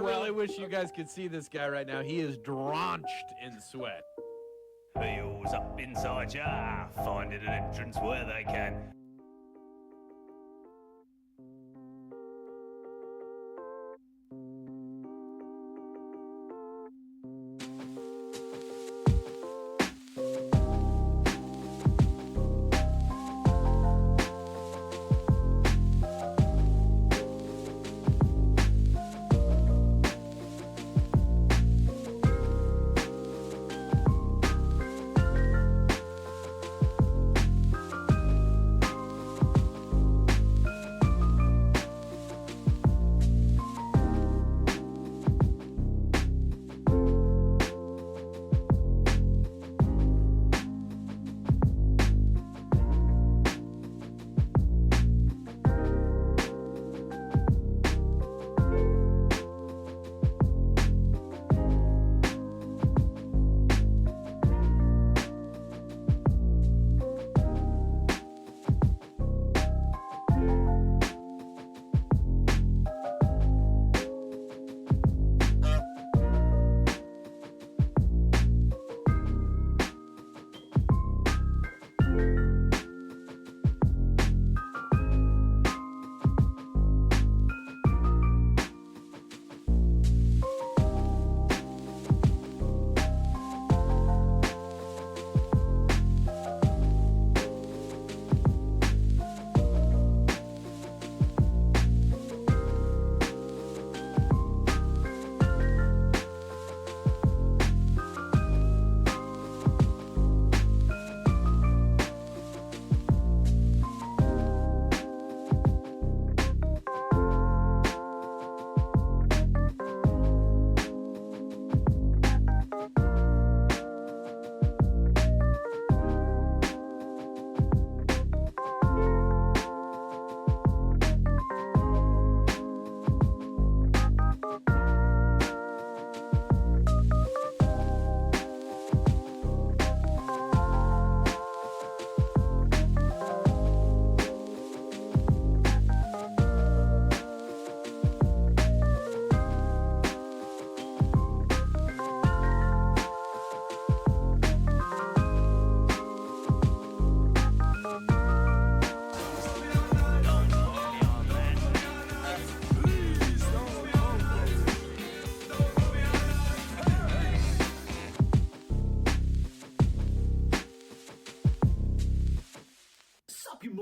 Well, I wish you guys could see this guy right now. He is drenched in sweat. Wheels up inside ya, finding an entrance where they can.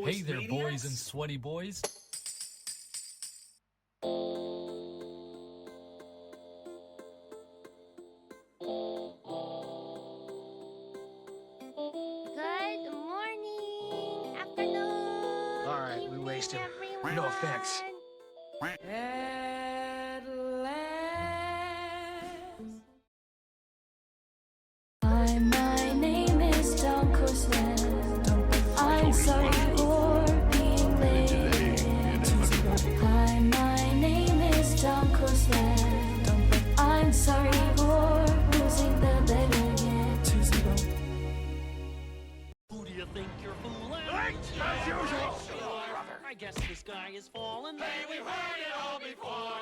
Hey there, boys and sweaty boys. Good morning, afternoon. All right, we waste him. No offense. At last. Hi, my name is DunkOrSlam. I'm sorry for being late. Hi, my name is DunkOrSlam. I'm sorry for losing the bet again. Who do you think you're fooling? As usual. I guess the sky is falling. Hey, we've heard it all before.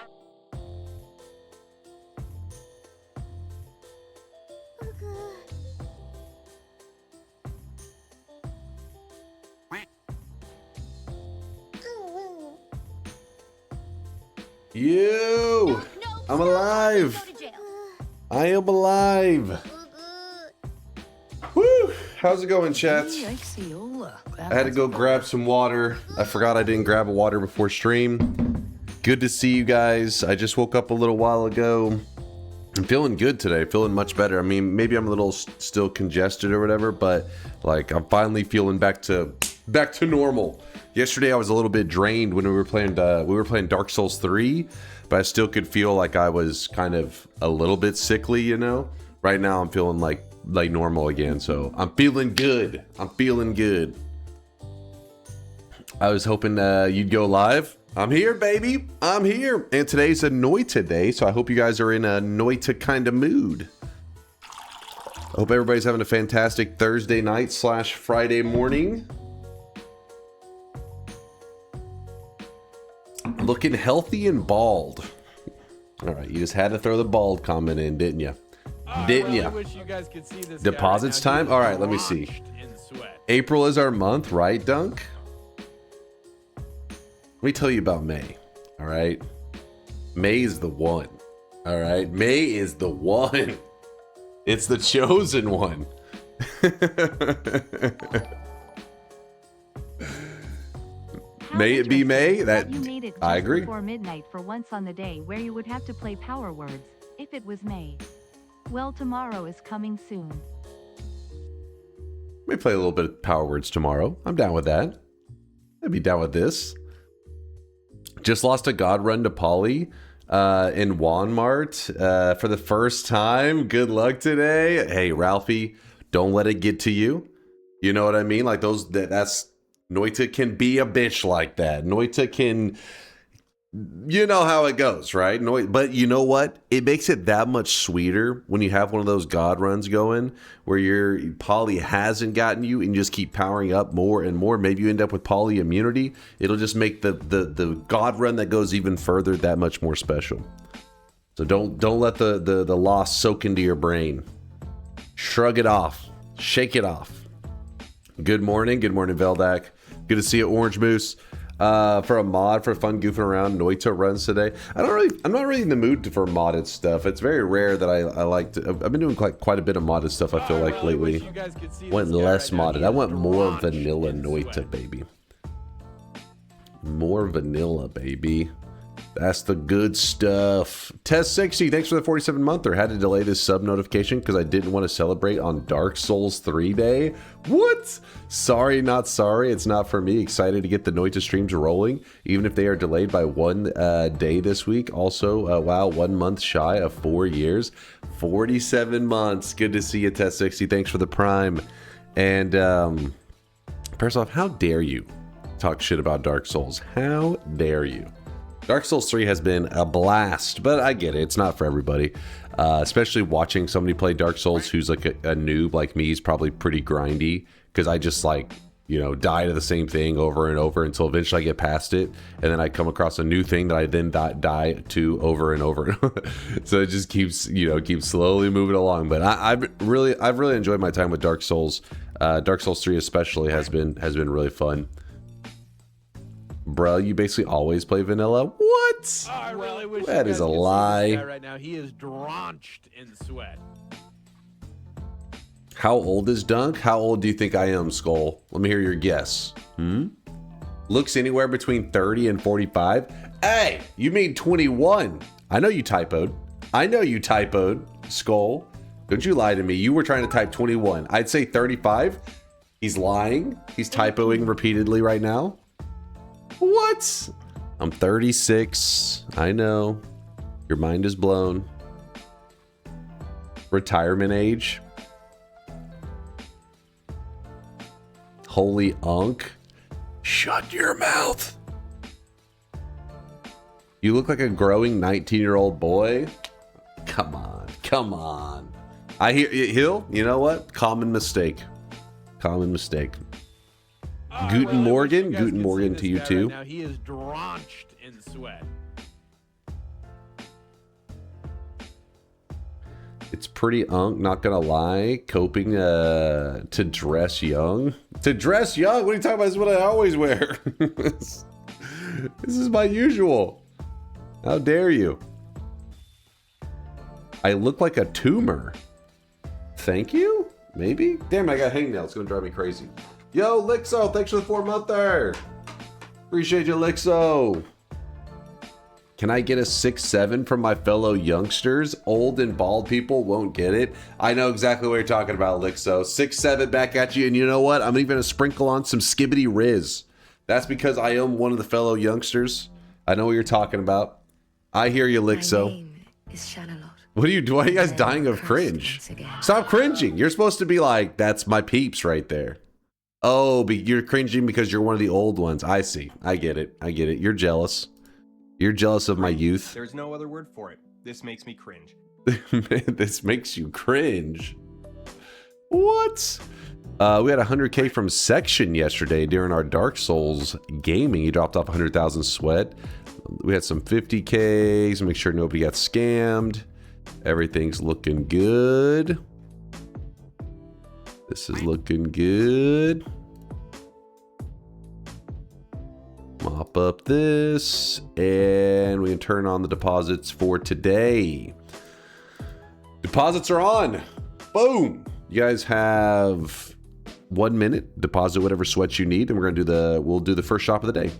You! I'm alive! I am alive! Woo! How's it going, chat? I had to go grab some water. I forgot I didn't grab a water before stream. Good to see you guys. I just woke up a little while ago. I'm feeling good today, feeling much better. I mean, maybe I'm a little still congested or whatever, but like I'm finally feeling back to normal. Yesterday I was a little bit drained when we were playing Dark Souls 3, but I still could feel like I was kind of a little bit sickly, you know. Right now I'm feeling like normal again, so I'm feeling good. I'm feeling good. I was hoping you'd go live. I'm here, baby. I'm here. And today's a Noita day, so I hope you guys are in a Noita kind of mood. I hope everybody's having a fantastic Thursday night / Friday morning. Looking healthy and bald. All right, you just had to throw the bald comment in, didn't you? Didn't you? I wish you guys could see this. Deposits guy right time? All right, let me see. April is our month, right, Dunk? Let me tell you about May. All right. May is the one. All right. May is the one. It's the chosen one. May it be May? That you made it just I agree. Before midnight for once on the day where you would have to play Power Words, if it was May. Well, tomorrow is coming soon. May play a little bit of Power Words tomorrow. I'm down with that. I'd be down with this. Just lost a God run to Polly in Walmart for the first time. Good luck today. Hey, Ralphie, don't let it get to you. You know what I mean? Like that's Noita can be a bitch like that. Noita can, you know how it goes, right? But you know what? It makes it that much sweeter when you have one of those God runs going where your Polly hasn't gotten you and you just keep powering up more and more. Maybe you end up with Polly immunity. It'll just make the God run that goes even further that much more special. So don't let the loss soak into your brain. Shrug it off. Shake it off. Good morning, Veldak. Good to see you, Orange Moose. For a mod for fun goofing around, Noita runs today. I'm not really in the mood for modded stuff. It's very rare that I like to. I've been doing quite a bit of modded stuff. I feel like lately. Went less modded. I want more vanilla Noita, baby. More vanilla, baby. That's the good stuff. Test 60, thanks for the 47 monther. Had to delay this sub notification because I didn't want to celebrate on Dark Souls 3 day. What? Sorry, not sorry. It's not for me. Excited to get the Noita streams rolling, even if they are delayed by one day this week. Also, wow, 1 month shy of 4 years. 47 months. Good to see you, Test 60. Thanks for the prime. And first off, how dare you talk shit about Dark Souls? How dare you? Dark Souls 3 has been a blast, but I get it. It's not for everybody. Especially watching somebody play Dark Souls who's like a noob like me is probably pretty grindy because I just like, you know, die to the same thing over and over until eventually I get past it. And then I come across a new thing that I then die to over and over. So it just keeps slowly moving along. But I've really enjoyed my time with Dark Souls. Dark Souls 3 especially has been really fun. Bro, you basically always play vanilla? What? I really wish that is a lie. This guy right now, he is drenched in sweat. How old is Dunk? How old do you think I am, Skull? Let me hear your guess. Looks anywhere between 30 and 45. Hey, you mean 21. I know you typoed. Skull. Don't you lie to me. You were trying to type 21. I'd say 35. He's lying. He's typoing repeatedly right now. What? I'm 36. I know. Your mind is blown. Retirement age. Holy unk. Shut your mouth. You look like a growing 19-year-old boy. Come on. I hear Hill. You know what? Common mistake. Guten Morgen to you too. Right now, he is drenched in sweat. It's pretty not gonna lie. Coping to dress young. To dress young? What are you talking about? This is what I always wear. This is my usual. How dare you? I look like a tumor. Thank you? Maybe? Damn, I got hangnails. It's gonna drive me crazy. Yo, Lixo, thanks for the 4 monther. Appreciate you, Lixo. Can I get a 6'7" from my fellow youngsters? Old and bald people won't get it. I know exactly what you're talking about, Lixo. 6'7" back at you, and you know what? I'm even gonna sprinkle on some skibbity riz. That's because I am one of the fellow youngsters. I know what you're talking about. I hear you, Lixo. My name is Shanalot. Why are you guys dying of cringe? Stop cringing. You're supposed to be like, that's my peeps right there. Oh, but you're cringing because you're one of the old ones. I see. I get it. You're jealous. You're jealous of my youth. There's no other word for it. This makes me cringe. This makes you cringe. What? We had 100K from Section yesterday during our Dark Souls gaming. He dropped off 100,000 sweat. We had some 50Ks. Make sure nobody got scammed. Everything's looking good. This is looking good. Mop up this, and we can turn on the deposits for today. Deposits are on. Boom. You guys have 1 minute. Deposit whatever sweats you need, and we're gonna we'll do the first shop of the day.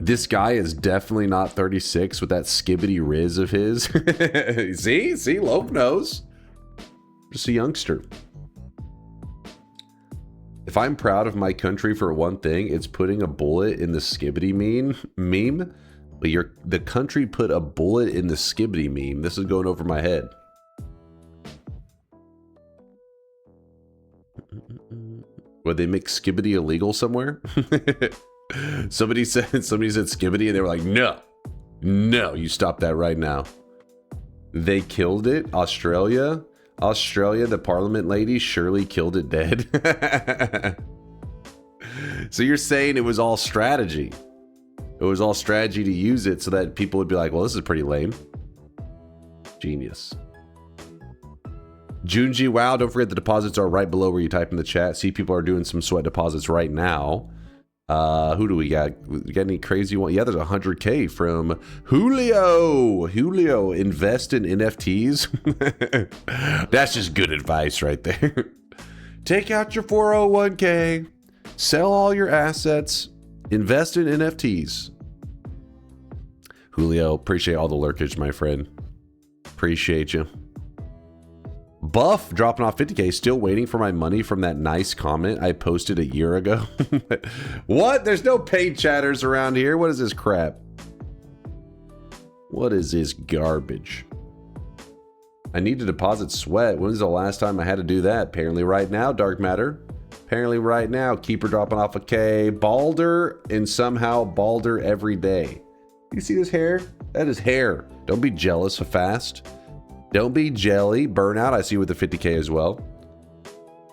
This guy is definitely not 36 with that skibbity riz of his. See, Lope knows. Just a youngster. If I'm proud of my country for one thing, it's putting a bullet in the skibbity meme. But the country put a bullet in the skibbity meme. This is going over my head. Would they make skibbity illegal somewhere? Somebody said skibbity and they were like, no, you stop that right now. They killed it. Australia, the parliament lady surely killed it dead. So you're saying it was all strategy. It was all strategy to use it so that people would be like, well, this is pretty lame. Genius. Junji, wow, don't forget the deposits are right below where you type in the chat. See, people are doing some sweat deposits right now. Who do we got? We got any crazy one? Yeah, there's 100K from Julio. Invest in NFTs. That's just good advice right there. Take out your 401K. Sell all your assets. Invest in NFTs. Julio, appreciate all the lurkage, my friend. Appreciate you. Buff dropping off 50K. Still waiting for my money from that nice comment I posted a year ago. What? There's no paid chatters around here. What is this crap? What is this garbage? I need to deposit sweat. When was the last time I had to do that? Apparently right now, Dark Matter. Apparently right now. Keeper dropping off a K. Balder, and somehow Balder every day. You see this hair? That is hair. Don't be jealous so fast. Don't be jelly. Burnout, I see with the 50K as well.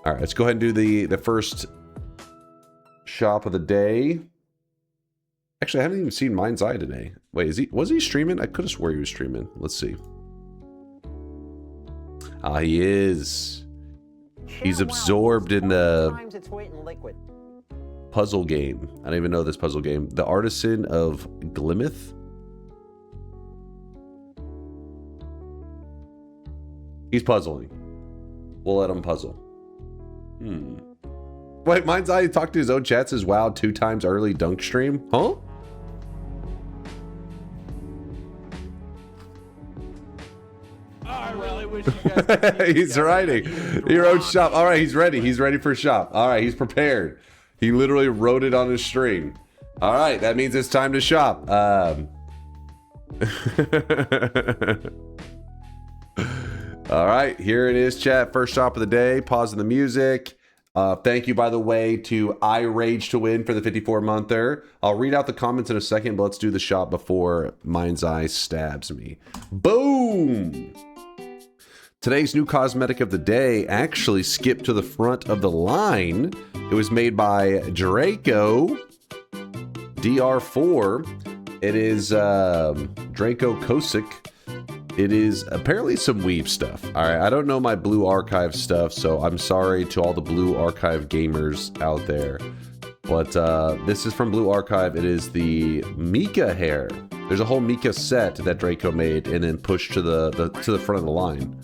All right, let's go ahead and do the first shop of the day. Actually, I haven't even seen Mind's Eye today. Wait, was he streaming? I could have swore he was streaming. Let's see. Ah, he is. He's absorbed in the puzzle game. I don't even know this puzzle game. The Artisan of Glimeth. He's puzzling. We'll let him puzzle. Wait, Mind's Eye talked to his own chat, says, wow, 2 times early dunk stream? Huh? I really wish you guys could see He's writing. He wrote shop. All right, he's ready. He's ready for shop. All right, he's prepared. He literally wrote it on his stream. All right, that means it's time to shop. All right, here it is, chat. First shop of the day. Pausing the music. Thank you, by the way, to I Rage to Win for the 54-monther. I'll read out the comments in a second, but let's do the shop before Mind's Eye stabs me. Boom! Today's new cosmetic of the day actually skipped to the front of the line. It was made by Draco DR4. It is Draco Kosick. It is apparently some weeb stuff. All right, I don't know my Blue Archive stuff, so I'm sorry to all the Blue Archive gamers out there. But this is from Blue Archive. It is the Mika hair. There's a whole Mika set that Draco made and then pushed to the front of the line.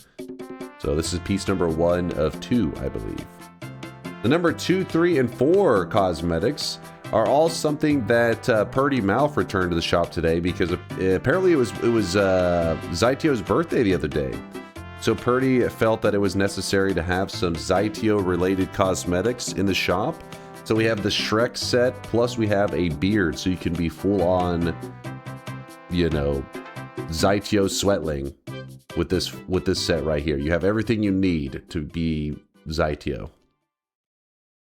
So this is piece number 1 of 2, I believe. The number 2, 3, and 4 cosmetics are all something that Purdy Mouth returned to the shop today because apparently it was Zytio's birthday the other day. So Purdy felt that it was necessary to have some Zytio related cosmetics in the shop. So we have the Shrek set, plus we have a beard, so you can be full on, you know, Zytio Sweatling with this set right here. You have everything you need to be Zytio.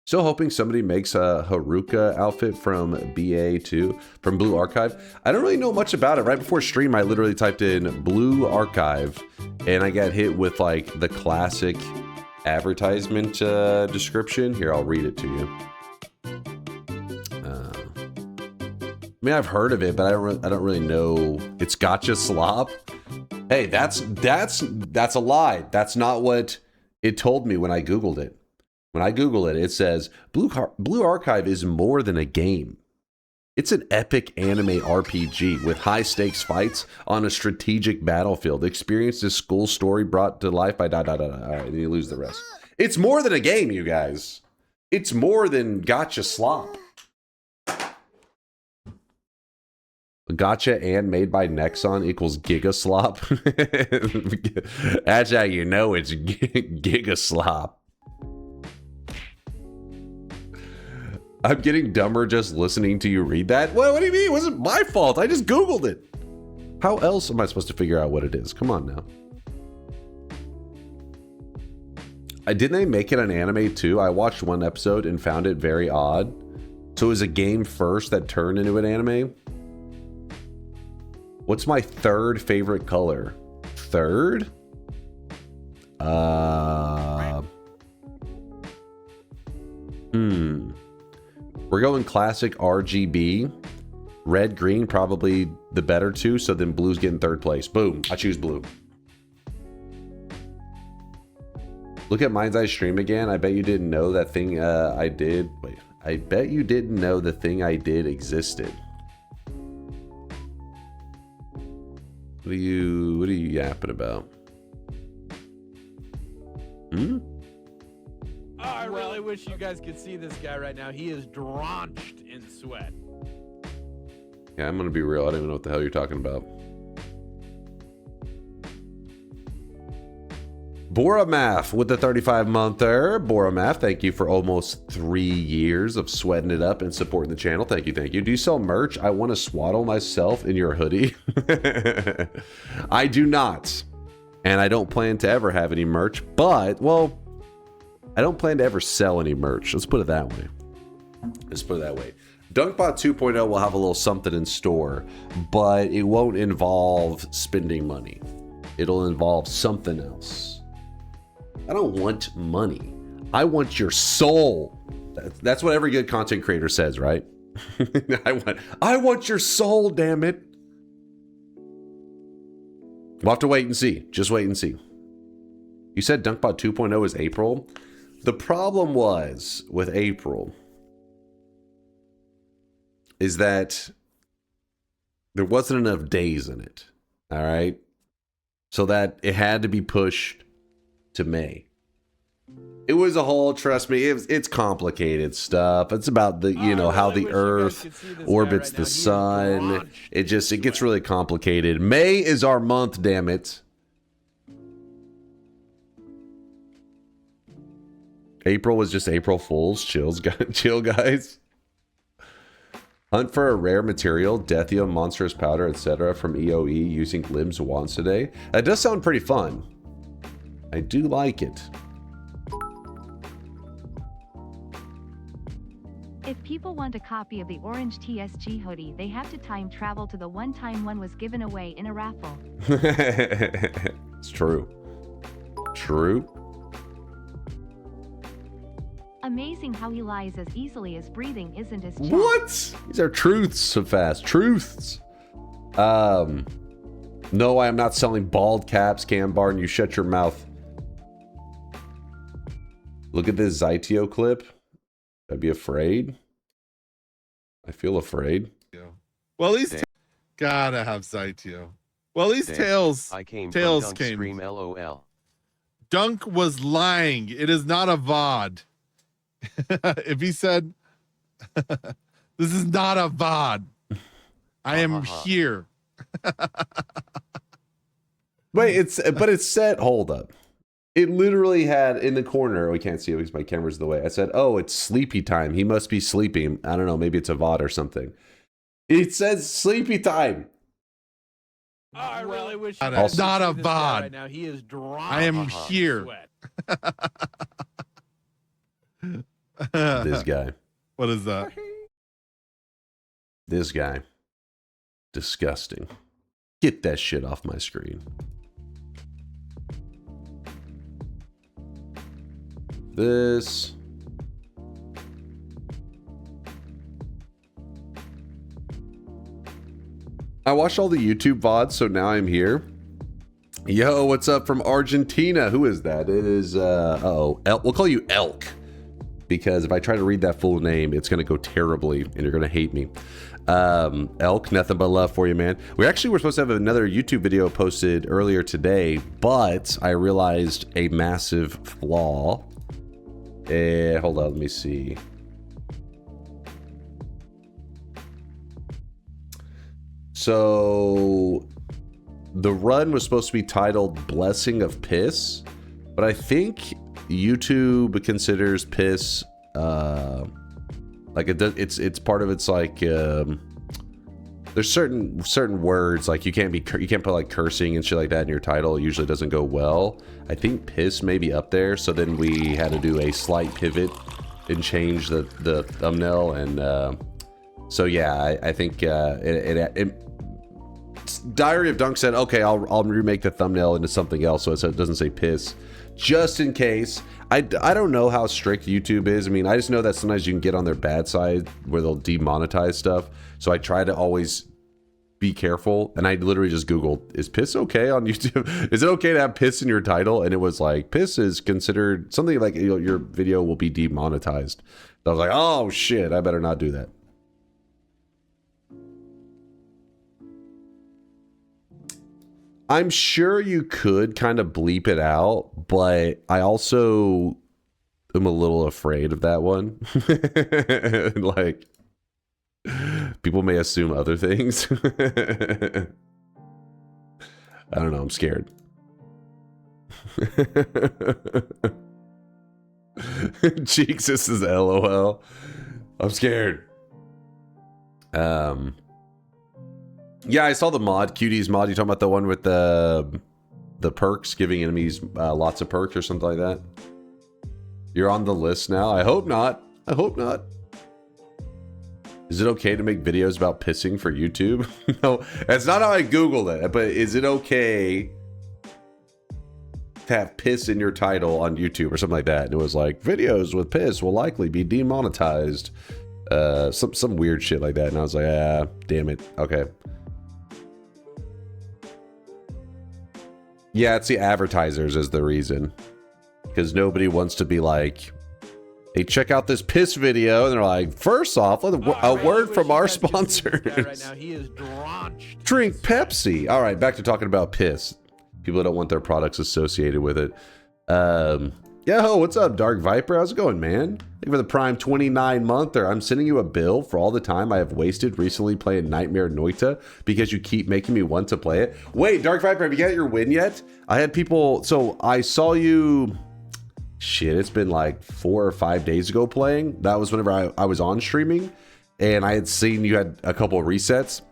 Still hoping somebody makes a Haruka outfit from BA2, from Blue Archive. I don't really know much about it. Right before stream, I literally typed in Blue Archive, and I got hit with like the classic advertisement description. Here, I'll read it to you. I mean, I've heard of it, but I don't really know. It's gotcha slop. Hey, that's a lie. That's not what it told me when I Googled it. When I Google it, it says Blue Archive is more than a game. It's an epic anime RPG with high-stakes fights on a strategic battlefield. Experience this school story brought to life by ... All right, then you lose the rest. It's more than a game, you guys. It's more than gotcha slop. Gotcha and made by Nexon equals Giga Slop. That's how you know it's Giga Slop. I'm getting dumber just listening to you read that. What do you mean? It wasn't my fault. I just Googled it. How else am I supposed to figure out what it is? Come on now. Didn't they make it an anime too? I watched one episode and found it very odd. So it was a game first that turned into an anime. What's my third favorite color? Third? We're going classic RGB. Red, green, probably the better two. So then blue's getting third place. Boom. I choose blue. Look at Mind's Eye stream again. I bet you didn't know that thing I did. Wait. I bet you didn't know the thing I did existed. What are you yapping about? I really wish you guys could see this guy right now. He is drenched in sweat. Yeah, I'm gonna be real. I don't even know what the hell you're talking about. Boramath with the 35-monther. Boramath, thank you for almost 3 years of sweating it up and supporting the channel. Thank you, thank you. Do you sell merch? I want to swaddle myself in your hoodie. I do not. And I don't plan to ever have any merch, but, well, I don't plan to ever sell any merch. Let's put it that way. Let's put it that way. DunkBot 2.0 will have a little something in store, but it won't involve spending money. It'll involve something else. I don't want money. I want your soul. That's what every good content creator says, right? I want your soul, damn it. We'll have to wait and see. Just wait and see. You said DunkBot 2.0 is April. The problem was with April is that there wasn't enough days in it. All right. So that it had to be pushed to May. It was a whole, trust me, it's complicated stuff. It's about the, you know, how the Earth orbits the sun. It gets really complicated. May is our month, damn it. April was just April Fools. Chill, guys. Hunt for a rare material, Deathio, monstrous powder, etc. from EOE using limbs once a day. That does sound pretty fun. I do like it. If people want a copy of the orange TSG hoodie, they have to time travel to the one time one was given away in a raffle. It's true. True. Amazing how he lies as easily as breathing isn't his chest. What? These are truths so fast. Truths. No, I am not selling bald caps, Cam Barn. You shut your mouth. Look at this Zytio clip. I'd be afraid. I feel afraid. Well, these gotta have Zytio. Well, these Tails came. Stream, LOL. Dunk was lying. It is not a VOD. If he said, this is not a VOD. I am here. Wait, it's set. Hold up. It literally had in the corner. We can't see it because my camera's the way. I said, "Oh, it's sleepy time. He must be sleeping." I don't know. Maybe it's a VOD or something. It says sleepy time. I really wish you It's not a VOD. VOD. Now he is drenched. I am here. This guy. What is that? This guy. Disgusting. Get that shit off my screen. This. I watched all the YouTube VODs, so now I'm here. Yo, what's up from Argentina? Who is that? It is, we'll call you Elk. Because if I try to read that full name, it's going to go terribly, and you're going to hate me. Elk, nothing but love for you, man. We actually were supposed to have another YouTube video posted earlier today, but I realized a massive flaw. Hold on, let me see. So the run was supposed to be titled Blessing of Piss, but I think YouTube considers piss like it's part of its like there's certain words like you can't put like cursing and shit like that in your title. It usually doesn't go well. I think piss may be up there, so then we had to do a slight pivot and change the thumbnail, and so yeah, I think Diary of Dunk said, okay, I'll remake the thumbnail into something else so it doesn't say piss, just in case. I don't know how strict YouTube is. I mean, I just know that sometimes you can get on their bad side where they'll demonetize stuff. So I try to always be careful. And I literally just Googled, is piss okay on YouTube? Is it okay to have piss in your title? And it was like, piss is considered something like your video will be demonetized. So I was like, oh shit, I better not do that. I'm sure you could kind of bleep it out, but I also am a little afraid of that one. Like, people may assume other things. I don't know, I'm scared. Cheeks, this is LOL. I'm scared. Yeah, I saw the mod, Cuties mod. You talking about the one with the perks, giving enemies lots of perks or something like that? You're on the list now? I hope not. I hope not. Is it okay to make videos about pissing for YouTube? No, that's not how I Googled it. But is it okay to have piss in your title on YouTube or something like that? And it was like, videos with piss will likely be demonetized. Some weird shit like that. And I was like, ah, damn it. Okay. Yeah, it's the advertisers is the reason. Because nobody wants to be like, hey, check out this piss video. And they're like, first off, a word from our sponsors. Right now, he is drenched. Drink Pepsi. All right, back to talking about piss. People don't want their products associated with it. Yo, what's up, Dark Viper? How's it going, man? Thank you for the Prime 29 monther. I'm sending you a bill for all the time I have wasted recently playing Nightmare Noita because you keep making me want to play it. Wait, Dark Viper, have you got your win yet? I had people... So, I saw you... Shit, it's been like 4 or 5 days ago playing. That was whenever I was on streaming. And I had seen you had a couple of resets.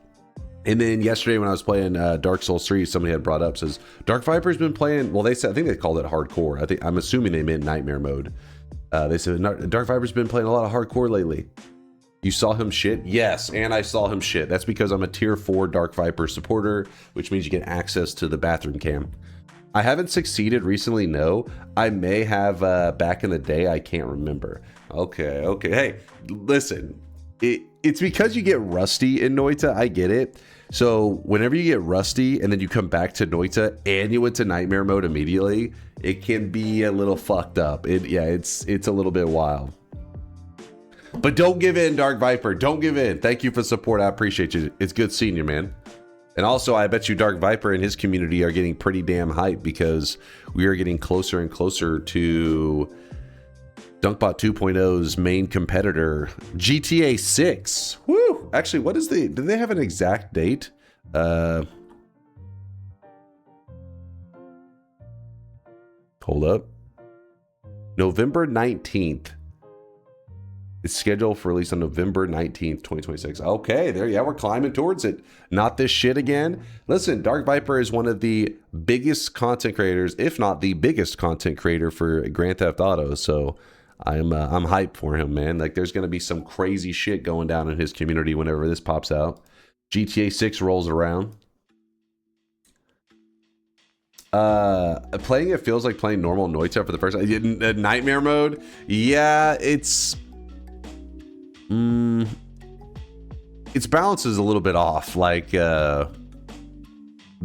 And then yesterday when I was playing Dark Souls 3, somebody had brought up, says, Dark Viper's been playing, well, they said, I think they called it hardcore. I'm assuming they meant nightmare mode. They said, Dark Viper's been playing a lot of hardcore lately. You saw him shit? Yes, and I saw him shit. That's because I'm a tier 4 Dark Viper supporter, which means you get access to the bathroom cam. I haven't succeeded recently, no. I may have back in the day, I can't remember. Okay. Hey, listen, it's because you get rusty in Noita, I get it. So whenever you get rusty and then you come back to Noita and you went to nightmare mode immediately, it can be a little fucked up. It's a little bit wild. But don't give in, Dark Viper. Don't give in. Thank you for the support. I appreciate you. It's good seeing you, man. And also, I bet you Dark Viper and his community are getting pretty damn hyped because we are getting closer and closer to Dunkbot 2.0's main competitor, GTA 6. Woo! Actually, what is do they have an exact date? Hold up. November 19th. It's scheduled for release on November 19th, 2026. Okay, we're climbing towards it. Not this shit again. Listen, Dark Viper is one of the biggest content creators, if not the biggest content creator for Grand Theft Auto. So I'm hyped for him, man. Like, there's gonna be some crazy shit going down in his community whenever this pops out. GTA 6 rolls around. Playing it feels like playing normal Noita for the first time. Nightmare mode, yeah, it's its balance is a little bit off. Like the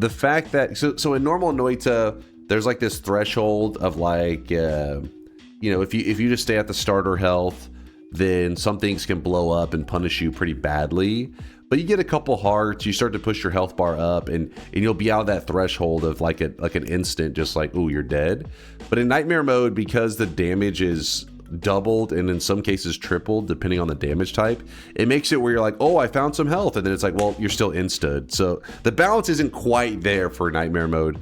fact that so in normal Noita, there's like this threshold of like you know, if you just stay at the starter health, then some things can blow up and punish you pretty badly. But you get a couple hearts, you start to push your health bar up, and you'll be out of that threshold of like an instant, just like, ooh, you're dead. But in Nightmare mode, because the damage is doubled and in some cases tripled depending on the damage type, it makes it where you're like, oh, I found some health, and then it's like, well, you're still insta'd. So the balance isn't quite there for Nightmare mode.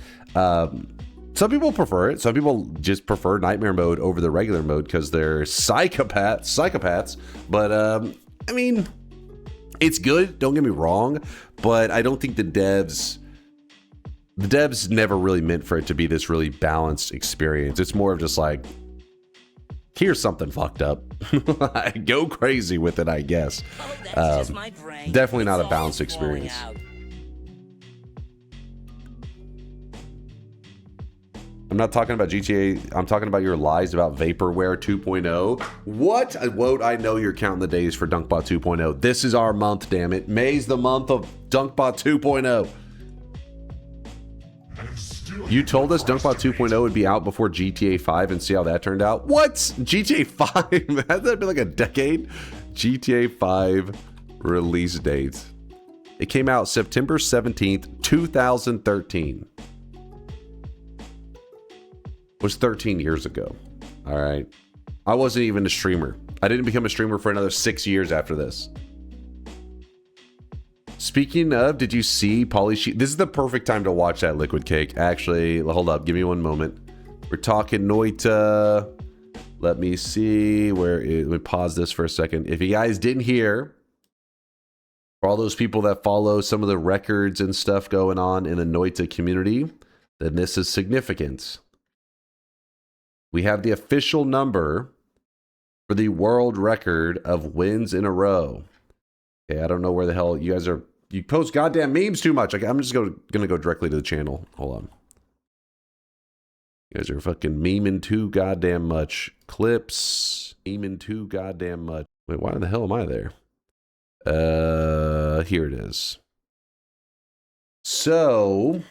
Some people prefer it. Some people just prefer Nightmare mode over the regular mode because they're psychopaths. But I mean, it's good, don't get me wrong, but I don't think the devs never really meant for it to be this really balanced experience. It's more of just like, here's something fucked up. Go crazy with it, I guess. Definitely not a balanced experience. I'm not talking about GTA. I'm talking about your lies about Vaporware 2.0. What? Won't I know you're counting the days for DunkBot 2.0. This is our month, damn it. May's the month of DunkBot 2.0. You told us DunkBot 2.0 would be out before GTA 5 and see how that turned out. What? GTA 5? Has that been like a decade? GTA 5 release date. It came out September 17th, 2013. Was 13 years ago. All right. I wasn't even a streamer. I didn't become a streamer for another 6 years after this. Speaking of, did you see Polysheep? This is the perfect time to watch that Liquid Cake. Actually, hold up. Give me one moment. We're talking Noita. Let me see where let me pause this for a second. If you guys didn't hear, for all those people that follow some of the records and stuff going on in the Noita community, then this is significant. We have the official number for the world record of wins in a row. Okay, I don't know where the hell you guys are. You post goddamn memes too much. I'm just gonna go directly to the channel. Hold on. You guys are fucking memeing too goddamn much. Clips. Memeing too goddamn much. Wait, why the hell am I there? Here it is. So,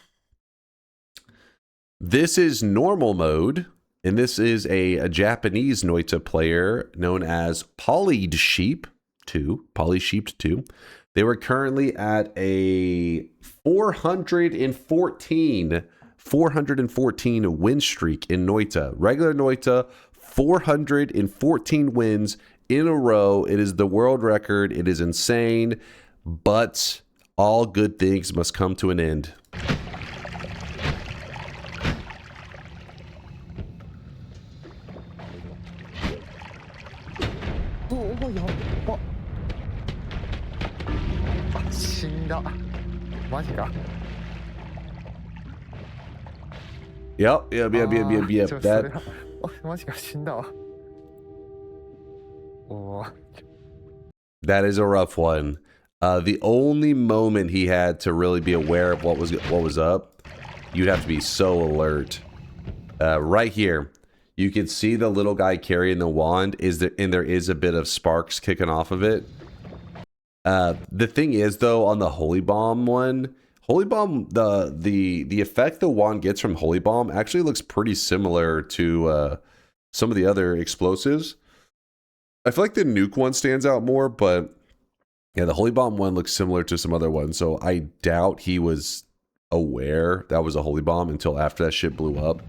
this is normal mode. And this is a Japanese Noita player known as Polysheep 2. Polysheep 2. They were currently at a 414 win streak in Noita. Regular Noita, 414 wins in a row. It is the world record. It is insane, but all good things must come to an end. Yep. That is a rough one. The only moment he had to really be aware of what was up, you'd have to be so alert. Right here, you can see the little guy carrying the wand, and there is a bit of sparks kicking off of it. The thing is, though, on the Holy Bomb one, Holy Bomb, the effect the wand gets from Holy Bomb actually looks pretty similar to some of the other explosives. I feel like the nuke one stands out more, but yeah, the Holy Bomb one looks similar to some other ones, so I doubt he was aware that was a Holy Bomb until after that shit blew up.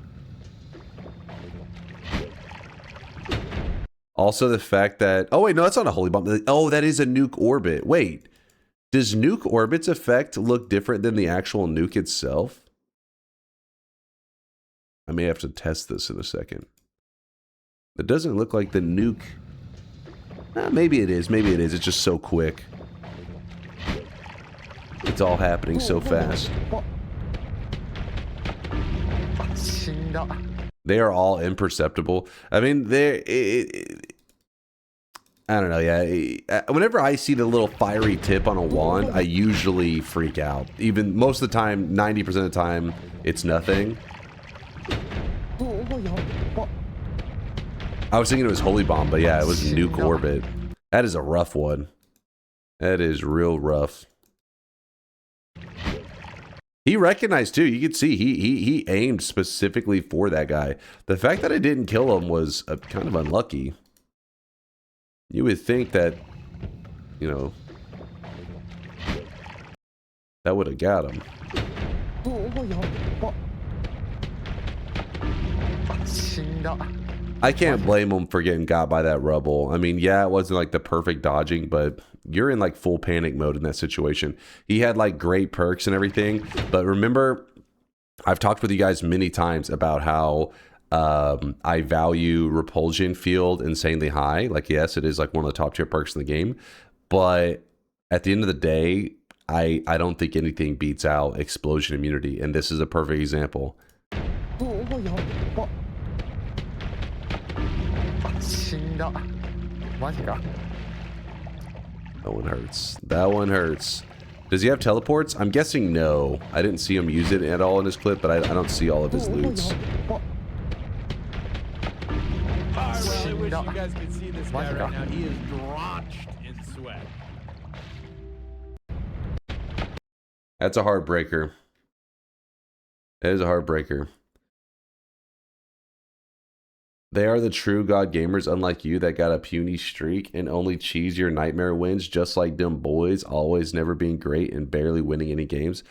Also, the fact that... Oh, wait, no, that's not a Holy Bomb. Oh, that is a nuke orbit. Wait, does nuke orbit's effect look different than the actual nuke itself? I may have to test this in a second. It doesn't look like the nuke... maybe it is. Maybe it is. It's just so quick. It's all happening so fast. They are all imperceptible. I mean, I don't know, yeah. Whenever I see the little fiery tip on a wand, I usually freak out. Even most of the time, 90% of the time, it's nothing. I was thinking it was Holy Bomb, but yeah, it was Nuke Orbit. That is a rough one. That is real rough. He recognized too. You could see he aimed specifically for that guy. The fact that I didn't kill him was kind of unlucky. You would think that, you know, that would have got him. I can't blame him for getting got by that rubble. I mean, yeah, it wasn't like the perfect dodging, but you're in like full panic mode in that situation. He had like great perks and everything, but remember, I've talked with you guys many times about how I value repulsion field insanely high. Like, yes, it is like one of the top tier perks in the game, but at the end of the day, I don't think anything beats out explosion immunity, and this is a perfect example. That one hurts. That one hurts. Does he have teleports? I'm guessing no. I didn't see him use it at all in his clip, but I don't see all of his loots. I wish you guys could see this guy right now. He is drenched in sweat. That's a heartbreaker. That is a heartbreaker. They are the true God gamers, unlike you, that got a puny streak and only cheese your nightmare wins, just like them boys, always never being great and barely winning any games.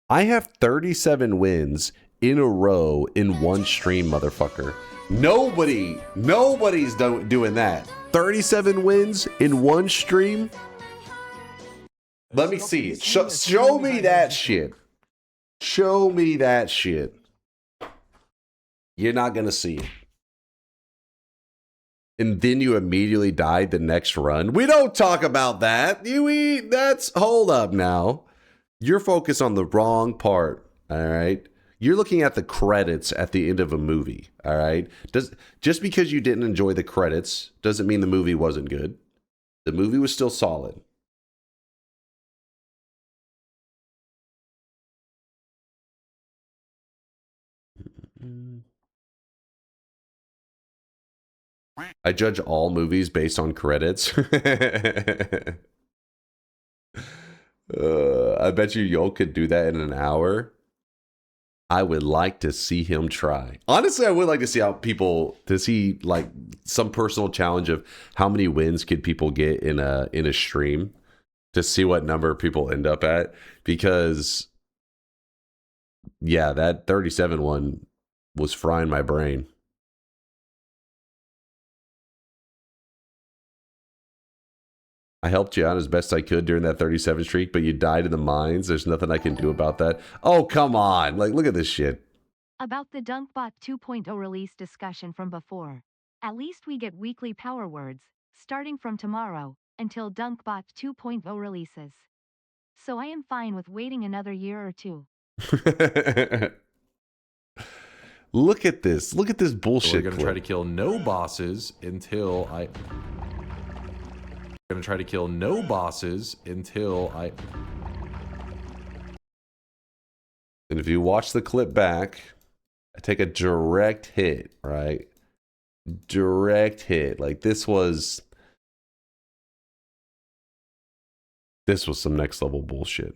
I have 37 wins in a row in one stream, motherfucker. Nobody's doing that. 37 wins in one stream? Let me see it. Show me that shit. Show me that shit. You're not gonna see it. And then you immediately died the next run. We don't talk about that. That's, hold up now. You're focused on the wrong part, all right? You're looking at the credits at the end of a movie, all right? Just because you didn't enjoy the credits doesn't mean the movie wasn't good. The movie was still solid. I judge all movies based on credits. I bet you Yo could do that in an hour. I would like to see him try. Honestly, I would like to see how people, to see like some personal challenge of how many wins could people get in a stream, to see what number people end up at. Because yeah, that 37 one was frying my brain. I helped you out as best I could during that 37 streak, but you died in the mines. There's nothing I can do about that. Oh, come on. Like, look at this shit. About the DunkBot 2.0 release discussion from before. At least we get weekly power words, starting from tomorrow, until DunkBot 2.0 releases. So I am fine with waiting another year or two. Look at this. Look at this bullshit. So we're going to try to kill no bosses until I... Gonna try to kill no bosses until I... And if you watch the clip back, I take a direct hit, right? Direct hit. Like this was some next level bullshit.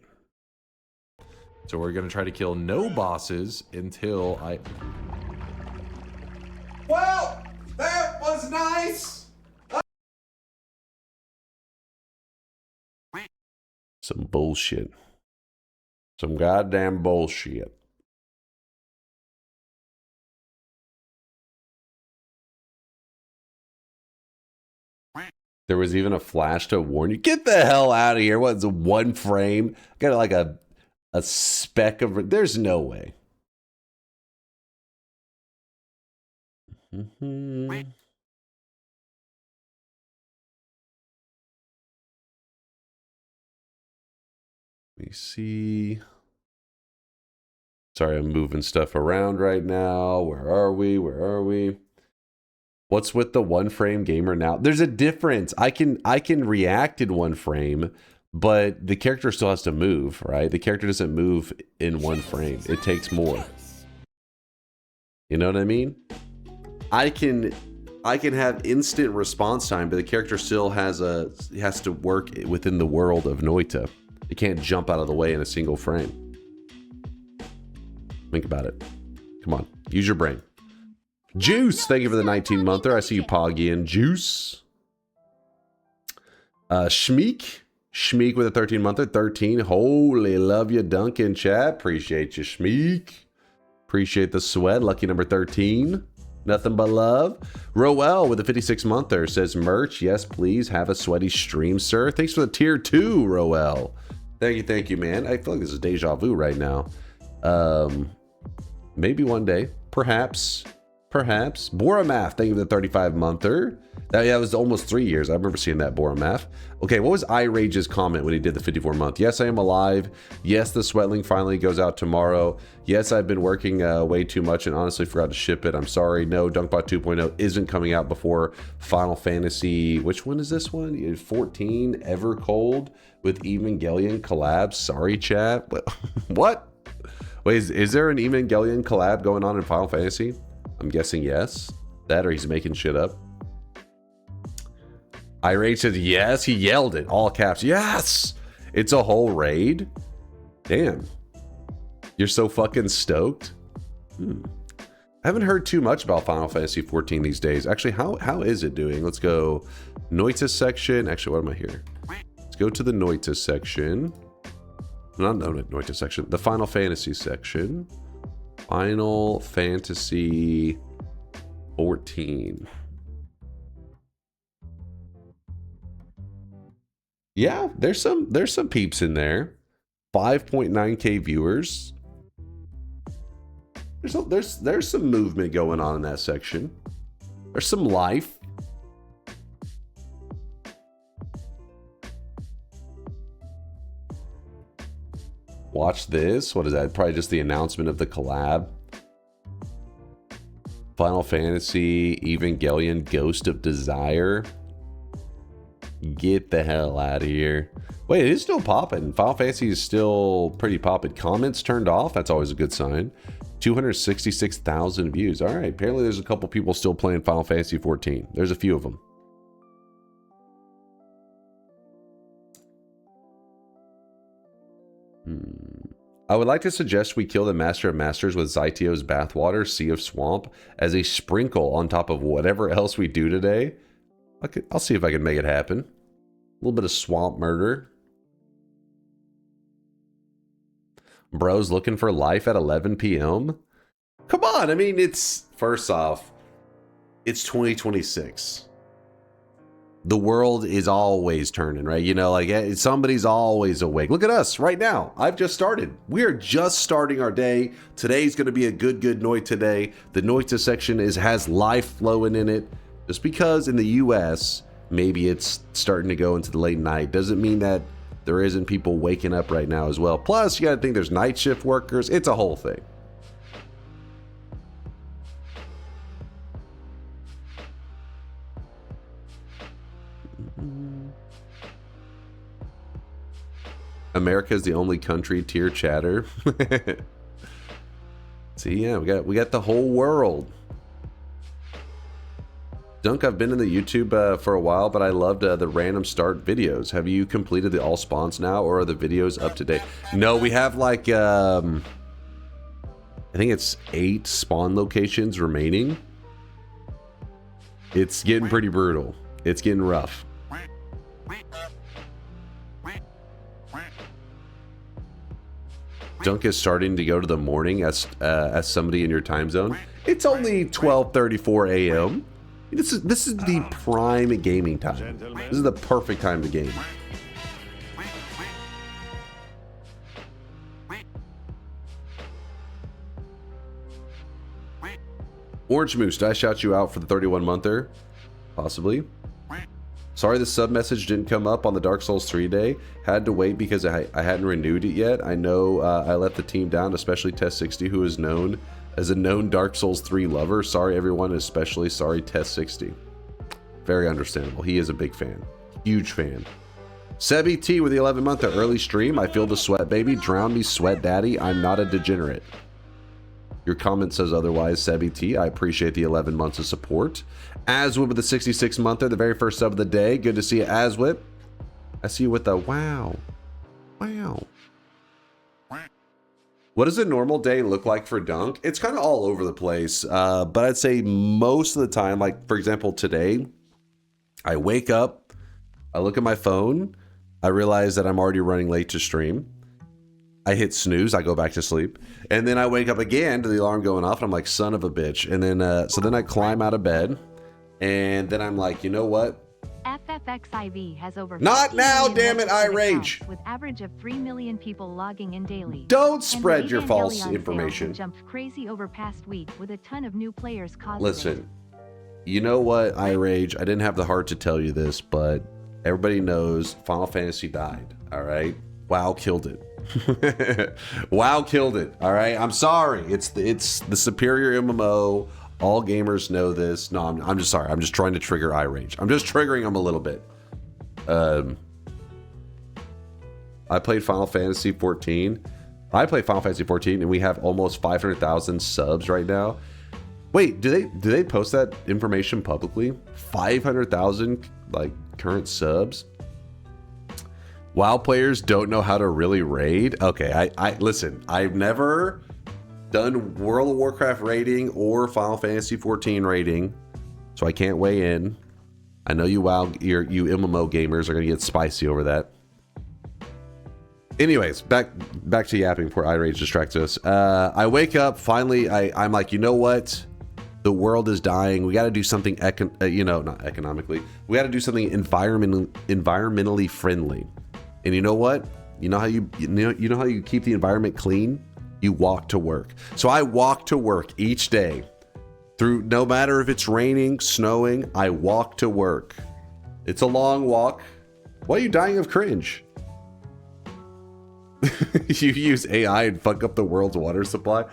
So we're gonna try to kill no bosses until I... Well, that was nice. Some bullshit. Some goddamn bullshit. There was even a flash to warn you. Get the hell out of here. What's one frame? Got like a speck of... There's no way. Let me see. Sorry, I'm moving stuff around right now. Where are we? Where are we? What's with the one frame gamer now? There's a difference. I can react in one frame, but the character still has to move, right? The character doesn't move in one frame. It takes more. You know what I mean? I can I can have instant response time, but the character still has to work within the world of Noita. It can't jump out of the way in a single frame. Think about it. Come on, use your brain. Juice, thank you for the 19-monther. I see you, Poggy and Juice. Shmeek with a 13-monther. 13. Holy, love you, Duncan chat. Appreciate you, Shmeek. Appreciate the sweat. Lucky number 13. Nothing but love. Roel with a 56-monther says, merch, yes, please. Have a sweaty stream, sir. Thanks for the tier 2, Roel. Thank you, man. I feel like this is deja vu right now. Maybe one day. Perhaps. Boramath, thank you for the 35-monther. That was almost 3 years. I remember seeing that, Boramath. Okay, what was iRage's comment when he did the 54-month? Yes, I am alive. Yes, the Sweatling finally goes out tomorrow. Yes, I've been working way too much and honestly forgot to ship it. I'm sorry. No, DunkBot 2.0 isn't coming out before Final Fantasy. Which one is this one? 14, Evercold with Evangelion collab. Sorry, chat. What? Wait, is there an Evangelion collab going on in Final Fantasy? I'm guessing yes. That or he's making shit up. iRage says yes. He yelled it. All caps. Yes! It's a whole raid? Damn. You're so fucking stoked? I haven't heard too much about Final Fantasy 14 these days. Actually, how is it doing? Let's go Noita section. Actually, what am I here? Let's go to the Noita section. Not Noita section. The Final Fantasy section. Final Fantasy 14. Yeah, there's some peeps in there. 5.9k viewers. There's some movement going on in that section. There's some life. Watch this. What is that? Probably just the announcement of the collab. Final Fantasy, Evangelion, Ghost of Desire. Get the hell out of here. Wait, it is still popping. Final Fantasy is still pretty popping. Comments turned off. That's always a good sign. 266,000 views. All right. Apparently there's a couple people still playing Final Fantasy 14. There's a few of them. I would like to suggest we kill the Master of Masters with Zytio's bathwater, Sea of Swamp, as a sprinkle on top of whatever else we do today. I'll see if I can make it happen. A little bit of swamp murder. Bro's looking for life at 11 p.m. Come on, I mean, first off, it's 2026. The world is always turning, right? You know, like somebody's always awake. Look at us right now. I've just started. We are just starting our day. Today's going to be a good Noita day. The Noita section has life flowing in it. Just because in the US, maybe it's starting to go into the late night, doesn't mean that there isn't people waking up right now as well. Plus, you got to think there's night shift workers. It's a whole thing. America is the only country tier chatter. See, yeah, we got the whole world. Dunk, I've been in the YouTube for a while, but I loved the random start videos. Have you completed the all spawns now, or are the videos up to date? No, we have like, I think it's 8 spawn locations remaining. It's getting pretty brutal. It's getting rough. Dunk is starting to go to the morning as somebody in your time zone. It's only 12:34 a.m. This is the prime gaming time. This is the perfect time to game. Orange Moose, did I shout you out for the 31-monther? Possibly. Sorry the sub message didn't come up on the Dark Souls 3 day. Had to wait because I hadn't renewed it yet. I know I let the team down, especially Test 60, who is known as a known Dark Souls 3 lover. Sorry everyone, especially sorry Test 60. Very understandable. He is a big fan. Huge fan. Sebi T with the 11-monther early stream. I feel the sweat, baby. Drown me, sweat daddy. I'm not a degenerate. Your comment says otherwise, Sebi T. I appreciate the 11 months of support. Aswip with the 66 monther, the very first sub of the day. Good to see you, Aswip. I see you with the wow. Wow. What does a normal day look like for Dunk? It's kind of all over the place, but I'd say most of the time, like for example today, I wake up, I look at my phone, I realize that I'm already running late to stream. I hit snooze, I go back to sleep, and then I wake up again to the alarm going off, and I'm like, son of a bitch. And then, so then I climb out of bed, and then I'm like, you know what? FFXIV has over Not now, damn it, I accounts rage. with average of 3 million people logging in daily. Don't And spread your Evangelion false sales information. have jumped crazy over past week with a ton of new players causing Listen, you know what, I rage? I didn't have the heart to tell you this, but everybody knows Final Fantasy died, all right? WoW killed it. WoW killed it, all right? I'm sorry. It's the superior MMO. All gamers know this. No, I'm just sorry. I'm just trying to trigger iRage. I'm just triggering them a little bit. I played Final Fantasy 14. I played Final Fantasy 14, and we have almost 500,000 subs right now. Wait, do they post that information publicly? 500,000 like current subs. WoW players don't know how to really raid. Okay, I listen. I've never done World of Warcraft raiding or Final Fantasy 14 raiding, so I can't weigh in. I know you you MMO gamers are gonna get spicy over that. Anyways, back to yapping before iRage distracts us. I wake up finally. I'm like, you know what? The world is dying. We got to do something, not economically. We got to do something environmentally friendly. And you know what? You know how you keep the environment clean? You walk to work. So I walk to work each day. Through no matter if it's raining, snowing, I walk to work. It's a long walk. Why are you dying of cringe? You use AI and fuck up the world's water supply?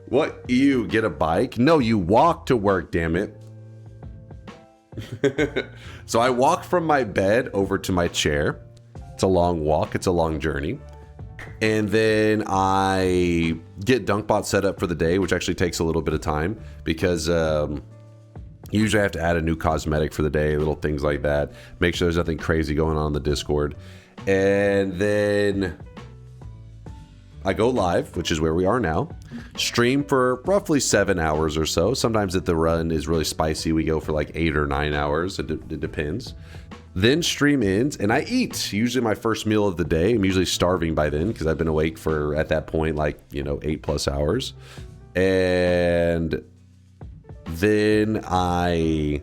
What? You get a bike? No, you walk to work, damn it. So I walk from my bed over to my chair. It's a long walk. It's a long journey. And then I get DunkBot set up for the day, which actually takes a little bit of time because usually I have to add a new cosmetic for the day, little things like that. Make sure there's nothing crazy going on in the Discord. And then I go live, which is where we are now. Stream for roughly 7 hours or so. Sometimes if the run is really spicy, we go for like 8 or 9 hours. It depends. Then stream ends and I eat. Usually my first meal of the day. I'm usually starving by then because I've been awake for, at that point, like, 8+ hours. And then I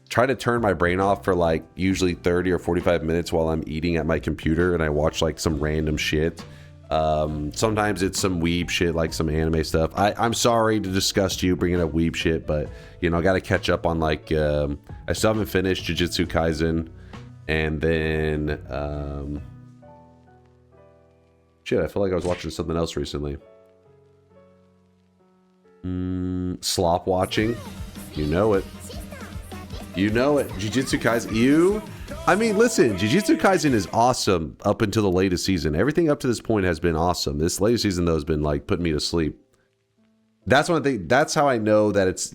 try to turn my brain off for like usually 30 or 45 minutes while I'm eating at my computer, and I watch like some random shit. Sometimes it's some weeb shit, like some anime stuff. I'm sorry to disgust you bringing up weeb shit, but I gotta catch up on like I still haven't finished Jujutsu Kaisen, and then shit, I feel like I was watching something else recently. Slop watching, you know it, Jujutsu Kaisen. Listen, Jujutsu Kaisen is awesome up until the latest season. Everything up to this point has been awesome. This latest season, though, has been like putting me to sleep. That's one thing. That's how I know that it's,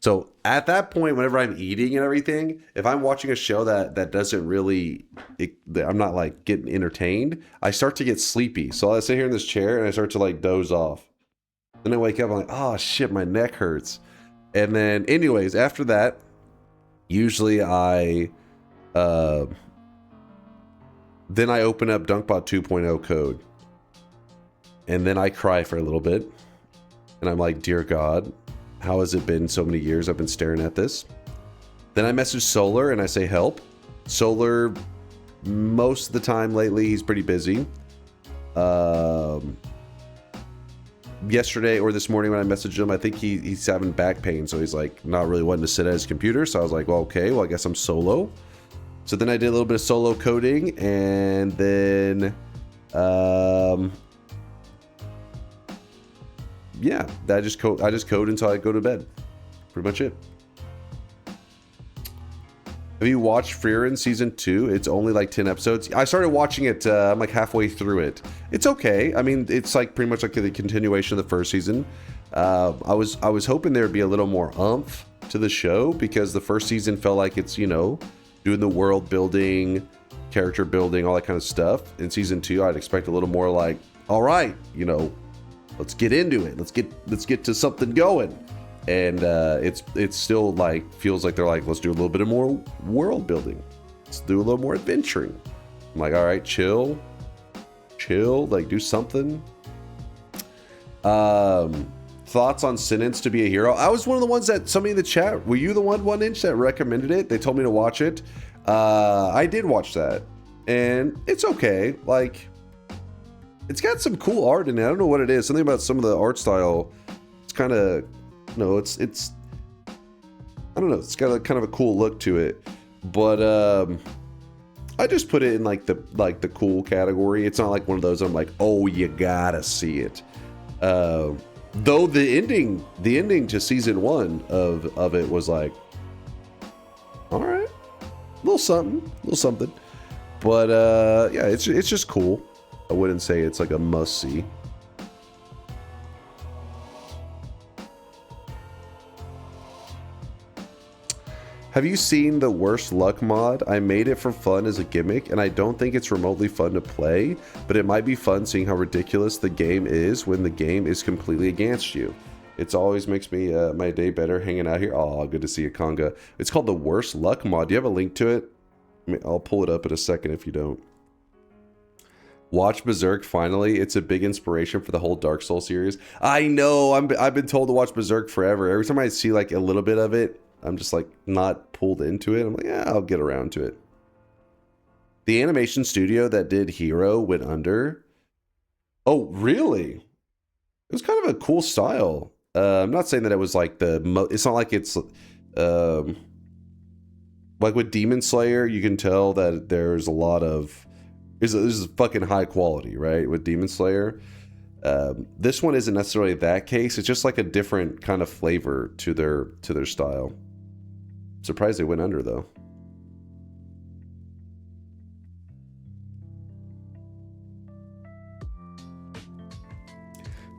So at that point, whenever I'm eating and everything, if I'm watching a show that doesn't really, I'm not like getting entertained, I start to get sleepy. So I sit here in this chair and I start to like doze off. Then I wake up, I'm like, oh shit, my neck hurts. And then anyways, after that, usually I then I open up DunkBot 2.0 code, and then I cry for a little bit, and I'm like, dear God, how has it been so many years I've been staring at this? Then I message Solar and I say help. Solar, most of the time lately, he's pretty busy. Yesterday or this morning when I messaged him, I think he's having back pain, so he's like not really wanting to sit at his computer. So I was like, well, okay, well, I guess I'm solo. So then I did a little bit of solo coding, and then yeah, I just code until I go to bed. Pretty much it. Have you watched Frieren season 2? It's only like 10 episodes. I started watching it. I'm like halfway through it. It's okay. I mean, it's like pretty much like the continuation of the first season. I was hoping there would be a little more oomph, to the show because the first season felt like it's, you know, doing the world building, character building, all that kind of stuff. In season 2, I'd expect a little more like, all right, you know, let's get into it. Let's get to something going. And it's still like, feels like they're like, let's do a little bit of more world building. Let's do a little more adventuring. I'm like, all right, chill, like do something. Thoughts on Sentence to be a Hero? I was one of the ones that somebody in the chat, were you the 1 inch that recommended it? They told me to watch it. I did watch that and it's okay. Like, it's got some cool art in it. I don't know what it is. Something about some of the art style. It's kind of, no, it's I don't know. It's got a kind of a cool look to it, but I just put it in like the cool category. It's not like one of those I'm like, oh, you gotta see it. Though the ending to season 1 of it was like, all right, a little something. But yeah, it's just cool. I wouldn't say it's like a must see. Have you seen the Worst Luck mod? I made it for fun as a gimmick, and I don't think it's remotely fun to play, but it might be fun seeing how ridiculous the game is when the game is completely against you. It's always makes me my day better hanging out here. Oh, good to see you, Conga. It's called the Worst Luck mod. Do you have a link to it? I'll pull it up in a second if you don't. Watch Berserk finally. It's a big inspiration for the whole Dark Souls series. I know. I've been told to watch Berserk forever. Every time I see like a little bit of it, I'm just like not pulled into it. I'm like, yeah, I'll get around to it. The animation studio that did Hero went under. Oh, really? It was kind of a cool style. I'm not saying that it was like it's not like it's like with Demon Slayer, you can tell that there's a lot of this is fucking high quality, right? With Demon Slayer. This one isn't necessarily that case. It's just like a different kind of flavor to their style. Surprised they went under though.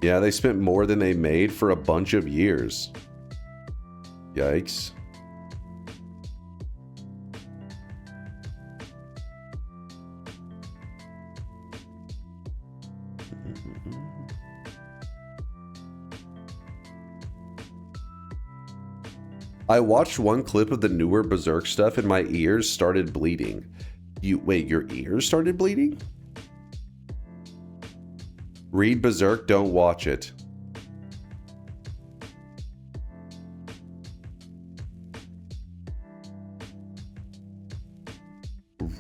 Yeah, they spent more than they made for a bunch of years. Yikes. I watched one clip of the newer Berserk stuff and my ears started bleeding. Wait, your ears started bleeding? Read Berserk, don't watch it.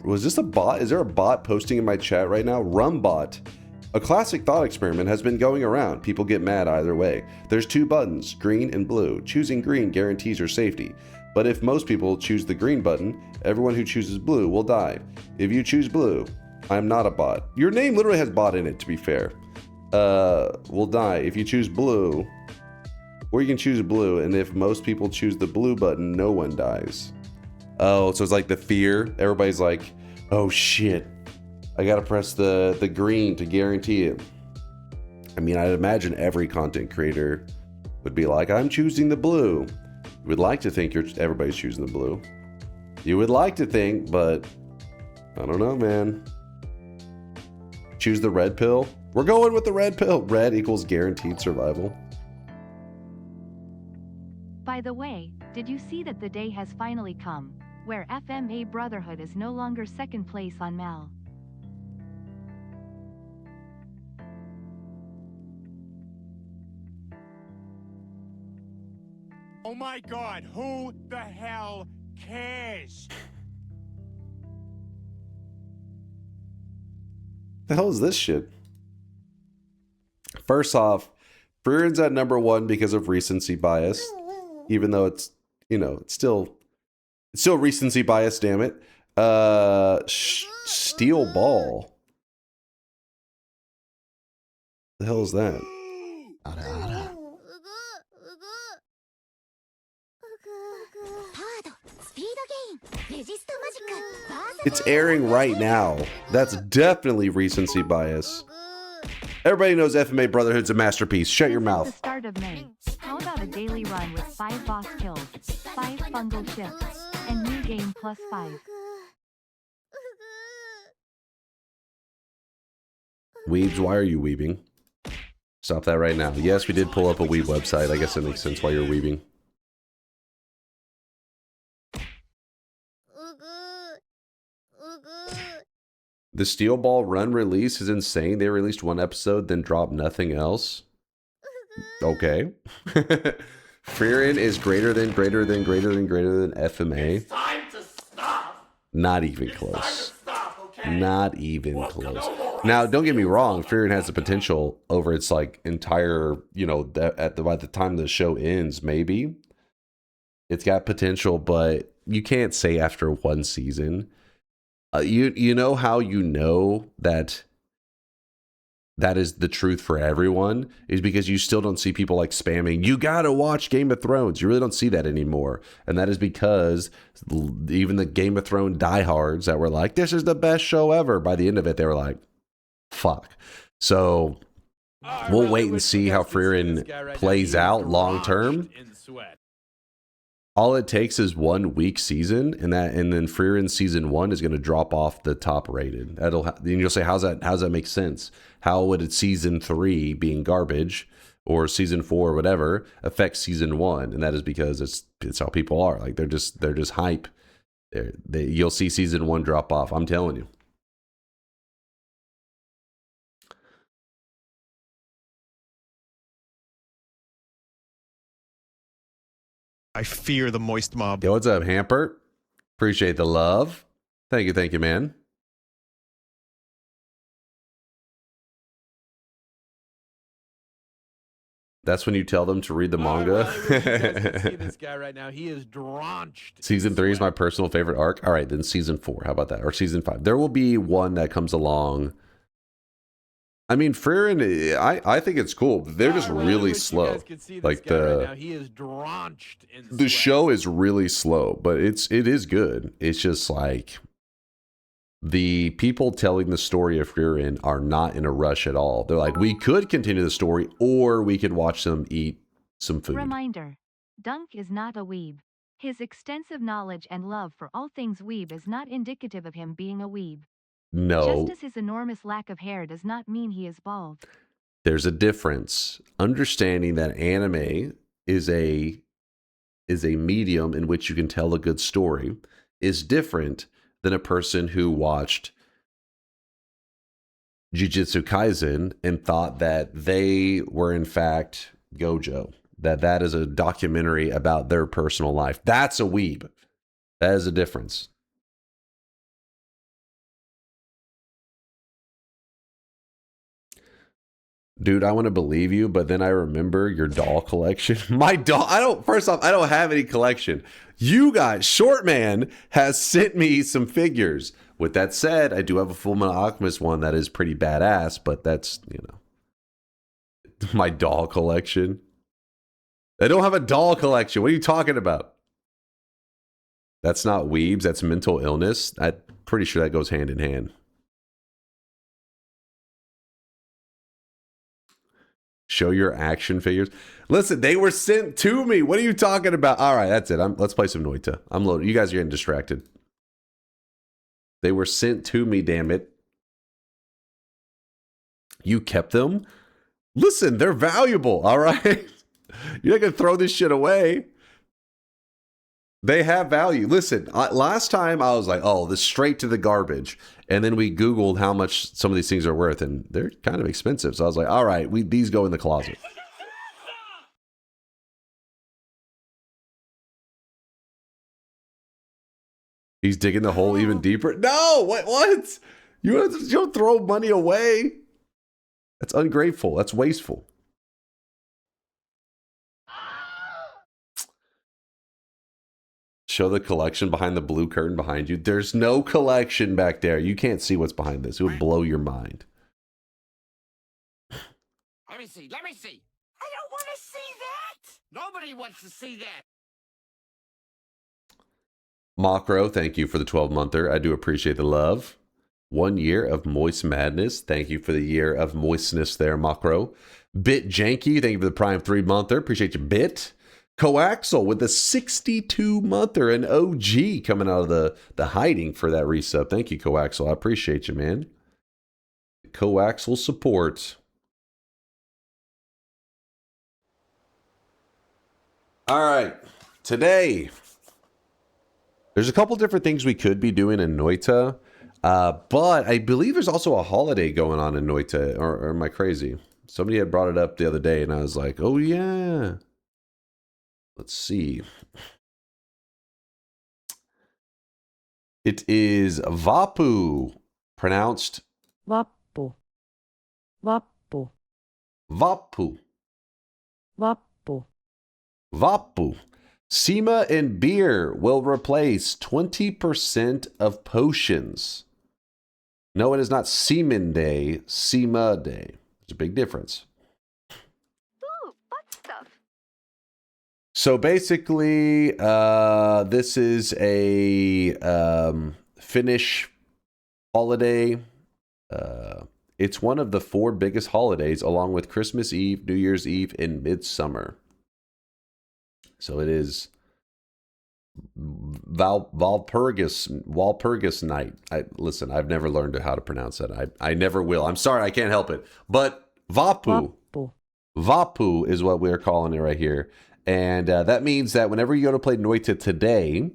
Was this a bot? Is there a bot posting in my chat right now? Rumbot. A classic thought experiment has been going around. People get mad either way. There's 2 buttons, green and blue. Choosing green guarantees your safety. But if most people choose the green button, everyone who chooses blue will die. If you choose blue, I'm not a bot. Your name literally has bot in it, to be fair. Will die. If you choose blue, or you can choose blue, and if most people choose the blue button, no one dies. Oh, so it's like the fear. Everybody's like, oh shit. I gotta press the green to guarantee it. I mean, I'd imagine every content creator would be like, I'm choosing the blue. You would like to think everybody's choosing the blue. You would like to think, but I don't know, man. Choose the red pill. We're going with the red pill. Red equals guaranteed survival. By the way, did you see that the day has finally come, where FMA Brotherhood is no longer second place on Mal? Oh my god, who the hell cares? The hell is this shit? First off, Freeren's at number 1 because of recency bias. Even though it's, you know, it's still recency bias, damn it. Steel Ball. The hell is that? It's airing right now. That's definitely recency bias. Everybody knows FMA Brotherhood's a masterpiece. Shut your This is mouth. the start of May. How about a daily run with 5 boss kills, 5 fungal shifts, and new game plus 5? Weebs, why are you weebing? Stop that right now. Yes, we did pull up a weeb website. I guess that makes sense why you're weebing. The Steel Ball Run release is insane. They released one episode, then dropped nothing else. Okay. Fearin is greater than FMA. It's time to stop. Not even close. Not even close. Now, don't get me wrong. Fearin has the potential over its like entire, you know, by the time the show ends, maybe it's got potential, but you can't say after one season. You know how you know that is the truth for everyone is because you still don't see people like spamming, you gotta watch Game of Thrones. You really don't see that anymore. And that is because even the Game of Thrones diehards that were like, this is the best show ever, by the end of it, they were like, fuck. So we'll wait and see how Fearin plays out long term. All it takes is 1 week season, and then Fearin season 1 is going to drop off the top rated. Then you'll say, how's that make sense? How would it season 3 being garbage or season 4 or whatever affect season 1? And that is because it's how people are. Like they're just hype. You'll see season 1 drop off. I'm telling you. I fear the moist mob. Yo, what's up, Hampert? Appreciate the love. Thank you, man. That's when you tell them to read the manga. See this guy right now. He is drenched. Season 3 is my personal favorite arc. All right, then season 4. How about that? Or season 5. There will be one that comes along. I mean, Fearin, I think it's cool. They're just really slow. Like the show is really slow, but it is good. It's just like the people telling the story of Fearin are not in a rush at all. They're like, we could continue the story, or we could watch them eat some food. Reminder: Dunk is not a weeb. His extensive knowledge and love for all things weeb is not indicative of him being a weeb. No. Just as his enormous lack of hair does not mean he is bald. There's a difference. Understanding that anime is a medium in which you can tell a good story is different than a person who watched Jujutsu Kaisen and thought that they were in fact Gojo. That is a documentary about their personal life. That's a weeb. That is a difference. Dude, I want to believe you, but then I remember your doll collection. My doll, first off, I don't have any collection. You guys, Shortman has sent me some figures. With that said, I do have a Fullmetal Alchemist one that is pretty badass, but that's, you know, my doll collection. I don't have a doll collection. What are you talking about? That's not weebs, that's mental illness. I'm pretty sure that goes hand in hand. Show your action figures. Listen, they were sent to me. What are you talking about? All right, that's it. Let's play some Noita. I'm loaded. You guys are getting distracted. They were sent to me, damn it. You kept them? Listen, they're valuable, all right? You're not going to throw this shit away. They have value. Listen, last time I was like, oh, this straight to the garbage. And then we Googled how much some of these things are worth, and they're kind of expensive. So I was like, all right, these go in the closet. He's digging the hole even deeper. No, what? You don't throw money away. That's ungrateful. That's wasteful. Show the collection behind the blue curtain behind you. There's no collection back there. You can't see what's behind this. It would blow your mind. Let me see. I don't want to see that. Nobody wants to see that. Makro, thank you for the 12-monther. I do appreciate the love. 1 year of moist madness. Thank you for the year of moistness there, Macro. Bit Janky, thank you for the Prime 3-monther. Appreciate you, Bit. Coaxel with the 62-monther, and OG coming out of the hiding for that resub. Thank you, Coaxel. I appreciate you, man. Coaxel support. All right. Today, there's a couple different things we could be doing in Noita, but I believe there's also a holiday going on in Noita, or am I crazy? Somebody had brought it up the other day, and I was like, oh, yeah. Let's see. It is Vapu, pronounced Vappu. Vappu. Vapu. Vappu. Vapu. Sema and beer will replace 20% of potions. No, it is not Semen Day, Sema Day. There's a big difference. Ooh, butt stuff. So basically, this is a Finnish holiday. It's one of the 4 biggest holidays, along with Christmas Eve, New Year's Eve, and Midsummer. So it is Walpurgis night. Listen, I've never learned how to pronounce that. I never will. I'm sorry, I can't help it. But Vapu. Vapu is what we're calling it right here. And that means that whenever you go to play Noita today,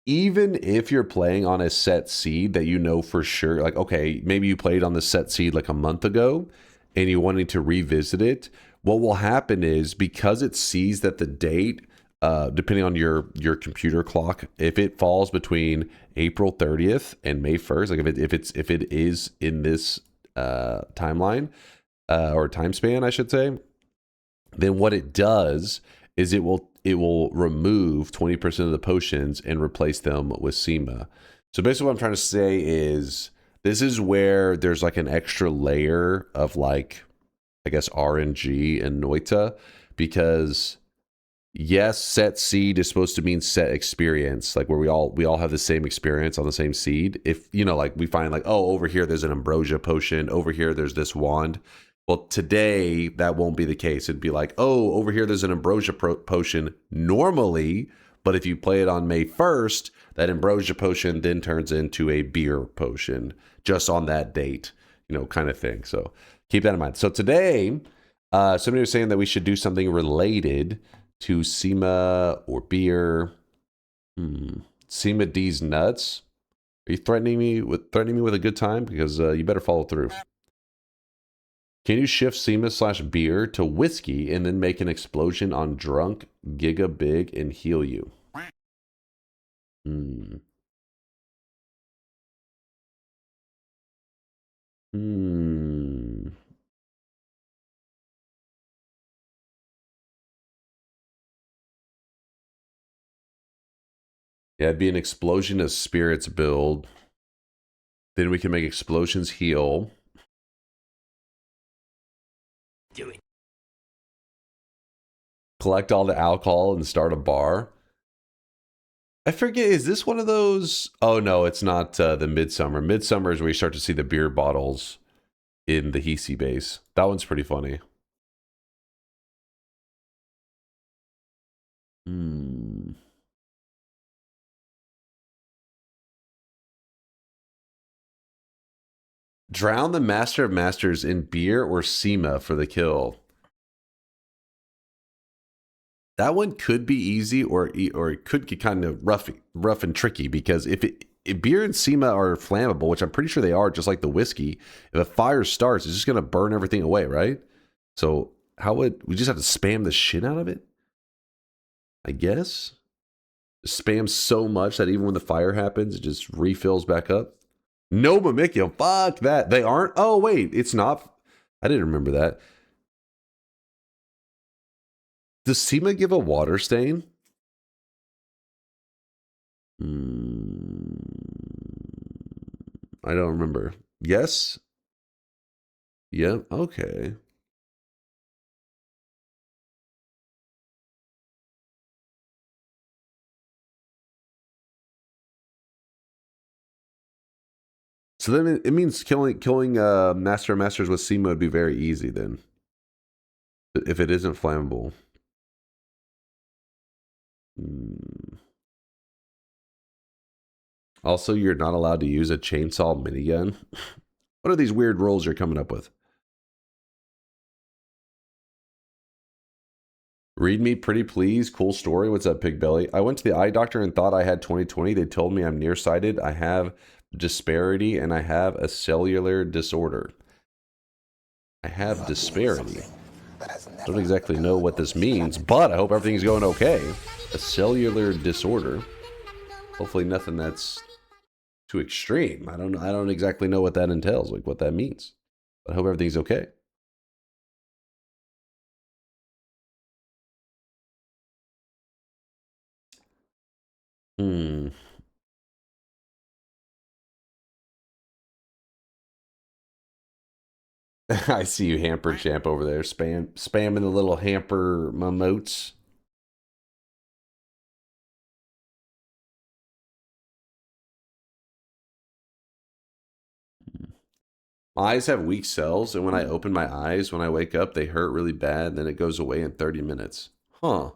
even if you're playing on a set seed that you know for sure, like, okay, maybe you played on the set seed like a month ago and you wanted to revisit it, what will happen is, because it sees that the date, depending on your computer clock, if it falls between April 30th and May 1st, like if it is in this timeline or time span, I should say, then what it does is it will remove 20% of the potions and replace them with Sema. So basically what I'm trying to say is, this is where there's like an extra layer of, like, I guess, RNG in Noita, because yes, set seed is supposed to mean set experience, like where we all have the same experience on the same seed. If, you know, like we find like, oh, over here there's an ambrosia potion, over here there's this wand. Well, today that won't be the case. It'd be like, oh, over here there's an ambrosia potion normally, but if you play it on May 1st, that ambrosia potion then turns into a beer potion just on that date, you know, kind of thing. So keep that in mind. So today, somebody was saying that we should do something related to Sema or beer. Sema D's nuts. Are you threatening me with a good time? Because you better follow through. Can you shift Sema/beer to whiskey and then make an explosion on drunk Giga Big and heal you? Yeah, it'd be an explosion of spirits build. Then we can make explosions heal. Do it. Collect all the alcohol and start a bar. I forget, is this one of those? Oh no, it's not the Midsummer. Midsummer is where you start to see the beer bottles in the Hisi base. That one's pretty funny. Drown the Master of Masters in beer or Sema for the kill. That one could be easy, or it could get kind of rough and tricky, because if beer and Sema are flammable, which I'm pretty sure they are, just like the whiskey, if a fire starts, it's just going to burn everything away, right? So how would we just have to spam the shit out of it? I guess. Spam so much that even when the fire happens, it just refills back up. No Mimikyo, fuck that. They aren't? Oh, wait, it's not. I didn't remember that. Does Sema give a water stain? I don't remember. Yes? Yeah, okay. So then it means killing Master of Masters with SEMA would be very easy then. If it isn't flammable. Also, you're not allowed to use a chainsaw minigun. What are these weird rules you're coming up with? Read me pretty please. Cool story. What's up, Pig Belly? I went to the eye doctor and thought I had 20/20. They told me I'm nearsighted. I have disparity and I have a cellular disorder. I have disparity. Don't exactly know what this means, but I hope everything's going okay. A cellular disorder. Hopefully nothing that's too extreme. I don't exactly know what that entails, like what that means. But I hope everything's okay. I see you, Hamper Champ, over there, spamming the little hamper emotes. My eyes have weak cells, and when I open my eyes, when I wake up, they hurt really bad, then it goes away in 30 minutes. Huh.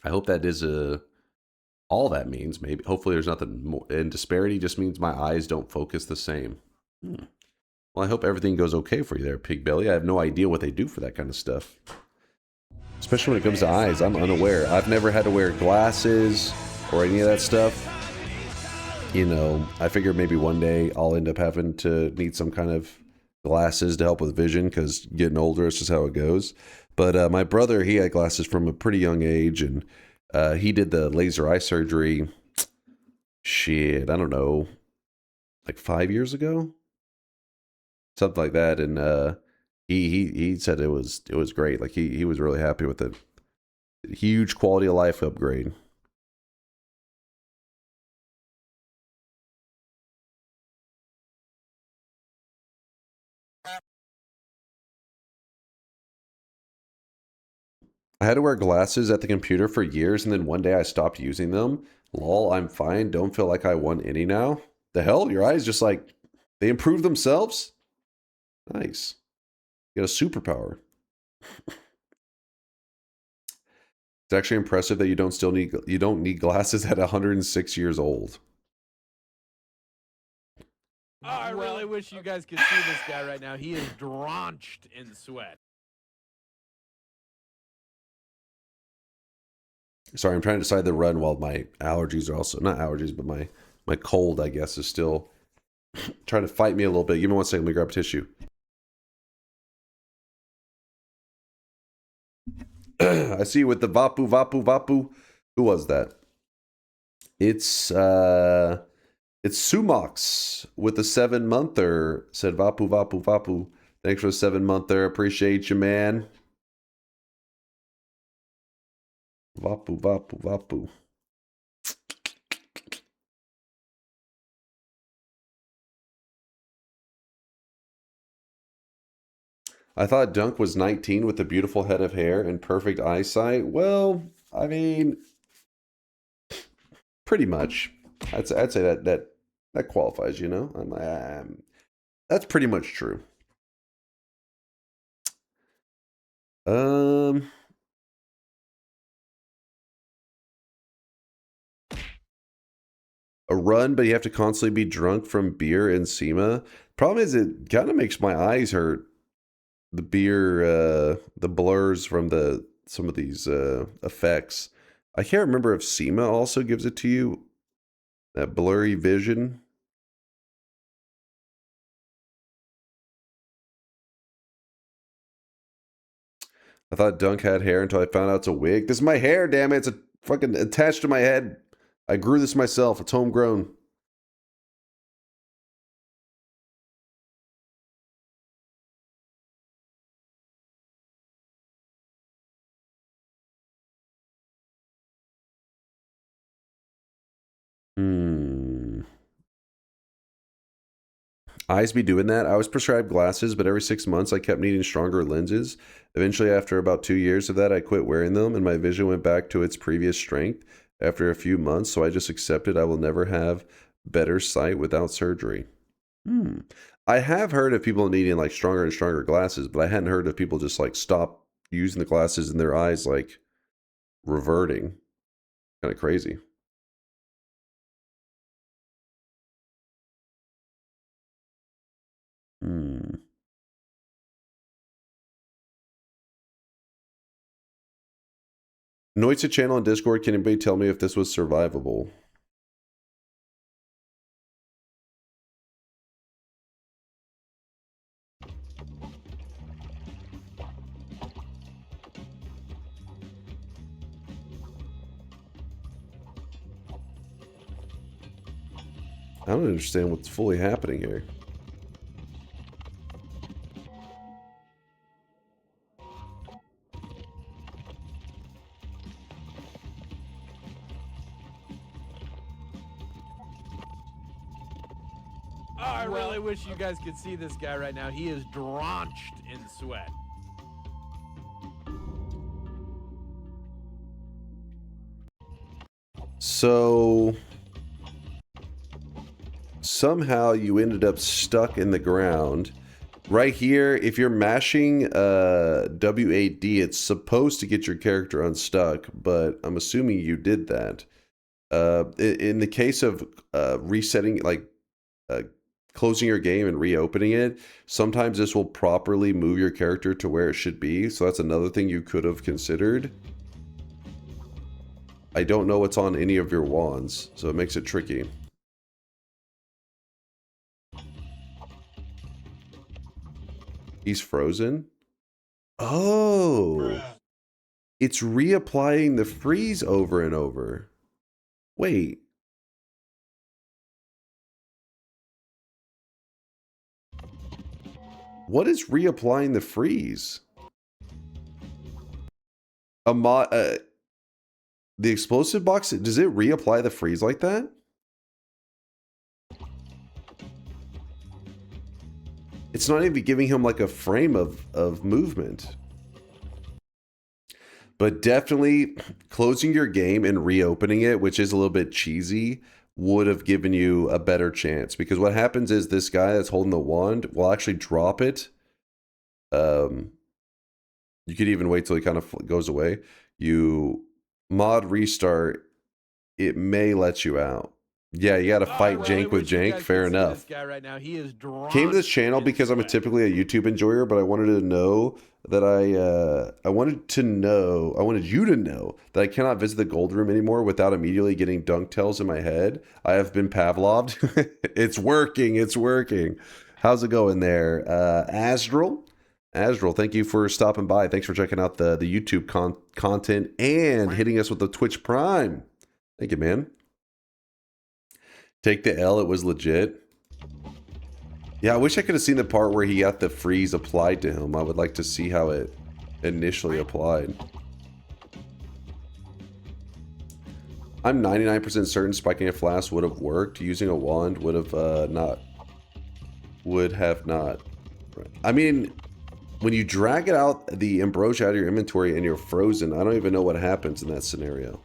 I hope that is all that means, maybe. Hopefully there's nothing more. And disparity just means my eyes don't focus the same. Well, I hope everything goes okay for you there, Pig Belly. I have no idea what they do for that kind of stuff. Especially when it comes to eyes, I'm unaware. I've never had to wear glasses or any of that stuff. You know, I figured maybe one day I'll end up having to need some kind of glasses to help with vision because getting older, it's just how it goes. But my brother, he had glasses from a pretty young age, and he did the laser eye surgery, shit, I don't know, like 5 years ago? Something like that, and he said it was great. Like he was really happy with it. Huge quality of life upgrade. I had to wear glasses at the computer for years, and then one day I stopped using them. Lol, I'm fine. Don't feel like I want any now. The hell? Your eyes just like, they improve themselves? Nice. You got a superpower. It's actually impressive that you don't need glasses at 106 years old. Oh, I really wish you guys could see this guy right now. He is drenched in sweat. Sorry, I'm trying to decide the run while my allergies are also, not allergies, but my cold, I guess, is still trying to fight me a little bit. Give me 1 second, let me grab tissue. I see you with the Vapu, Vapu, Vapu. Who was that? It's Sumox with the 7-monther. Said Vapu, Vapu, Vapu. Thanks for the 7-monther. Appreciate you, man. Vapu, Vapu, Vapu. I thought Dunk was 19 with a beautiful head of hair and perfect eyesight. Well, I mean, pretty much. I'd say that qualifies, you know? That's pretty much true. A run, but you have to constantly be drunk from beer and SEMA. Problem is, it kind of makes my eyes hurt. The beer, the blurs from some of these effects. I can't remember if SEMA also gives it to you. That blurry vision. I thought Dunk had hair until I found out it's a wig. This is my hair, damn it. It's fucking attached to my head. I grew this myself. It's homegrown. Eyes be doing that. I was prescribed glasses, but every 6 months I kept needing stronger lenses. Eventually, after about 2 years of that, I quit wearing them, and my vision went back to its previous strength after a few months, so I just accepted I will never have better sight without surgery. I have heard of people needing like stronger and stronger glasses, but I hadn't heard of people just like stop using the glasses and their eyes like reverting. Kind of crazy. Noita channel on Discord, can anybody tell me if this was survivable? I don't understand what's fully happening here. I really wish you guys could see this guy right now. He is drenched in sweat. So somehow you ended up stuck in the ground. Right here, if you're mashing W8D, it's supposed to get your character unstuck, but I'm assuming you did that. In the case of resetting, like closing your game and reopening it, sometimes this will properly move your character to where it should be. So that's another thing you could have considered. I don't know what's on any of your wands, so it makes it tricky. He's frozen? Oh! It's reapplying the freeze over and over. Wait. What is reapplying the freeze? The explosive box, does it reapply the freeze like that? It's not even giving him like a frame of movement. But definitely closing your game and reopening it, which is a little bit cheesy, would have given you a better chance. Because what happens is this guy that's holding the wand will actually drop it. You could even wait till he kind of goes away. You mod restart, it may let you out. Yeah, you gotta fight Jank with Jank. Fair enough. This guy right now, he is Came to this channel because I'm typically a YouTube enjoyer, but I wanted to know that I wanted you to know that I cannot visit the gold room anymore without immediately getting dunk tells in my head. I have been Pavloved. It's working. It's working. How's it going there, Asdrel? Asdrel, thank you for stopping by. Thanks for checking out the YouTube content and hitting us with the Twitch Prime. Thank you, man. Take the L, it was legit. Yeah, I wish I could have seen the part where he got the freeze applied to him. I would like to see how it initially applied. I'm 99% certain spiking a flask would have worked. Using a wand would have not. I mean, when you drag it out, the ambrosia out of your inventory and you're frozen, I don't even know what happens in that scenario.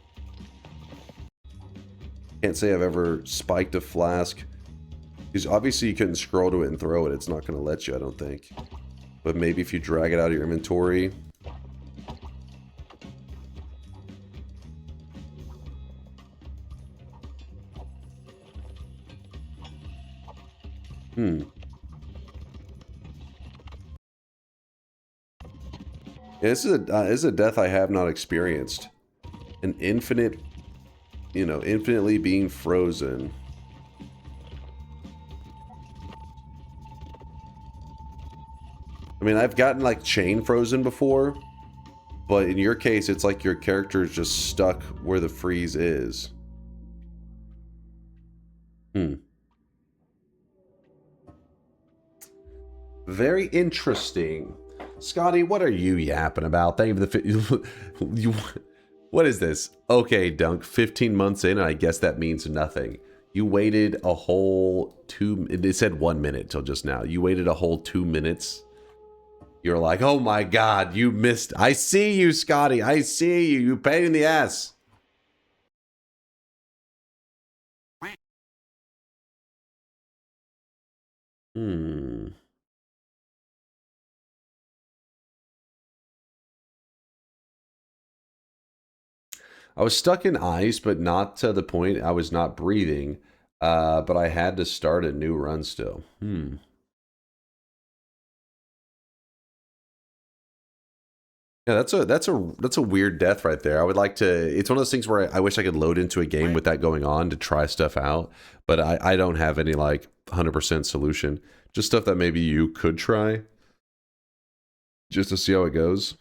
Can't say I've ever spiked a flask. Because obviously you couldn't scroll to it and throw it. It's not going to let you, I don't think. But maybe if you drag it out of your inventory. Yeah, this is a death I have not experienced. An infinite, infinitely being frozen. I mean, I've gotten like chain frozen before, but in your case, it's like your character is just stuck where the freeze is. Very interesting. Scotty, what are you yapping about? Thank you for the what is this? Okay, Dunk, 15 months in, and I guess that means nothing. You waited a whole it said 1 minute till just now. You waited a whole 2 minutes. You're like, oh my God, you missed. I see you, Scotty. I see you. You pain in the ass. I was stuck in ice, but not to the point I was not breathing. But I had to start a new run still. Yeah, that's a weird death right there. I would like to. It's one of those things where I wish I could load into a game with that going on to try stuff out, but I don't have any like 100% solution. Just stuff that maybe you could try, just to see how it goes.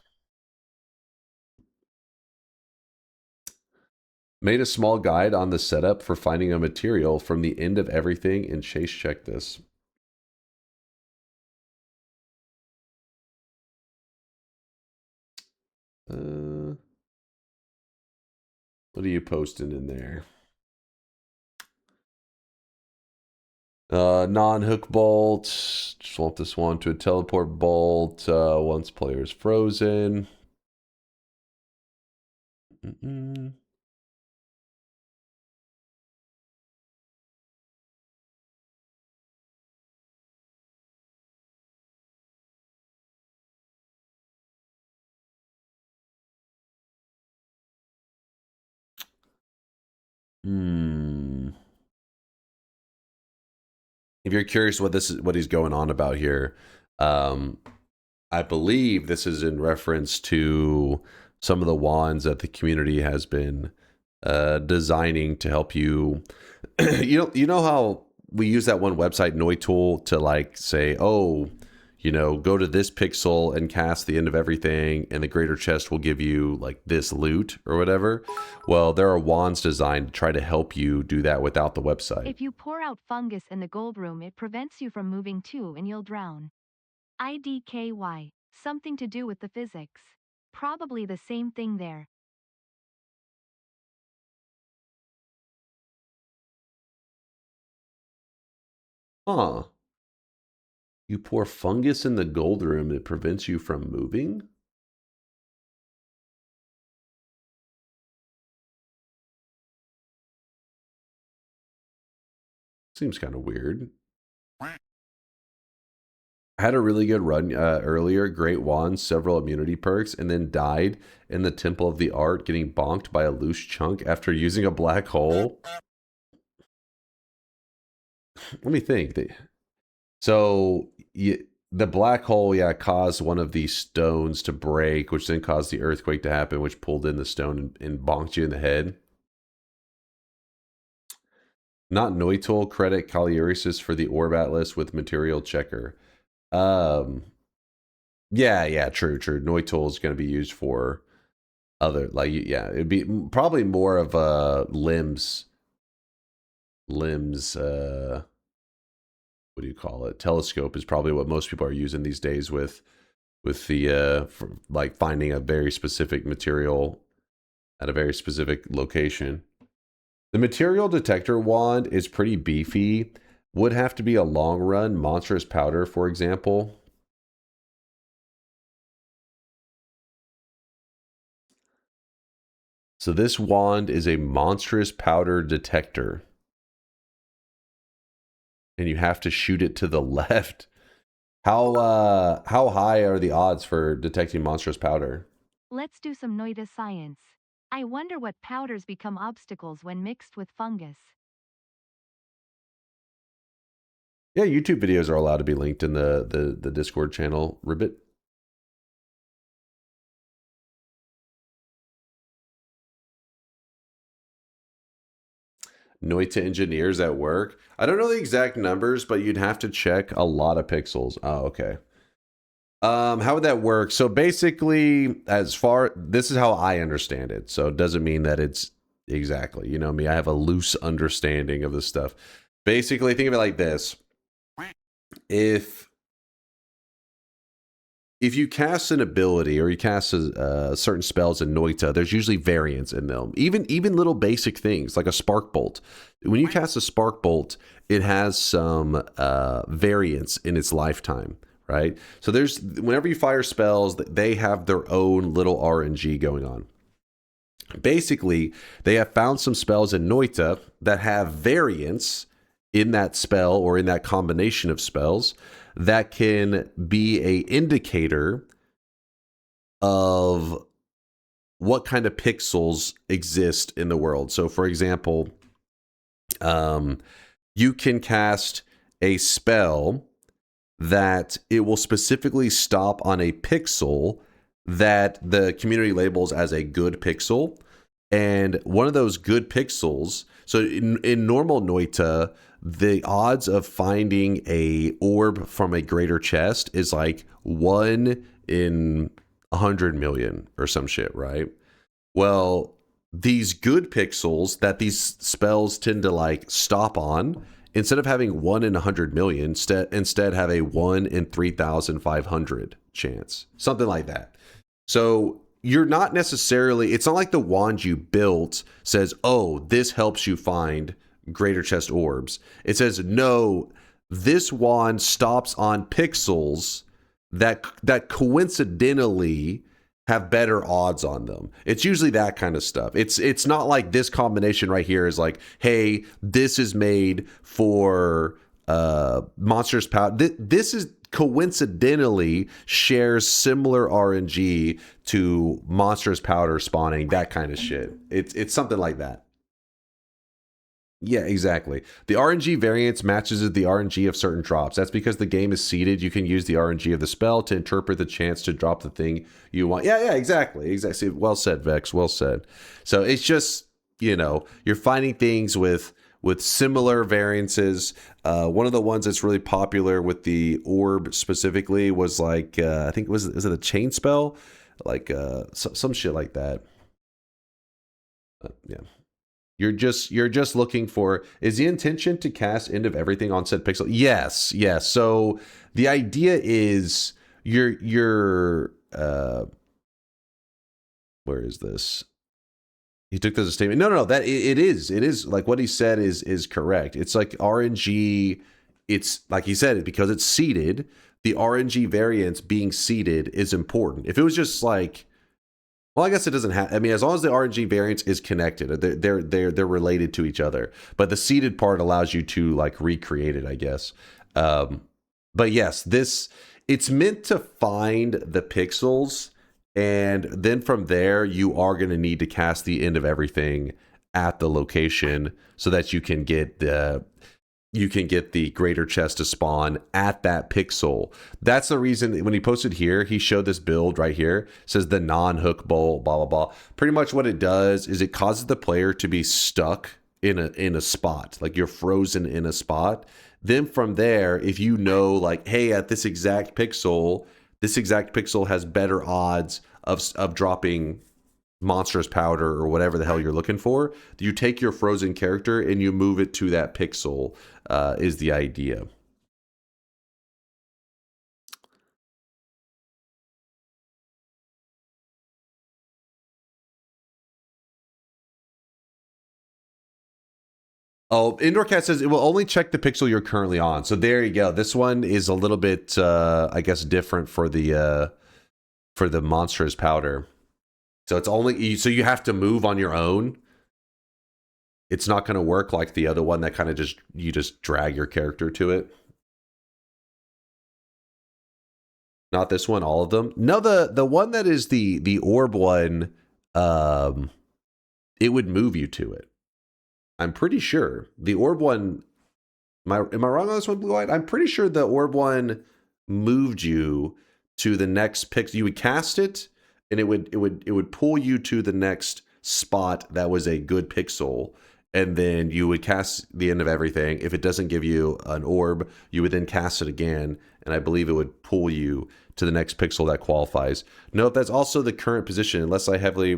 Made a small guide on the setup for finding a material from the end of everything, and Chase checked this. What are you posting in there? Non-hook bolt. Just want this one to a teleport bolt once player is frozen. If you're curious what he's going on about here, I believe this is in reference to some of the wands that the community has been designing to help you. You know how we use that one website Noita to like say, oh, you know, go to this pixel and cast the end of everything, and the greater chest will give you like this loot or whatever. Well, there are wands designed to try to help you do that without the website. If you pour out fungus in the gold room, it prevents you from moving too, and you'll drown. IDKY. Something to do with the physics. Probably the same thing there. Huh. You pour fungus in the gold room, it prevents you from moving? Seems kind of weird. I had a really good run earlier. Great wand, several immunity perks, and then died in the Temple of the Art getting bonked by a loose chunk after using a black hole. Let me think. So the black hole, yeah, caused one of these stones to break, which then caused the earthquake to happen, which pulled in the stone and bonked you in the head. Not Noita, credit Kaliurisis for the Orb Atlas with Material Checker. Yeah, true. Noita is going to be used for other, like, yeah, it'd be probably more of limbs, what do you call it? Telescope is probably what most people are using these days with the for, like, finding a very specific material at a very specific location. The material detector wand is pretty beefy. Would have to be a long run. Monstrous powder, for example. So this wand is a monstrous powder detector. And you have to shoot it to the left. How high are the odds for detecting monstrous powder? Let's do some Noita science. I wonder what powders become obstacles when mixed with fungus. Yeah, YouTube videos are allowed to be linked in the Discord channel, Ribbit. Noita engineers at work. I don't know the exact numbers, but you'd have to check a lot of pixels. Oh, okay. How would that work? So basically, this is how I understand it. So it doesn't mean that it's exactly, you know me, I have a loose understanding of this stuff. Basically, think of it like this. If you cast an ability or you cast certain spells in Noita, there's usually variants in them. Even little basic things like a spark bolt. When you cast a spark bolt, it has some variance in its lifetime, right? So whenever you fire spells, they have their own little RNG going on. Basically, they have found some spells in Noita that have variance in that spell or in that combination of spells that can be a indicator of what kind of pixels exist in the world. So for example, you can cast a spell that it will specifically stop on a pixel that the community labels as a good pixel. And one of those good pixels, so in normal Noita, the odds of finding a orb from a greater chest is like 1 in 100 million or some shit, right? Well, these good pixels that these spells tend to like stop on, instead of having 1 in 100 million, instead have a 1 in 3,500 chance, something like that. So you're not necessarily, it's not like the wand you built says, oh, this helps you find greater chest orbs. It says, no, this wand stops on pixels that coincidentally have better odds on them. It's usually that kind of stuff. It's not like this combination right here is like, hey, this is made for monsters power. This is coincidentally shares similar RNG to monsters powder spawning, that kind of shit. It's something like that. Yeah, exactly. The RNG variance matches the RNG of certain drops. That's because the game is seeded. You can use the RNG of the spell to interpret the chance to drop the thing you want. Yeah, exactly. Exactly. Well said, Vex. Well said. So it's just, you know, you're finding things with similar variances. One of the ones that's really popular with the orb specifically was like, I think is it a chain spell? Like some shit like that. Yeah. You're just looking for, is the intention to cast End of Everything on said pixel? Yes. So the idea is you're where is this? He took this as a statement. No, that it is like what he said is correct. It's like RNG, it's like he said, because it's seeded, the RNG variance being seeded is important. If it was just like, well, I guess it doesn't have, I mean, as long as the RNG variance is connected, they're related to each other. But the seeded part allows you to like recreate it, I guess. But yes, it's meant to find the pixels, and then from there you are going to need to cast the End of Everything at the location so that you can get the greater chest to spawn at that pixel. That's the reason when he posted here, he showed this build right here, says the non-hook bowl, blah, blah, blah. Pretty much what it does is it causes the player to be stuck in a spot, like you're frozen in a spot. Then from there, if you know like, hey, at this exact pixel has better odds of dropping monstrous powder or whatever the hell you're looking for, you take your frozen character and you move it to that pixel, is the idea. Oh, IndoorCat says it will only check the pixel you're currently on. So there you go. This one is a little bit, I guess, different for the monstrous powder. So it's only, so you have to move on your own. It's not going to work like the other one that kind of you just drag your character to it. Not this one, all of them. No, the one that is the orb one, it would move you to it. I'm pretty sure the orb one. Am I wrong on this one, Blue White? I'm pretty sure the orb one moved you to the next pixel. You would cast it, and it would pull you to the next spot that was a good pixel, and then you would cast the End of Everything. If it doesn't give you an orb, you would then cast it again, and I believe it would pull you to the next pixel that qualifies. Note that's also the current position, unless I heavily.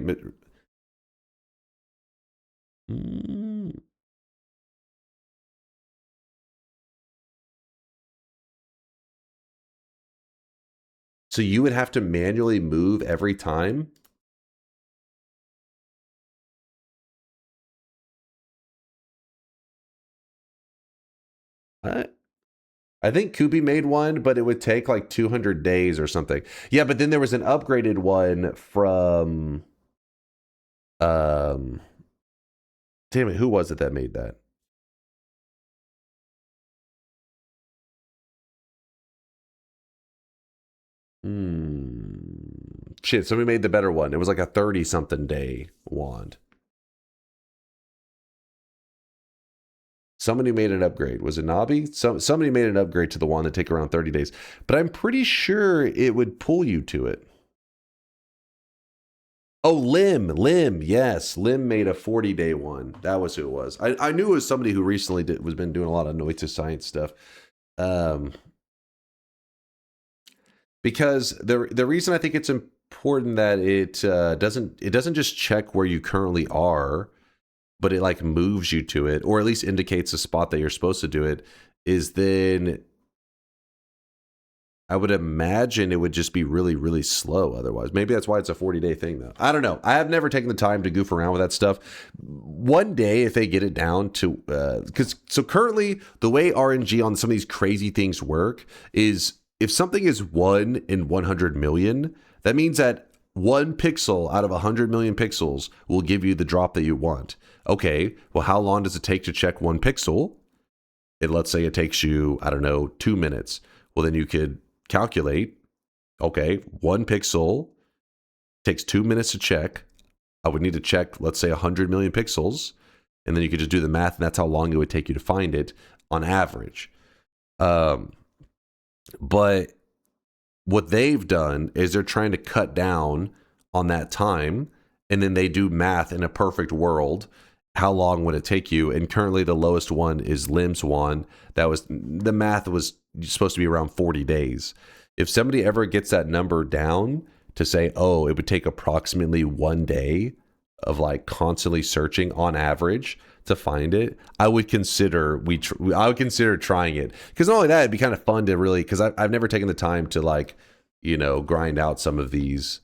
So you would have to manually move every time? I think Kubi made one, but it would take like 200 days or something. Yeah, but then there was an upgraded one from... damn it, who was it that made that? Shit, somebody made the better one. It was like a 30-something day wand. Somebody made an upgrade. Was it Nabi? Somebody made an upgrade to the wand that take around 30 days. But I'm pretty sure it would pull you to it. Oh, Lim. Yes, Lim made a 40-day one. That was who it was. I knew it was somebody who recently was been doing a lot of Noita science stuff. Because the reason I think it's important that it doesn't just check where you currently are, but it like moves you to it, or at least indicates a spot that you're supposed to do it, is then I would imagine it would just be really, really slow otherwise. Maybe that's why it's a 40-day thing, though. I don't know. I have never taken the time to goof around with that stuff. One day, if they get it down to... so currently, the way RNG on some of these crazy things work is if something is 1 in 100 million, that means that 1 pixel out of 100 million pixels will give you the drop that you want. Okay, well, how long does it take to check 1 pixel? Let's say it takes you, I don't know, 2 minutes. Well, then you could calculate, okay, 1 pixel takes 2 minutes to check. I would need to check, let's say, 100 million pixels. And then you could just do the math, and that's how long it would take you to find it on average. But what they've done is they're trying to cut down on that time, and then they do math in a perfect world. How long would it take you? And currently the lowest one is Lim's one. The math was supposed to be around 40 days. If somebody ever gets that number down to say, oh, it would take approximately 1 day of like constantly searching on average to find it, I would consider trying it. Because not only that, it'd be kind of fun to really, because I've never taken the time to like, grind out some of these.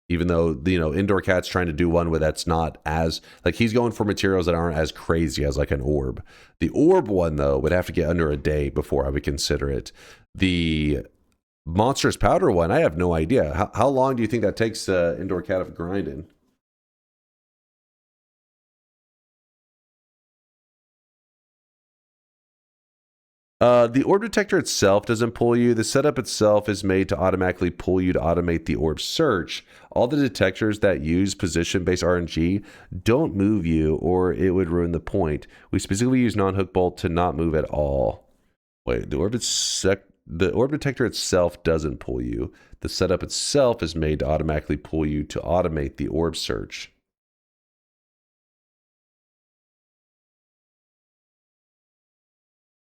Even though, Indoor Cat's trying to do one where that's not as, like, he's going for materials that aren't as crazy as, like, an orb. The orb one, though, would have to get under a day before I would consider it. The monstrous powder one, I have no idea. How long do you think that takes Indoor Cat of grinding? The orb detector itself doesn't pull you. The setup itself is made to automatically pull you to automate the orb search. All the detectors that use position-based RNG don't move you, or it would ruin the point. We specifically use non-hook bolt to not move at all. Wait, the orb detector itself doesn't pull you. The setup itself is made to automatically pull you to automate the orb search.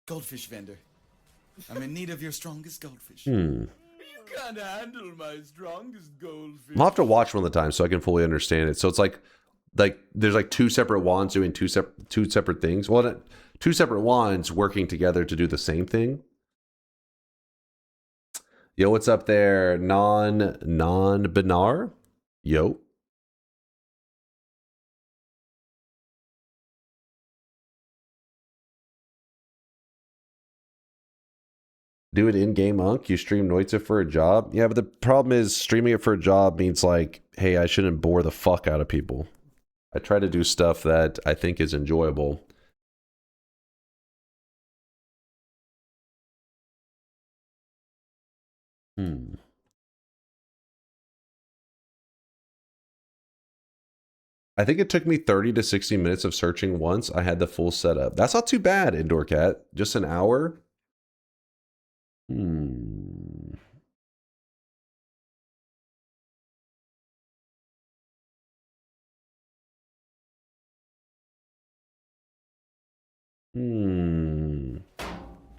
Goldfish vendor. I'm in need of your strongest goldfish. You can't handle my strongest goldfish. I'll have to watch one of the time so I can fully understand it. So it's like there's like 2 separate wands doing two separate things. Well, 2 separate wands working together to do the same thing. Yo, what's up there? Non-binar? Yo. Do it in-game, Unk. You stream Noita for a job? Yeah, but the problem is streaming it for a job means like, hey, I shouldn't bore the fuck out of people. I try to do stuff that I think is enjoyable. I think it took me 30 to 60 minutes of searching once I had the full setup. That's not too bad, Indoor Cat. Just an hour?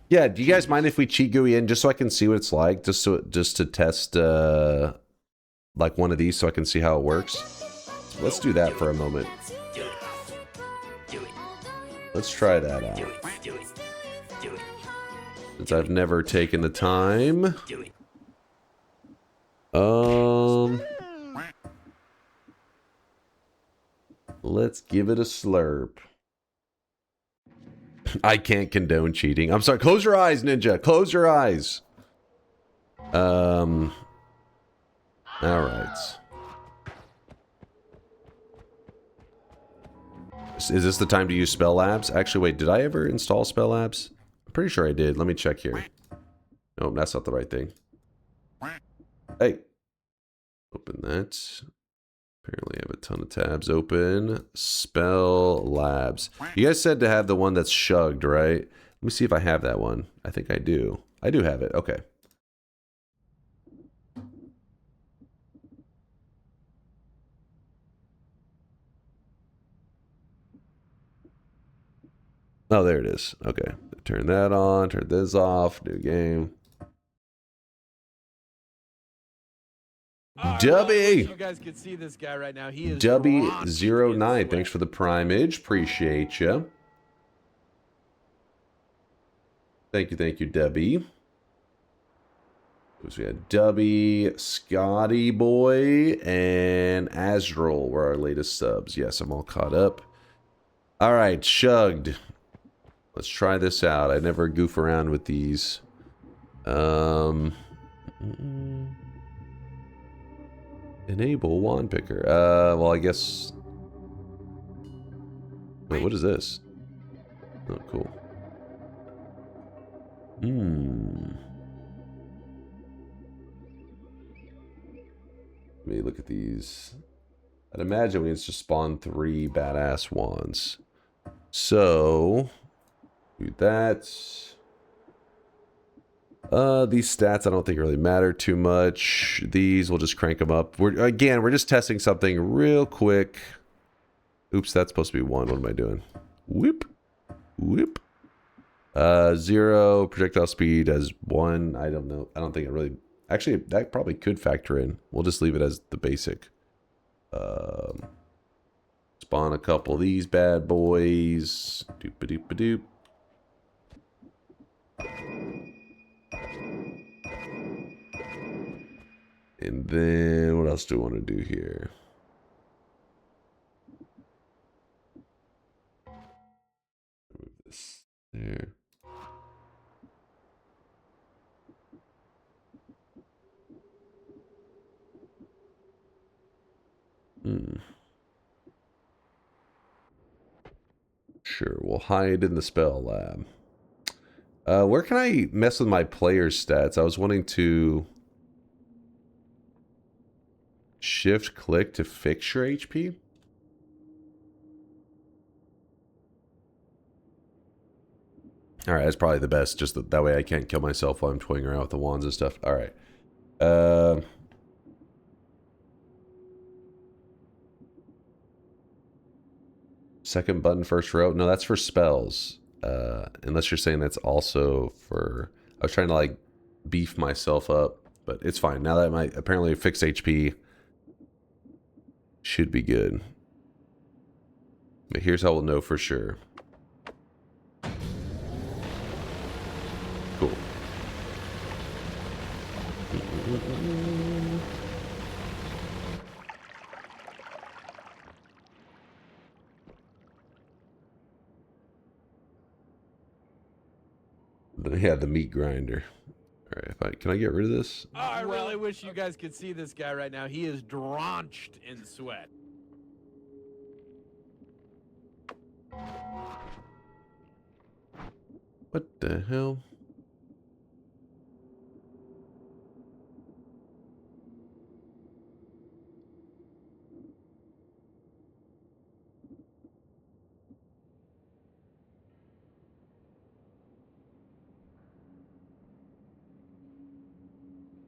Yeah, do you guys mind if we cheat GUI in just so I can see what it's like? Just to test like one of these so I can see how it works? Let's do that for a moment. Let's try that out. Since I've never taken the time. Let's give it a slurp. I can't condone cheating. I'm sorry. Close your eyes, Ninja. Close your eyes. All right. Is this the time to use Spell Labs? Actually, wait. Did I ever install Spell Labs? I'm pretty sure I did. Let me check here. Nope, that's not the right thing. Hey. Open that. Apparently I have a ton of tabs open. Spell Labs. You guys said to have the one that's shugged, right? Let me see if I have that one. I think I do. I do have it. Okay. Oh, there it is. Okay. Turn that on. Turn this off. New game. Dubby! You guys can see this guy right now. He is Dubby09. Thanks for the primage. Appreciate you. Thank you, Debbie. So we had Dubby, Scotty Boy, and Azrael were our latest subs. Yes, I'm all caught up. All right, Shugged. Let's try this out. I never goof around with these. Enable wand picker. Well, I guess. Wait, what is this? Oh, cool. Let me look at these. I'd imagine we need to spawn 3 badass wands. So, do that. These stats I don't think really matter too much. These, we'll just crank them up. We're just testing something real quick. Oops, that's supposed to be 1. What am I doing? Whoop. Whoop. 0 projectile speed as 1. I don't know. I don't think it really... Actually, that probably could factor in. We'll just leave it as the basic. Spawn a couple of these bad boys. Doop-a-doop-a-doop. And then, what else do I want to do here? Move this there. Sure, we'll hide in the spell lab. Where can I mess with my player stats? I was wanting to shift click to fix your HP. All right, that's probably the best. Just that way I can't kill myself while I'm toying around with the wands and stuff. All right. Second button, first row. No, that's for spells. Unless you're saying that's also for... I was trying to, like, beef myself up. But it's fine. Now that my apparently fixed HP should be good. But here's how we'll know for sure. Cool. Yeah, the meat grinder. All right, can I get rid of this? Oh, I really wish you guys could see this guy right now. He is drenched in sweat. What the hell?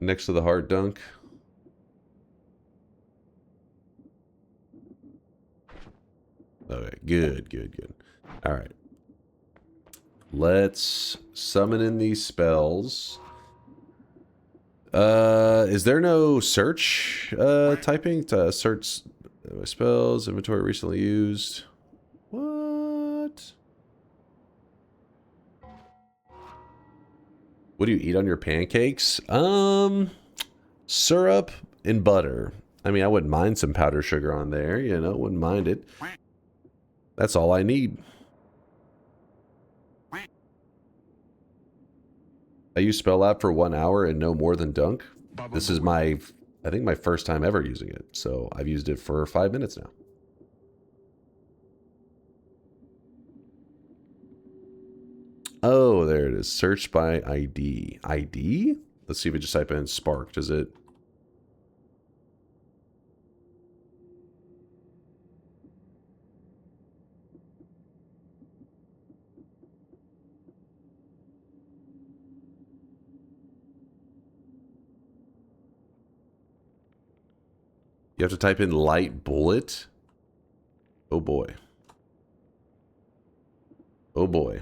Next to the heart dunk. Okay, good. All right. Let's summon in these spells. Is there no search typing to search spells inventory recently used? What? What do you eat on your pancakes? Syrup and butter. I mean, I wouldn't mind some powdered sugar on there, you know, wouldn't mind it. That's all I need. I use Spell Lab for 1 hour and no more than Dunk. This is I think my first time ever using it. So I've used it for 5 minutes now. Oh, there it is. Search by ID. ID? Let's see if we just type in Spark. Does it? You have to type in light bullet. Oh boy. Oh boy.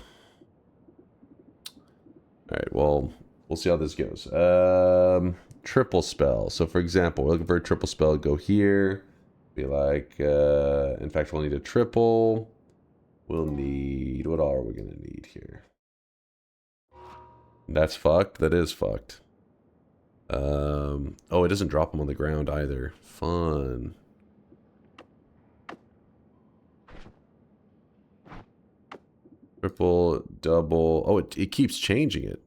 Alright, well, we'll see how this goes. Triple spell. So for example, we're looking for a triple spell. Go here. Be like, in fact, we'll need a triple. We'll need, what all are we going to need here? That's fucked. That is fucked. Oh, it doesn't drop them on the ground either. Fun. Triple, double. Oh, it keeps changing it.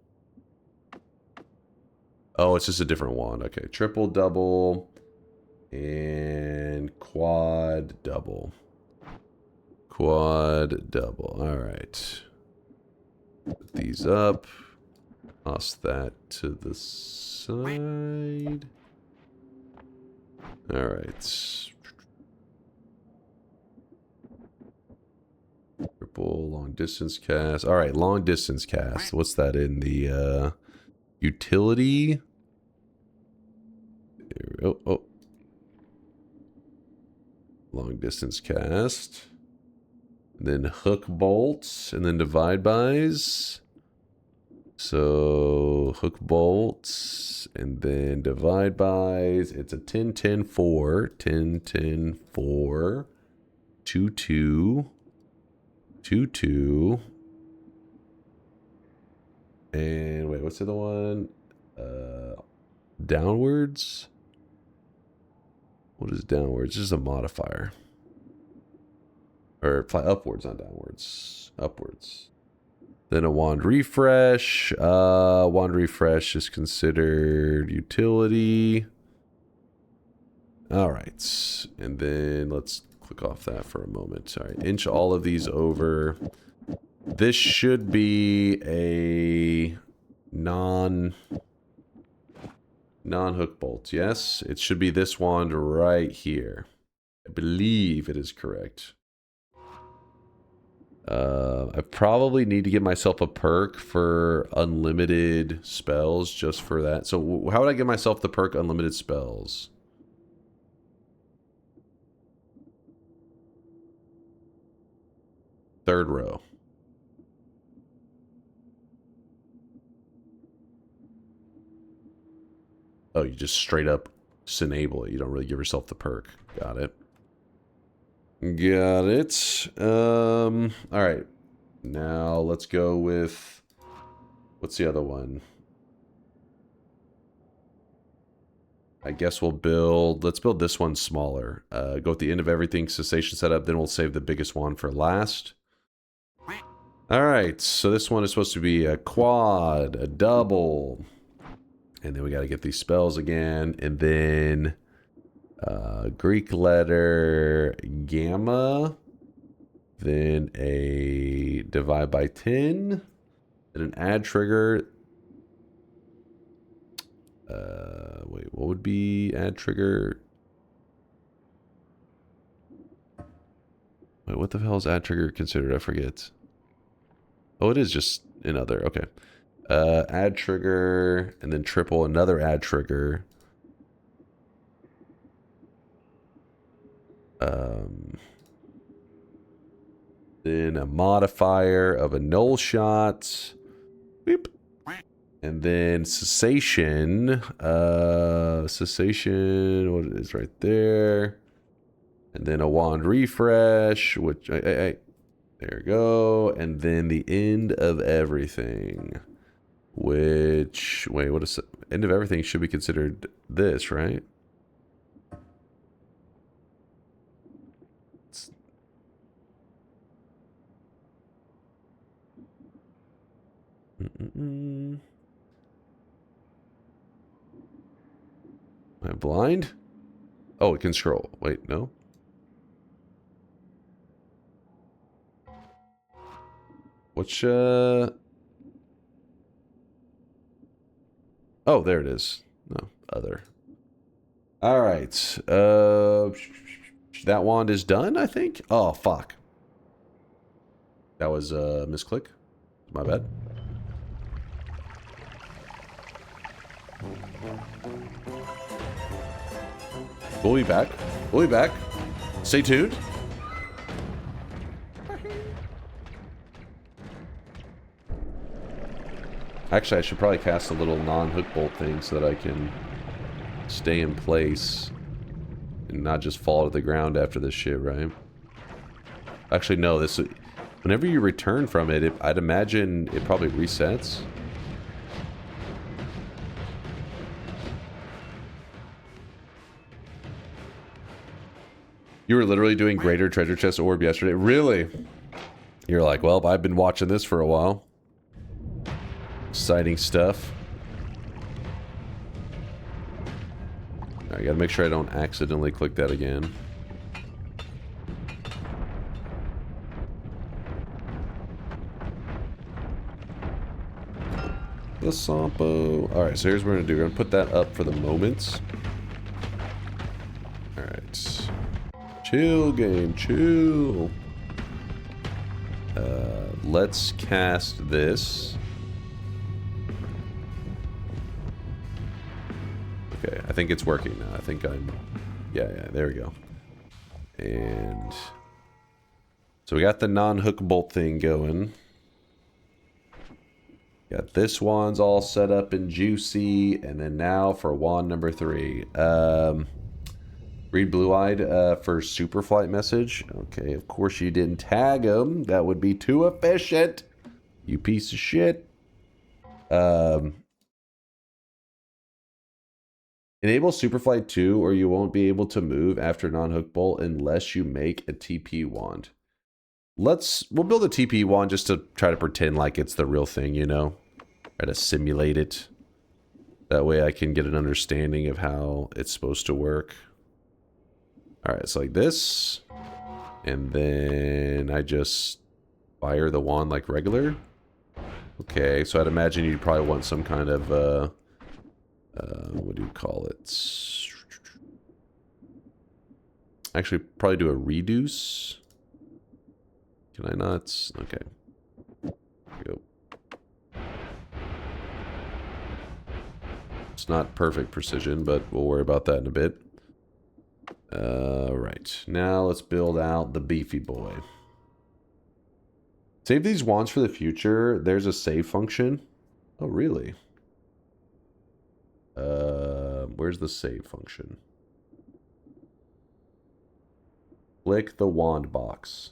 Oh, it's just a different one. Okay. Triple, double, and quad, double. Quad, double. All right. Put these up. Toss that to the side. All right. Triple long distance cast. All right, long distance cast. What's that in the utility? There we go. Oh. Long distance cast. And then hook bolts and then divide bys. So hook bolts and then divide bys. It's a 10 10 4, 10 10 4, 2 2, 2 2. And wait, what's the other one? Downwards. What is downwards? This is a modifier. Or apply upwards, not downwards. Upwards. Then a wand refresh. Wand refresh is considered utility. All right. And then let's click off that for a moment. All right. Inch all of these over. This should be a non-hook bolt. Yes, it should be this wand right here. I believe it is correct. I probably need to give myself a perk for unlimited spells just for that. So how would I give myself the perk unlimited spells? Third row. Oh, you just straight up just enable it. You don't really give yourself the perk. Got it. Got it. All right. Now let's go with, what's the other one? I guess we'll build, let's build this one smaller. Go at the end of everything, cessation setup, then we'll save the biggest one for last. All right, so this one is supposed to be a quad, a double, and then we got to get these spells again, and then Greek letter gamma, then a divide by 10, and an add trigger. Wait, what would be add trigger? Wait, what the hell is add trigger considered? I forget. Oh, it is just another. Okay. Add trigger, and then triple another add trigger. Then a modifier of a null shot. Beep. And then cessation. Cessation, what it is right there. And then a wand refresh, which, there we go. And then the end of everything. Which, wait, what is end of everything should be considered this, right? Am I blind? Oh, it can scroll. Wait, no. Which, Oh, there it is. No, other. All right. That wand is done, I think. Oh, fuck. That was a misclick. My bad. We'll be back. We'll be back. Stay tuned. Actually, I should probably cast a little non-hook bolt thing so that I can stay in place and not just fall to the ground after this shit, right? Actually, no. This, whenever you return from it, I'd imagine it probably resets. You were literally doing Greater Treasure Chest Orb yesterday. Really? You're like, well, I've been watching this for a while. Exciting stuff. I gotta make sure I don't accidentally click that again. The Sampo. Alright, so here's what we're gonna do. We're gonna put that up for the moment. Alright. Chill, game, chill. Let's cast this. Okay, I think it's working now. I think I'm... Yeah, there we go. And... So we got the non-hook bolt thing going. Got this wand's all set up and juicy. And then now for wand number 3. Read Blue-Eyed for Superflight message. Okay, of course you didn't tag him. That would be too efficient. You piece of shit. Enable Superflight 2 or you won't be able to move after non-hook bolt unless you make a TP wand. We'll build a TP wand just to try to pretend like it's the real thing, you know? Try to simulate it. That way I can get an understanding of how it's supposed to work. Alright, it's like this. And then I just fire the wand like regular. Okay, so I'd imagine you'd probably want some kind of, what do you call it? Actually, probably do a reduce. Can I not? Okay. There we go. It's not perfect precision, but we'll worry about that in a bit. Right. Now let's build out the beefy boy. Save these wands for the future. There's a save function. Oh, really? Where's the save function? Click the wand box.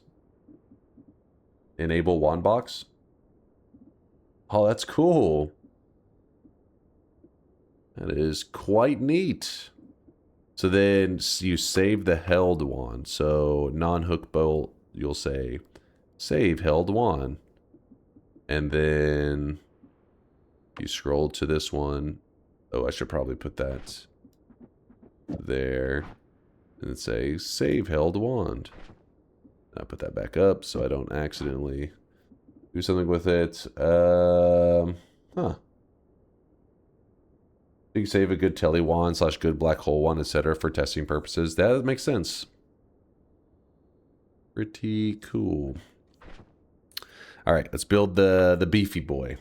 Enable wand box. Oh, that's cool. That is quite neat. So then you save the held wand. So non-hook bolt, you'll say save held wand. And then you scroll to this one. Oh, I should probably put that there. And say save held wand. I put that back up so I don't accidentally do something with it. You can save a good telly wand / good black hole wand, etc. for testing purposes. That makes sense. Pretty cool. All right, let's build the beefy boy.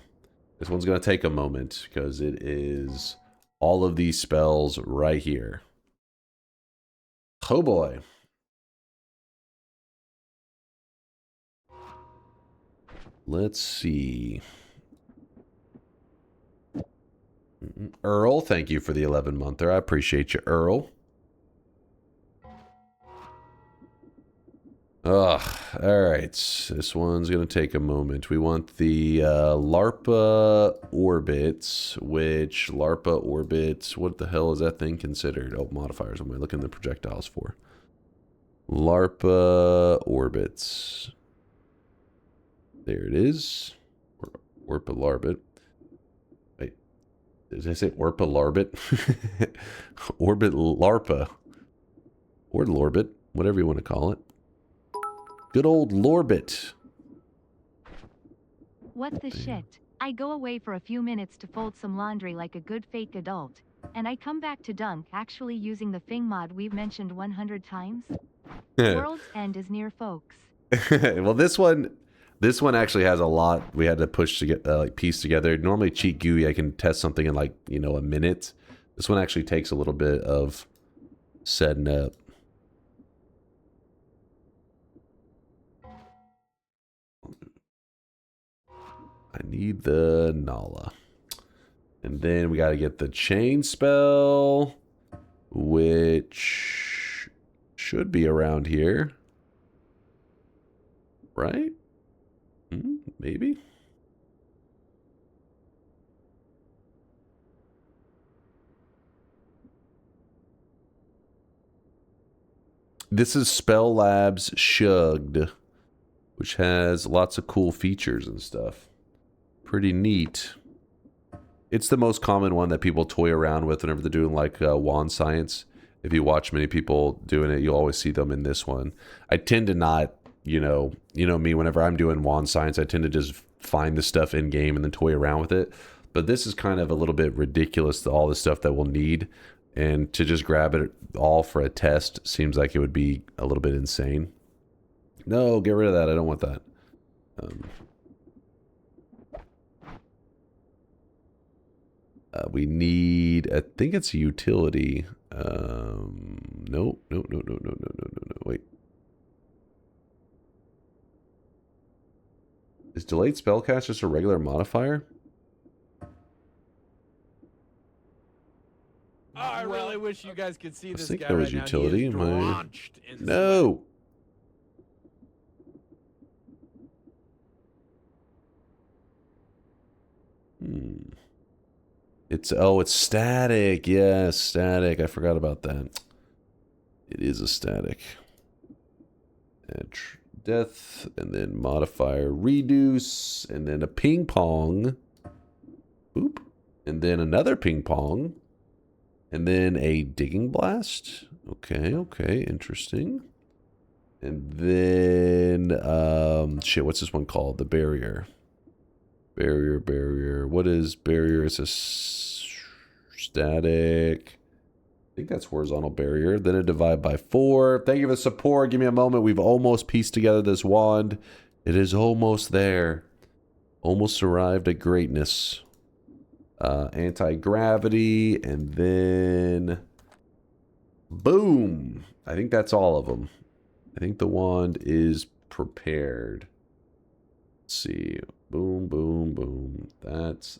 This one's going to take a moment because it is all of these spells right here. Oh boy. Let's see. Earl, thank you for the 11-monther. I appreciate you, Earl. Ugh. Alright. This one's going to take a moment. We want the LARPA orbits, which LARPA orbits, what the hell is that thing considered? Oh, modifiers. What am I looking at the projectiles for? LARPA orbits. There it is. Orpa Larbit. Wait. Did I say Orpa Larbit? Orbit LARPA. Or Lorbit. Whatever you want to call it. Good old Lorbit. What the shit? I go away for a few minutes to fold some laundry like a good fake adult, and I come back to dunk actually using the Fing mod we've mentioned 100 times. World's end is near, folks. Well, this one actually has a lot we had to push to get like piece together. Normally cheat GUI I can test something in like, you know, a minute. This one actually takes a little bit of setting up. I need the Nala. And then we got to get the chain spell, which should be around here. Right? Maybe? This is Spell Labs Shugged, which has lots of cool features and stuff. Pretty neat. It's the most common one that people toy around with whenever they're doing like wand science. If you watch many people doing it, you'll always see them in this one. I tend to not, you know me, whenever I'm doing wand science, I tend to just find the stuff in game and then toy around with it. But this is kind of a little bit ridiculous, all the stuff that we'll need. And to just grab it all for a test seems like it would be a little bit insane. No, get rid of that. I don't want that. We need, I think it's a utility. No. Wait. Is delayed spellcast just a regular modifier? Oh, I really wish you guys could see this I think guy there was right utility. Now. He is drenched in No. It's static. Yes, static. I forgot about that. It is a static. Death, and then modifier reduce, and then a ping pong. Boop. And then another ping pong. And then a digging blast. Okay, interesting. And then shit, what's this one called? The barrier. Barrier. What is barrier? It's a static. I think that's horizontal barrier. Then a divide by 4. Thank you for the support. Give me a moment. We've almost pieced together this wand. It is almost there. Almost arrived at greatness. Anti-gravity. And then... boom. I think that's all of them. I think the wand is prepared. Let's see. Boom. That's.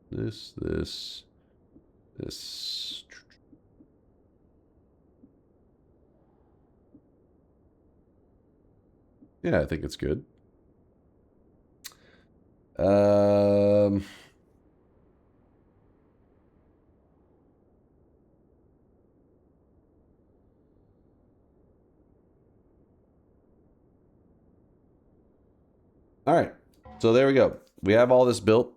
This. Yeah, I think it's good. All right, so there we go. We have all this built.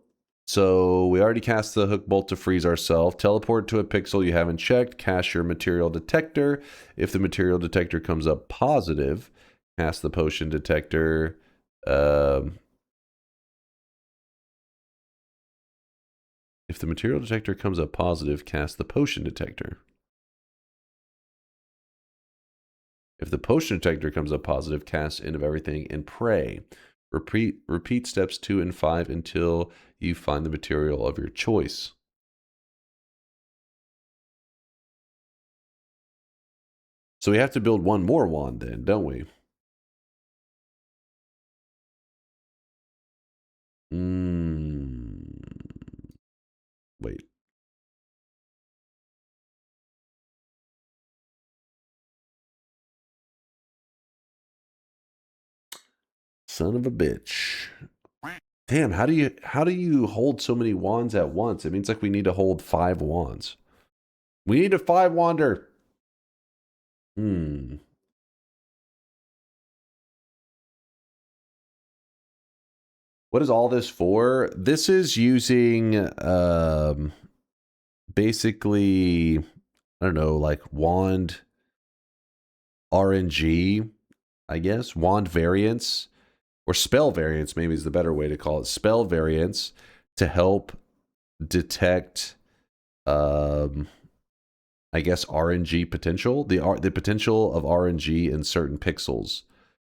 So we already cast the hook bolt to freeze ourselves. Teleport to a pixel you haven't checked. Cast your material detector. If the material detector comes up positive, cast the potion detector. If the material detector comes up positive, cast the potion detector. If the potion detector comes up positive, cast End of Everything and pray. Repeat steps 2 and 5 until you find the material of your choice. So we have to build one more wand then, don't we? Wait. Son of a bitch. Damn, how do you hold so many wands at once? It means like we need to hold 5 wands. We need a 5-wander. What is all this for? This is using basically, I don't know, like wand RNG, I guess, wand variants. or spell variants, maybe is the better way to call it, spell variants to help detect, I guess, RNG potential, the potential of RNG in certain pixels,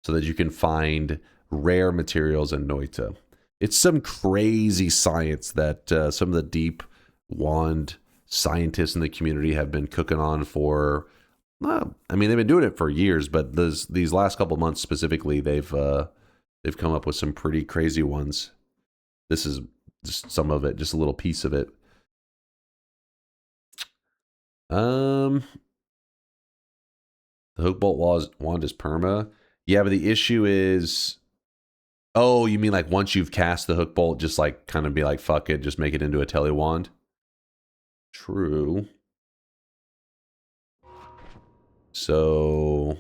so that you can find rare materials in Noita. It's some crazy science that some of the deep wand scientists in the community have been cooking on for. I mean, they've been doing it for years, but these last couple months specifically, they've come up with some pretty crazy ones. This is just some of it, just a little piece of it. The hook bolt wand is perma. Yeah, but the issue is, oh, you mean like once you've cast the hook bolt, just like kind of be like, fuck it, just make it into a tele wand? True. So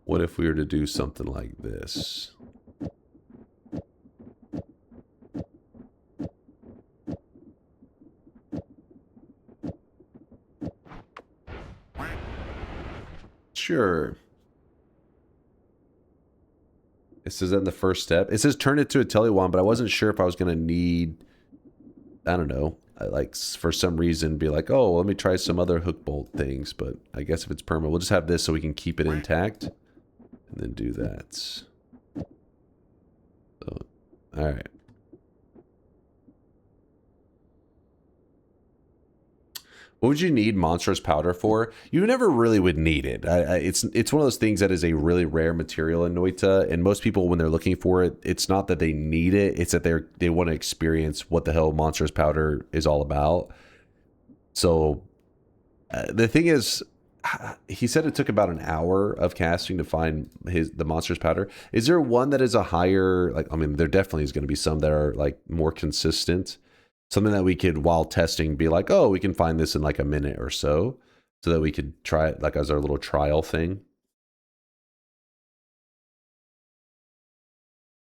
what if we were to do something like this? Sure. It says that in the first step. It says turn it to a tele wand, but I wasn't sure if I was going to need, I don't know, like for some reason be like, oh, well, let me try some other hook bolt things. But I guess if it's perma, we'll just have this so we can keep it intact and then do that. So, all right. What would you need monstrous powder for? You never really would need it. It's one of those things that is a really rare material in Noita, and most people, when they're looking for it, it's not that they need it, it's that they want to experience what the hell monstrous powder is all about. So the thing is, he said it took about an hour of casting to find the monstrous powder. Is there one that is a higher, like, I mean, there definitely is going to be some that are like more consistent. Something that we could, while testing, be like, oh, we can find this in like a minute or so that we could try it like as our little trial thing.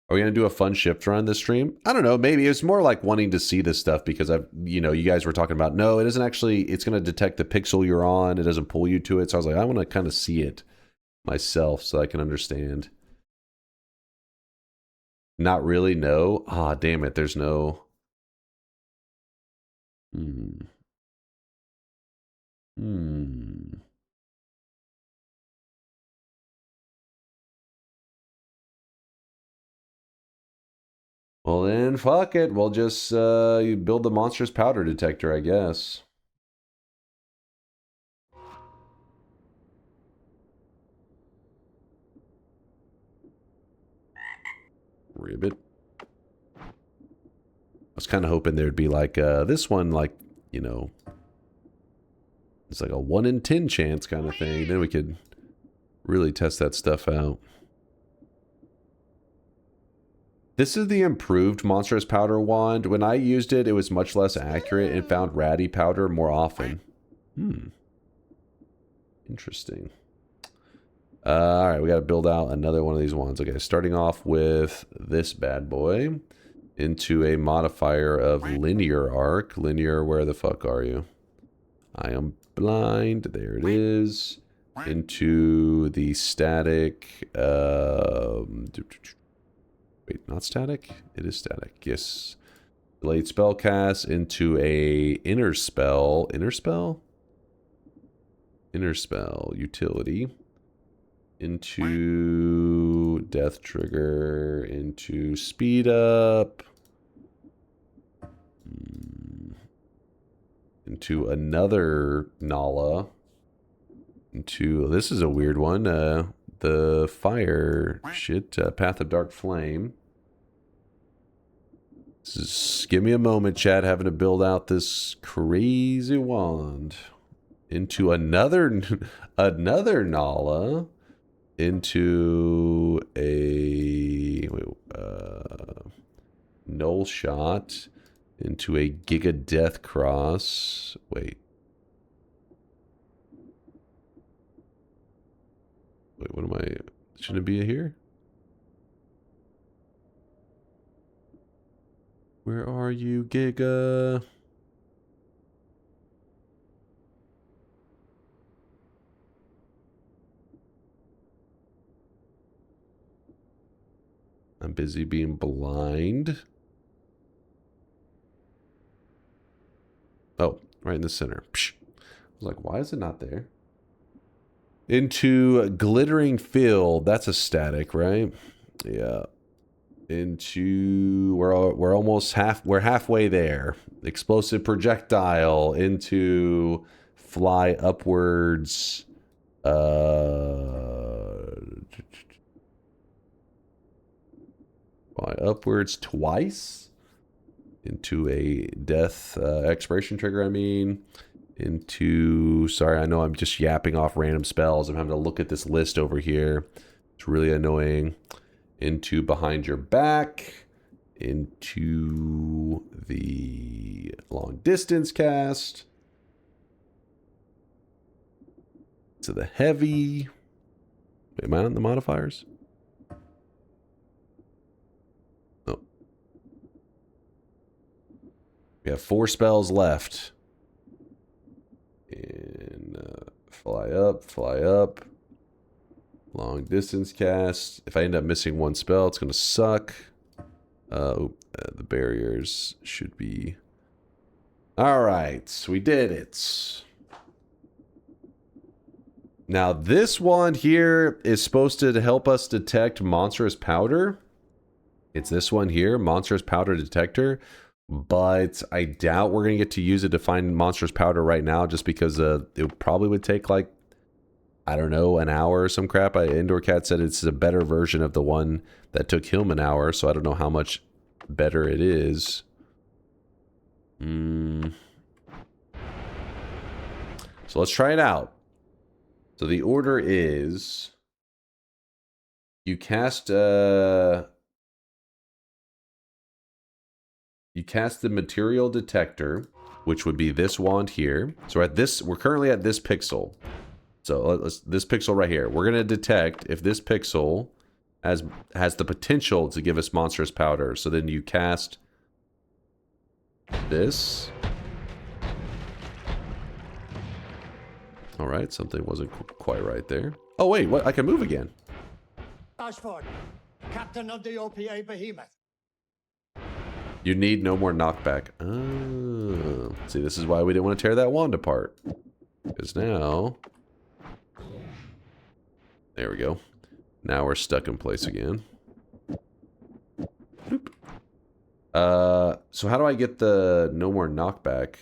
Are we going to do a fun shift run this stream? I don't know. Maybe it's more like wanting to see this stuff because you guys were talking about, no, it isn't actually, it's going to detect the pixel you're on. It doesn't pull you to it. So I was like, I want to kind of see it myself so I can understand. Not really, no. Ah, damn it. There's no... Well then, fuck it. We'll just you build the monstrous powder detector, I guess. Ribbit. I was kind of hoping there'd be like this one, like, you know, it's like a 1 in 10 chance kind of thing. Then we could really test that stuff out. This is the improved monstrous powder wand. When I used it, it was much less accurate and found ratty powder more often. Interesting. All right, we got to build out another one of these wands. Okay, starting off with this bad boy into a modifier of linear arc. Linear, where the fuck are you? I am blind. There it is. Into the static. Wait, not static? It is static. Yes. Delayed spell cast into a inner spell. Inner spell? Inner spell utility. Into death trigger. Into speed up. Into another Nala. Into, this is a weird one. The fire shit. Path of Dark Flame. Just give me a moment, chat. Having to build out this crazy wand. Into another Nala. Into a null shot. Into a Giga Death Cross. Wait, what am I? Shouldn't it be here? Where are you, Giga? I'm busy being blind. Oh, right in the center. Psh. I was like, why is it not there? Into glittering field. That's a static, right? Yeah. Into we're almost halfway there. Explosive projectile into fly upwards. Fly upwards twice into a death expiration trigger. I mean, into sorry, I know I'm just yapping off random spells. I'm having to look at this list over here. It's really annoying. Into behind your back, into the long distance cast, to the heavy. Wait, am I on the modifiers? Oh. We have 4 spells left. And fly up. Long distance cast. If I end up missing 1 spell, it's going to suck. The barriers should be... Alright, we did it. Now, this wand here is supposed to help us detect monstrous powder. It's this one here, monstrous powder detector. But I doubt we're going to get to use it to find monstrous powder right now, just because it probably would take like, I don't know, an hour or some crap. Indoor Cat said it's a better version of the one that took him an hour, so I don't know how much better it is. So let's try it out. So the order is you cast the material detector, which would be this wand here. So we're currently at this pixel. So this pixel right here. We're gonna detect if this pixel has the potential to give us monstrous powder. So then you cast this. All right, something wasn't quite right there. Oh wait, what? I can move again. Ashford, captain of the OPA Behemoth. You need no more knockback. Oh, see, this is why we didn't want to tear that wand apart. Because now... There we go. Now we're stuck in place again. Boop. So how do I get the no more knockback?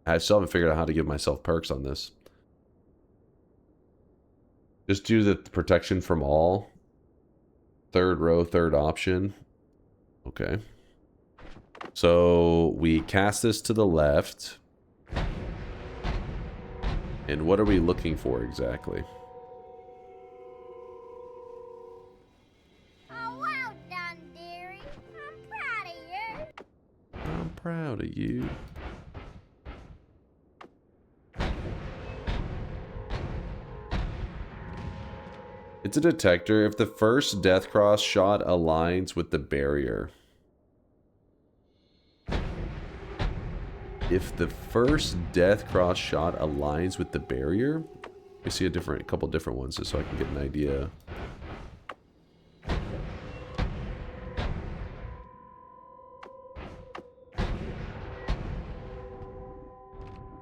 I still haven't figured out how to give myself perks on this. Just do the protection from all. 3rd row, 3rd option. Okay. So we cast this to the left. And what are we looking for exactly? Oh, well done, dearie. I'm proud of you. I'm proud of you. It's a detector. If the first Death Cross shot aligns with the barrier. If the first Death Cross shot aligns with the barrier, we see a couple different ones just so I can get an idea.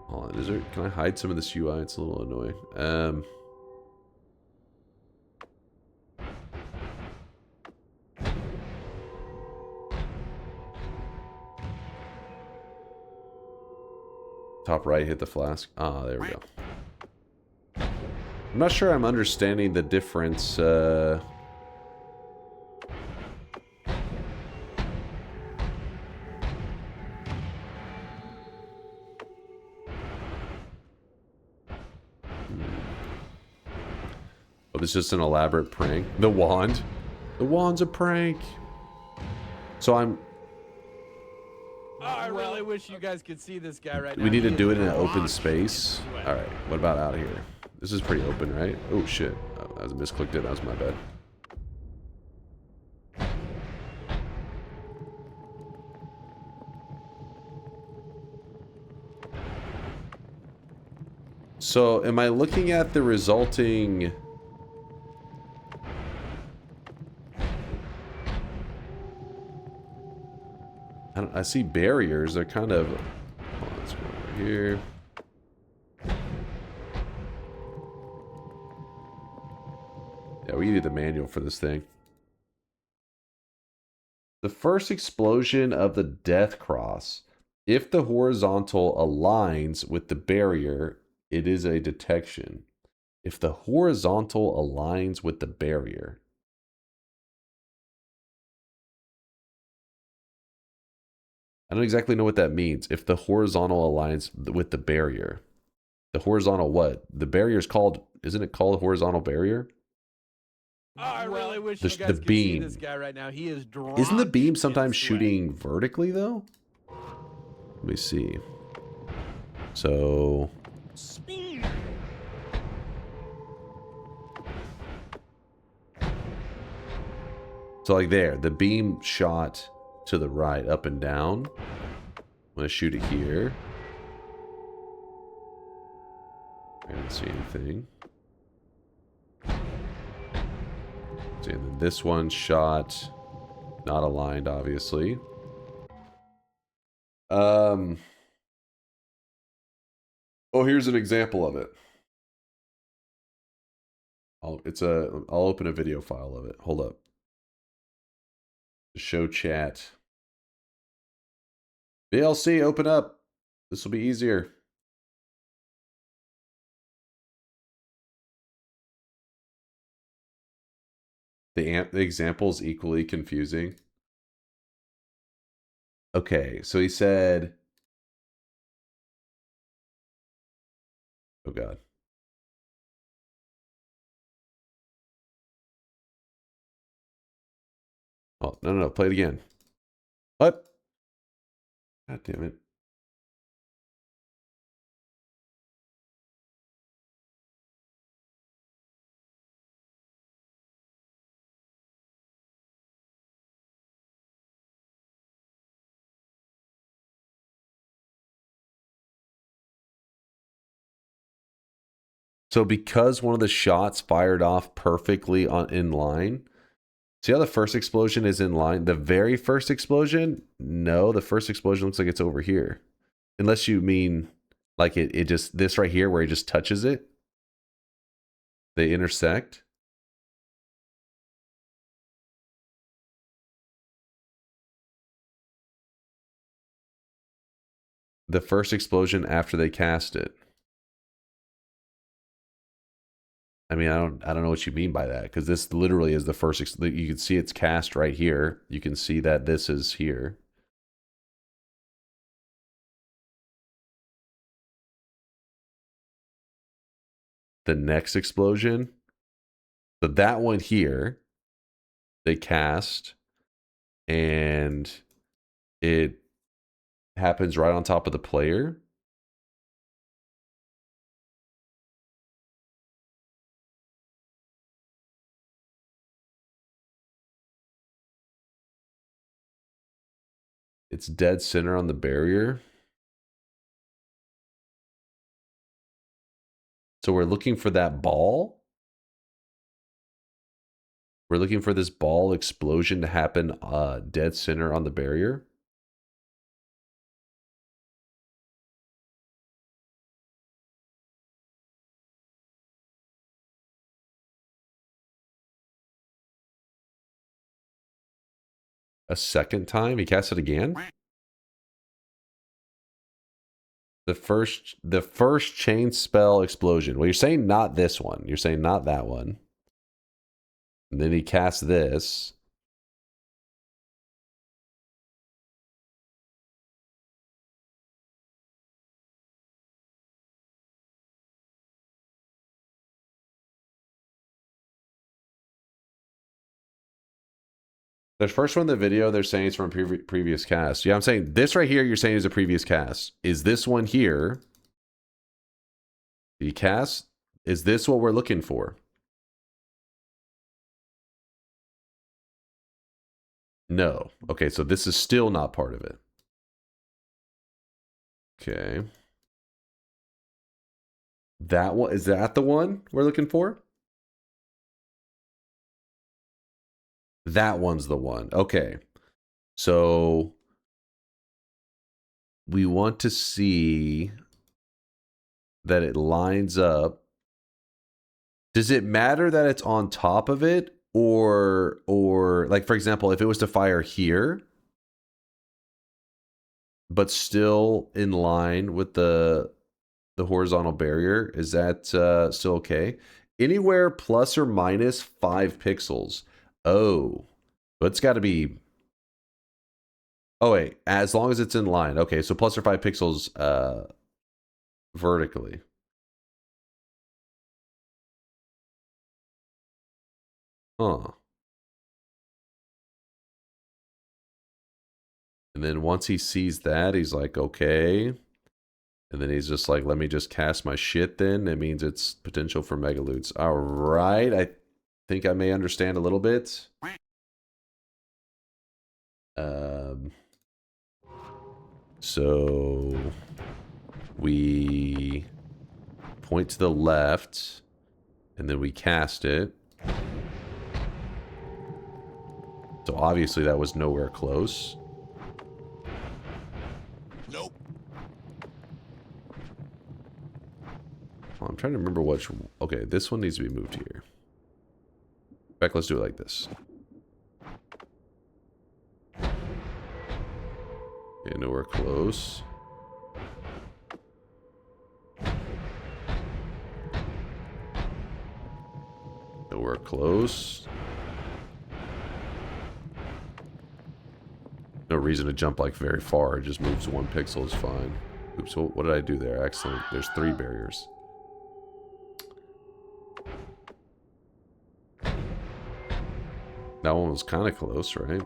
Hold on, can I hide some of this UI? It's a little annoying. Top right, hit the flask. Ah, there we go. I'm not sure I'm understanding the difference. Oh, this is just an elaborate prank. The wand. The wand's a prank. So I really wish you guys could see this guy right now. we need to do it in an open space. All right. What about out of here? This is pretty open, right? Oh, shit. Oh, I misclicked it. That was my bad. So, am I looking at the resulting... I see barriers. They're kind of... Oh, let's go over here. Yeah, we need the manual for this thing. The first explosion of the death cross. If the horizontal aligns with the barrier, it is a detection. If the horizontal aligns with the barrier. I don't exactly know what that means. If the horizontal aligns with the barrier. The horizontal what? The barrier is called, isn't it called a horizontal barrier? Oh, I really wish The- you guys the could beam. see this guy right now. He is Isn't the beam drenched sometimes in sweat. shooting vertically though? Let me see. So... So like there, the beam shot to the right, up and down. I'm gonna shoot it here. I didn't see anything. See, and then this one shot, not aligned, obviously. Oh, here's an example of it. I'll open a video file of it. Hold up. Show chat. VLC, open up. This will be easier. The example is equally confusing. Okay, so he said... Oh, God. Oh, no, play it again. What? God damn it. So because one of the shots fired off perfectly in line, see how the first explosion is in line? The very first explosion? No, the first explosion looks like it's over here. Unless you mean like it just, this right here where it just touches it. They intersect. The first explosion after they cast it. I mean, I don't know what you mean by that, because this literally is the first. You can see it's cast right here. You can see that this is here. The next explosion. So that one here, they cast, and it happens right on top of the player. It's dead center on the barrier. So we're looking for that ball. We're looking for this ball explosion to happen dead center on the barrier. A second time? He cast it again? The first chain spell explosion. Well, you're saying not this one. You're saying not that one. And then he casts this. The first one in the video, they're saying it's from a previous cast. Yeah, I'm saying this right here, you're saying is a previous cast. Is this one here? The cast? Is this what we're looking for? No. Okay, so this is still not part of it. Okay. That one, is that the one we're looking for? That one's the one. Okay. So we want to see that it lines up. Does it matter that it's on top of it, or like, for example, if it was to fire here but still in line with the horizontal barrier, is that still okay? Anywhere plus or minus 5 pixels. Oh, but it's got to be. Oh wait, as long as it's in line. Okay, so plus or 5 pixels vertically. Huh. And then once he sees that, he's like, okay. And then he's just like, let me just cast my shit then. It means it's potential for megaloots. All right, I think I may understand a little bit. So we point to the left, and then we cast it. So obviously that was nowhere close. Nope. I'm trying to remember which. Okay, this one needs to be moved here. In fact, let's do it like this. Okay, nowhere close. Nowhere close. No reason to jump like very far. It just moves 1 pixel is fine. Oops, what did I do there? Excellent. There's 3 barriers. That one was kind of close, right?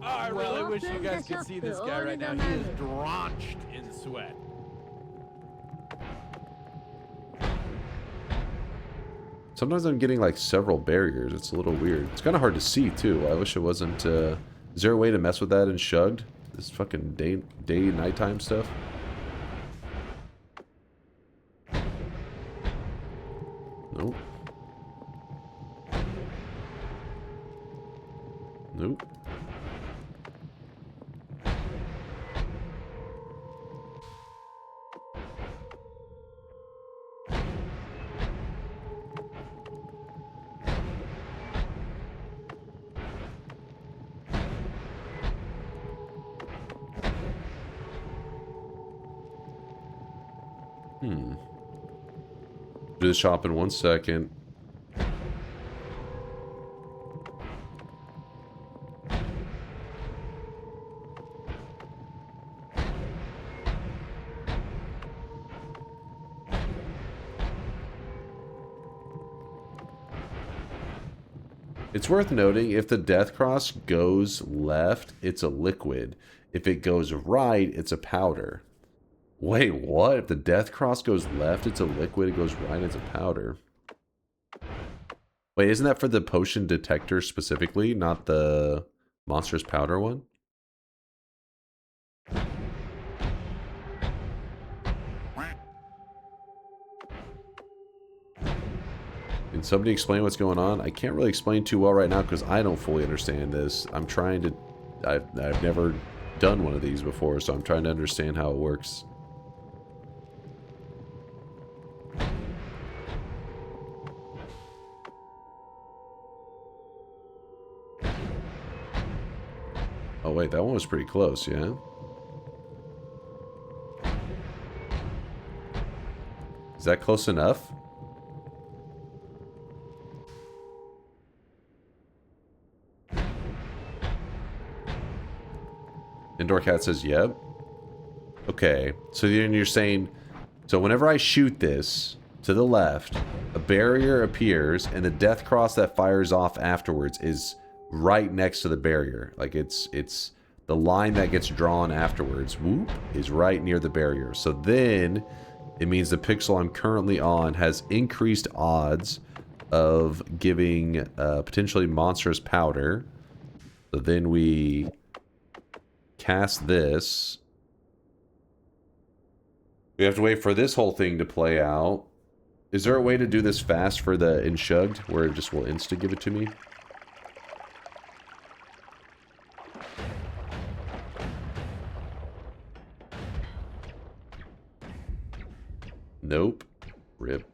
I really wish you guys could see this guy right now. He is drenched in sweat. Sometimes I'm getting like several barriers. It's a little weird. It's kind of hard to see too. I wish it wasn't. Is there a way to mess with that in Shugged? This fucking day nighttime stuff. Nope. Nope. Do the shop in 1 second. It's worth noting, if the death cross goes left, it's a liquid. If it goes right, it's a powder. Wait, what? If the death cross goes left, it's a liquid. It goes right, it's a powder. Wait, isn't that for the potion detector specifically, not the monstrous powder one? Can somebody explain what's going on? I can't really explain too well right now because I don't fully understand this. I'm trying to... I've never done one of these before, so I'm trying to understand how it works. Oh wait, that one was pretty close, yeah? Is that close enough? Indoor Cat says, yep. Okay, so then you're saying... So whenever I shoot this to the left, a barrier appears, and the death cross that fires off afterwards is right next to the barrier. Like it's the line that gets drawn afterwards, whoop, is right near the barrier. So then it means the pixel I'm currently on has increased odds of giving potentially monstrous powder. So then we cast this, We have to wait for this whole thing to play out. Is there a way to do this fast for the Inshugged, where it just will insta give it to me? Nope. Rip.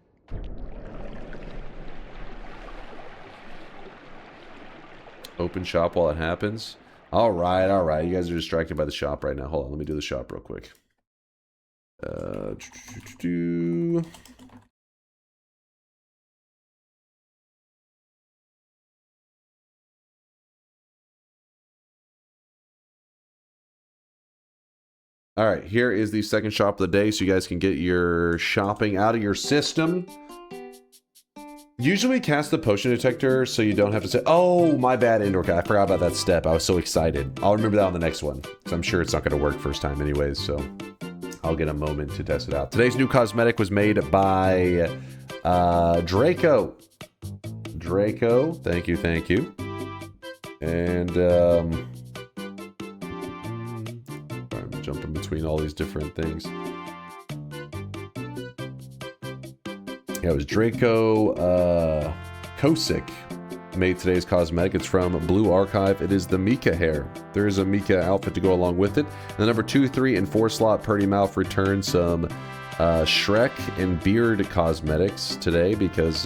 Open shop while it happens. Alright, alright. You guys are distracted by the shop right now. Hold on, let me do the shop real quick. Alright, here is the second shop of the day, so you guys can get your shopping out of your system. Usually cast the potion detector so you don't have to say, oh, my bad, indoor cat. I forgot about that step. I was so excited. I'll remember that on the next one. So I'm sure it's not going to work first time anyways, so I'll get a moment to test it out. Today's new cosmetic was made by Draco. Draco, thank you, thank you. And I'm jumping between all these different things. Yeah, it was Draco Kosick made today's cosmetic. It's from Blue Archive. It is the Mika hair. There is a Mika outfit to go along with it. And the number 2, 3, and 4 slot Purdy Mouth returned some Shrek and beard cosmetics today because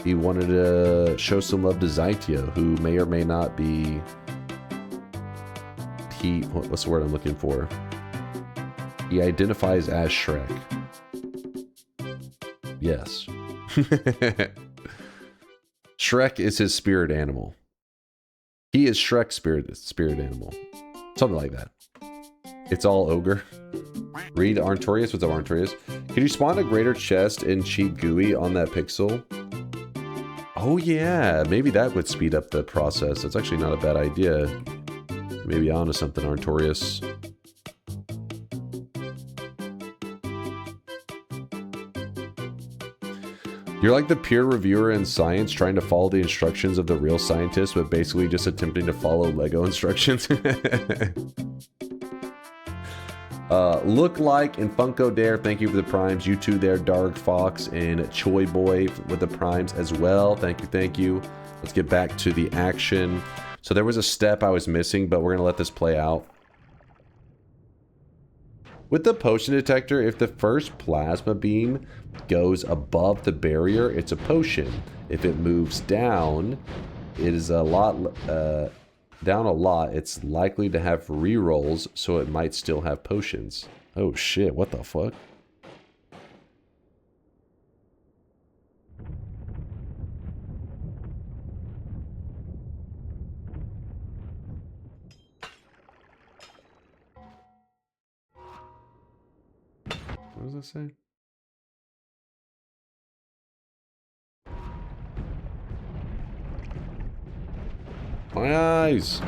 he wanted to show some love to Zytia, who may or may not be... What's the word I'm looking for? He identifies as Shrek. Yes. Shrek is his spirit animal. He is Shrek's spirit animal. Something like that. It's all ogre. Read Arntorius. What's up, Arntorius? Can you spawn a greater chest and cheat GUI on that pixel? Oh yeah, maybe that would speed up the process. That's actually not a bad idea. Maybe onto something, Arntorius. You're like the peer reviewer in science trying to follow the instructions of the real scientist, but basically just attempting to follow Lego instructions. Look Like and Funko Dare, thank you for the primes. You too there, Dark Fox and Choi Boy with the primes as well. Thank you, thank you. Let's get back to the action. So there was a step I was missing, but we're going to let this play out. With the potion detector, if the first plasma beam goes above the barrier, it's a potion. If it moves down, it is a lot down a lot. It's likely to have rerolls, so it might still have potions. Oh shit! What the fuck? What does that say? My eyes!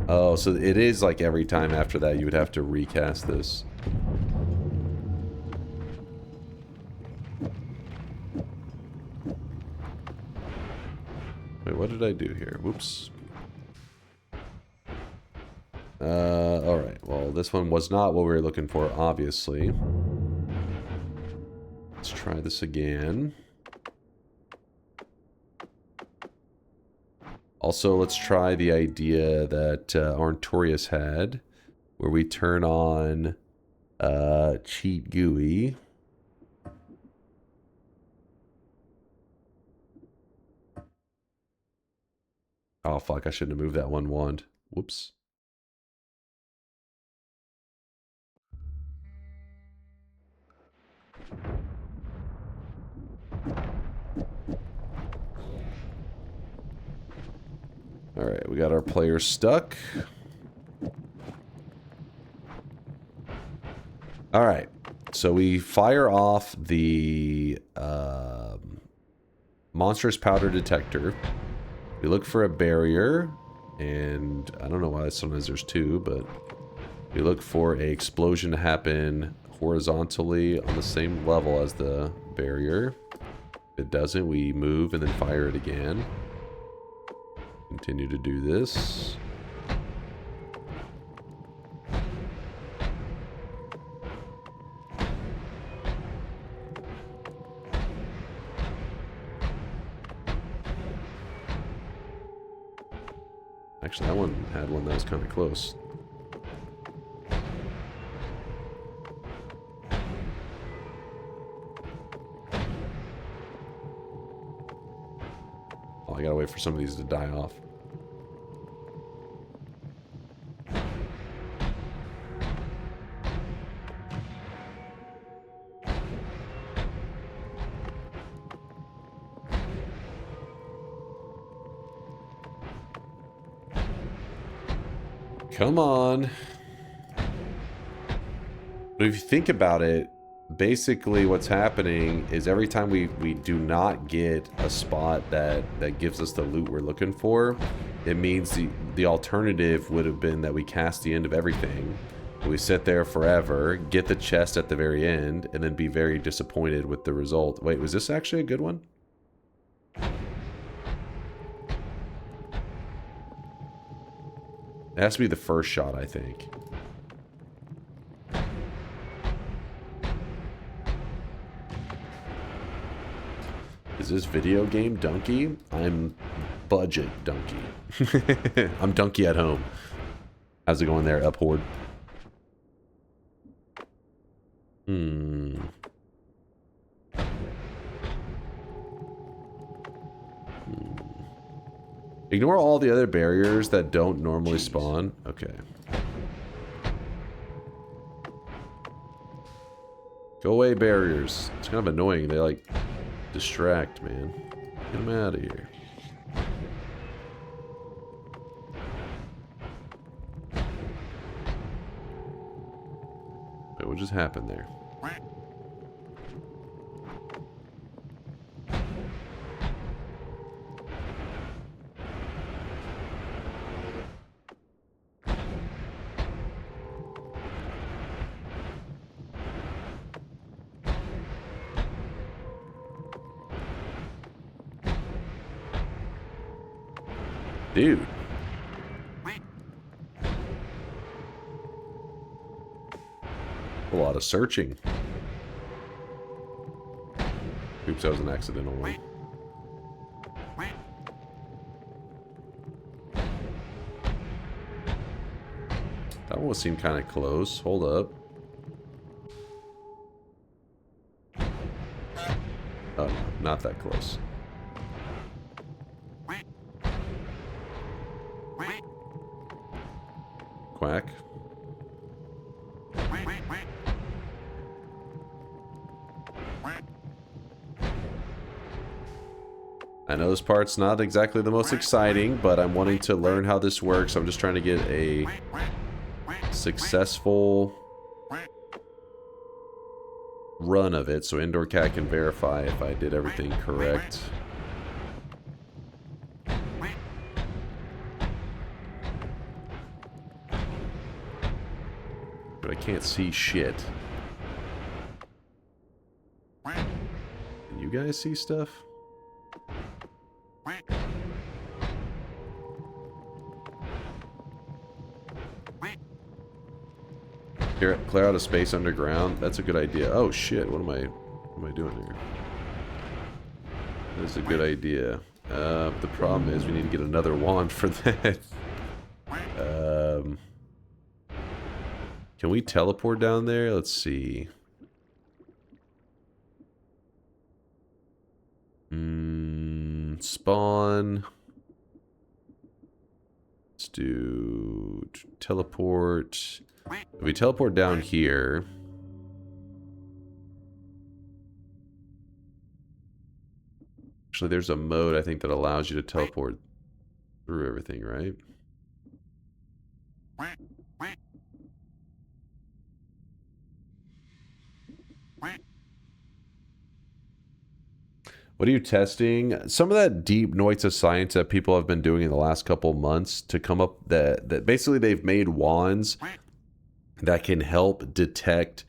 Oh, so it is like every time after that you would have to recast this. Wait, what did I do here? Whoops. Alright. Well, this one was not what we were looking for, obviously. Let's try this again. Also, let's try the idea that Arntorius had, where we turn on cheat GUI. Oh, fuck, I shouldn't have moved that one wand. Whoops. Alright, we got our player stuck. Alright, so we fire off the monstrous powder detector. We look for a barrier, and I don't know why sometimes there's two, but we look for an explosion to happen horizontally on the same level as the barrier. If it doesn't, we move and then fire it again. Continue to do this. Actually, that one had one that was kind of close. Oh, I gotta wait for some of these to die off. Come on. But if you think about it, basically what's happening is every time we do not get a spot that gives us the loot we're looking for, it means the alternative would have been that we cast the end of everything. We sit there forever, get the chest at the very end, and then be very disappointed with the result. Wait, was this actually a good one? It has to be the first shot, I think. Is this video game Dunky? I'm budget Dunky. I'm Dunky at home. How's it going there, Uphorde? Ignore all the other barriers that don't normally spawn. Okay. Go away, barriers. It's kind of annoying. They, like, distract, man. Get them out of here. Wait, what just happened there? Dude. A lot of searching. Oops, that was an accidental one. That one seemed kind of close. Hold up. Oh, no, not that close. Quack. I know this part's not exactly the most exciting, but I'm wanting to learn how this works. I'm just trying to get a successful run of it so Indoor Cat can verify if I did everything correct. But I can't see shit. Can you guys see stuff? Clear out a space underground. That's a good idea. Oh shit! What am I doing here? That's a good idea. The problem is we need to get another wand for that. Can we teleport down there? Let's see. Spawn. Let's do teleport. If we teleport down here. Actually, there's a mode I think that allows you to teleport through everything, right? What are you testing? Some of that deep Noita science that people have been doing in the last couple months to come up that basically they've made wands that can help detect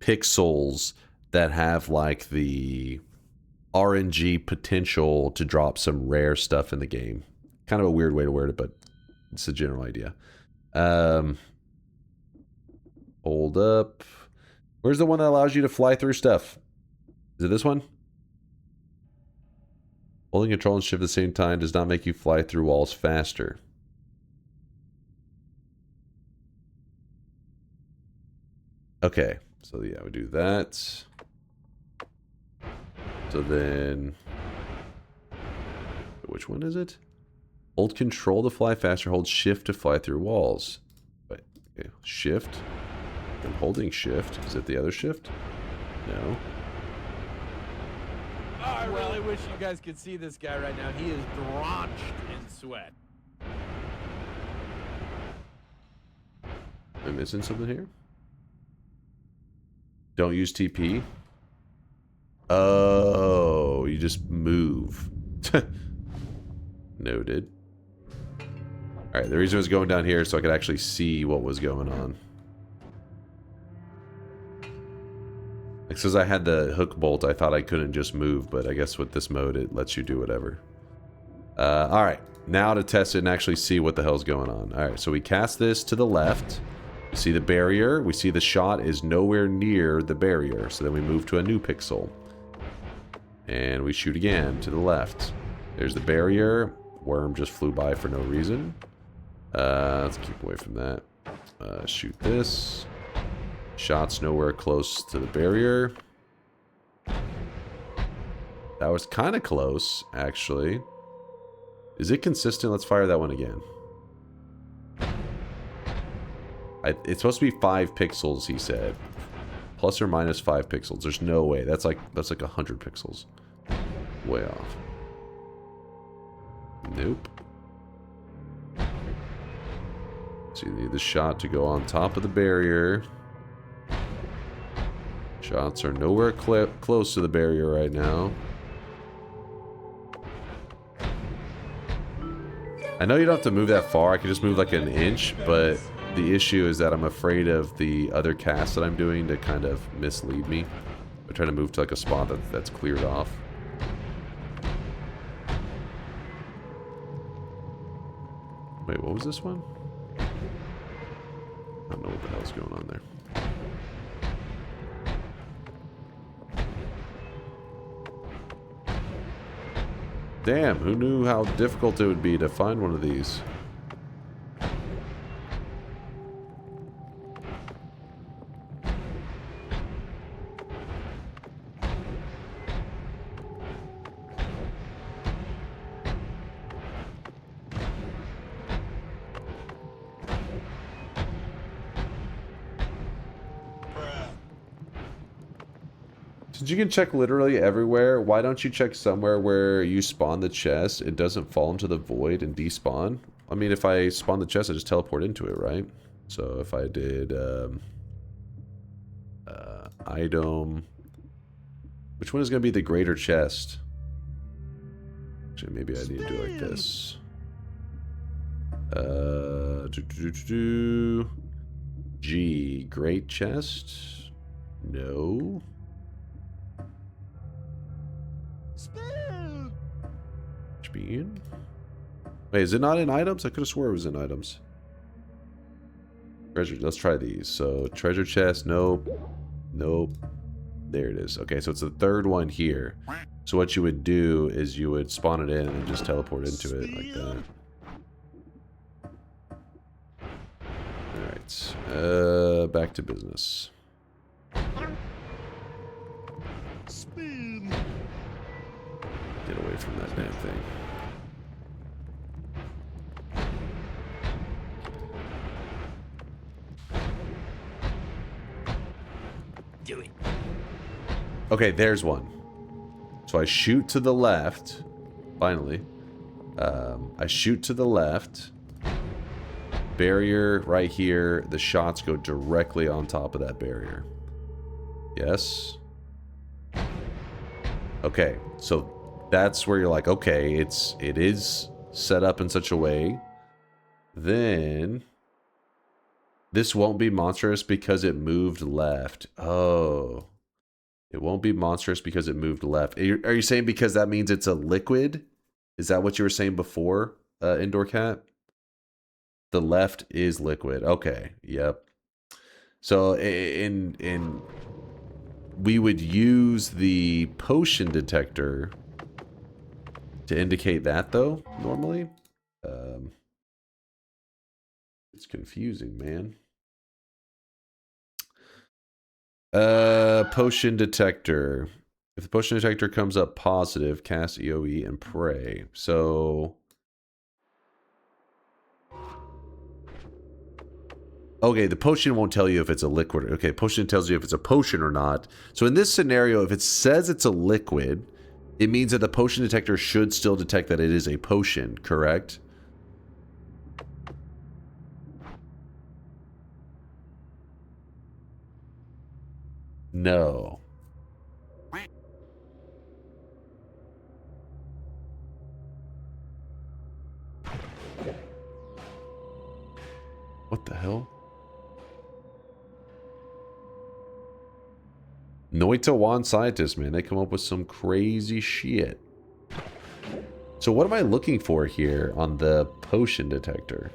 pixels that have like the RNG potential to drop some rare stuff in the game. Kind of a weird way to word it, but it's a general idea. Hold up. Where's the one that allows you to fly through stuff? Is it this one? Holding control and shift at the same time does not make you fly through walls faster. Okay, so yeah, we do that. So then, which one is it? Hold control to fly faster, hold shift to fly through walls. Wait, okay. Shift. I'm holding shift. Is it the other shift? No. Oh, I really wish you guys could see this guy right now. He is drenched in sweat. Am I missing something here? Don't use TP. Oh, you just move. Noted. Alright, the reason I was going down here is so I could actually see what was going on. Like, since I had the hook bolt, I thought I couldn't just move, but I guess with this mode, it lets you do whatever. Alright, now to test it and actually see what the hell's going on. Alright, so we cast this to the left. We see the barrier. We see the shot is nowhere near the barrier. So then we move to a new pixel. And we shoot again to the left. There's the barrier. Worm just flew by for no reason. Let's keep away from that. Shoot this. Shot's nowhere close to the barrier. That was kind of close, actually. Is it consistent? Let's fire that one again. It's supposed to be 5 pixels, he said. Plus or minus 5 pixels. There's no way. That's like 100 pixels. Way off. Nope. So you need the shot to go on top of the barrier. Shots are nowhere close to the barrier right now. I know you don't have to move that far. I could just move like an inch, but the issue is that I'm afraid of the other cast that I'm doing to kind of mislead me. I'm trying to move to like a spot that's cleared off. Wait, what was this one? I don't know what the hell's going on there. Damn, who knew how difficult it would be to find one of these? Since you can check literally everywhere, why don't you check somewhere where you spawn the chest, it doesn't fall into the void and despawn? I mean, if I spawn the chest, I just teleport into it, right? So if I did item, which one is going to be the greater chest? Actually, maybe I need to do like this. G, great chest? No. Bean? Wait, is it not in items? I could have swore it was in items. Treasure. Let's try these. So treasure chest. Nope. Nope. There it is. Okay, so it's the third one here. So what you would do is you would spawn it in and just teleport into it like that. Alright. Back to business. Get away from that damn thing. Do it. Okay, there's one. So I shoot to the left. Finally. I shoot to the left. Barrier right here. The shots go directly on top of that barrier. Yes. Okay, so that's where you're like, okay, it is set up in such a way. Then this won't be monstrous because it moved left. Oh. It won't be monstrous because it moved left. Are you saying because that means it's a liquid? Is that what you were saying before, Indoor Cat? The left is liquid. Okay. Yep. So we would use the potion detector to indicate that, though, normally. It's confusing, man. Potion detector. If the potion detector comes up positive, cast EOE and pray. So... Okay, the potion won't tell you if it's a liquid. Okay, potion tells you if it's a potion or not. So in this scenario, if it says it's a liquid, it means that the potion detector should still detect that it is a potion, correct? No. What the hell? Noita wand scientists, man. They come up with some crazy shit. So what am I looking for here on the potion detector?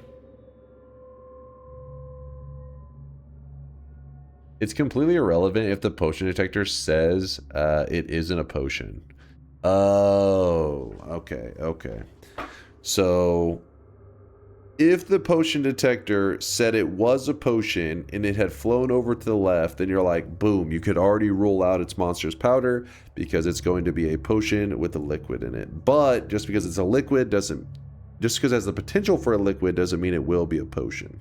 It's completely irrelevant if the potion detector says it isn't a potion. Oh, okay, okay. So... if the potion detector said it was a potion and it had flown over to the left, then you're like, boom, you could already rule out it's monstrous powder because it's going to be a potion with a liquid in it. But just because it's a liquid doesn't, just because it has the potential for a liquid doesn't mean it will be a potion.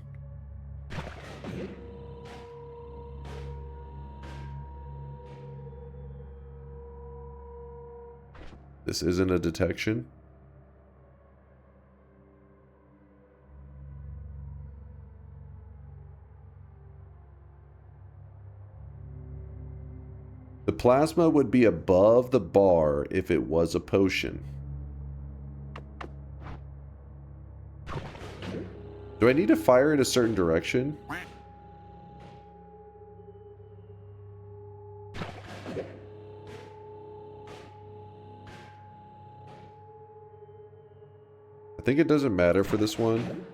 This isn't a detection. The plasma would be above the bar if it was a potion. Do I need to fire in a certain direction? I think it doesn't matter for this one.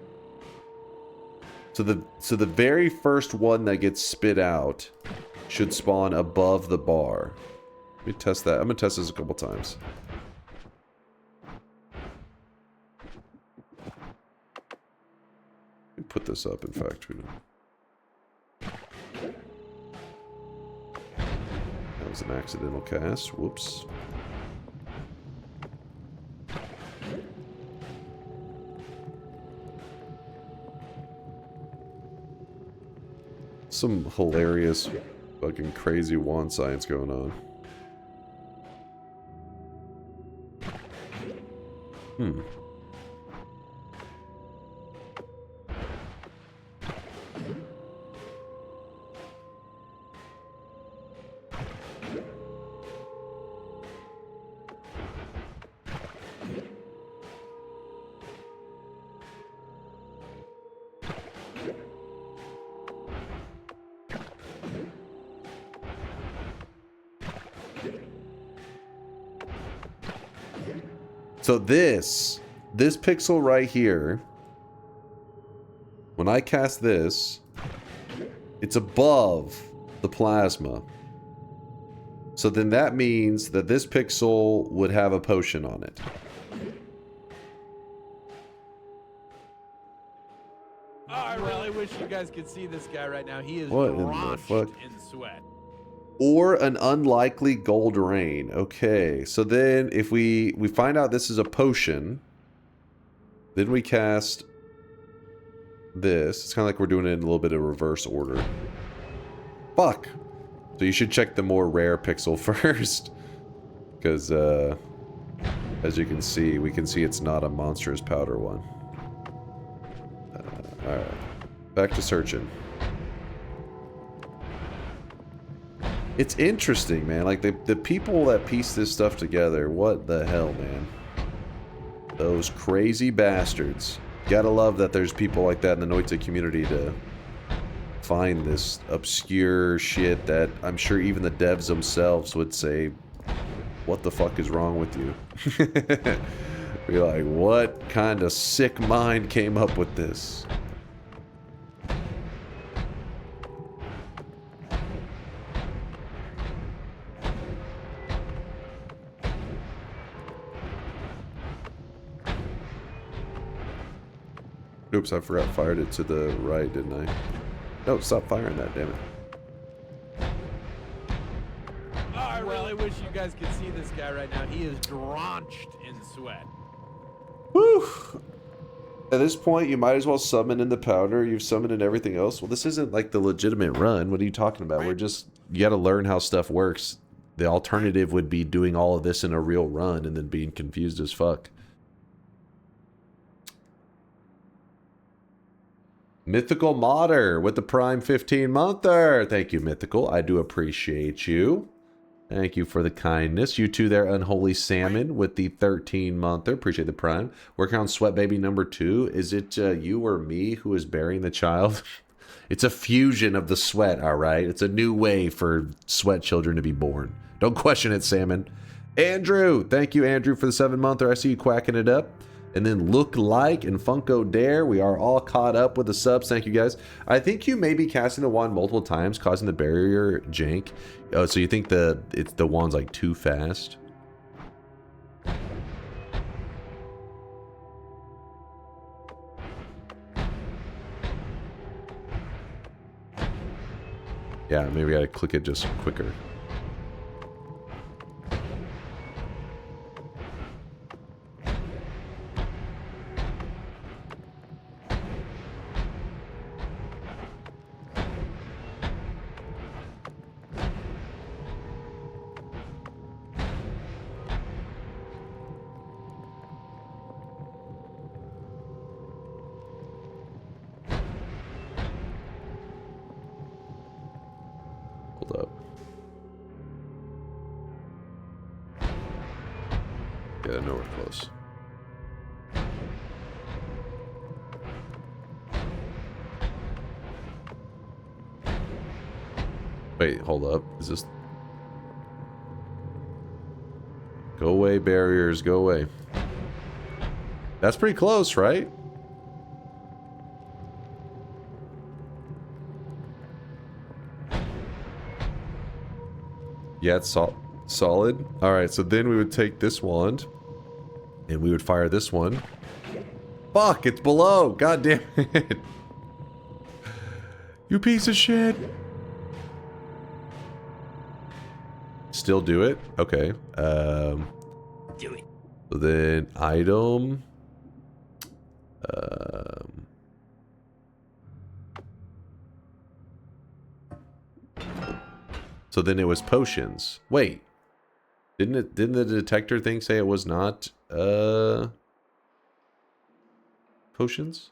So the very first one that gets spit out should spawn above the bar. Let me test that. I'm gonna test this a couple times. Let me put this up, in fact. That was an accidental cast. Whoops. Some hilarious fucking crazy wand science going on. So this pixel right here, when I cast this, it's above the plasma. So then that means that this pixel would have a potion on it. Oh, I really wish you guys could see this guy right now. He is What in the drenched fuck? in sweat. Or an unlikely gold rain. Okay, so then if we find out this is a potion, then we cast this. It's kind of like we're doing it in a little bit of reverse order. Fuck! So you should check the more rare pixel first. Because, as you can see, we can see it's not a monstrous powder one. Alright. Back to searching. It's interesting, man. Like, the people that piece this stuff together, what the hell, man? Those crazy bastards. Gotta love that there's people like that in the Noita community to find this obscure shit that I'm sure even the devs themselves would say, what the fuck is wrong with you? Be like, what kind of sick mind came up with this? Oops, I forgot fired it to the right, didn't I? No, stop firing that, damn it. I really wish you guys could see this guy right now. He is drenched in sweat. Whew. At this point, you might as well summon in the powder. You've summoned in everything else. Well, this isn't like the legitimate run. What are you talking about? We're just, you got to learn how stuff works. The alternative would be doing all of this in a real run and then being confused as fuck. Mythical Modder with the Prime 15-monther. Thank you, Mythical. I do appreciate you. Thank you for the kindness. You too there, Unholy Salmon, with the 13-monther. Appreciate the Prime. Working on Sweat Baby number 2. Is it you or me who is bearing the child? It's a fusion of the sweat, all right? It's a new way for sweat children to be born. Don't question it, Salmon. Andrew. Thank you, Andrew, for the 7-monther. I see you quacking it up. And then Look Like and Funko Dare. We are all caught up with the subs. Thank you, guys. I think you may be casting the wand multiple times, causing the barrier jank. Oh, so you think the wand's like too fast? Yeah, maybe I gotta click it just quicker. Yeah, nowhere close. Wait, hold up. Is this... Go away, barriers. Go away. That's pretty close, right? Yeah, it's solid. Alright, so then we would take this wand. And we would fire this one. Fuck, it's below. God damn it. You piece of shit. Still do it? Okay. Do it. So then item. So then it was potions. Wait. Didn't the detector thing say it was not potions?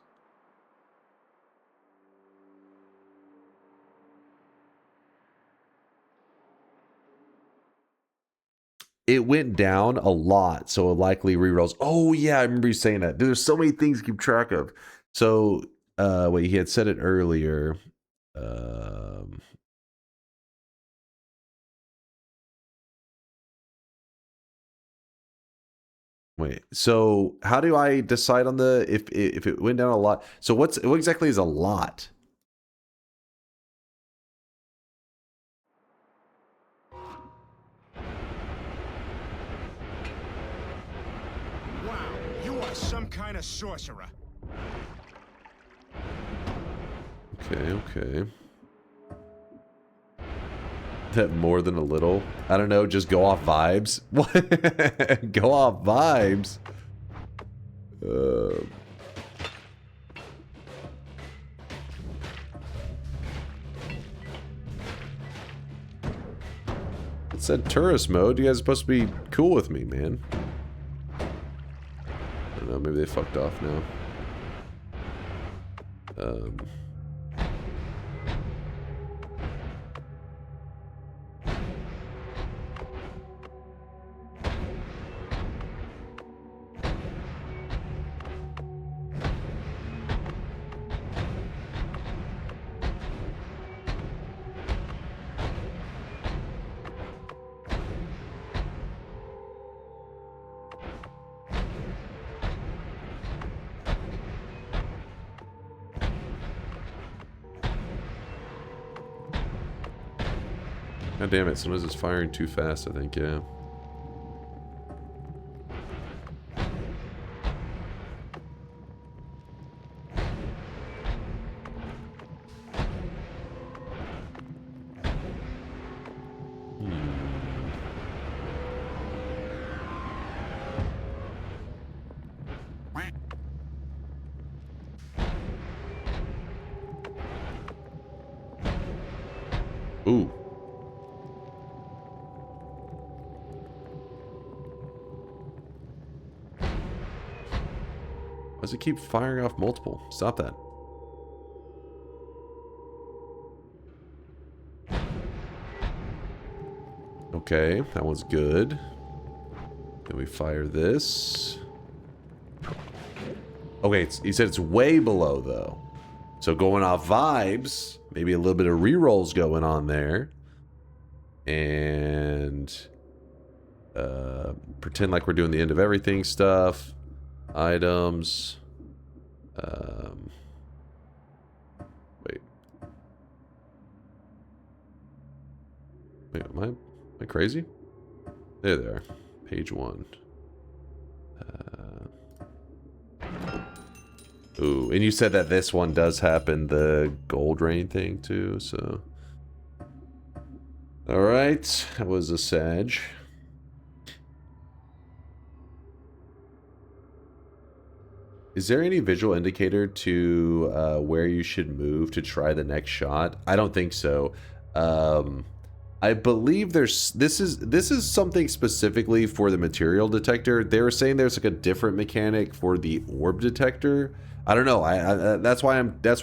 It went down a lot, so it likely rerolls. Oh yeah, I remember you saying that. Dude, there's so many things to keep track of. So wait, he had said it earlier. Wait, so how do I decide on the if it went down a lot? So what exactly is a lot? Wow, you are some kind of sorcerer. Okay. That more than a little? I don't know, just go off vibes? What? Go off vibes? It said tourist mode. You guys are supposed to be cool with me, man. I don't know, maybe they fucked off now. God damn it, sometimes it's firing too fast, I think, yeah. does it keep firing off multiple? Stop that. Okay, that one's good. Then we fire this. Okay, he said it's way below, though. So going off vibes, maybe a little bit of rerolls going on there. And pretend like we're doing the end of everything stuff. Items. Wait. Wait, am I crazy? There they are. Page 1. Ooh, and you said that this one does happen, the gold rain thing too, so. Alright, that was a Sag. Is there any visual indicator to where you should move to try the next shot? I don't think so. I believe this is something specifically for the material detector. They were saying there's like a different mechanic for the orb detector. I don't know. That's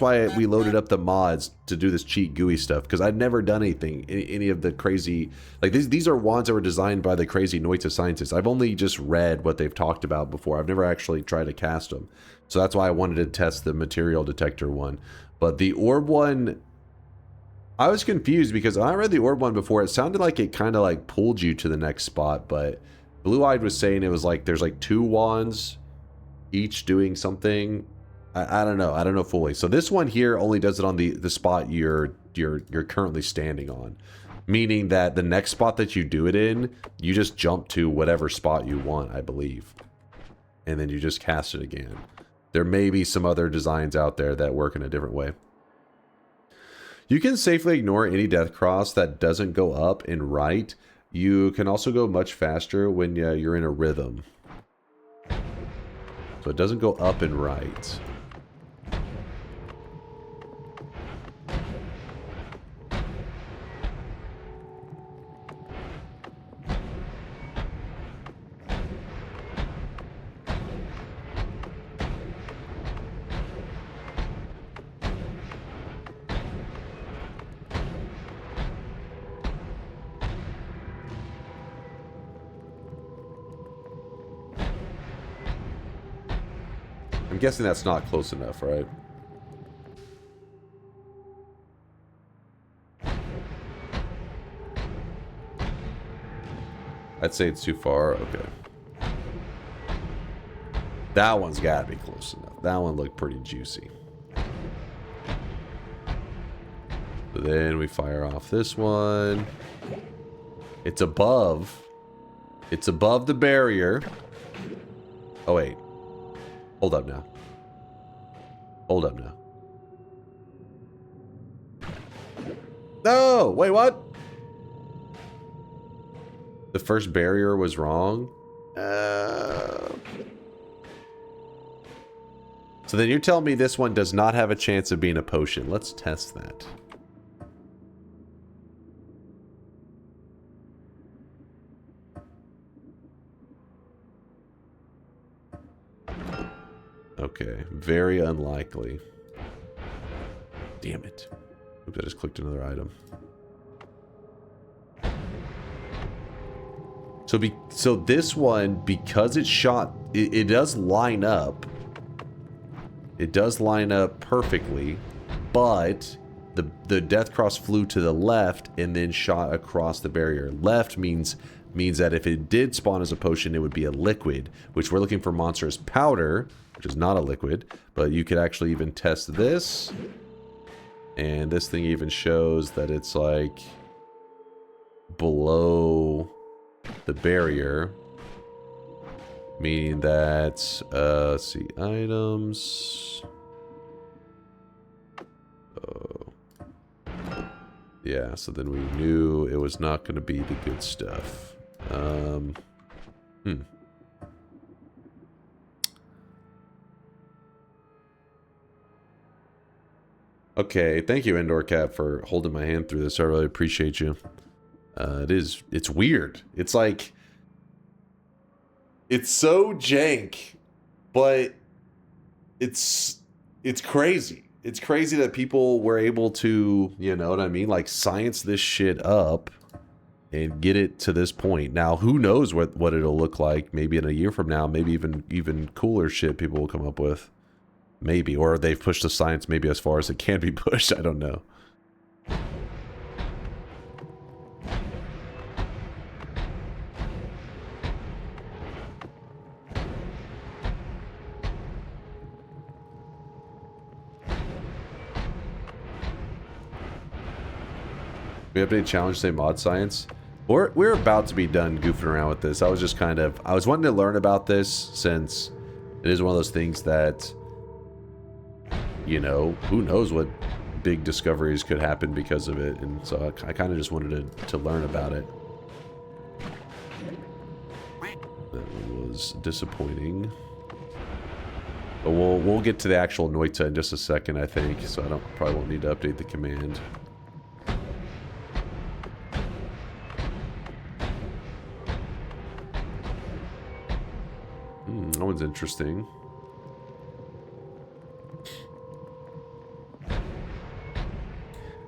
why we loaded up the mods to do this cheat GUI stuff, because I'd never done any of the crazy, like these are wands that were designed by the crazy Noita scientists. I've only just read what they've talked about before. I've never actually tried to cast them. So that's why I wanted to test the material detector one. But the orb one, I was confused because when I read the orb one before, it sounded like it kind of like pulled you to the next spot, but Blue Eyed was saying it was like there's like 2 wands each doing something. I don't know. I don't know fully. So this one here only does it on the spot you're currently standing on, meaning that the next spot that you do it in, you just jump to whatever spot you want, I believe, and then you just cast it again. There may be some other designs out there that work in a different way. You can safely ignore any death cross that doesn't go up and right. You can also go much faster when you're in a rhythm. So it doesn't go up and right. I'm guessing that's not close enough, right? I'd say it's too far. Okay. That one's got to be close enough. That one looked pretty juicy. So then we fire off this one. It's above. It's above the barrier. Oh, wait. Hold up now. Hold up now. No! Wait, what? The first barrier was wrong? So then you're telling me this one does not have a chance of being a potion. Let's test that. Okay, very unlikely. Damn it. Oops, I just clicked another item. So this one, because it's shot, it does line up. It does line up perfectly, but the death cross flew to the left and then shot across the barrier. Left means that if it did spawn as a potion, it would be a liquid, which we're looking for monstrous powder, which is not a liquid, but you could actually even test this. And this thing even shows that it's like below the barrier, meaning that, let's see, items. Oh. Yeah, so then we knew it was not going to be the good stuff. Okay, thank you, Indoor Cat, for holding my hand through this. I really appreciate you. It's weird. It's like, it's so jank, but it's crazy. It's crazy that people were able to, you know what I mean, like science this shit up and get it to this point. Now, who knows what it'll look like? Maybe in a year from now, maybe even cooler shit people will come up with. Maybe, or they've pushed the science maybe as far as it can be pushed. I don't know. We update challenge, say mod science. We're about to be done goofing around with this. I was just kind of, I was wanting to learn about this since it is one of those things that, you know, who knows what big discoveries could happen because of it. And so I kind of just wanted to learn about it. That one was disappointing. But we'll get to the actual Noita in just a second, I think. So I probably won't need to update the command. That one's interesting.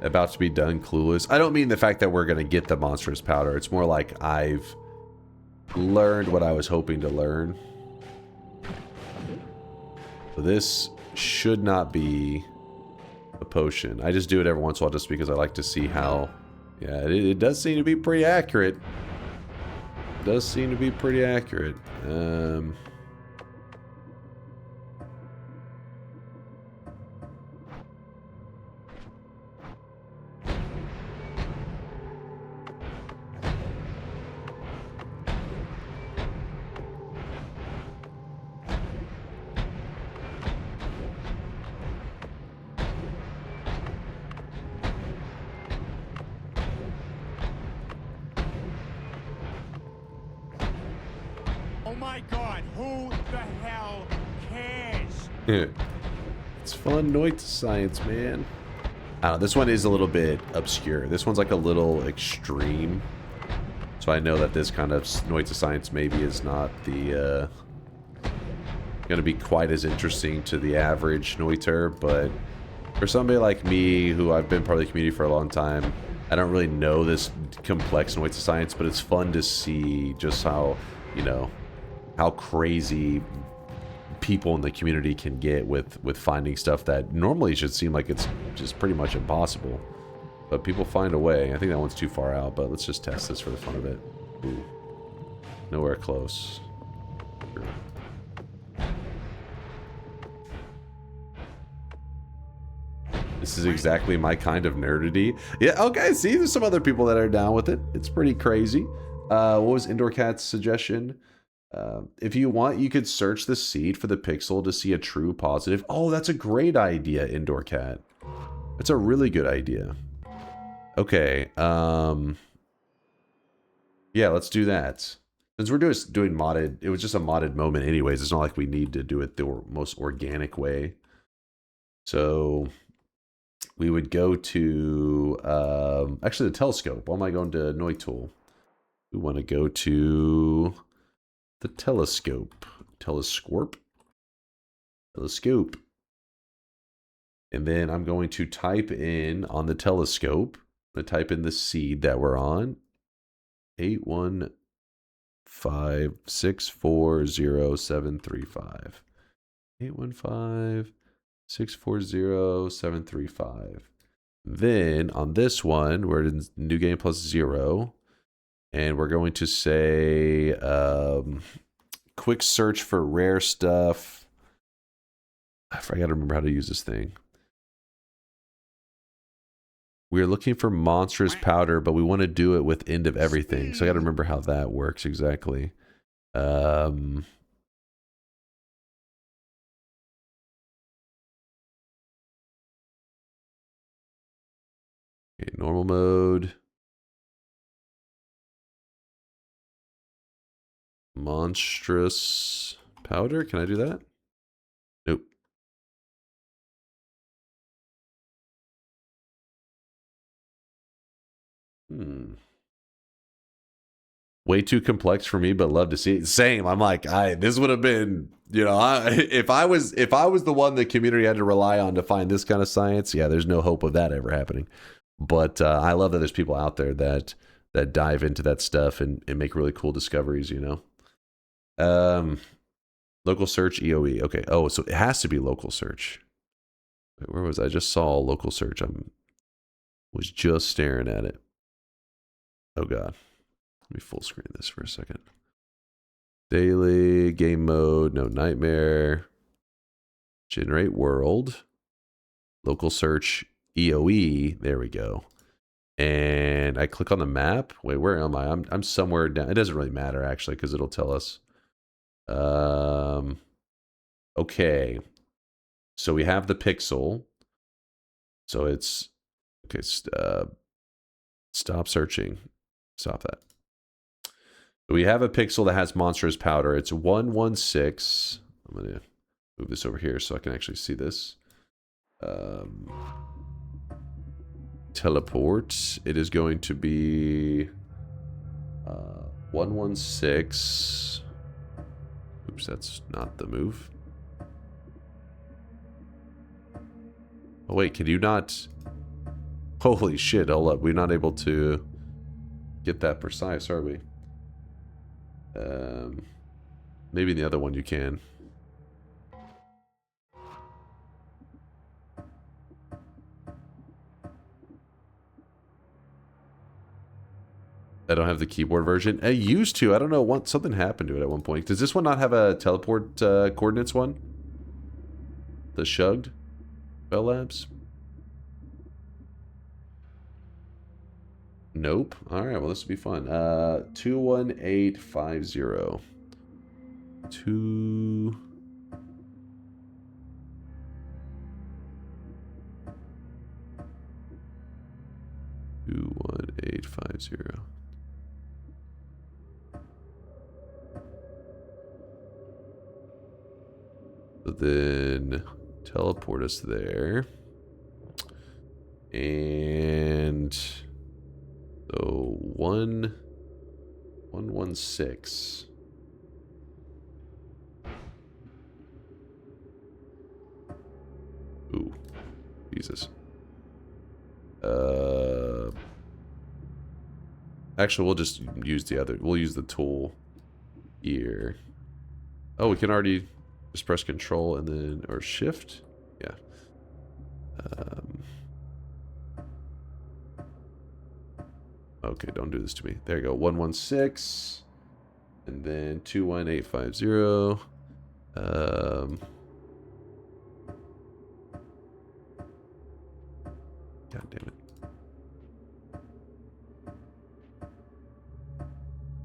About to be done, clueless. I don't mean the fact that we're going to get the monstrous powder. It's more like I've learned what I was hoping to learn. So this should not be a potion. I just do it every once in a while just because I like to see how... Yeah, it does seem to be pretty accurate. It does seem to be pretty accurate. Oh my god, who the hell cares? It's fun Noita science, man. I don't know, this one is a little bit obscure. This one's like a little extreme. So I know that this kind of Noita science maybe is not the going to be quite as interesting to the average Noiter, but for somebody like me, who I've been part of the community for a long time, I don't really know this complex Noita science, but it's fun to see just how, you know, how crazy people in the community can get with finding stuff that normally should seem like it's just pretty much impossible. But people find a way. I think that one's too far out, but let's just test this for the fun of it. Ooh. Nowhere close. Sure. This is exactly my kind of nerdity. Yeah, okay, see, there's some other people that are down with it. It's pretty crazy. What was Indoor Cat's suggestion? If you want, you could search the seed for the pixel to see a true positive. Oh, that's a great idea, Indoor Cat. That's a really good idea. Okay, yeah, let's do that. Since we're doing modded, it was just a modded moment anyways. It's not like we need to do it the most organic way. So we would go to, actually the telescope. Why am I going to Noita? We want to go to the telescope. Telescope. And then I'm going to type in on the telescope. I'm going to type in the seed that we're on. 815640735. 815640735. Then on this one, we're in new game plus 0. And we're going to say quick search for rare stuff. I forgot to remember how to use this thing. We're looking for monstrous powder, but we want to do it with end of everything. So I got to remember how that works exactly. Okay, normal mode. Monstrous powder. Can I do that? Nope. Way too complex for me, but love to see it. Same. I'm like, this would have been, you know, if I was the one the community had to rely on to find this kind of science, yeah, there's no hope of that ever happening. But I love that there's people out there that dive into that stuff and make really cool discoveries, you know. Local search EOE. Okay. Oh, so it has to be local search. Wait, where was I? Just saw local search. Was just staring at it. Oh god. Let me full screen this for a second. Daily, game mode, no nightmare. Generate world. Local search EOE. There we go. And I click on the map. Wait, where am I? I'm somewhere down. It doesn't really matter actually because it'll tell us. Okay. So we have the pixel. So it's okay. Stop searching. Stop that. We have a pixel that has monstrous powder. It's 116. I'm going to move this over here so I can actually see this. Teleport. It is going to be 116. Oops, that's not the move. Oh wait, can you not? Holy shit, hold up. We're not able to get that precise, are we? Maybe in the other one you can. I don't have the keyboard version. I used to. I don't know. Something happened to it at one point. Does this one not have a teleport coordinates one? The Shugged Bell Labs? Nope. Alright, well this will be fun. 21850. 21850. So then teleport us there. And so 116. Ooh, Jesus. Actually, we'll just use the other. We'll use the tool here. Oh, we can already just press Control and then or Shift. Yeah. Okay, don't do this to me. There you go. 116, and then 21850. God damn it.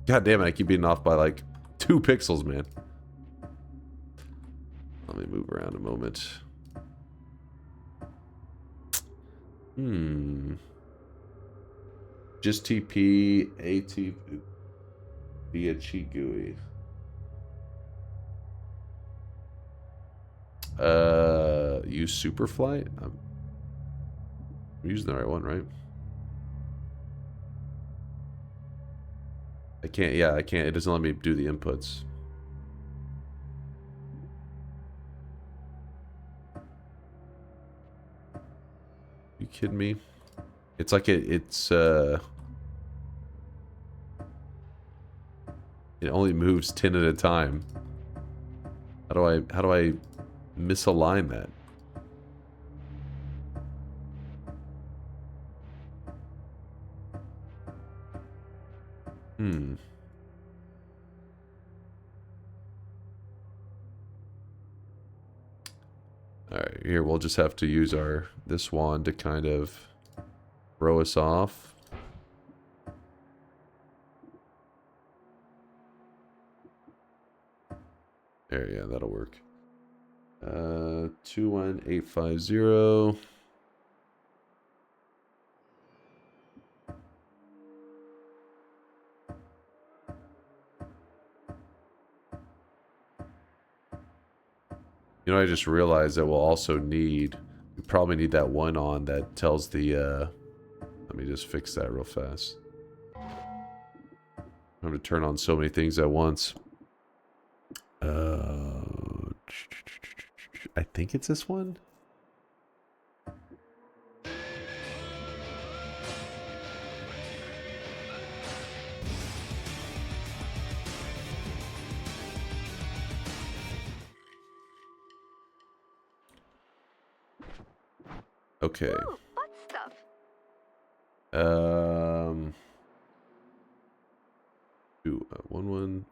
God damn it, I keep being off by like 2 pixels, man. Let me move around a moment. Just TP AT via cheat GUI. Use Superflight? I'm using the right one, right? I can't, yeah, I can't. It doesn't let me do the inputs. You kidding me? It's like it only moves 10 at a time. How do I misalign that? Alright, here we'll just have to use this wand to kind of throw us off. There, yeah, that'll work. 21850. You know, I just realized that we'll also need, we probably need that one on that tells the, let me just fix that real fast. I don't I'm to turn on so many things at once. I think it's this one. Okay. Ooh, butt stuff. Two, one.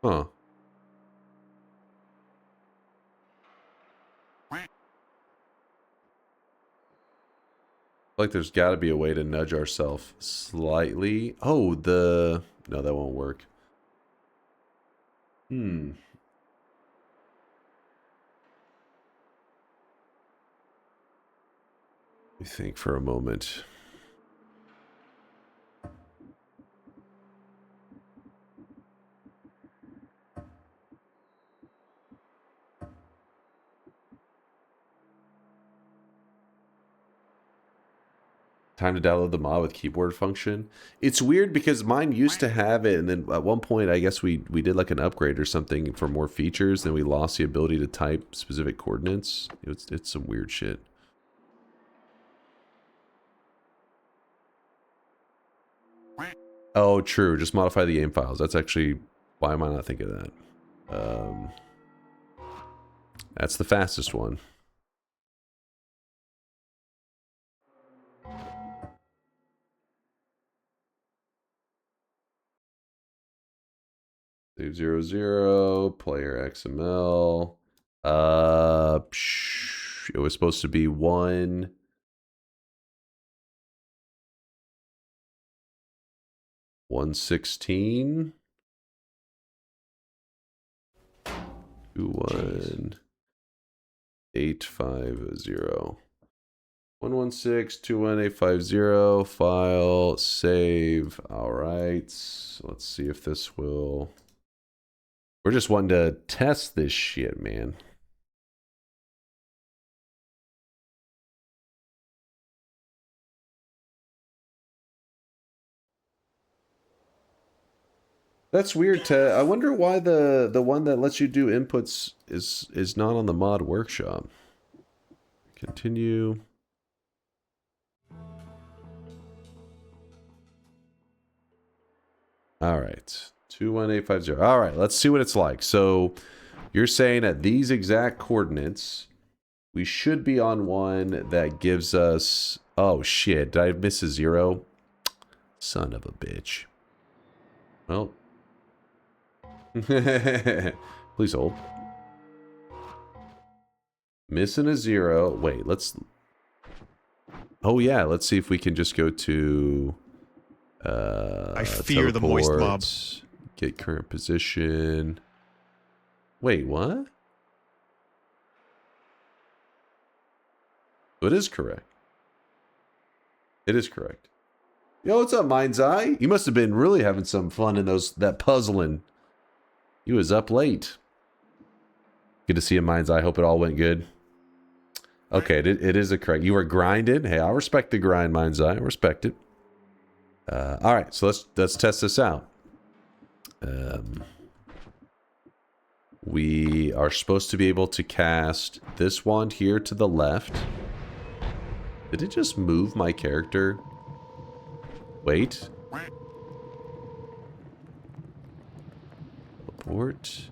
Huh. Like there's got to be a way to nudge ourselves slightly. Oh, no, that won't work. Let me think for a moment. Time to download the mod with keyboard function. It's weird because mine used to have it, and then at one point I guess we did like an upgrade or something for more features, then we lost the ability to type specific coordinates. It's some weird shit. Oh, true. Just modify the aim files. That's actually, why am I not thinking of that? That's the fastest one. Save 00, player XML. It was supposed to be 116. 21850. 116-21850. File, save. All right. So let's see if this will. We're just wanting to test this shit, man. That's weird. I wonder why the one that lets you do inputs is not on the mod workshop. Continue. All right. 21850. All right, let's see what it's like. So you're saying at these exact coordinates, we should be on one that gives us... Oh, shit. Did I miss a 0? Son of a bitch. Well. Please hold. Missing a 0. Wait, let's... Oh, yeah. Let's see if we can just go to... I fear the moist mob. Get current position. Wait, what? It is correct. It is correct. Yo, what's up, Mind's Eye? You must have been really having some fun in that puzzling. You was up late. Good to see you, Mind's Eye. Hope it all went good. Okay, it is a correct. You were grinded. Hey, I respect the grind, Mind's Eye. I respect it. All right, so let's test this out. We are supposed to be able to cast this wand here to the left. Did it just move my character? Wait. Teleport.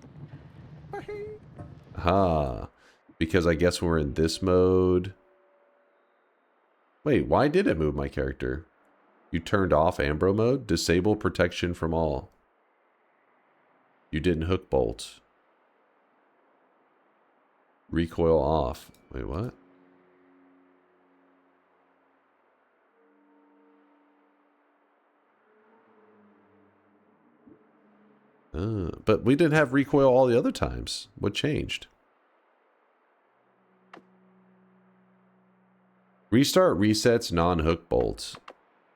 Ah, because I guess we're in this mode. Wait, why did it move my character? You turned off Ambro mode? Disable protection from all. You didn't hook bolt. Recoil off. Wait, what? But we didn't have recoil all the other times. What changed? Restart resets non-hook bolts.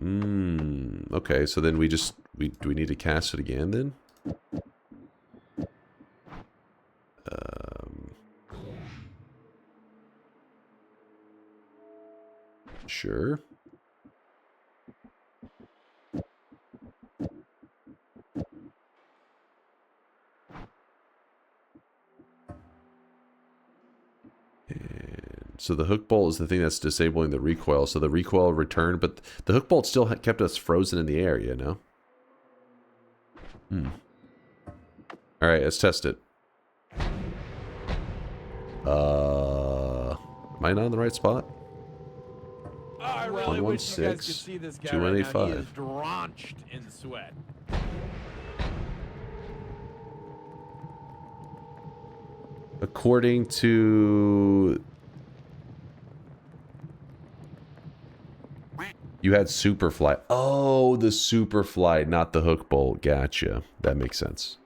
Okay, so then do we need to cast it again then? Sure. So the hook bolt is the thing that's disabling the recoil. So the recoil returned, but the hook bolt still kept us frozen in the air, you know? Alright, let's test it. Am I not in the right spot? I really wish you guys could see this guy right now. He is drenched in sweat. According to... You had Superfly. Oh, the Superfly, not the hook bolt. Gotcha. That makes sense.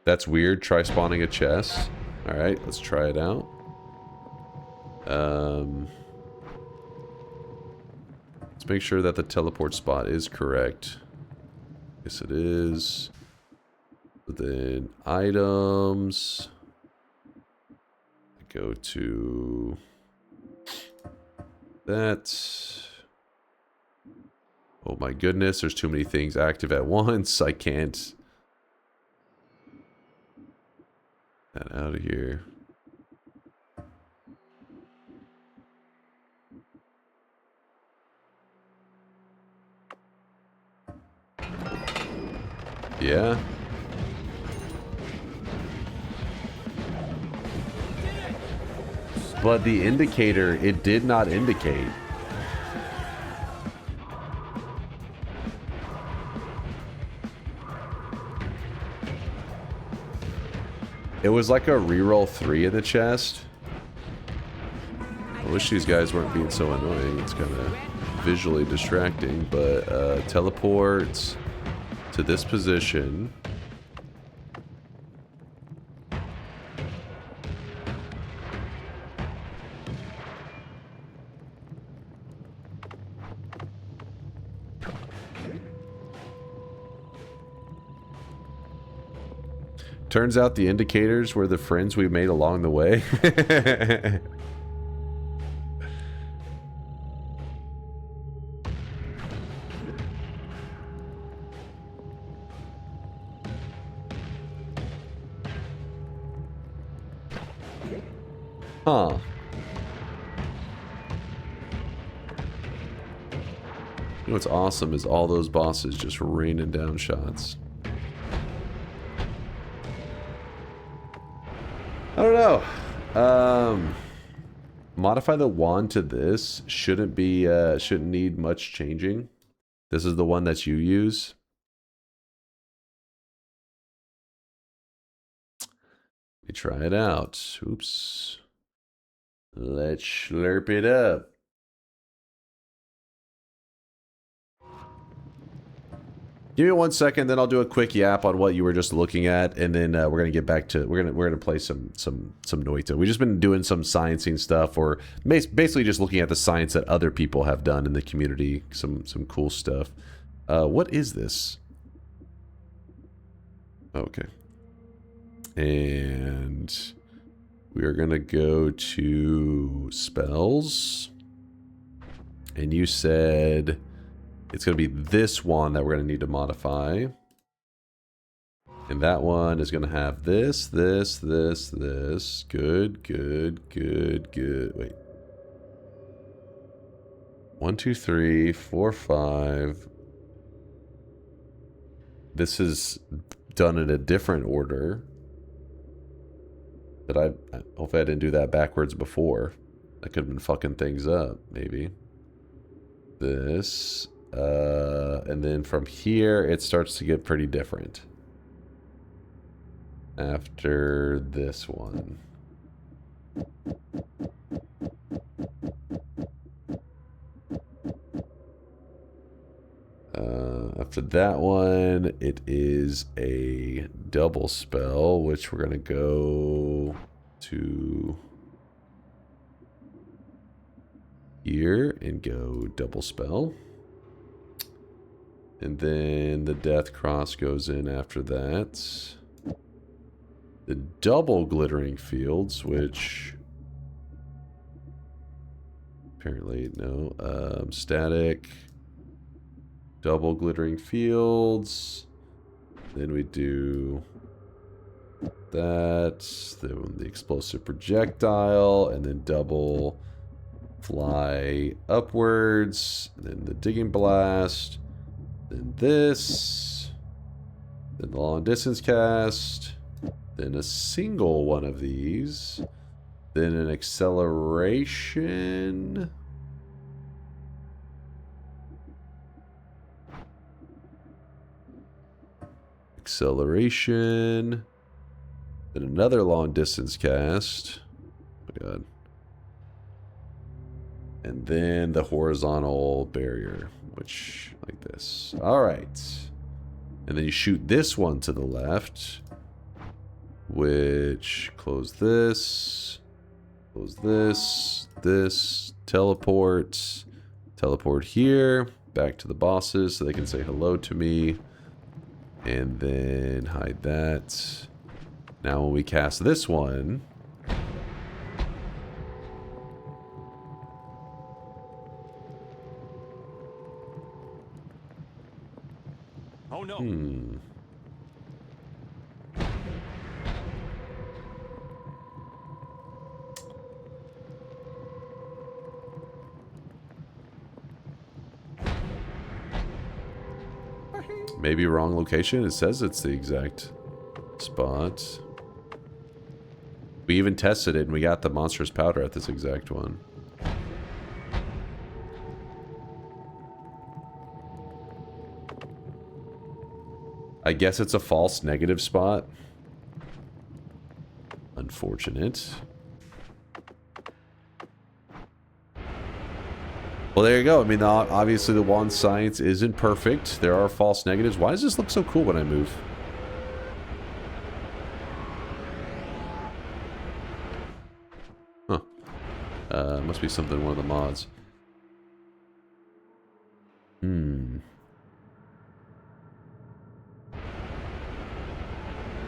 That's weird. Try spawning a chest. Alright, let's try it out. Let's make sure that the teleport spot is correct. Yes, it is. Then items. Go to that. Oh my goodness, there's too many things active at once. I can't. That out of here. Yeah. But the indicator, it did not indicate. It was like a reroll 3 in the chest. I wish these guys weren't being so annoying. It's kind of visually distracting, but teleports to this position. Turns out the indicators were the friends we made along the way. Huh. You know what's awesome is all those bosses just raining down shots. I don't know. Modify the wand to this. Shouldn't need much changing. This is the one that you use. Let me try it out. Oops. Let's slurp it up. Give me 1 second, then I'll do a quick yap on what you were just looking at, and then we're gonna get back to we're gonna play some Noita. We've just been doing some sciencing stuff, or basically just looking at the science that other people have done in the community. Some cool stuff. What is this? Okay. And we are gonna go to spells, and you said it's going to be this one that we're going to need to modify. And that one is going to have this. Good. Wait. 1, 2, 3, 4, 5. This is done in a different order. But hopefully I didn't do that backwards before. I could have been fucking things up, maybe. This. And then from here, it starts to get pretty different. After this one. After that one, it is a double spell, which we're going to go to here and go double spell. And then the death cross goes in after that. The double glittering fields, which apparently no. Static. Double glittering fields. Then we do that. Then the explosive projectile, and then double fly upwards. Then the digging blast. Then this. Then the long distance cast. Then a single one of these. Then an acceleration. Acceleration. Then another long distance cast. Oh my god. And then the horizontal barrier, which like this. All right. And then you shoot this one to the left, which close this, teleport here, back to the bosses so they can say hello to me, and then hide that. Now when we cast this one, Oh no. maybe wrong location. It says it's the exact spot. We even tested it and we got the monstrous powder at this exact one. I guess it's a false negative spot. Unfortunate. Well, there you go. I mean, obviously the wand science isn't perfect. There are false negatives. Why does this look so cool when I move? Huh. Must be something in one of the mods.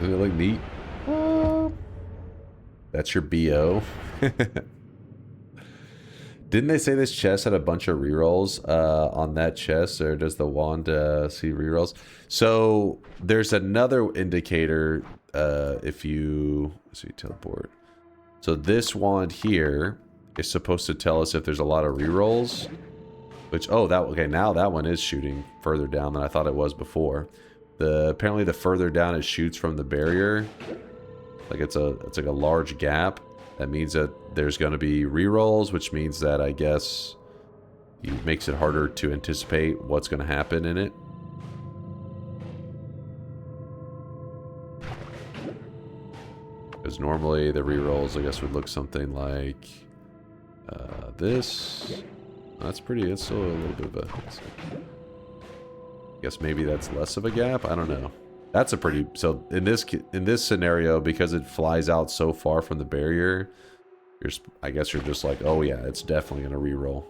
Doesn't it look neat? That's your BO. Didn't they say this chest had a bunch of rerolls on that chest, or does the wand see rerolls? So there's another indicator if you see teleport. So this wand here is supposed to tell us if there's a lot of rerolls. Which okay, now that one is shooting further down than I thought it was before. Apparently the further down it shoots from the barrier, like it's like a large gap. That means that there's going to be rerolls, which means that I guess it makes it harder to anticipate what's going to happen in it. Because normally the rerolls, I guess, would look something like this. That's still a little bit of a... I guess maybe that's less of a gap. I don't know. That's a pretty... So in this scenario, because it flies out so far from the barrier, I guess you're just like, oh yeah, it's definitely going to reroll.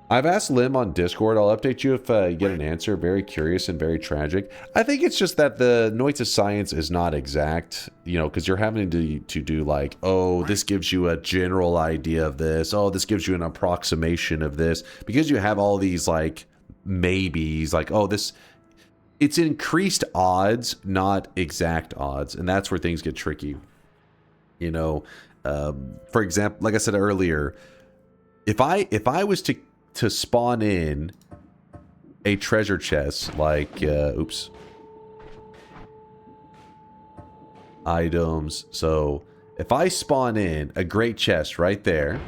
I've asked Lim on Discord. I'll update you if you get an answer. Very curious and very tragic. I think it's just that the Noita science is not exact, you know, because you're having to do like, oh, this gives you a general idea of this. Oh, this gives you an approximation of this. Because you have all these like maybes, like, oh, this... It's increased odds, not exact odds, and that's where things get tricky. You know, for example, like I said earlier, if I was to spawn in a treasure chest, like oops, items. So if I spawn in a great chest right there,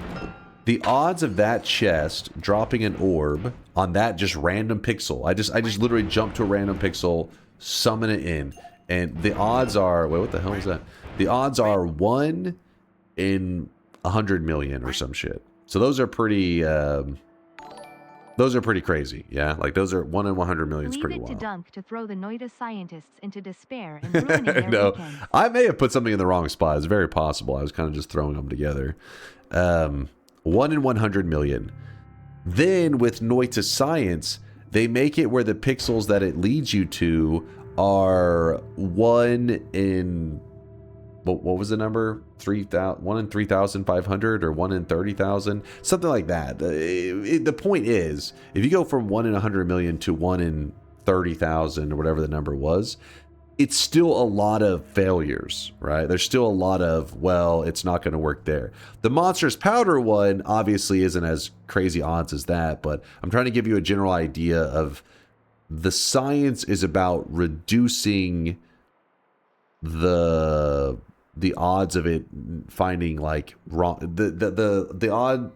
the odds of that chest dropping an orb on that just random pixel. I just literally jump to a random pixel, summon it in, and the odds are, wait, what the hell is that? The odds are 1 in 100 million or some shit. So those are pretty crazy. Yeah, like those are 1 in 100 million is pretty wild. Leave it to Dunk to throw the Noita scientists into despair and ruining their No, weekend. I may have put something in the wrong spot. It's very possible. I was kind of just throwing them together. 1 in 100 million. Then with Noita science, they make it where the pixels that it leads you to are 1 in, what was the number? 3,000, 1 in 3,500 or 1 in 30,000, something like that. The point is, if you go from 1 in 100 million to 1 in 30,000 or whatever the number was, it's still a lot of failures, right? There's still a lot of, well, it's not going to work there. The Monsters Powder one obviously isn't as crazy odds as that, but I'm trying to give you a general idea of the science is about reducing the odds of it finding like wrong. The odd.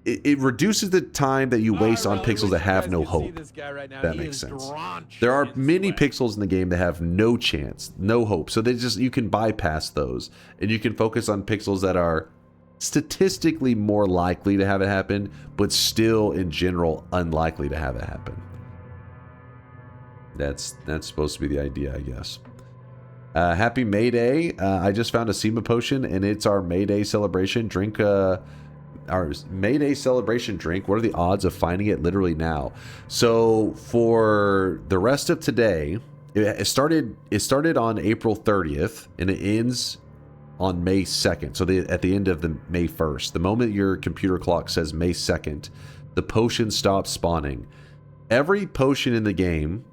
It reduces the time that you waste on pixels that have no hope. That makes sense. There are many pixels in the game that have no chance, no hope. So you can bypass those, and you can focus on pixels that are statistically more likely to have it happen, but still in general unlikely to have it happen. That's supposed to be the idea, I guess. Happy May Day. I just found a SEMA potion, and it's our May Day celebration. Drink our May Day celebration drink. What are the odds of finding it literally now? So for the rest of today, it started on April 30th, and it ends on May 2nd. So at the end of the May 1st, the moment your computer clock says May 2nd, the potion stops spawning. Every potion in the game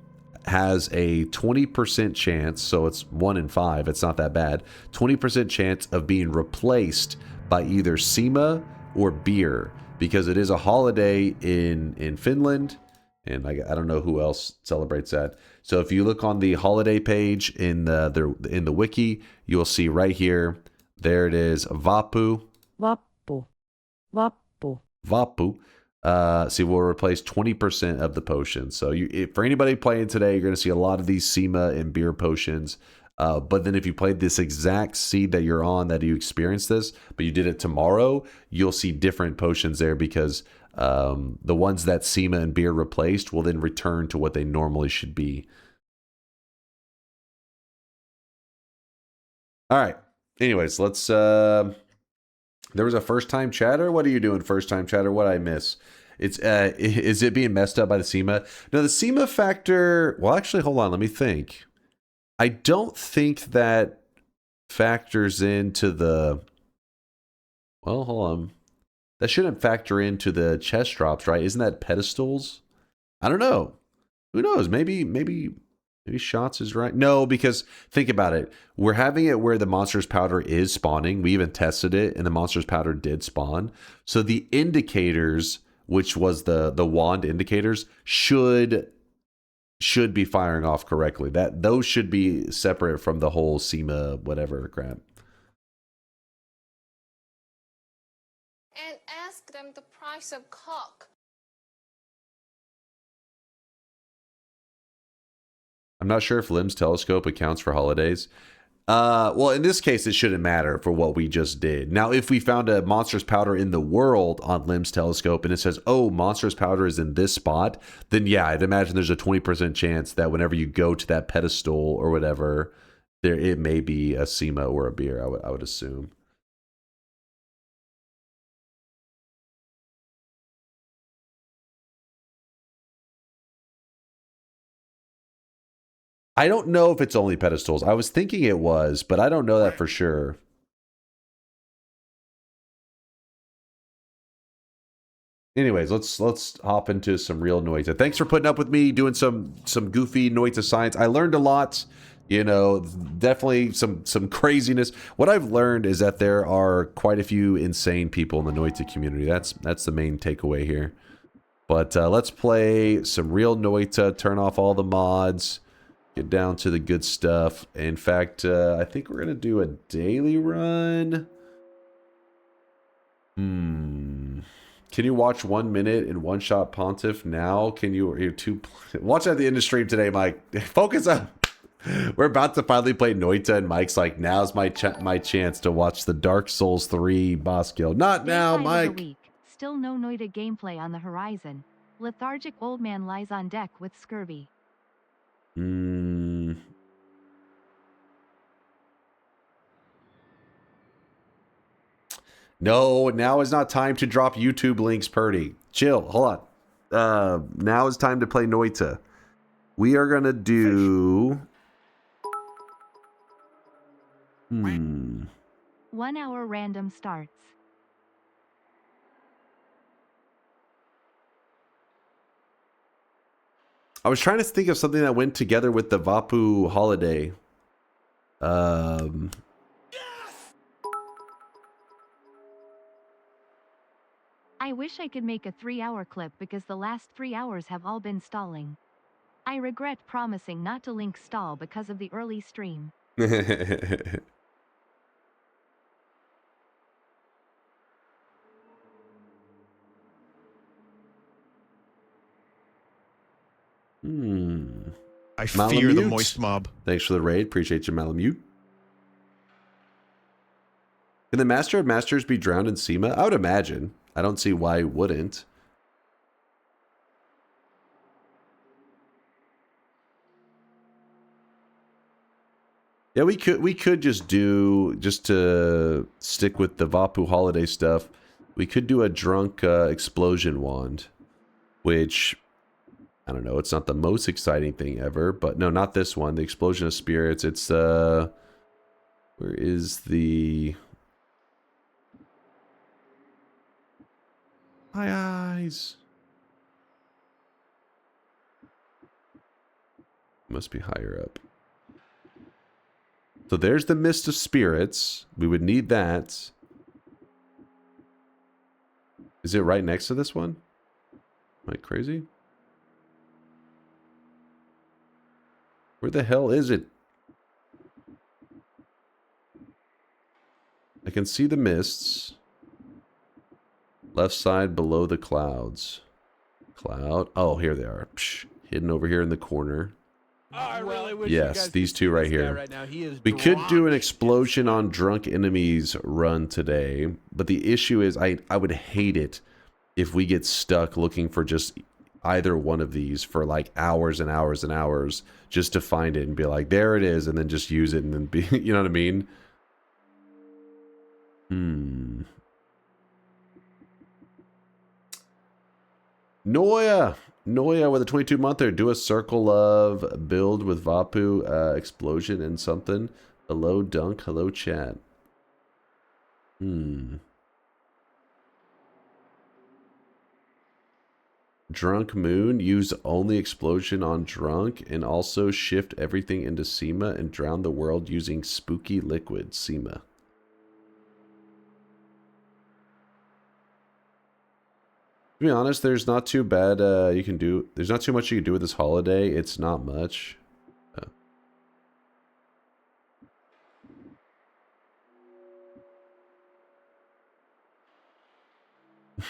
has a 20% chance, so it's 1 in 5, it's not that bad, 20% chance of being replaced by either SEMA or beer, because it is a holiday in Finland, and I don't know who else celebrates that. So if you look on the holiday page in the wiki, you'll see right here, there it is, Vappu. Vappu. Vappu. Vappu. See, we'll replace 20% of the potions. So for anybody playing today, you're going to see a lot of these SEMA and beer potions. But then if you played this exact seed that you're on, that you experienced this, but you did it tomorrow, you'll see different potions there, because the ones that SEMA and beer replaced will then return to what they normally should be. All right. Anyways, let's... There was a first-time chatter? What are you doing, first-time chatter? What did I miss? It's is it being messed up by the SEMA? No, the SEMA factor... Well, actually, hold on. Let me think. I don't think that factors into the... Well, hold on. That shouldn't factor into the chest drops, right? Isn't that pedestals? I don't know. Who knows? Maybe Shots is right. No, because think about it. We're having it where the Monsters Powder is spawning. We even tested it, and the Monsters Powder did spawn. So the indicators, which was the wand indicators, should be firing off correctly. Those should be separate from the whole SEMA whatever crap. And ask them the price of cock. I'm not sure if Lim's telescope accounts for holidays. Well, in this case, it shouldn't matter for what we just did. Now, if we found a Monsters Powder in the world on Lim's telescope and it says, oh, Monsters Powder is in this spot, then yeah, I'd imagine there's a 20% chance that whenever you go to that pedestal or whatever, it may be a SEMA or a beer, I would assume. I don't know if it's only pedestals. I was thinking it was, but I don't know that for sure. Anyways, let's hop into some real Noita. Thanks for putting up with me doing some goofy Noita science. I learned a lot. You know, definitely some craziness. What I've learned is that there are quite a few insane people in the Noita community. That's the main takeaway here. But let's play some real Noita. Turn off all the mods. Get down to the good stuff. In fact, I think we're gonna do a daily run. Can you watch 1 minute in One Shot Pontiff now? Can you watch at the end of stream today, Mike? Focus on. We're about to finally play Noita, and Mike's like, now's my chance to watch the Dark Souls 3 boss kill. Not now, Mike. Still no Noita gameplay on the horizon. Lethargic old man lies on deck with scurvy. No, now is not time to drop YouTube links, Purdy. Chill, hold on. Now is time to play Noita. We are gonna do Hmm. 1 hour random starts. I was trying to think of something that went together with the Vapu holiday. I wish I could make a 3-hour clip because the last 3 hours have all been stalling. I regret promising not to link stall because of the early stream. I fear the moist mob. Thanks for the raid. Appreciate you, Malamute. Can the Master of Masters be drowned in SEMA? I would imagine. I don't see why it wouldn't. Yeah, we could just to stick with the Vapu holiday stuff, we could do a drunk explosion wand, which, I don't know, it's not the most exciting thing ever, but no, not this one, the Explosion of Spirits. It's, where is the... My eyes. Must be higher up. So there's the Mist of Spirits. We would need that. Is it right next to this one? Am I crazy? Where the hell is it? I can see the mists. Left side below the clouds. Cloud. Oh, here they are. Psh, hidden over here in the corner. I really wish Yes, these two right here. We could do an explosion on drunk enemies run today, but the issue is I would hate it if we get stuck looking for just either one of these for like hours and hours and hours just to find it and be like, there it is, and then just use it and then be, you know what I mean? Noia with a 22-monther. Do a circle of build with Vapu, explosion and something. Hello, Dunk. Hello, chat. Drunk Moon. Use only explosion on drunk and also shift everything into SEMA and drown the world using spooky liquid SEMA. To be honest, there's not too bad you can do. There's not too much you can do with this holiday. It's not much.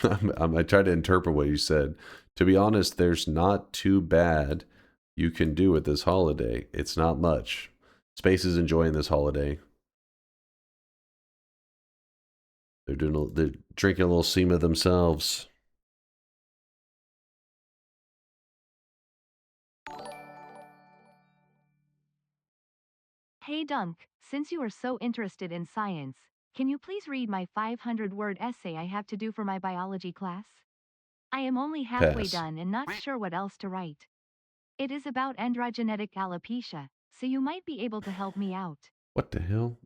I tried to interpret what you said. To be honest, there's not too bad you can do with this holiday. It's not much. Space is enjoying this holiday. They're drinking a little SEMA themselves. Hey Dunk, since you are so interested in science, can you please read my 500-word essay I have to do for my biology class? I am only halfway done and not sure what else to write. It is about androgenetic alopecia, so you might be able to help me out. What the hell?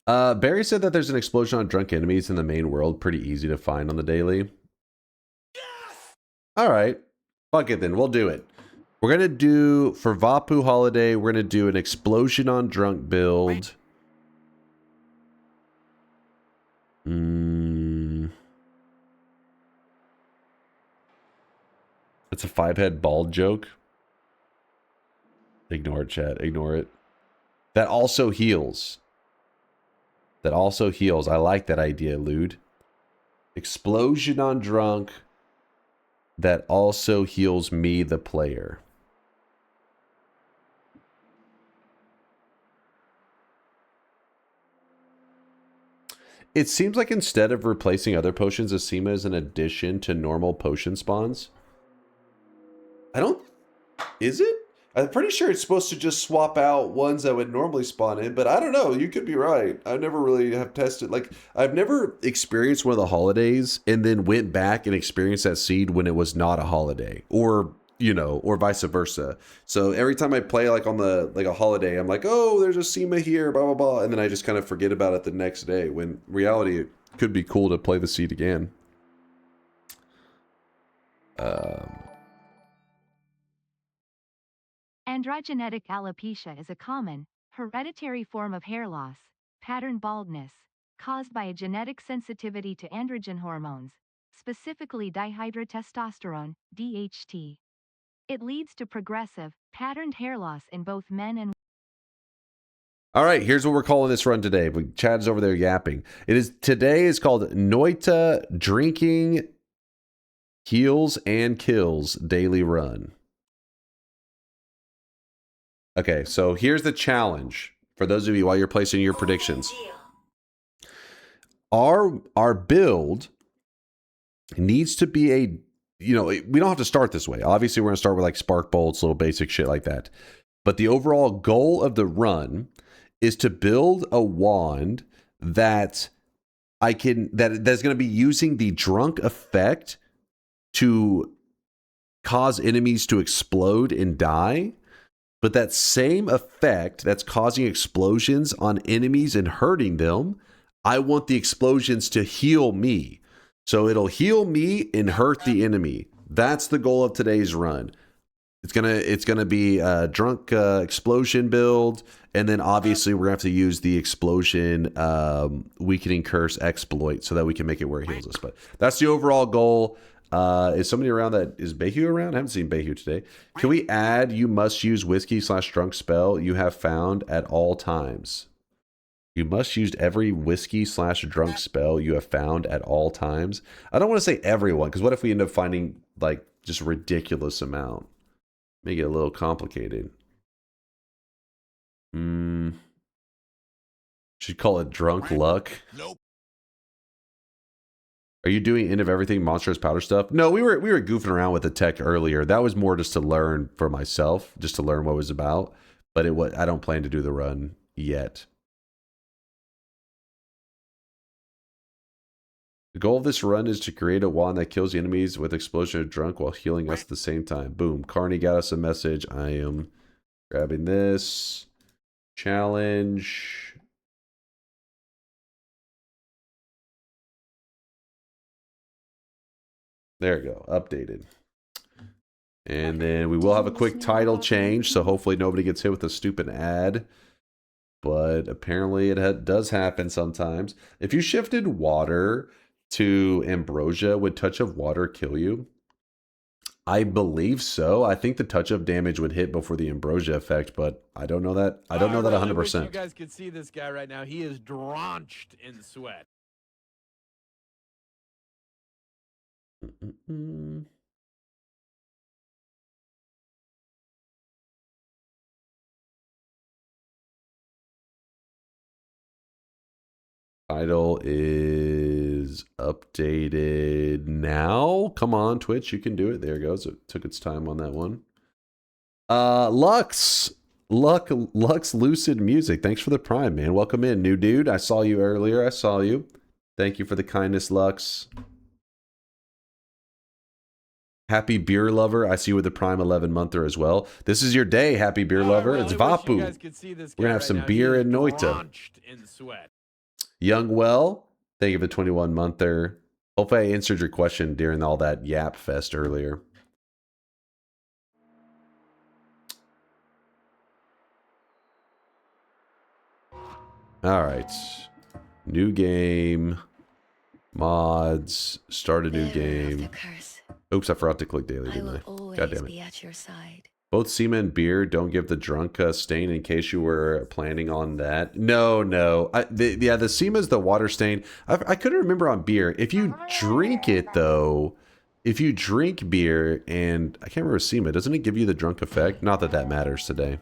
Barry said that there's an explosion on drunk enemies in the main world. Pretty easy to find on the daily. Yes! Alright. Fuck it then. We'll do it. We're going to do, for Vapu holiday, we're going to do an explosion on drunk build. It's a 5-head bald joke. Ignore it, chat. Ignore it. That also heals. That also heals. I like that idea, Lude. Explosion on drunk. That also heals me, the player. It seems like instead of replacing other potions, Asima is an addition to normal potion spawns. I don't... Is it? I'm pretty sure it's supposed to just swap out ones that would normally spawn in, but I don't know. You could be right. I never really have tested. Like, I've never experienced one of the holidays and then went back and experienced that seed when it was not a holiday. Or you know, or vice versa. So every time I play like on the like a holiday, I'm like, oh, there's a SEMA here, blah blah blah, and then I just kind of forget about it the next day. When in reality, it could be cool to play the seed again. Androgenetic alopecia is a common, hereditary form of hair loss, pattern baldness, caused by a genetic sensitivity to androgen hormones, specifically dihydrotestosterone, DHT. It leads to progressive, patterned hair loss in both men and All right, here's what we're calling this run today. Chad's over there yapping. Today is called Noita Drinking Heals and Kills Daily Run. Okay, so here's the challenge for those of you while you're placing your predictions. Our build needs to be a, you know, we don't have to start this way. Obviously, we're going to start with like spark bolts, little basic shit like that. But the overall goal of the run is to build a wand that that's going to be using the drunk effect to cause enemies to explode and die. But that same effect that's causing explosions on enemies and hurting them, I want the explosions to heal me. So it'll heal me and hurt the enemy. That's the goal of today's run. It's gonna be a drunk explosion build, and then obviously we're gonna have to use the explosion weakening curse exploit so that we can make it where it heals us. But that's the overall goal. Is somebody around that is Behu around? I haven't seen Behu today. Can we add you must use whiskey/drunk spell you have found at all times? You must use every whiskey/drunk spell you have found at all times. I don't want to say everyone, because what if we end up finding like just a ridiculous amount? Make it a little complicated. Should call it drunk luck. Nope. Are you doing end of everything monstrous powder stuff? No, we were goofing around with the tech earlier. That was more just to learn for myself, just to learn what it was about. But I don't plan to do the run yet. The goal of this run is to create a wand that kills the enemies with explosion of drunk while healing us at the same time. Boom. Carney got us a message. I am grabbing this. Challenge. There you go. Updated. And then we will have a quick title change, so hopefully nobody gets hit with a stupid ad. But apparently it does happen sometimes. If you shifted water to ambrosia, would touch of water kill you? I believe so. I think the touch of damage would hit before the ambrosia effect, but I don't know that. I don't know that 100%. You guys can see this guy right now. He is drenched in sweat. Title is updated now. Come on, Twitch, you can do it. There it goes. It took its time on that one. Lux Lucid Music. Thanks for the prime, man. Welcome in, new dude. I saw you earlier. I saw you. Thank you for the kindness, Lux. Happy Beer Lover. I see you with the Prime 11-monther as well. This is your day, Happy Beer Lover. It's Vapu. We're going to have some beer in Noita. Young Well, thank you for the 21-monther. Hopefully I answered your question during all that yap fest earlier. All right. New game. Mods. Start a new game. Oops, I forgot to click daily, didn't I? God damn it. Be at your side. Both SEMA and beer don't give the drunk stain, in case you were planning on that. No. The SEMA is the water stain. I couldn't remember on beer. If you drink it, though, if you drink beer, and I can't remember SEMA, doesn't it give you the drunk effect? Not that that matters today.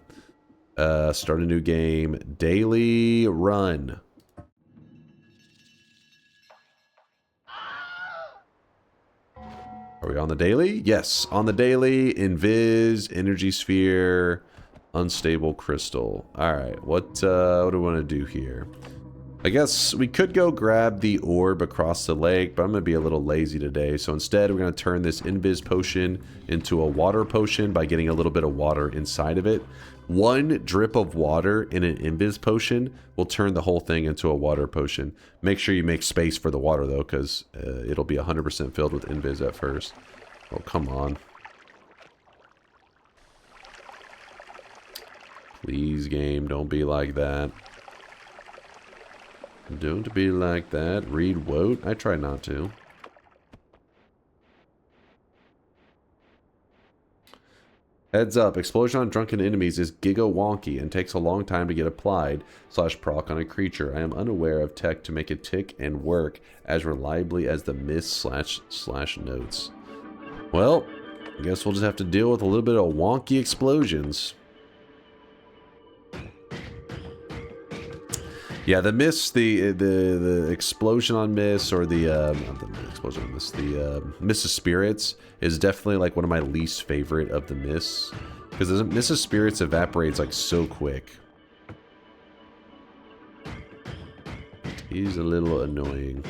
Start a new game. Daily run. Are we on the daily? Yes, on the daily. Invis, energy sphere, unstable crystal. All right, what do we want to do here? I guess we could go grab the orb across the lake, but I'm going to be a little lazy today. So instead, we're going to turn this invis potion into a water potion by getting a little bit of water inside of it. One drip of water in an invis potion will turn the whole thing into a water potion. Make sure you make space for the water, though, because it'll be 100% filled with invis at first. Oh, come on. Please, game, don't be like that. Don't be like that. Read wote. I try not to. Heads up, explosion on drunken enemies is giga wonky and takes a long time to get applied / proc on a creature. I am unaware of tech to make it tick and work as reliably as the mist / notes. Well, I guess we'll just have to deal with a little bit of wonky explosions. Yeah, the mist, the explosion on mist, or the not the explosion on mist, the Mist of Spirits is definitely like one of my least favorite of the mists, because the Mist of Spirits evaporates like so quick. He's a little annoying.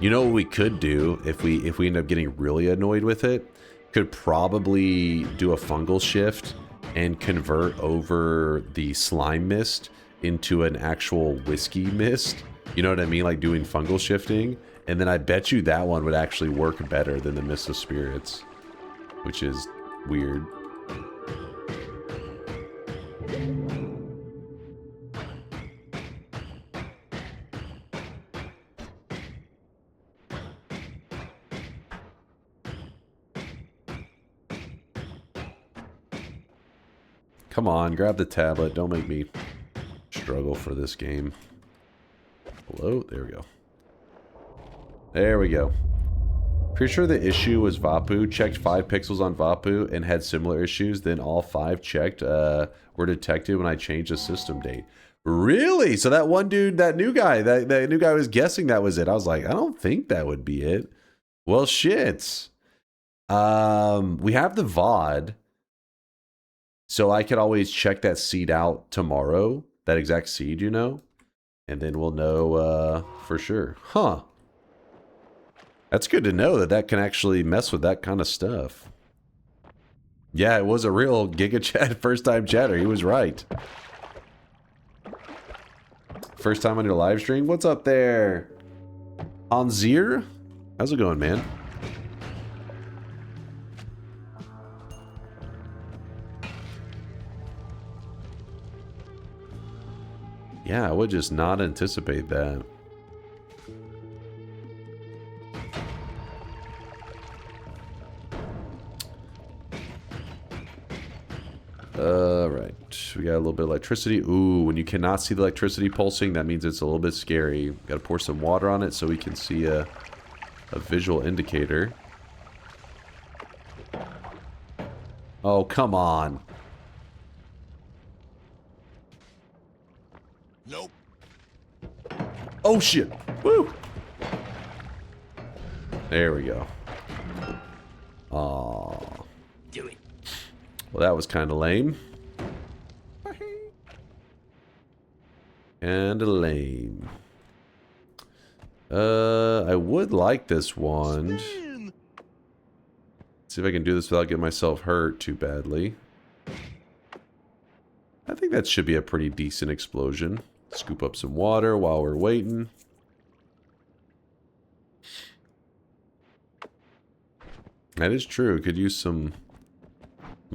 You know what we could do if we end up getting really annoyed with it? Could probably do a fungal shift and convert over the slime mist into an actual whiskey mist. You know what I mean? Like doing fungal shifting. And then I bet you that one would actually work better than the Mist of Spirits, which is weird. Come on, grab the tablet. Don't make me struggle for this game. Hello? There we go. There we go. Pretty sure the issue was Vapu. Checked 5 pixels on Vapu and had similar issues. Then all 5 checked were detected when I changed the system date. Really? So that one dude, that new guy was guessing that was it. I was like, I don't think that would be it. Well, shit. We have the VOD. So I could always check that seed out tomorrow, that exact seed, you know, and then we'll know for sure. Huh. That's good to know that that can actually mess with that kind of stuff. Yeah, it was a real Giga Chat first time chatter. He was right. First time on your live stream. What's up there? Anzir? How's it going, man? Yeah, I would just not anticipate that. Right. We got a little bit of electricity. Ooh, when you cannot see the electricity pulsing, that means it's a little bit scary. Got to pour some water on it so we can see a visual indicator. Oh, come on. Nope. Oh shit. Woo. There we go. Aww. Do it. Well, that was kind of lame. And lame. I would like this wand. See if I can do this without getting myself hurt too badly. I think that should be a pretty decent explosion. Scoop up some water while we're waiting. That is true. Could use some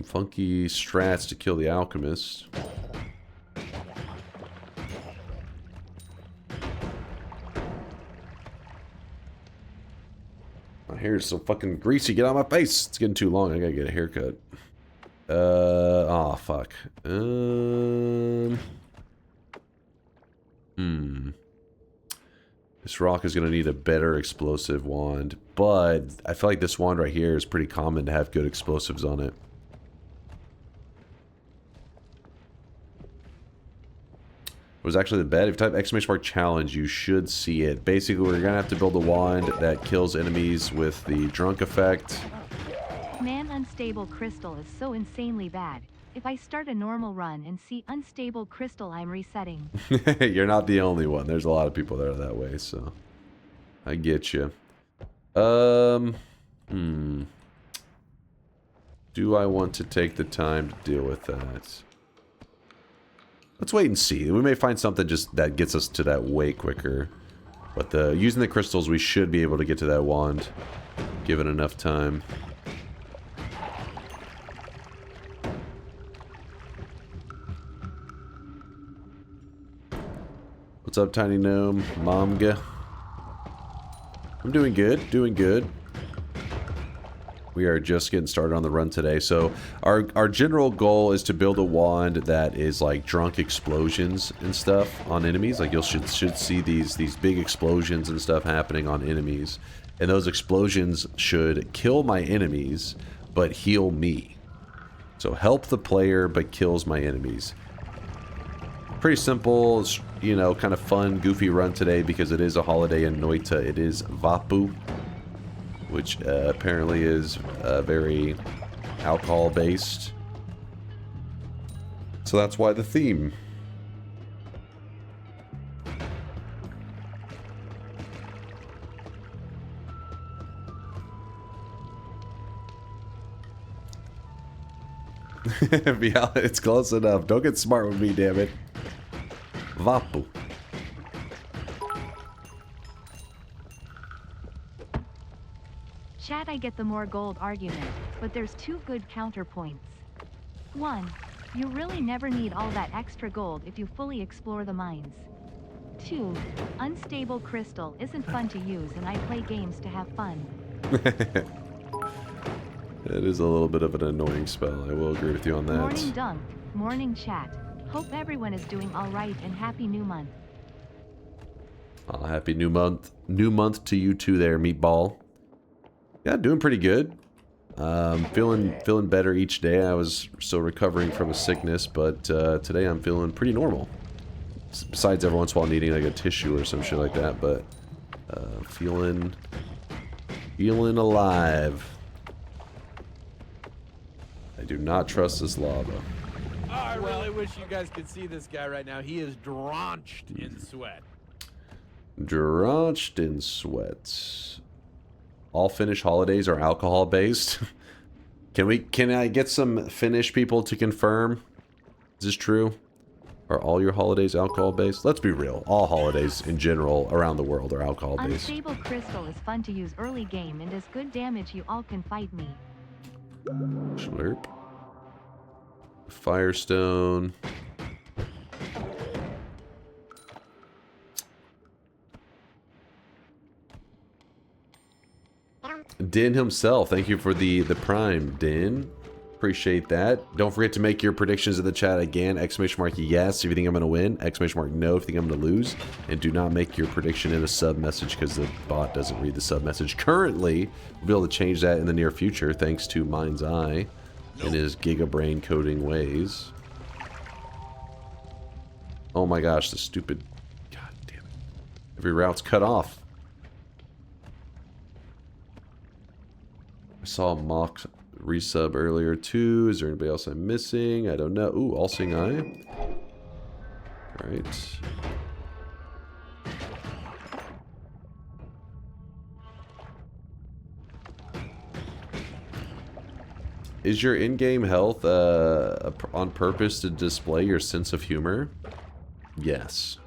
funky strats to kill the alchemist. My hair's so fucking greasy. Get out of my face. It's getting too long. I gotta get a haircut. Oh, fuck. This rock is going to need a better explosive wand, but I feel like this wand right here is pretty common to have good explosives on it. It was actually the bet. If you type ! challenge, you should see it. Basically, we're going to have to build a wand that kills enemies with the drunk effect. Man, unstable crystal is so insanely bad. If I start a normal run and see unstable crystal, I'm resetting. You're not the only one. There's a lot of people that are that way, so I get you. Do I want to take the time to deal with that? Let's wait and see. We may find something just that gets us to that way quicker. But using the crystals, we should be able to get to that wand, given enough time. What's up, Tiny Gnome? Momga? I'm doing good, doing good. We are just getting started on the run today. So our general goal is to build a wand that is like drunk explosions and stuff on enemies. Like you should see these big explosions and stuff happening on enemies. And those explosions should kill my enemies, but heal me. So help the player, but kills my enemies. Pretty simple, you know, kind of fun, goofy run today because it is a holiday in Noita. It is Vapu, which apparently is very alcohol-based. So that's why the theme. Yeah, it's close enough. Don't get smart with me, damn it. Vapu. Chat, I get the more gold argument, but there's two good counterpoints. 1. You really never need all that extra gold if you fully explore the mines. 2. Unstable crystal isn't fun to use and I play games to have fun. It is a little bit of an annoying spell. I will agree with you on that. Morning Dunk, morning chat. Hope everyone is doing alright and happy new month. Happy new month. New month to you too there, Meatball. Yeah, doing pretty good. Feeling better each day. I was still recovering from a sickness, but today I'm feeling pretty normal. Besides every once in a while needing like a tissue or some shit like that, but feeling alive. I do not trust this lava. Oh, I really wish you guys could see this guy right now. He is drenched in sweat. Drenched in sweat. All Finnish holidays are alcohol based. Can I get some Finnish people to confirm? Is this true? Are all your holidays alcohol based? Let's be real. All holidays in general around the world are alcohol based. Unstable crystal is fun to use early game and does good damage. You all can fight me. Slurp. Firestone. Din himself, thank you for the prime, Din. Appreciate that. Don't forget to make your predictions in the chat again. Exclamation mark yes if you think I'm going to win. Exclamation mark no if you think I'm going to lose. And do not make your prediction in a sub message because the bot doesn't read the sub message. Currently, we'll be able to change that in the near future thanks to Mind's Eye and his gigabrain coding ways. Oh my gosh, the stupid... God damn it. Every route's cut off. I saw a mock resub earlier too. Is there anybody else I'm missing? I don't know. Ooh, All Seeing Eye. Alright. Is your in-game health on purpose to display your sense of humor? Yes.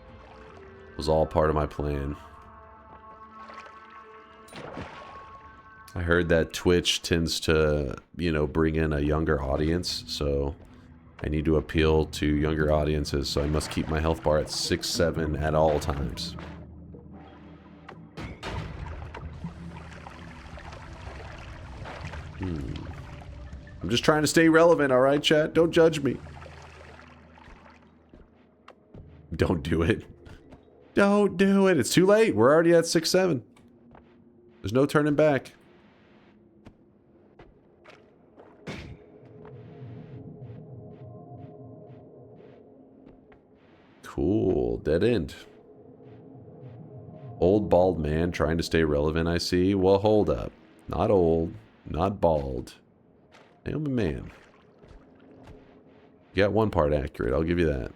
It was all part of my plan. I heard that Twitch tends to, you know, bring in a younger audience, so I need to appeal to younger audiences, so I must keep my health bar at 6-7 at all times. I'm just trying to stay relevant, alright, chat? Don't judge me. Don't do it. Don't do it. It's too late. We're already at 6-7. There's no turning back. Cool. Dead end. Old bald man trying to stay relevant, I see. Well, hold up. Not old. Not bald. I am a man. You got one part accurate. I'll give you that.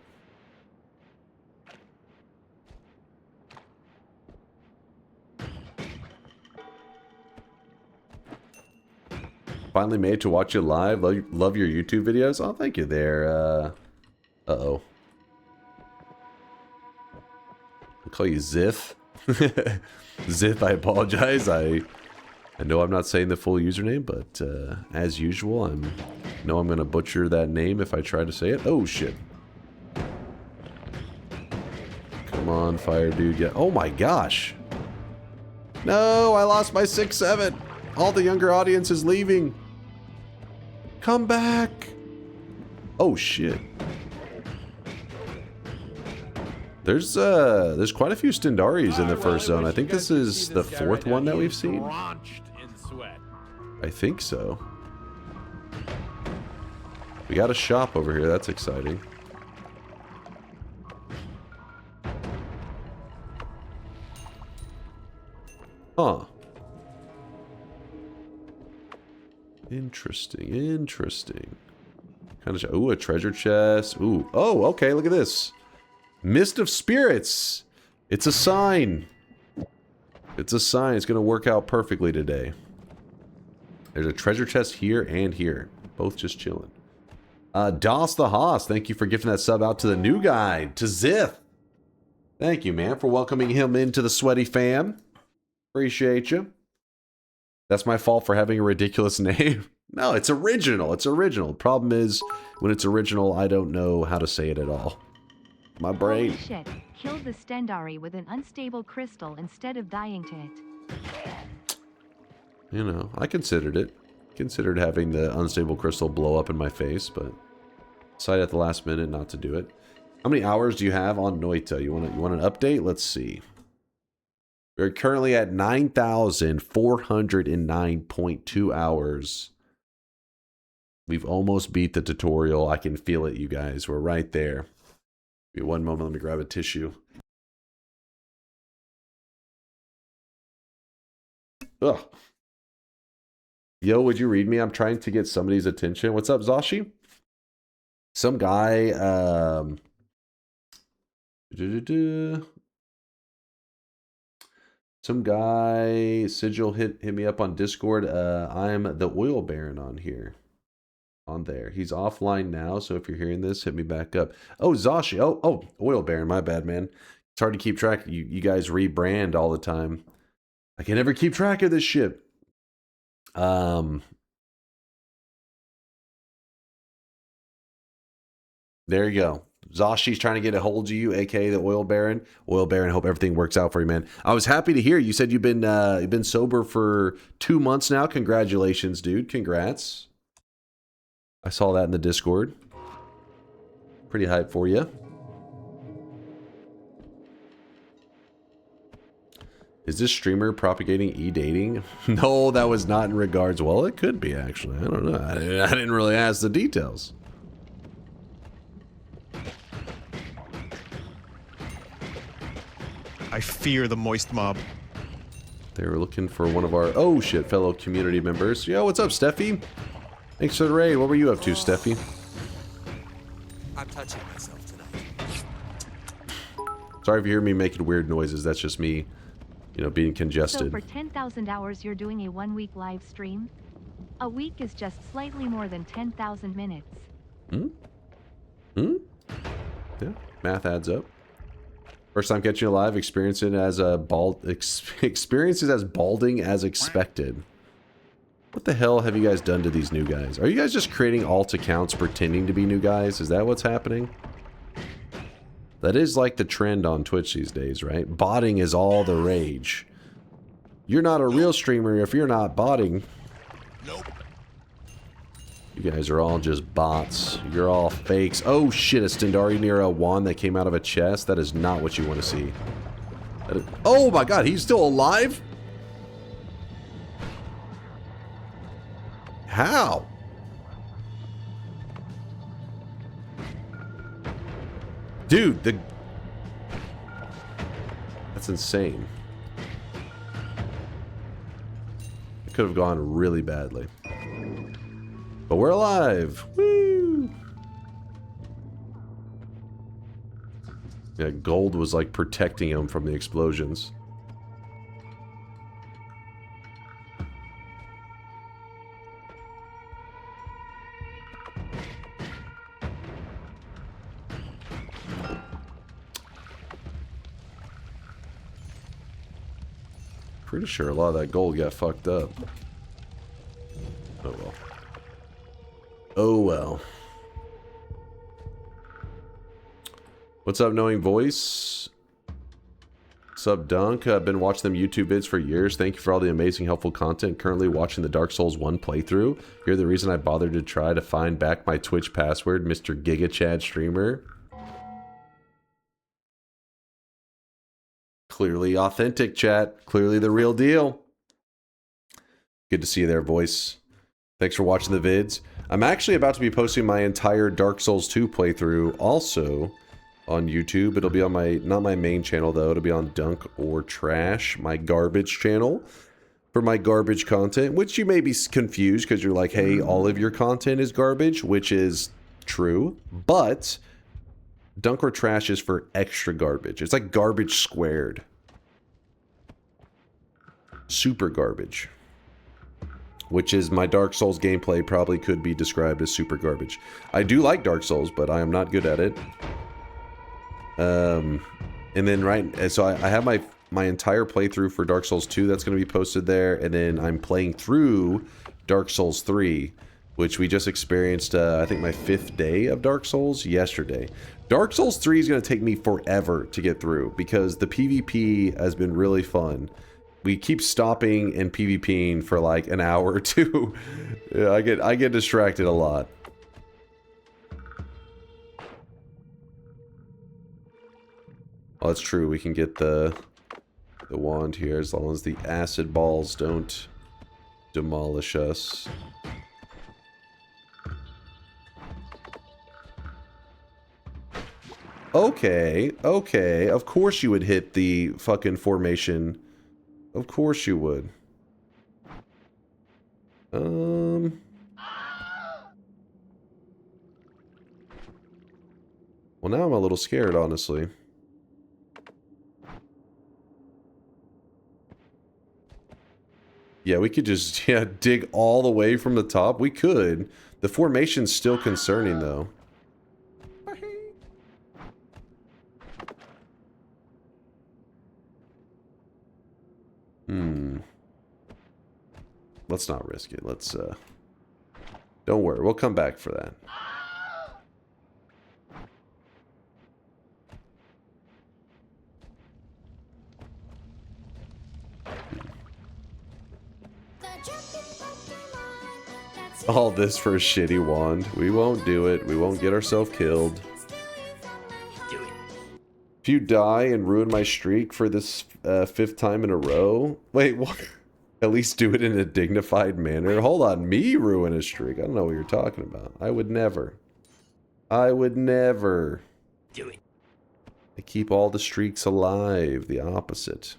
Finally made to watch you live. Love your YouTube videos. Oh, thank you there. Uh-oh. I'll call you Zith. Zith, I apologize. I know I'm not saying the full username, but as usual, I know I'm going to butcher that name if I try to say it. Oh, shit. Come on, fire dude. Yeah. Oh, my gosh. No, I lost my 6-7. All the younger audience is leaving. Come back. Oh, shit. There's quite a few Stendaris in the first zone. I think this is the fourth one that we've seen. I think so. We got a shop over here. That's exciting. Huh. Interesting, interesting. Kind of. Ooh, a treasure chest. Ooh. Oh, okay. Look at this. Mist of Spirits. It's a sign. It's a sign. It's going to work out perfectly today. There's a treasure chest here and here. Both just chilling. Doss the Hoss. Thank you for gifting that sub out to the new guy, to Zith. Thank you, man, for welcoming him into the sweaty fam. Appreciate you. That's my fault for having a ridiculous name. No, it's original. It's original. Problem is, when it's original, I don't know how to say it at all. My brain. Holy shit. Killed the Stendari with an unstable crystal instead of dying to it. You know, I considered it. Considered having the unstable crystal blow up in my face, but decided at the last minute not to do it. How many hours do you have on Noita? You want an update? Let's see. We're currently at 9,409.2 hours. We've almost beat the tutorial. I can feel it, you guys. We're right there. Give me one moment. Let me grab a tissue. Ugh. Yo, would you read me? I'm trying to get somebody's attention. What's up, Zashi? Some guy, some guy, Sigil hit me up on Discord. I'm the Oil Baron on here. On there. He's offline now, so if you're hearing this, hit me back up. Oh, Zashi. Oh, Oil Baron. My bad, man. It's hard to keep track. You guys rebrand all the time. I can never keep track of this shit. There you go. Zashi's trying to get a hold of you, aka the Oil Baron. Oil Baron, hope everything works out for you, man. I was happy to hear you said you've been sober for 2 months now. Congratulations, dude. Congrats. I saw that in the Discord. Pretty hyped for you. Is this streamer propagating e-dating? No, that was not in regards. Well, it could be, actually. I don't know. I didn't really ask the details. I fear the moist mob. They were looking for one of our, oh shit, fellow community members. Yo, what's up, Steffi? Thanks for the raid. What were you up to, Steffi? I'm touching myself tonight. Sorry if you hear me making weird noises. That's just me, you know, being congested. So for 10,000 hours, you're doing a 1-week live stream? A week is just slightly more than 10,000 minutes. Yeah, math adds up. First time catching you live, experiences as balding as expected. What the hell have you guys done to these new guys? Are you guys just creating alt accounts pretending to be new guys? Is that what's happening? That is like the trend on Twitch these days, right? Botting is all the rage. You're not a real streamer if you're not botting. Nope. You guys are all just bots. You're all fakes. Oh shit, a Stendari near a wand that came out of a chest? That is not what you want to see. Oh my god, he's still alive? How? Dude, that's insane. It could have gone really badly. But we're alive. Woo! Yeah, gold was like protecting him from the explosions. Pretty sure a lot of that gold got fucked up. Oh well. Oh well. What's up, Knowing Voice? What's up, Dunk? I've been watching them YouTube vids for years. Thank you for all the amazing, helpful content. Currently watching the Dark Souls 1 playthrough. You're the reason I bothered to try to find back my Twitch password, Mr. GigaChad Streamer. Clearly authentic, chat. Clearly the real deal. Good to see you there, Voice. Thanks for watching the vids. I'm actually about to be posting my entire Dark Souls 2 playthrough also on YouTube. It'll be on my, not my main channel though, it'll be on Dunk or Trash, my garbage channel, for my garbage content, which you may be confused because you're like, hey, all of your content is garbage, which is true, but Dunk or Trash is for extra garbage. It's like garbage squared. Super garbage. Which is my Dark Souls gameplay probably could be described as super garbage. I do like Dark Souls, but I am not good at it. And then so I have my entire playthrough for Dark Souls 2 that's going to be posted there, and then I'm playing through Dark Souls 3, which we just experienced, I think my 5th day of Dark Souls yesterday. Dark Souls 3 is going to take me forever to get through because the PvP has been really fun. We keep stopping and PvPing for like an hour or two. Yeah, I get distracted a lot. Oh, that's true. We can get the wand here as long as the acid balls don't demolish us. Okay, okay. Of course you would hit the fucking formation. Of course you would. Well, now I'm a little scared, honestly. Yeah, we could just, yeah, dig all the way from the top. We could. The formation's still concerning, though. Let's not risk it. Let's, don't worry. We'll come back for that. All this for a shitty wand. We won't do it. We won't get ourselves killed. If you die and ruin my streak for this 5th time in a row... Wait, what? At least do it in a dignified manner. Hold on, me ruin a streak? I don't know what you're talking about. I would never. I would never. Do it. I keep all the streaks alive. The opposite.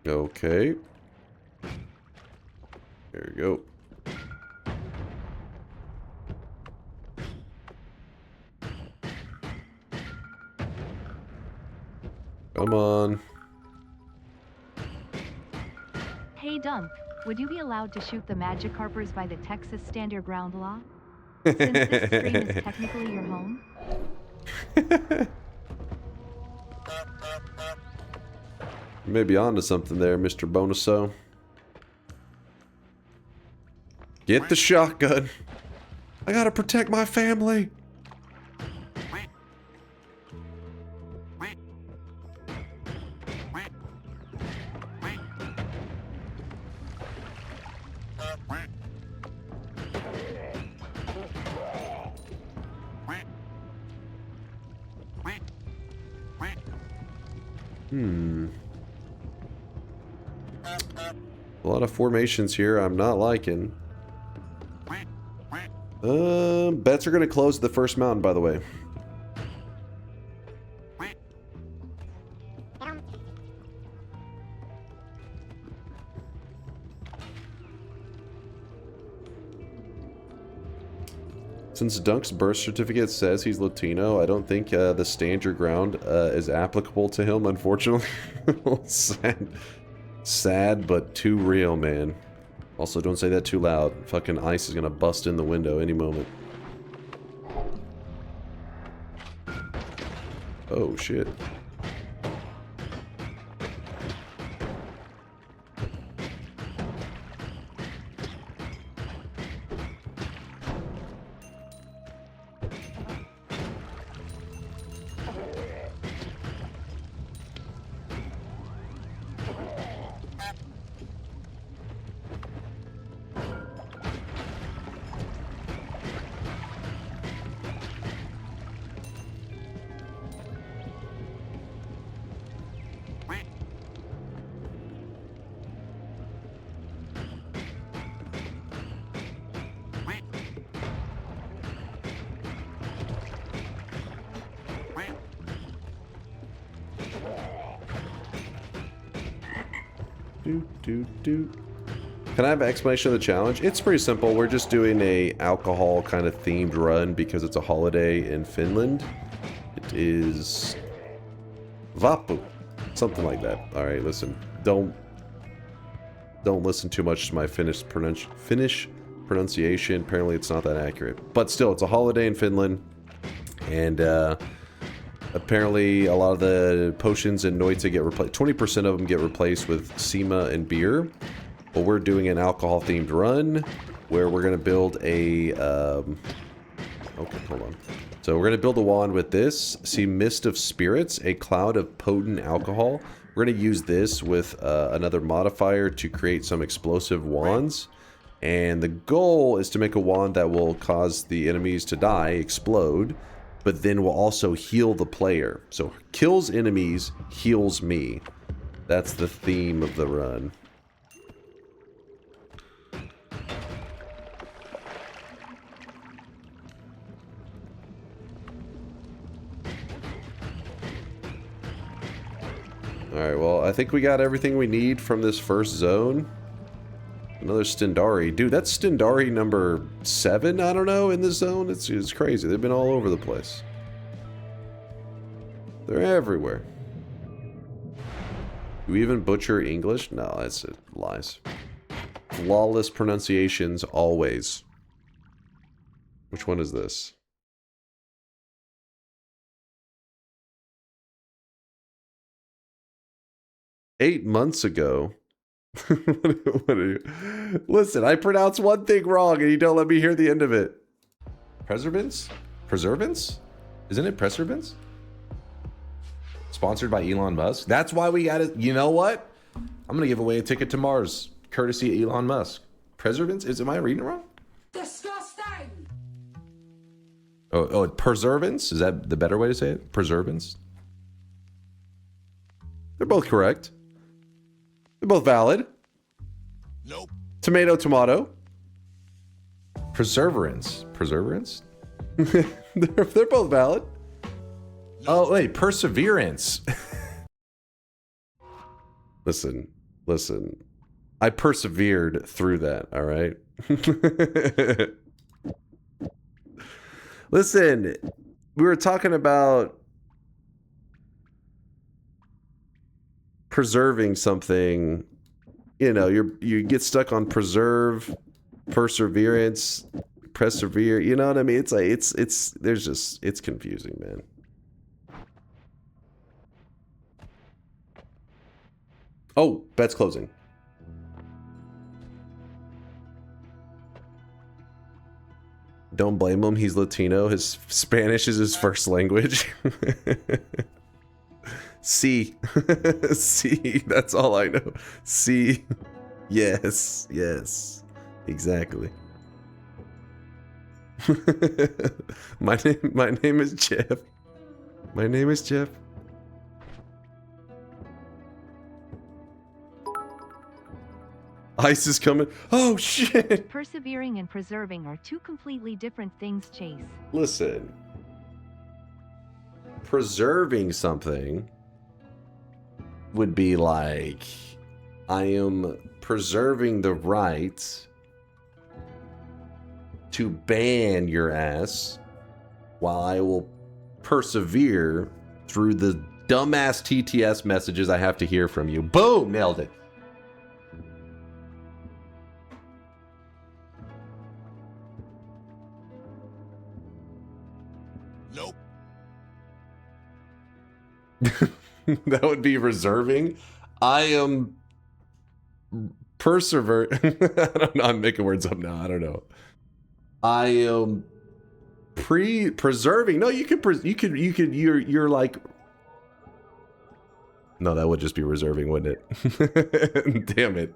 Okay. There we go. Come on. Hey Dunk, would you be allowed to shoot the Magikarpers by the Texas Standard Ground Law? Since this stream is technically your home? You may be onto something there, Mr. Bonuso. Get the shotgun. I gotta protect my family. A lot of formations here I'm not liking. Bets are going to close the first mountain, by the way. Since Dunk's birth certificate says he's Latino, I don't think the stand your ground is applicable to him, unfortunately. Sad, but too real, man. Also, don't say that too loud. Fucking ice is gonna bust in the window any moment. Oh, shit. Can I have an explanation of the challenge? It's pretty simple. We're just doing a alcohol kind of themed run because it's a holiday in Finland. It is Vappu. Something like that. Alright, listen. Don't listen too much to my Finnish pronunciation. Apparently it's not that accurate. But still, it's a holiday in Finland. And apparently a lot of the potions in Noita get replaced. 20% of them get replaced with Sema and beer. But we're doing an alcohol-themed run where we're going to build a... okay, hold on. So we're going to build a wand with this. See, Mist of Spirits, a cloud of potent alcohol. We're going to use this with another modifier to create some explosive wands. And the goal is to make a wand that will cause the enemies to die, explode, but then will also heal the player. So kills enemies, heals me. That's the theme of the run. Alright, well, I think we got everything we need from this first zone. Another Stendari. Dude, that's Stendari number 7, I don't know, in this zone. It's crazy. They've been all over the place. They're everywhere. Do we even butcher English? No, that's it. Lies. Flawless pronunciations, always. Which one is this? "8 months ago." What are you? Listen, I pronounce one thing wrong and you don't let me hear the end of it. Preservance? Preservance? Isn't it Preservance? Sponsored by Elon Musk. That's why we got it. You know what? I'm gonna give away a ticket to Mars, courtesy of Elon Musk. Preservance? Am I reading it wrong? Disgusting! Oh, preservance? Is that the better way to say it? Preservance? They're both correct. They're both valid. Nope. Tomato, tomato. Perseverance. Perseverance? they're both valid. Nope. Oh, wait. Perseverance. Listen. I persevered through that, all right? Listen, we were talking about preserving something, you know, you get stuck on preserve, perseverance, persevere, you know what I mean? It's like it's confusing, man. Oh, bet's closing. Don't blame him, he's Latino. His Spanish is his first language. C. C. That's all I know. C. Yes. Yes. Exactly. My name is Jeff. My name is Jeff. Ice is coming. Oh shit. Persevering and preserving are two completely different things, Chase. Listen. Preserving something would be like, I am preserving the right to ban your ass while I will persevere through the dumbass TTS messages I have to hear from you. Boom! Nailed it. Nope. That would be reserving. I am persevere. I don't know. I'm making words up now. I don't know. I am preserving. No, you could. You're like. No, that would just be reserving, wouldn't it? Damn it.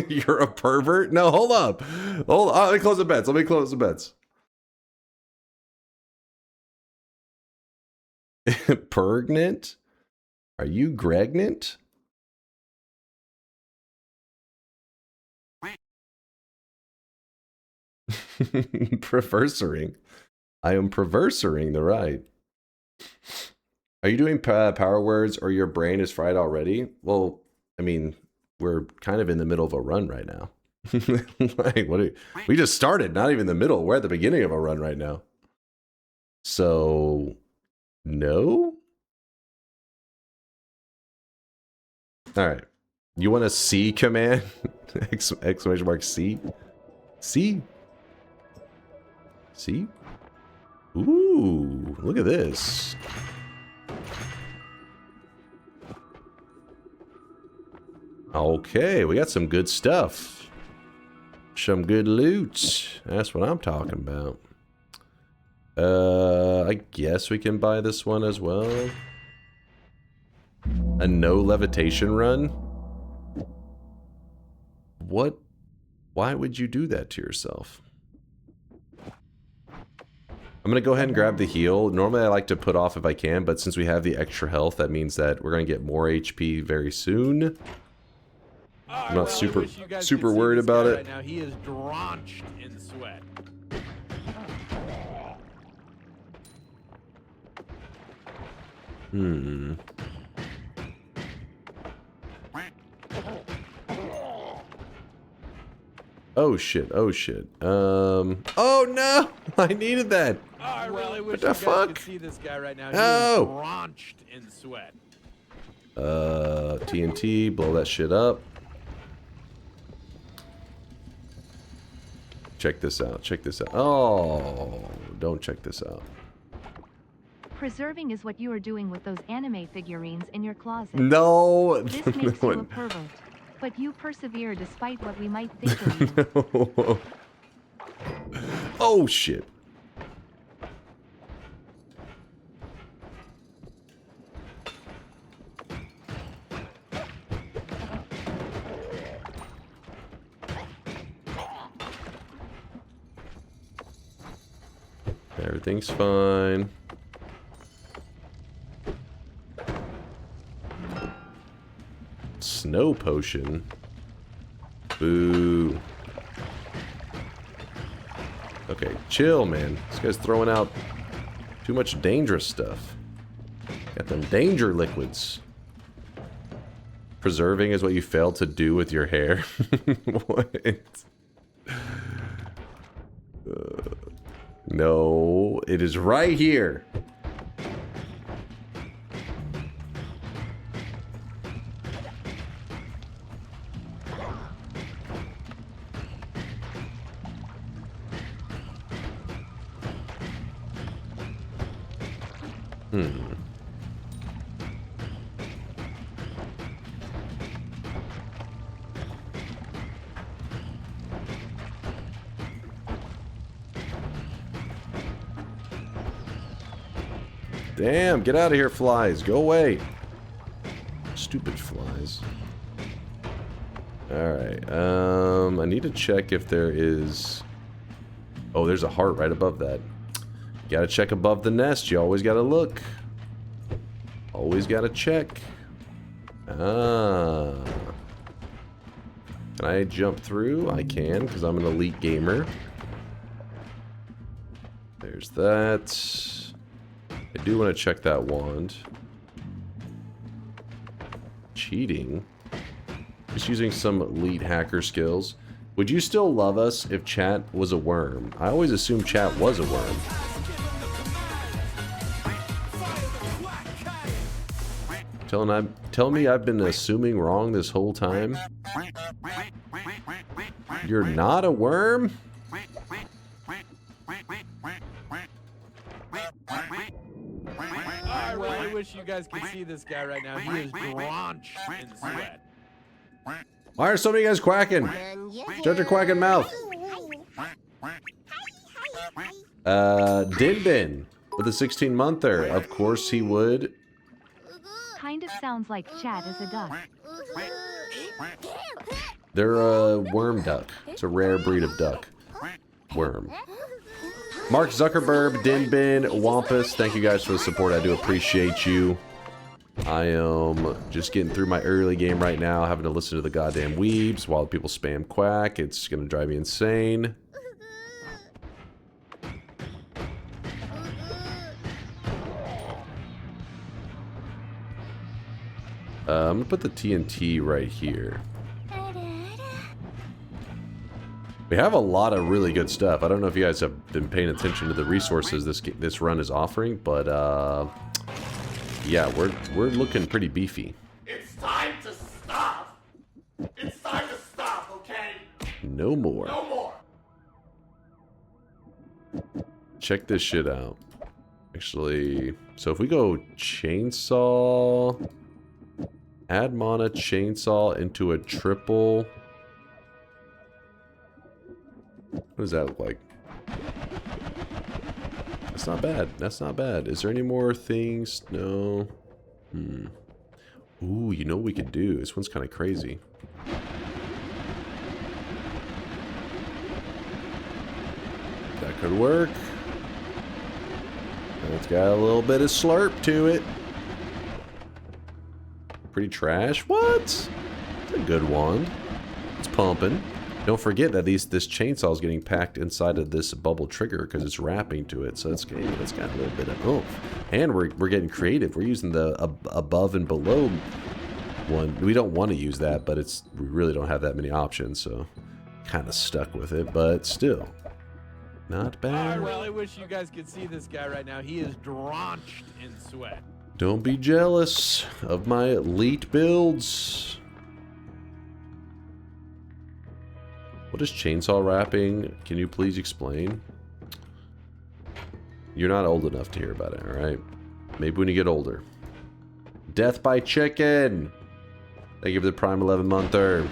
You're a pervert? No, hold up. Hold on. Let me close the bets. Let me close the bets. Pregnant? Are you gregnant? Perversing. I am perversing the right. Are you doing power words or your brain is fried already? Well, I mean, we're kind of in the middle of a run right now. Like, we just started, not even the middle. We're at the beginning of a run right now. So, no? All right. You want a C command? Exclamation mark C? C? C? Ooh, look at this. Okay, we got some good stuff. Some good loot. That's what I'm talking about. I guess we can buy this one as well. A no levitation run? What? Why would you do that to yourself? I'm going to go ahead and grab the heal. Normally I like to put off if I can, but since we have the extra health, that means that we're going to get more HP very soon. I'm not super worried about it. Right now. He is drenched in sweat. Oh shit, oh shit. Oh no! I needed that. Oh, I really wish the you guys fuck? could see this guy right now. He Oh! is drenched in sweat. TNT, blow that shit up. Check this out, check this out. Oh, don't check this out. Preserving is what you are doing with those anime figurines in your closet. No! This makes you a pervert. But you persevere despite what we might think of you. No. Oh shit. Everything's fine. Snow potion. Boo. Okay, chill, man. This guy's throwing out too much dangerous stuff. Got them danger liquids. Preserving is what you failed to do with your hair. What? No, it is right here. Damn, get out of here, flies. Go away. Stupid flies. Alright, I need to check if there is... Oh, there's a heart right above that. Gotta check above the nest. You always gotta look. Always gotta check. Ah. Can I jump through? I can, because I'm an elite gamer. There's that. I do want to check that wand. Cheating. Just using some elite hacker skills. Would you still love us if chat was a worm? I always assumed chat was a worm. Tell me I've been assuming wrong this whole time. You're not a worm? I really wish you guys could see this guy right now. He is drenched in sweat. Why are so many guys quacking? Shut your quacking mouth. Dinbin with a 16-monther. Of course he would. Kind of sounds like chat is a duck. They're a worm duck. It's a rare breed of duck. Worm. Mark Zuckerberg, Dinbin, Wampus, thank you guys for the support. I do appreciate you. I am just getting through my early game right now, having to listen to the goddamn weebs while people spam quack. It's gonna drive me insane. I'm gonna put the TNT right here. We have a lot of really good stuff. I don't know if you guys have been paying attention to the resources this run is offering, but yeah, we're looking pretty beefy. It's time to stop. It's time to stop, okay? No more. No more. Check this shit out. Actually, so if we go chainsaw, add mana chainsaw into a triple. What does that look like? That's not bad. That's not bad. Is there any more things? No. Ooh, you know what we could do? This one's kind of crazy. That could work. It's got a little bit of slurp to it. Pretty trash. What? It's a good one. It's pumping. Don't forget that this chainsaw is getting packed inside of this bubble trigger because it's wrapping to it, so it's got a little bit of oomph. And we're getting creative. We're using the above and below one. We don't want to use that, but we really don't have that many options, so kind of stuck with it. But still, not bad. I really wish you guys could see this guy right now. He is drenched in sweat. Don't be jealous of my elite builds. What is chainsaw wrapping? Can you please explain? You're not old enough to hear about it, alright? Maybe when you get older. Death by chicken! Thank you for the Prime 11-monther.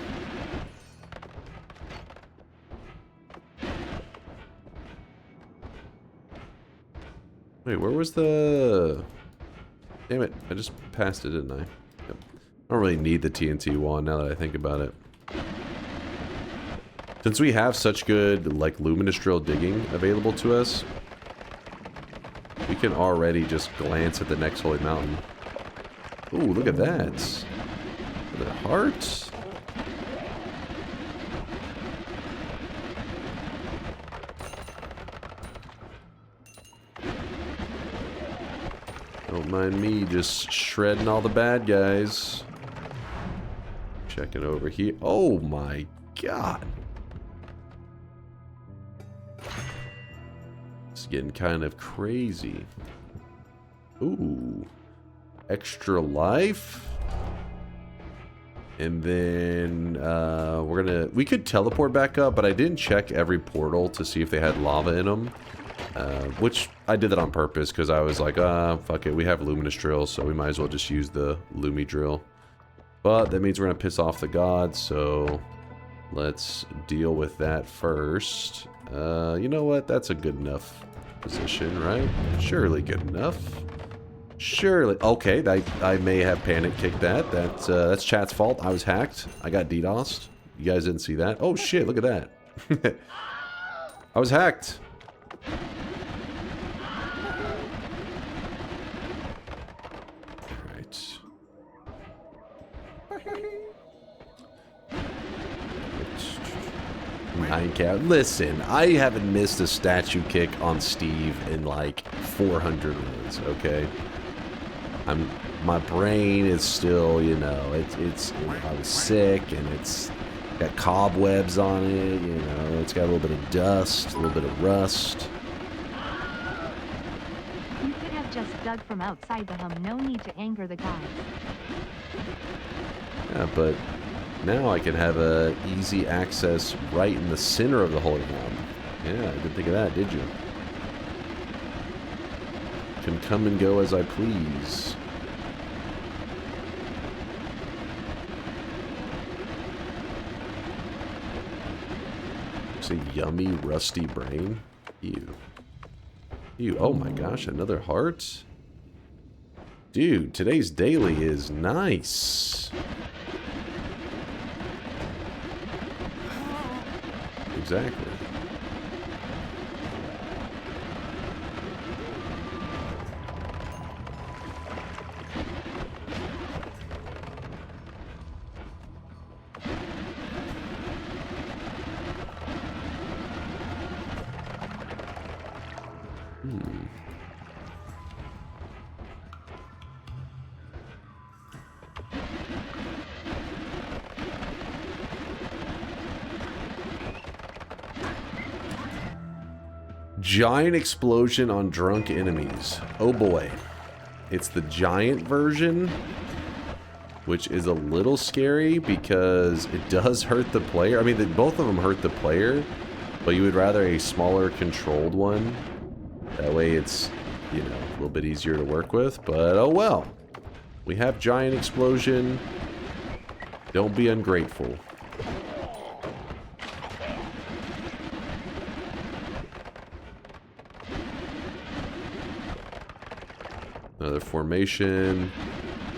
Wait, where was the... Damn it, I just passed it, didn't I? Yep. I don't really need the TNT wand now that I think about it. Since we have such good, like, luminous drill digging available to us, we can already just glance at the next holy mountain. Ooh, look at that. The heart. Don't mind me just shredding all the bad guys. Checking over here. Oh my god. It's getting kind of crazy. Ooh. Extra life. And then we could teleport back up, but I didn't check every portal to see if they had lava in them. Which I did that on purpose because I was like, fuck it, we have luminous drill, so we might as well just use the Lumi drill. But that means we're gonna piss off the gods, so let's deal with that first. You know what? That's a good enough position, right? Surely good enough. Surely. Okay, I may have panic kicked that. That's chat's fault. I was hacked. I got DDoSed. You guys didn't see that? Oh shit! Look at that. I was hacked. Listen, I haven't missed a statue kick on Steve in like 400 runs, okay? My brain is still, you know, I was sick and Got cobwebs on it, you know, it's got a little bit of dust, a little bit of rust. You could have just dug from outside the hum, no need to anger the guys. Yeah, but now I can have a easy access right in the center of the holy mound. Yeah, I didn't think of that, did you? Can come and go as I please. It's a yummy, rusty brain. Ew. Ew. Oh my gosh, another heart? Dude, today's daily is nice. Exactly. Giant explosion on drunk enemies. Oh boy. It's the giant version, which is a little scary because it does hurt the player. I mean, both of them hurt the player, but you would rather a smaller controlled one. That way it's, you know, a little bit easier to work with, but oh well. We have giant explosion. Don't be ungrateful. Another formation.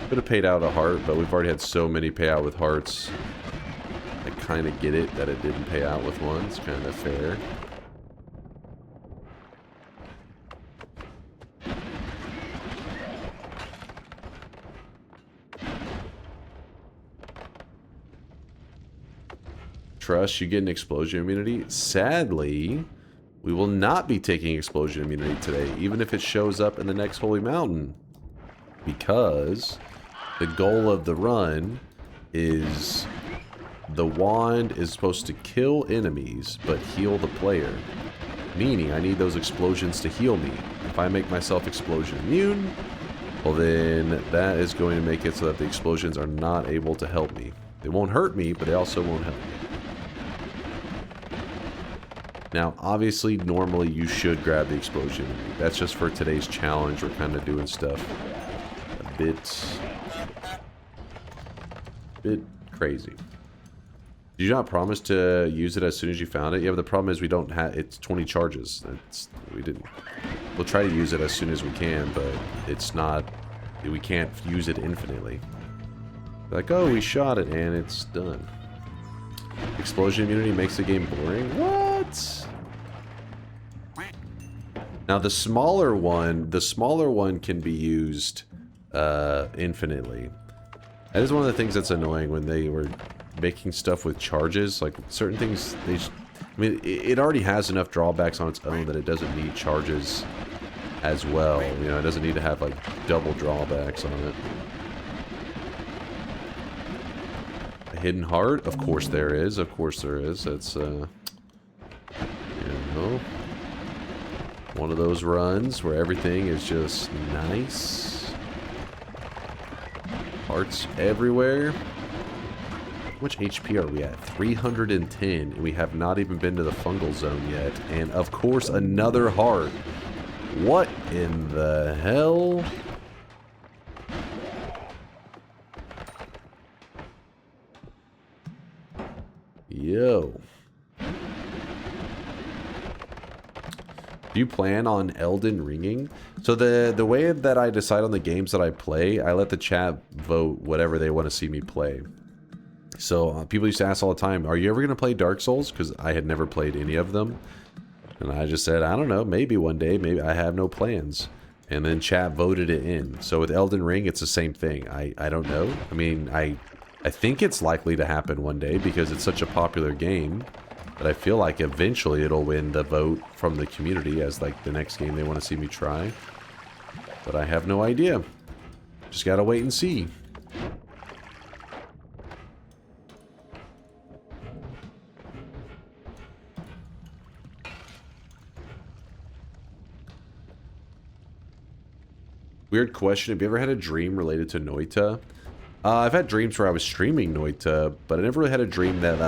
Could have paid out a heart, but we've already had so many pay out with hearts. I kind of get it that it didn't pay out with one. It's kind of fair. Trust, you get an explosion immunity. Sadly, we will not be taking explosion immunity today, even if it shows up in the next Holy Mountain. Because the goal of the run is the wand is supposed to kill enemies, but heal the player. Meaning, I need those explosions to heal me. If I make myself explosion immune, well then that is going to make it so that the explosions are not able to help me. They won't hurt me, but they also won't help me. Now, obviously, normally you should grab the explosion. That's just for today's challenge. We're kind of doing stuff a bit crazy. Did you not promise to use it as soon as you found it? Yeah, but the problem is we don't have, it's 20 charges. We didn't. We'll try to use it as soon as we can, but it's not, we can't use it infinitely. Like, oh, we shot it and it's done. Explosion immunity makes the game boring? What? Now the smaller one can be used infinitely. That is one of the things that's annoying when they were making stuff with charges. Like certain things, I mean, it already has enough drawbacks on its own that it doesn't need charges as well. You know, it doesn't need to have like double drawbacks on it. Hidden heart? Of course there is. Of course there is. That's, you know, one of those runs where everything is just nice. Hearts everywhere. How much HP are we at? 310. And we have not even been to the fungal zone yet. And of course, another heart. What in the hell? Yo. Do you plan on Elden Ringing? So the way that I decide on the games that I play, I let the chat vote whatever they want to see me play. So people used to ask all the time, are you ever going to play Dark Souls? Because I had never played any of them. And I just said, I don't know, maybe one day, maybe I have no plans. And then chat voted it in. So with Elden Ring, it's the same thing. I don't know. I mean, I think it's likely to happen one day because it's such a popular game. But I feel like eventually it'll win the vote from the community as like the next game they want to see me try. But I have no idea. Just gotta wait and see. Weird question. Have you ever had a dream related to Noita? I've had dreams where I was streaming Noita, but I never really had a dream that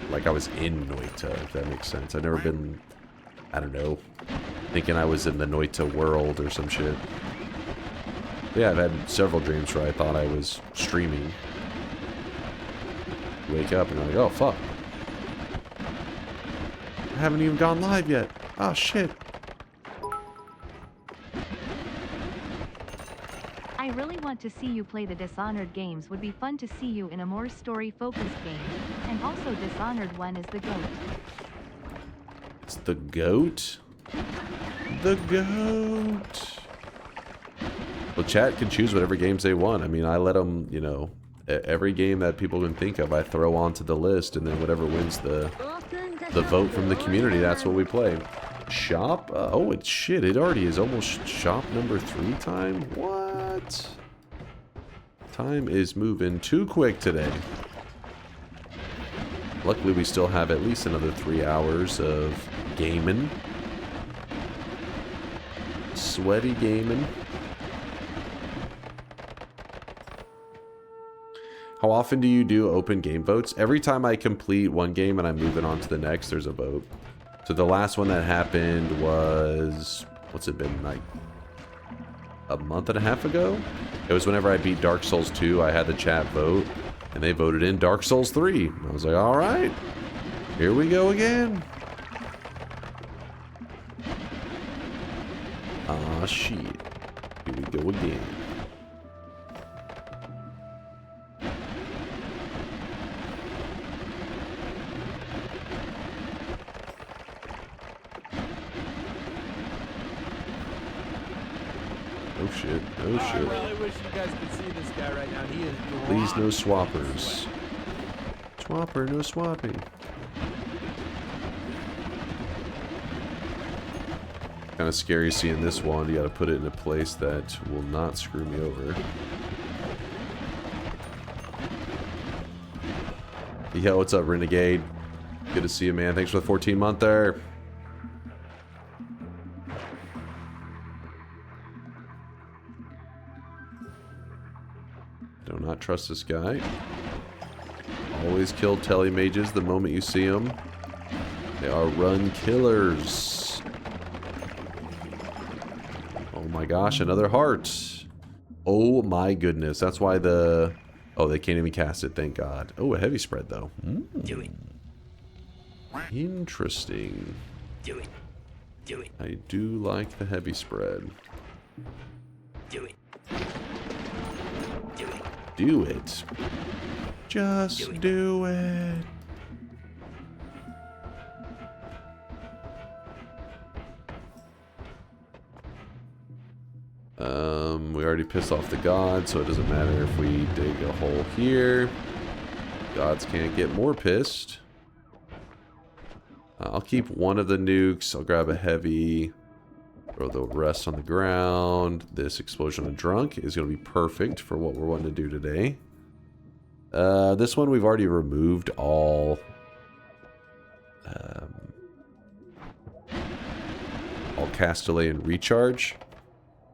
like I was in Noita, if that makes sense. I've never been, I don't know, thinking I was in the Noita world or some shit. Yeah, I've had several dreams where I thought I was streaming. Wake up and I'm like, oh fuck. I haven't even gone live yet. Oh shit. I really want to see you play the Dishonored games. Would be fun to see you in a more story-focused game. And also Dishonored 1 is the GOAT. It's the GOAT? The GOAT. Well, chat can choose whatever games they want. I mean, I let them, you know, every game that people can think of, I throw onto the list, and then whatever wins the vote from the community, that's what we play. Shop? Oh, it's shit. It already is almost shop number 3 time? What? Time is moving too quick today. Luckily, we still have at least another 3 hours of gaming. Sweaty gaming. How often do you do open game votes? Every time I complete one game and I'm moving on to the next, there's a vote. So the last one that happened was, what's it been, like a month and a half ago? It was whenever I beat Dark Souls 2, I had the chat vote, and they voted in Dark Souls 3. I was like, all right, here we go again. Ah, shit. Here we go again. Oh shit, oh shit. I really wish you guys could see this guy right now. He is Please no swappers. Swapper, no swapping. Kind of scary seeing this one. You gotta put it in a place that will not screw me over. Yo, what's up, Renegade? Good to see you, man. Thanks for the 14-monther. Do not trust this guy. Always kill telemages the moment you see them. They are run killers. Oh my gosh, another heart. Oh my goodness. That's why the... Oh, they can't even cast it, thank God. Oh, a heavy spread, though. Do it. Interesting. Do it. Do it. I do like the heavy spread. Do it. Do it. Just do it. We already pissed off the gods, so it doesn't matter if we dig a hole here. Gods can't get more pissed. I'll keep one of the nukes. I'll grab a heavy. Throw the rest on the ground. This explosion of drunk is going to be perfect for what we're wanting to do today. This one we've already removed all cast delay and recharge.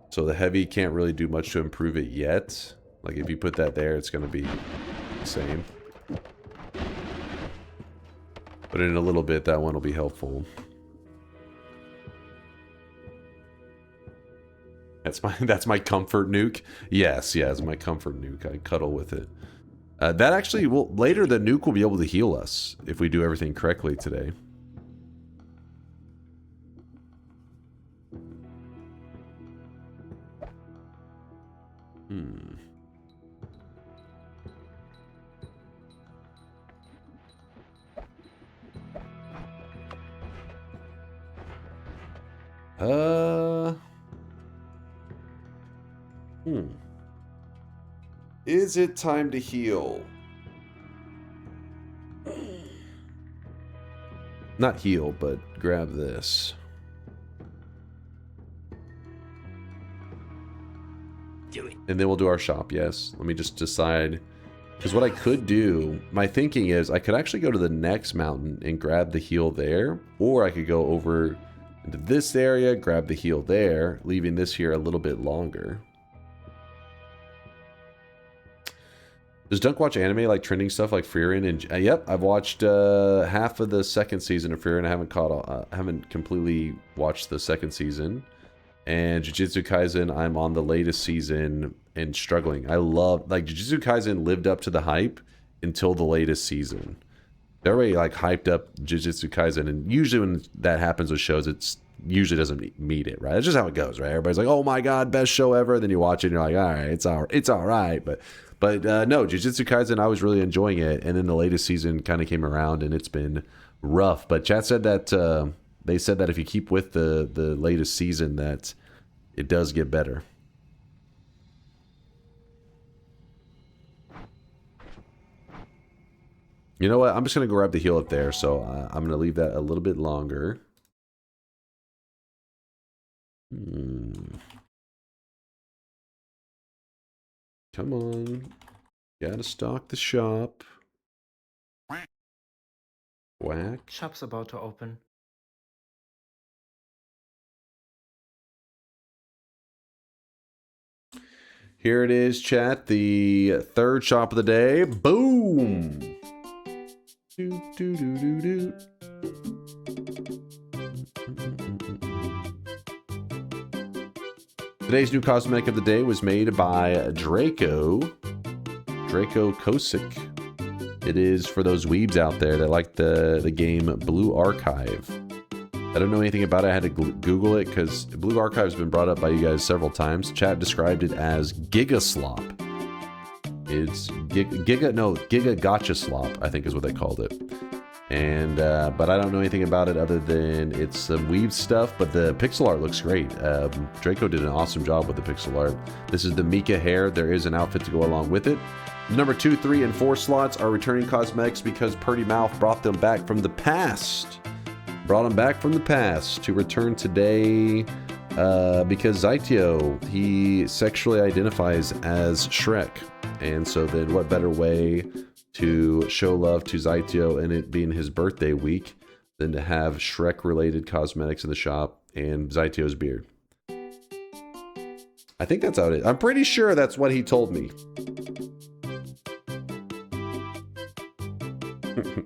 So the heavy can't really do much to improve it yet. Like if you put that there, it's going to be the same. But in a little bit, that one will be helpful. That's my comfort nuke. Yes, it's my comfort nuke. I cuddle with it. That actually will later. The nuke will be able to heal us if we do everything correctly today. Is it time to heal? Not heal, but grab this. Do it. And then we'll do our shop, yes. Let me just decide. Because what I could do, my thinking is I could actually go to the next mountain and grab the heal there. Or I could go over into this area, grab the heal there, leaving this here a little bit longer. Does Dunk watch anime like trending stuff like Frieren? And yep, I've watched half of the second season of Frieren. I haven't completely watched the second season. And Jujutsu Kaisen, I'm on the latest season and struggling. I love, like, Jujutsu Kaisen lived up to the hype until the latest season. They're already like hyped up Jujutsu Kaisen, and usually when that happens with shows, it's usually doesn't meet it, right? That's just how it goes, right? Everybody's like, "Oh my god, best show ever!" Then you watch it, and you're like, "All right, it's all right." But no, Jujutsu Kaisen, I was really enjoying it, and then the latest season kind of came around, and it's been rough. But chat said that they said that if you keep with the latest season, that it does get better. You know what? I'm just going to go grab the heal up there, so I'm going to leave that a little bit longer. Come on. Gotta stock the shop. Whack. Shop's about to open. Here it is, chat. The third shop of the day. Boom! Today's new cosmetic of the day was made by Draco Kosick. It is for those weebs out there that like the game Blue Archive. I don't know anything about it. I had to Google it because Blue Archive's been brought up by you guys several times. Chat described it as Giga Slop. It's Giga Gotcha Slop, I think is what they called it. And but I don't know anything about it other than it's some weave stuff, but the pixel art looks great. Draco did an awesome job with the pixel art. This is the Mika hair. There is an outfit to go along with it. Number 2, 3, and 4 slots are returning cosmetics because Purdy Mouth brought them back from the past. Brought them back from the past to return today because Zaitio, he sexually identifies as Shrek. And so then what better way to show love to Zaitio and it being his birthday week than to have Shrek-related cosmetics in the shop and Zaitio's beard. I think that's how it is. I'm pretty sure that's what he told me.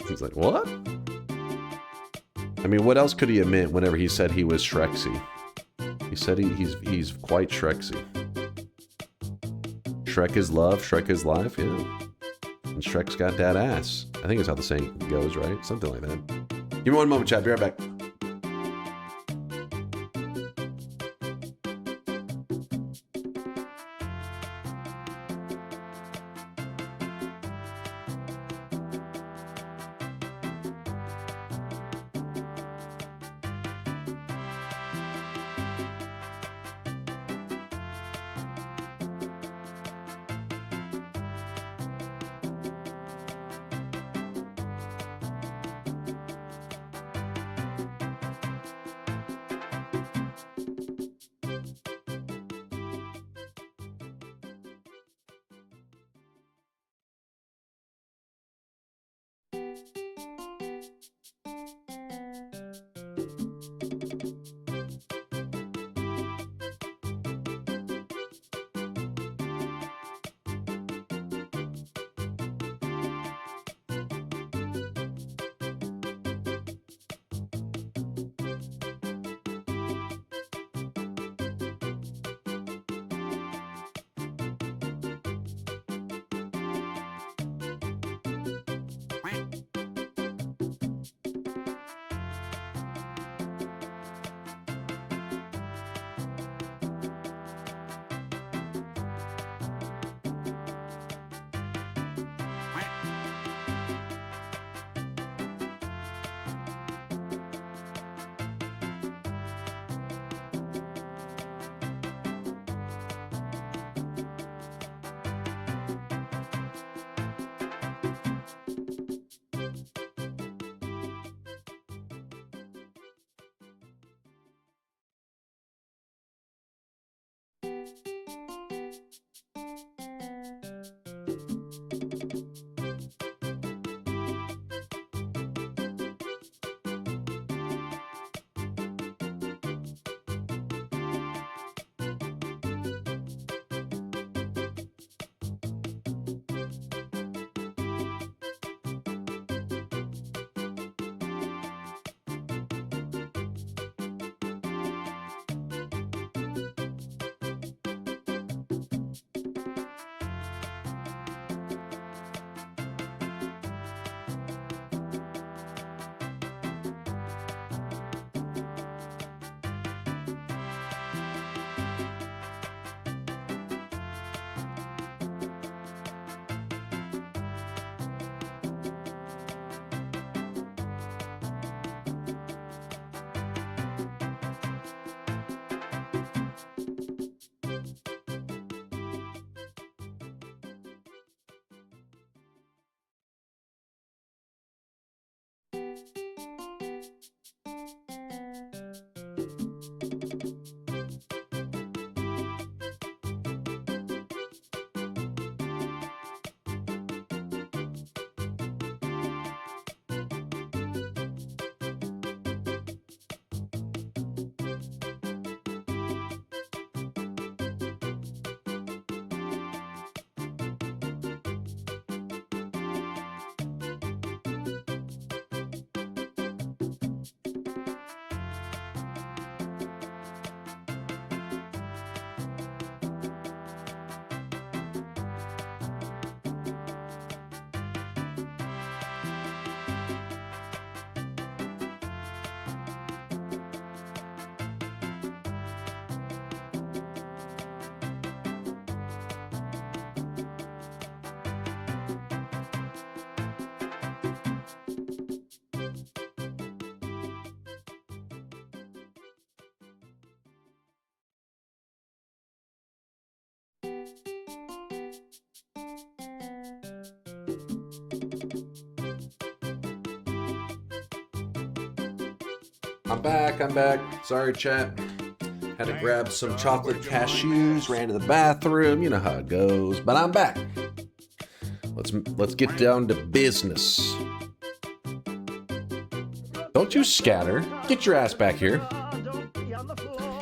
He's like, what? I mean, what else could he have meant whenever he said he was Shreksy? He said he's quite Shreksy. Shrek is love, Shrek is life, yeah. And Shrek's got that ass. I think that's how the saying goes, right? Something like that. Give me one moment, chat. Be right back. I'm back, I'm back. Sorry, chat. Had to grab some chocolate cashews, ran to the bathroom. You know how it goes, but I'm back. Let's get down to business. Don't you scatter. Get your ass back here.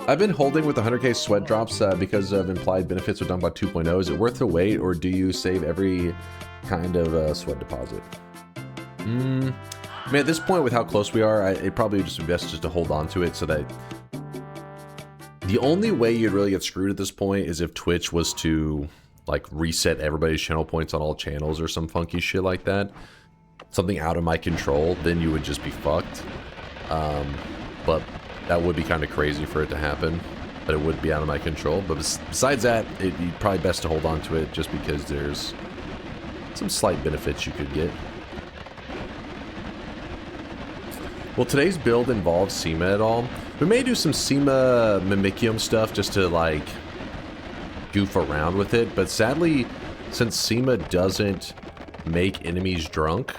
I've been holding with the 100k sweat drops because of implied benefits with DunkBot 2.0. Is it worth the wait, or do you save every kind of sweat deposit? I mean, at this point, with how close we are, it probably would just be best just to hold on to it so that... The only way you'd really get screwed at this point is if Twitch was to, like, reset everybody's channel points on all channels or some funky shit like that. Something out of my control, then you would just be fucked. But that would be kind of crazy for it to happen. But it would be out of my control. But besides that, it'd be probably best to hold on to it just because there's some slight benefits you could get. Will today's build involve SEMA at all? We may do some SEMA Mimicium stuff just to, like, goof around with it. But sadly, since SEMA doesn't make enemies drunk...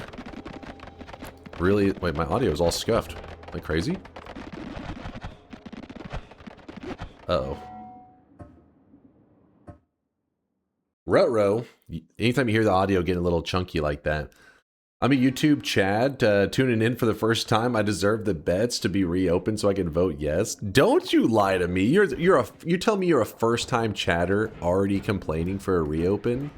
Really? Wait, my audio is all scuffed. Am I crazy? Uh-oh. Ruh-roh. Anytime you hear the audio getting a little chunky like that. I'm a YouTube Chad, tuning in for the first time. I deserve the bets to be reopened so I can vote yes. Don't you lie to me. You tell me you're a first-time chatter already complaining for a reopen?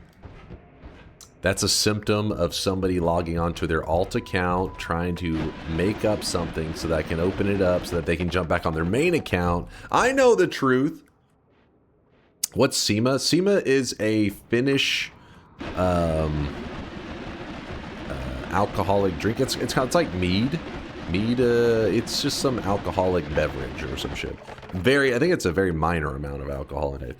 That's a symptom of somebody logging onto their alt account, trying to make up something so that I can open it up so that they can jump back on their main account. I know the truth. What's SEMA? SEMA is a Finnish alcoholic drink. It's like mead. It's just some alcoholic beverage or some shit. I think it's a very minor amount of alcohol in it.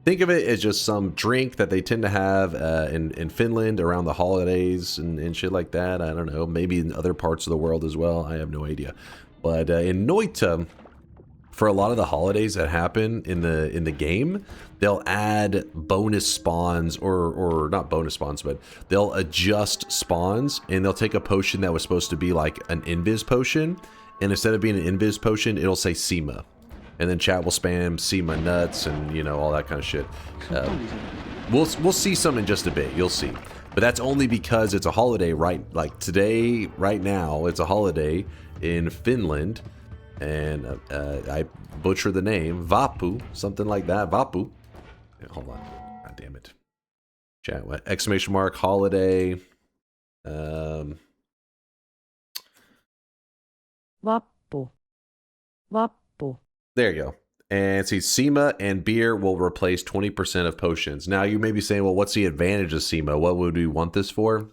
Think of it as just some drink that they tend to have in Finland around the holidays and shit like that. I don't know. Maybe in other parts of the world as well. I have no idea. But in Noita, for a lot of the holidays that happen in the game, they'll add bonus spawns or not bonus spawns, but they'll adjust spawns and they'll take a potion that was supposed to be like an invis potion, and instead of being an invis potion, it'll say SEMA. And then chat will spam SEMA nuts and, you know, all that kind of shit. We'll see some in just a bit. You'll see. But that's only because it's a holiday, right? Like today, right now, it's a holiday in Finland. And I butcher the name. Vapu. Something like that. Vapu. Yeah, hold on. God damn it. Chat. What? Exclamation mark. Holiday. Vappu. Vappu. There you go. And see, SEMA and beer will replace 20% of potions. Now, you may be saying, well, what's the advantage of SEMA? What would we want this for?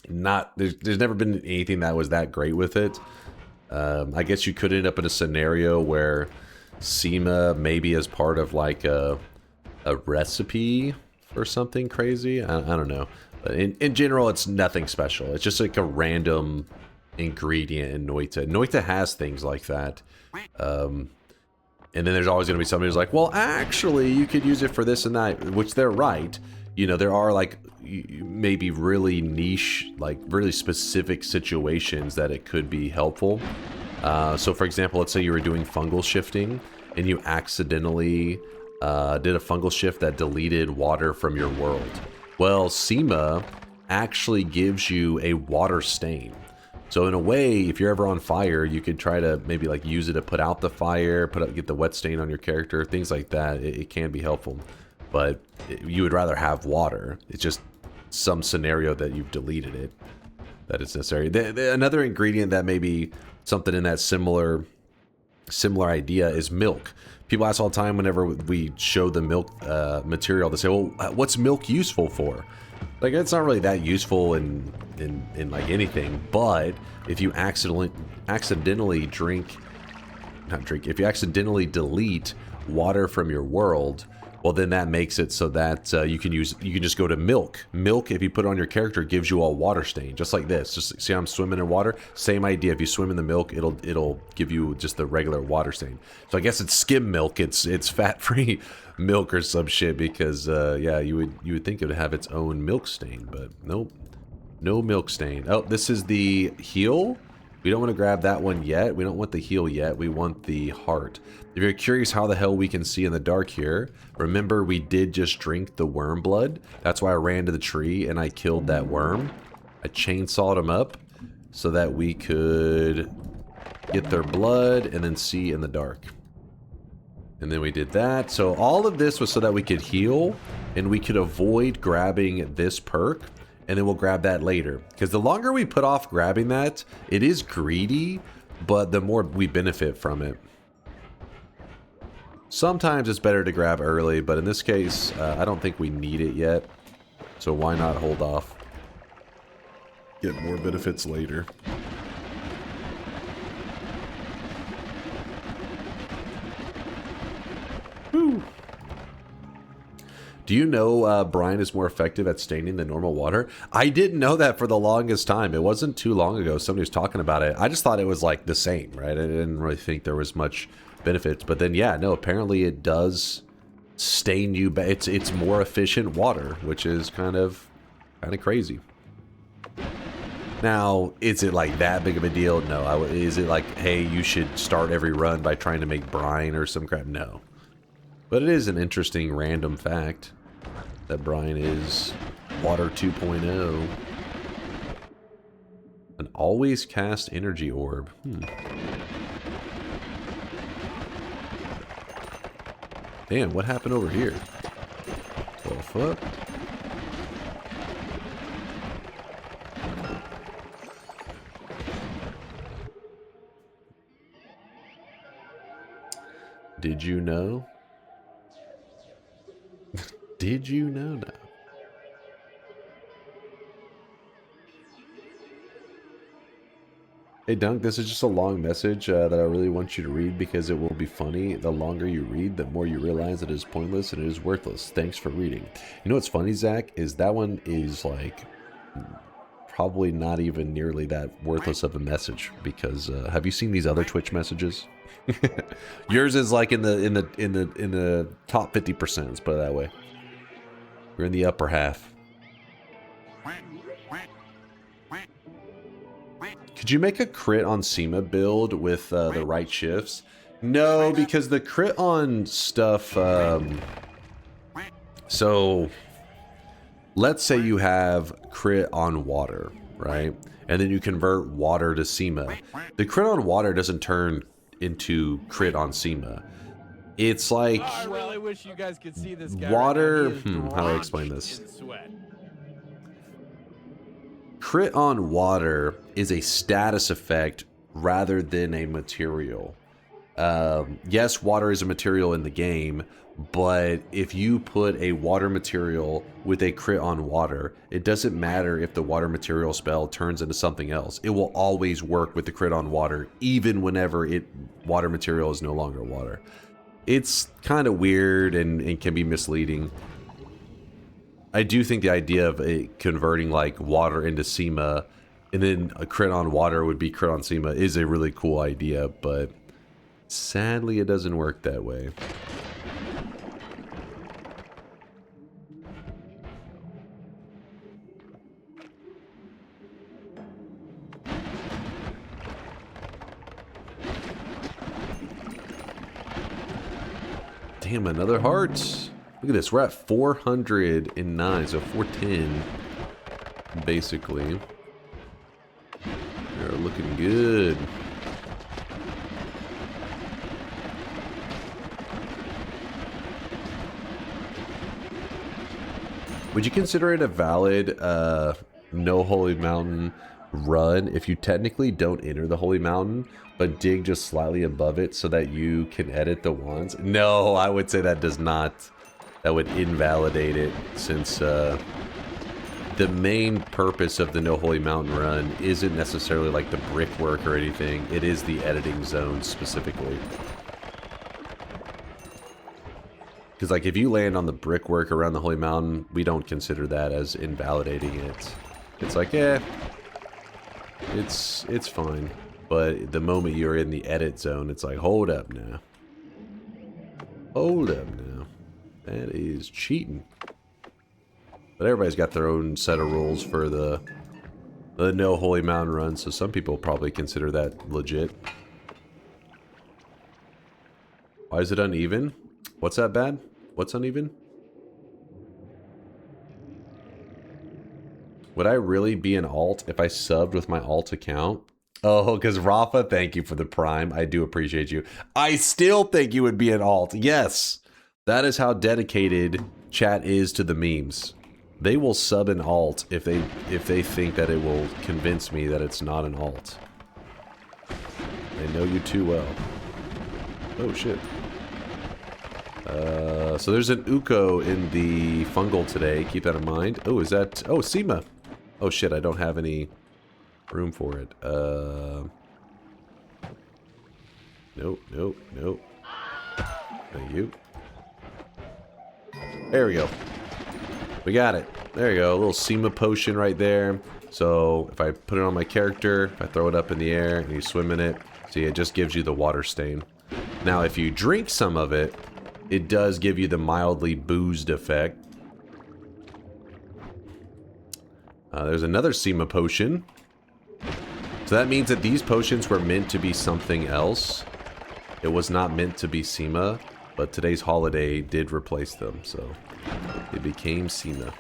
There's never been anything that was that great with it. I guess you could end up in a scenario where SEMA maybe as part of like a recipe or something crazy. I don't know. But in general, it's nothing special. It's just like a random ingredient in Noita. Noita has things like that. And then there's always going to be somebody who's like, well, actually, you could use it for this and that, which they're right. You know, there are like maybe really niche, like really specific situations that it could be helpful. So for example, let's say you were doing fungal shifting and you accidentally did a fungal shift that deleted water from your world. Well, SEMA actually gives you a water stain. So in a way, if you're ever on fire, you could try to maybe like use it to put out the fire, get the wet stain on your character, things like that. It can be helpful, but you would rather have water. It's just some scenario that you've deleted it that it's necessary. Another ingredient that may be something in that similar idea is milk. People ask all the time whenever we show the milk material, they say, well, what's milk useful for? Like, it's not really that useful in like anything, but if you accidentally if you accidentally delete water from your world, well, then that makes it so that you can just go to milk. Milk, if you put it on your character, gives you a water stain, just like this. Just see, I'm swimming in water. Same idea. If you swim in the milk, it'll give you just the regular water stain. So I guess it's skim milk. It's fat-free milk or some shit, because yeah, you would think it would have its own milk stain, but nope, no milk stain. Oh, this is the heal. We don't want to grab that one yet. We don't want the heal yet. We want the heart. If you're curious how the hell we can see in the dark here, remember we did just drink the worm blood. That's why I ran to the tree and I killed that worm. I chainsawed him up so that we could get their blood and then see in the dark. And then we did that. So all of this was so that we could heal and we could avoid grabbing this perk. And then we'll grab that later. Because the longer we put off grabbing that, it is greedy, but the more we benefit from it. Sometimes it's better to grab early, but in this case, I don't think we need it yet. So why not hold off? Get more benefits later. Woo. Do you know brine is more effective at staining than normal water? I didn't know that for the longest time. It wasn't too long ago somebody was talking about it. I just thought it was like the same, right? I didn't really think there was much benefits. But then, yeah, no, apparently it does stain you. It's more efficient water, which is kind of crazy. Now, is it like that big of a deal? No. Is it like, hey, you should start every run by trying to make brine or some crap? No. But it is an interesting random fact that brine is water 2.0. An always cast energy orb. Damn, what happened over here? What the fuck? Did you know? Did you know now? Hey Dunk, this is just a long message that I really want you to read because it will be funny. The longer you read, the more you realize it is pointless and it is worthless. Thanks for reading. You know what's funny, Zach, is that one is like probably not even nearly that worthless of a message because have you seen these other Twitch messages? Yours is like in the top 50%, let's put it that way. You're in the upper half. Could you make a crit on SEMA build with the right shifts? No, because the crit on stuff... so, let's say you have crit on water, right? And then you convert water to SEMA. The crit on water doesn't turn into crit on SEMA. It's like... I really wish you guys could see this guy water... right now. how do I explain this? Crit on water is a status effect rather than a material. Yes, water is a material in the game, but if you put a water material with a crit on water, it doesn't matter if the water material spell turns into something else. It will always work with the crit on water, even whenever water material is no longer water. It's kind of weird and can be misleading. I do think the idea of converting like water into SEMA and then a crit on water would be crit on SEMA is a really cool idea, but sadly it doesn't work that way. Damn, another heart. Look at this. We're at 409, so 410, basically. We're looking good. Would you consider it a valid no Holy Mountain run if you technically don't enter the Holy Mountain, but dig just slightly above it so that you can edit the wands? No, I would say that does not. That would invalidate it, since the main purpose of the No Holy Mountain run isn't necessarily like the brickwork or anything. It is the editing zone specifically. Because like if you land on the brickwork around the Holy Mountain, we don't consider that as invalidating it. It's like, yeah, it's fine. But the moment you're in the edit zone, it's like, hold up now. Hold up now. That is cheating. But everybody's got their own set of rules for the no Holy Mountain run, so some people probably consider that legit. Why is it uneven? What's that bad? What's uneven? Would I really be an alt if I subbed with my alt account? Oh, because Rafa, thank you for the prime. I do appreciate you. I still think you would be an alt. Yes. That is how dedicated chat is to the memes. They will sub an alt if they think that it will convince me that it's not an alt. They know you too well. Oh shit. So there's an Uko in the fungal today. Keep that in mind. Oh, is that... Oh, Sema. Oh shit, I don't have any room for it. Nope, nope, nope. Thank you. There we go. We got it. There you go. A little Sema potion right there. So if I put it on my character, if I throw it up in the air and you swim in it, see, it just gives you the water stain. Now, if you drink some of it, it does give you the mildly boozed effect. There's another Sema potion. So that means that these potions were meant to be something else. It was not meant to be Sema, but today's holiday did replace them, so it became Sema.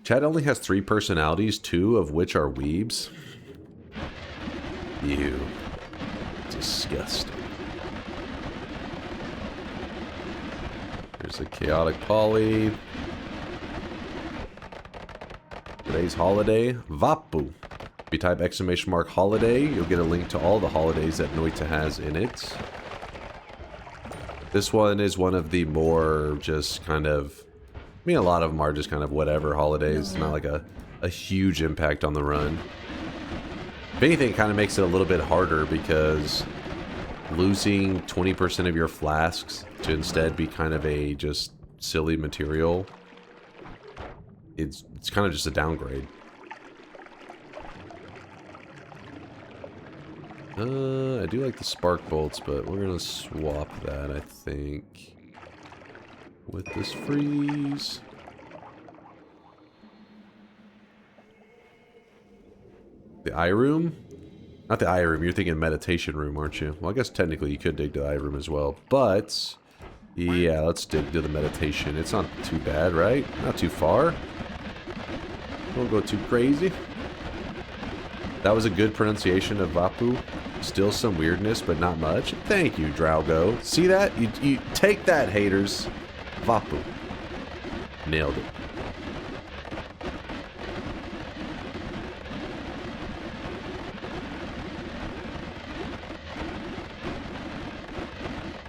Chad only has 3 personalities, 2 of which are weebs. Ew. Disgusting. There's a chaotic poly. Today's holiday, Vapu. If you type exclamation mark holiday, you'll get a link to all the holidays that Noita has in it. This one is one of the more just kind of... I mean, a lot of them are just kind of whatever holidays. It's not like a huge impact on the run. If anything, it kind of makes it a little bit harder because losing 20% of your flasks to instead be kind of a just silly material, it's kind of just a downgrade. I do like the spark bolts, but we're gonna swap that, I think, with this freeze. The eye room? Not the eye room, you're thinking meditation room, aren't you? Well, I guess technically you could dig to the eye room as well, but yeah, let's dig to the meditation. It's not too bad, right? Not too far. Don't go too crazy. That was a good pronunciation of Vapu. Still some weirdness, but not much. Thank you, Draugo. See that? You take that, haters. Vapu. Nailed it.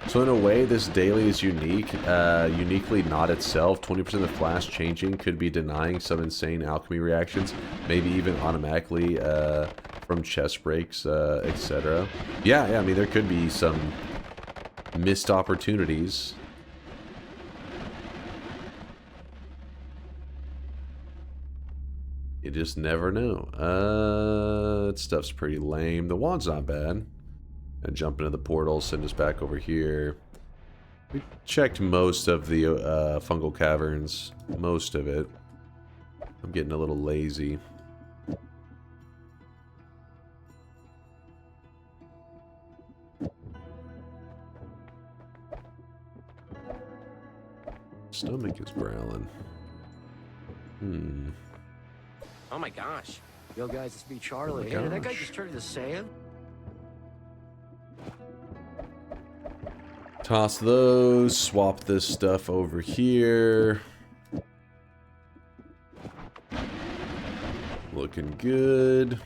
So in a way, this daily is unique, uniquely not itself. 20% of the flash changing could be denying some insane alchemy reactions, maybe even automatically from chest breaks, etc. Yeah, I mean, there could be some missed opportunities. You just never know. That stuff's pretty lame. The wand's not bad. And jump into the portal, send us back over here. We checked most of the fungal caverns. Most of it. I'm getting a little lazy. Stomach is growling. Oh my gosh. Yo guys, it's me, Charlie. Hey, did that guy just turn into sand? Toss those, swap this stuff over here. Looking good.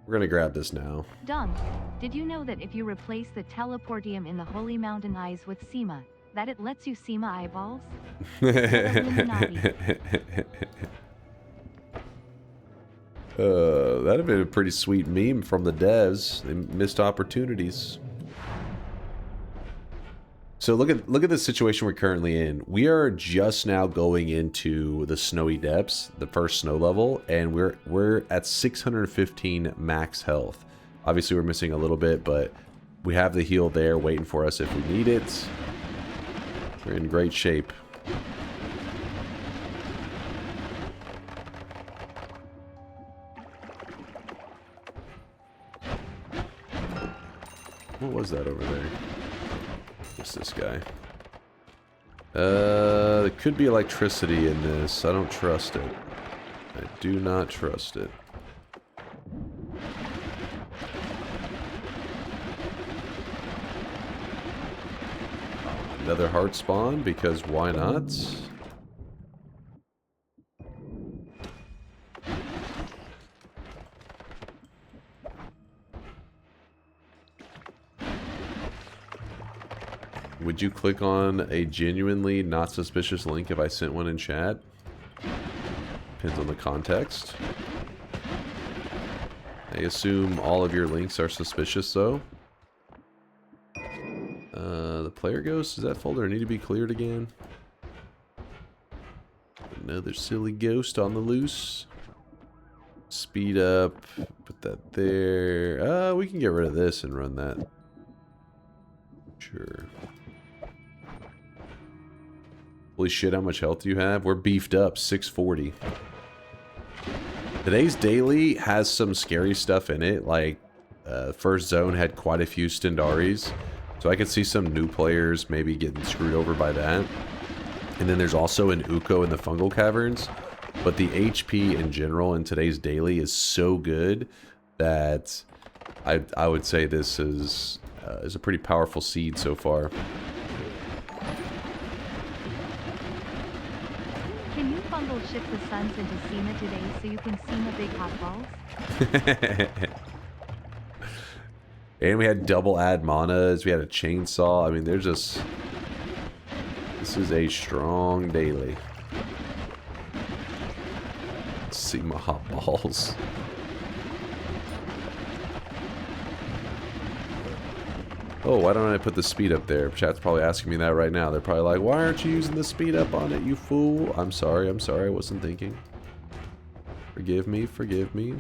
We're gonna grab this now. Dunk, did you know that if you replace the teleportium in the Holy Mountain Eyes with Sema, that it lets you Sema eyeballs? That'd have been a pretty sweet meme from the devs. They missed opportunities. So look at the situation we're currently in. We are just now going into the snowy depths, the first snow level, and we're at 615 max health. Obviously we're missing a little bit, but we have the heal there waiting for us if we need it. We're in great shape. What was that over there? What's this guy? There could be electricity in this. I don't trust it. I do not trust it. Another heart spawn, because why not? Would you click on a genuinely not suspicious link if I sent one in chat? Depends on the context. I assume all of your links are suspicious though. The player ghost, does that folder need to be cleared again? Another silly ghost on the loose. Speed up, put that there. We can get rid of this and run that. Sure. Holy shit, how much health do you have? We're beefed up, 640. Today's daily has some scary stuff in it, like first zone had quite a few Stendaris, so I could see some new players maybe getting screwed over by that. And then there's also an Uko in the fungal caverns, but the HP in general in today's daily is so good that I would say this is a pretty powerful seed so far. Can you fungal ship the suns into SEMA today so you can SEMA big hot balls? And we had double add manas, we had a chainsaw. I mean, there's just... This is a strong daily. SEMA hot balls. Oh, why don't I put the speed up there? Chat's probably asking me that right now. They're probably like, why aren't you using the speed up on it, you fool? I'm sorry, I wasn't thinking. Forgive me, forgive me.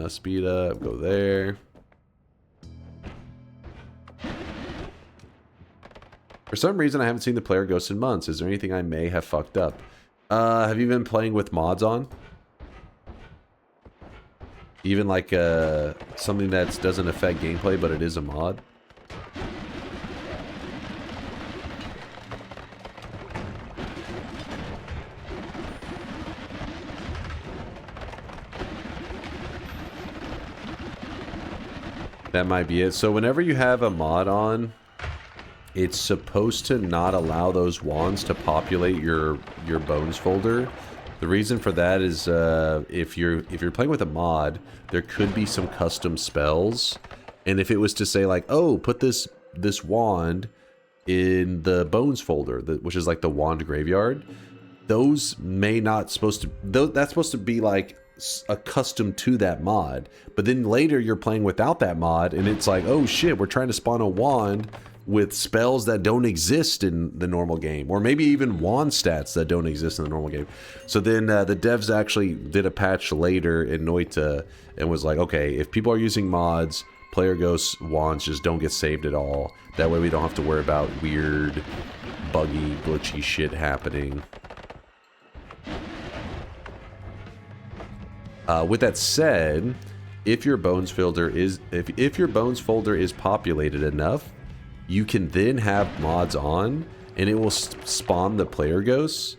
Speed up, go there. For some reason, I haven't seen the player ghost in months. Is there anything I may have fucked up? Have you been playing with mods on? Even like something that doesn't affect gameplay, but it is a mod? That might be it. So whenever you have a mod on, it's supposed to not allow those wands to populate your bones folder. The reason for that is if you're playing with a mod, there could be some custom spells, and if it was to say like, oh, put this wand in the bones folder, which is like the wand graveyard, those may not supposed to. That's supposed to be like accustomed to that mod, but then later you're playing without that mod, and it's like, oh shit, we're trying to spawn a wand with spells that don't exist in the normal game, or maybe even wand stats that don't exist in the normal game. So then the devs actually did a patch later in Noita and was like, okay, if people are using mods, player ghost wands just don't get saved at all. That way we don't have to worry about weird, buggy, glitchy shit happening. With that said, if your bones folder is if your bones folder is populated enough, you can then have mods on, and it will spawn the player ghosts.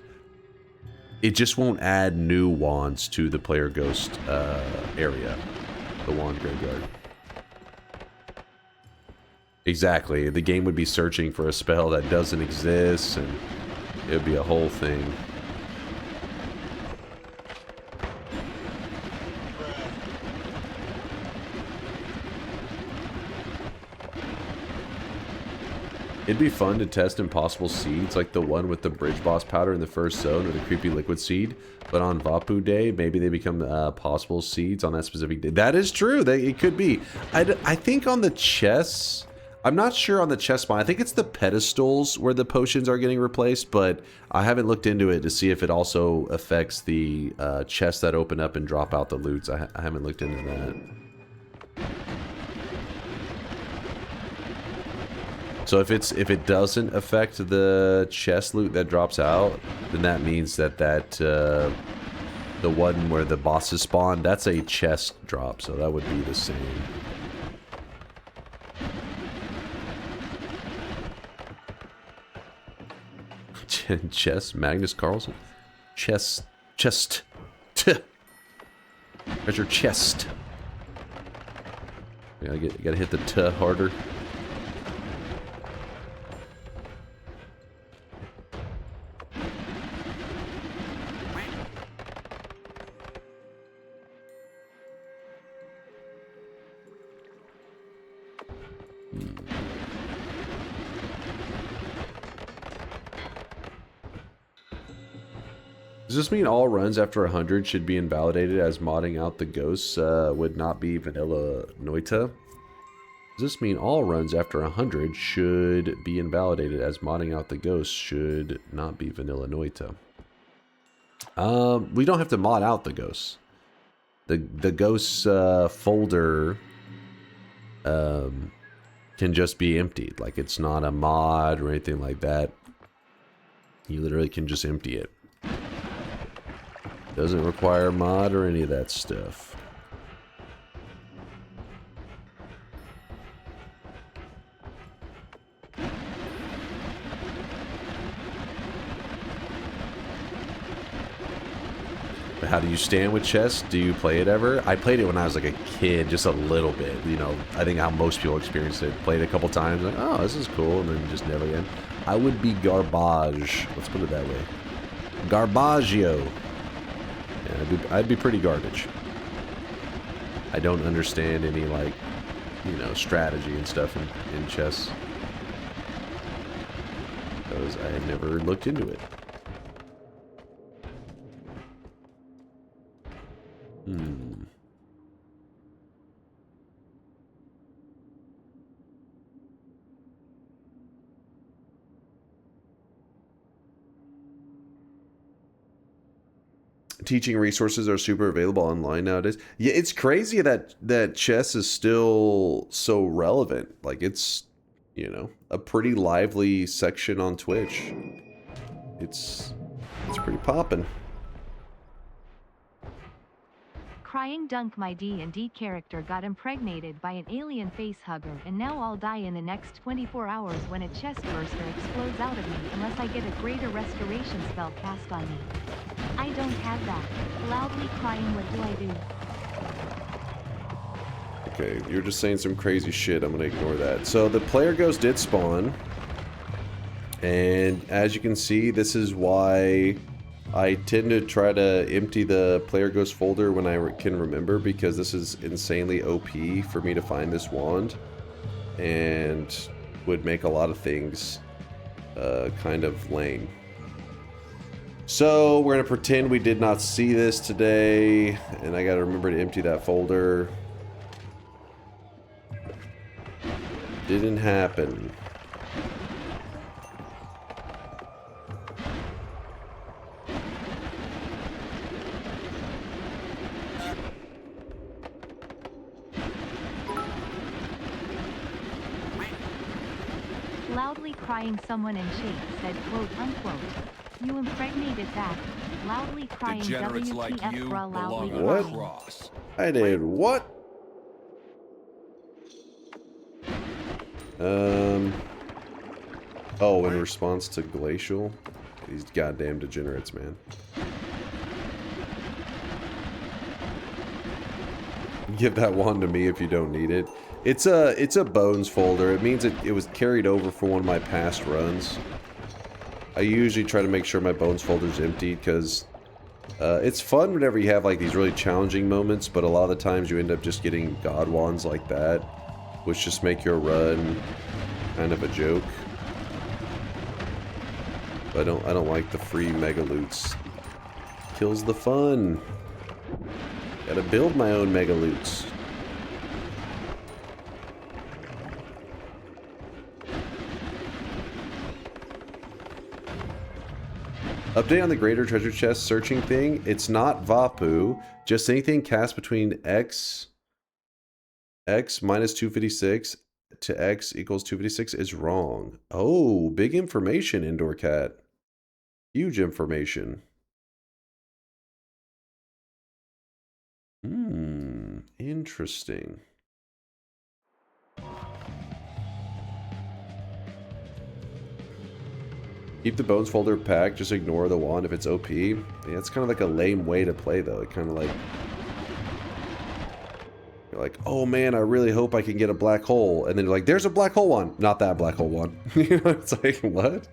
It just won't add new wands to the player ghost area, the wand graveyard. Exactly, the game would be searching for a spell that doesn't exist, and it would be a whole thing. It'd be fun to test impossible seeds like the one with the bridge boss powder in the first zone or the creepy liquid seed. But on Vapu Day, maybe they become possible seeds on that specific day. That is true. It could be. I think on the chests, I'm not sure on the chest spawn. I think it's the pedestals where the potions are getting replaced, but I haven't looked into it to see if it also affects the chests that open up and drop out the loots. I haven't looked into that. So if it doesn't affect the chest loot that drops out, then that means that the one where the bosses spawn, that's a chest drop, so that would be the same. Chest, Magnus Carlsen, chest, where's your chest? Yeah, you gotta hit the T harder. Does this mean all runs after 100 should be invalidated as modding out the ghosts would not be vanilla Noita? Does this mean all runs after 100 should be invalidated as modding out the ghosts should not be vanilla Noita? We don't have to mod out the ghosts. The ghosts folder can just be emptied. Like, it's not a mod or anything like that. You literally can just empty it. Doesn't require a mod or any of that stuff. But how do you stand with chess? Do you play it ever? I played it when I was like a kid, just a little bit. You know, I think how most people experience it. Played it a couple times, like, oh, this is cool, and then just never again. I would be garbage. Let's put it that way. Garbaggio. Yeah, I'd be pretty garbage. I don't understand any, like, you know, strategy and stuff in chess. Because I had never looked into it. Teaching resources are super available online nowadays. Yeah, it's crazy that chess is still so relevant. Like, it's, you know, a pretty lively section on Twitch. It's pretty poppin'. Crying Dunk, my D&D character got impregnated by an alien facehugger, and now I'll die in the next 24 hours when a chest burster explodes out of me unless I get a greater restoration spell cast on me. I don't have that. Loudly crying, what do I do? Okay, you're just saying some crazy shit. I'm gonna ignore that. So the player ghost did spawn. And as you can see, this is why I tend to try to empty the player ghost folder when I can remember, because this is insanely OP for me to find this wand. And would make a lot of things kind of lame. So we're going to pretend we did not see this today, and I got to remember to empty that folder. Didn't happen. Loudly crying, someone in shape said, quote unquote, you impregnated that. Loudly crying, Degenerates like WTF, you bruh, loudly belong on a crying. cross. I did what? Oh, in response to Glacial? These goddamn degenerates, man. Give that wand to me if you don't need it. It's a bones folder. It means it was carried over from one of my past runs. I usually try to make sure my bones folder's empty, because it's fun whenever you have like these really challenging moments, but a lot of the times you end up just getting god wands like that, which just make your run kind of a joke. I don't like the free mega loots. Kills the fun. Gotta build my own mega loots. Update on the greater treasure chest searching thing. It's not Vapu. Just anything cast between X minus 256 to X equals 256 is wrong. Oh, big information, Indoor Cat. Huge information. Interesting. Keep the bones folder packed, just ignore the wand if it's OP. Yeah, it's kind of like a lame way to play though. It kind of like... You're like, oh man, I really hope I can get a black hole. And then you're like, there's a black hole one. Not that black hole one. You know, it's like, what?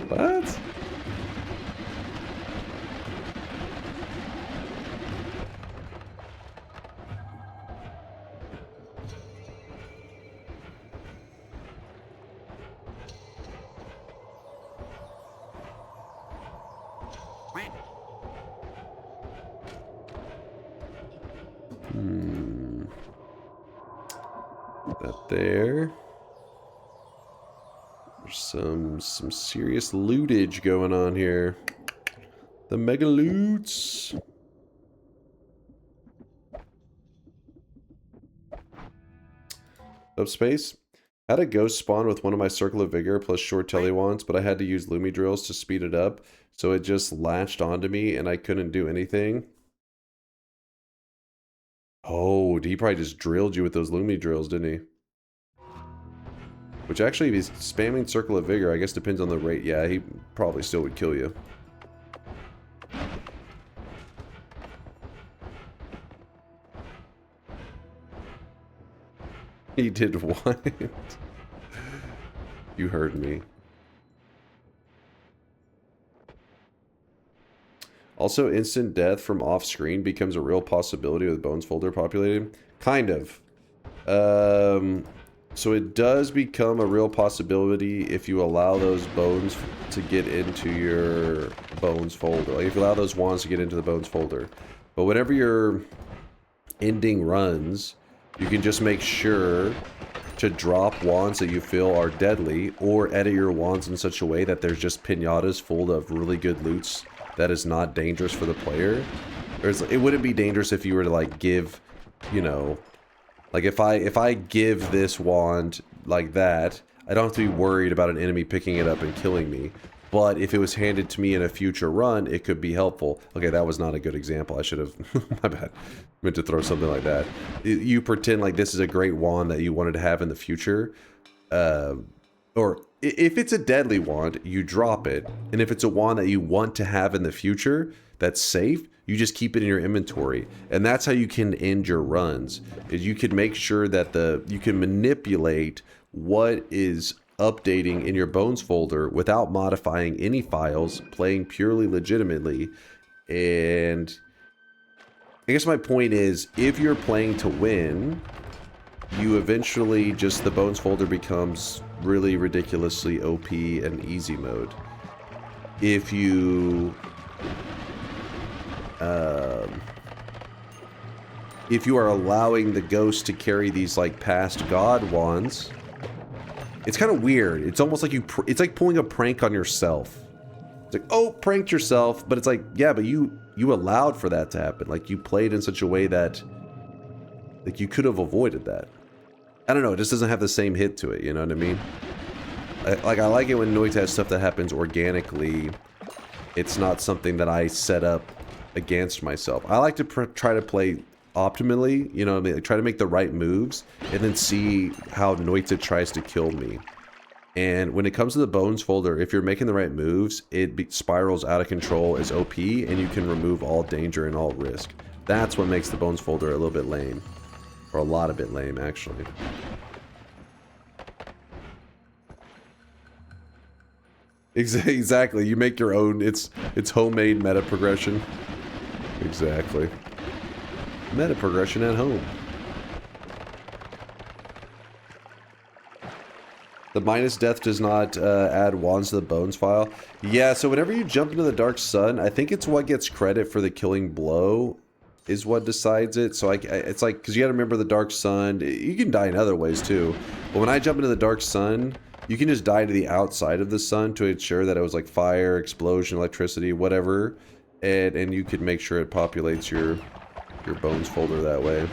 What? That there. There's some serious lootage going on here. The mega loots. Upspace. Had a ghost spawn with one of my Circle of Vigor plus short telly wands, but I had to use Lumi drills to speed it up, so it just latched onto me and I couldn't do anything. Oh, he probably just drilled you with those Lumi drills, didn't he? Which actually, if he's spamming Circle of Vigor, I guess depends on the rate. Yeah, he probably still would kill you. He did what? You heard me. Also, instant death from off-screen becomes a real possibility with Bones Folder populated. Kind of. So it does become a real possibility if you allow those bones to get into your Bones Folder. Like if you allow those wands to get into the Bones Folder. But whenever you're ending runs, you can just make sure to drop wands that you feel are deadly, or edit your wands in such a way that there's just pinatas full of really good loots that is not dangerous for the player. It wouldn't be dangerous if you were to like give, you know, like if I give this wand like that, I don't have to be worried about an enemy picking it up and killing me. But if it was handed to me in a future run, it could be helpful. Okay, that was not a good example. I should have, my bad, meant to throw something like that. You pretend like this is a great wand that you wanted to have in the future. Or if it's a deadly wand, you drop it. And if it's a wand that you want to have in the future, that's safe, you just keep it in your inventory. And that's how you can end your runs. Is you can make sure that you can manipulate what is updating in your Bones folder without modifying any files, playing purely legitimately. And I guess my point is, if you're playing to win, you eventually just, the Bones folder becomes really ridiculously OP and easy mode. If you are allowing the ghost to carry these like past god wands, it's kind of weird. It's almost like it's like pulling a prank on yourself. It's like, oh, pranked yourself, but it's like, yeah, but you allowed for that to happen. Like you played in such a way that like you could have avoided that. I don't know, it just doesn't have the same hit to it, you know what I mean? I like it when Noita has stuff that happens organically. It's not something that I set up against myself. I like to try to play optimally, you know what I mean? Like, try to make the right moves, and then see how Noita tries to kill me. And when it comes to the Bones folder, if you're making the right moves, it spirals out of control as OP, and you can remove all danger and all risk. That's what makes the Bones folder a little bit lame. Or a lot of bit lame, actually. Exactly. You make your own. It's homemade meta progression. Exactly. Meta progression at home. The minus death does not add wands to the bones file. Yeah, so whenever you jump into the Dark Sun, I think it's what gets credit for the killing blow is what decides it. So it's like, because you got to remember the Dark Sun, you can die in other ways too. But when I jump into the Dark Sun, you can just die to the outside of the sun to ensure that it was like fire, explosion, electricity, whatever. And you could make sure it populates your bones folder that way.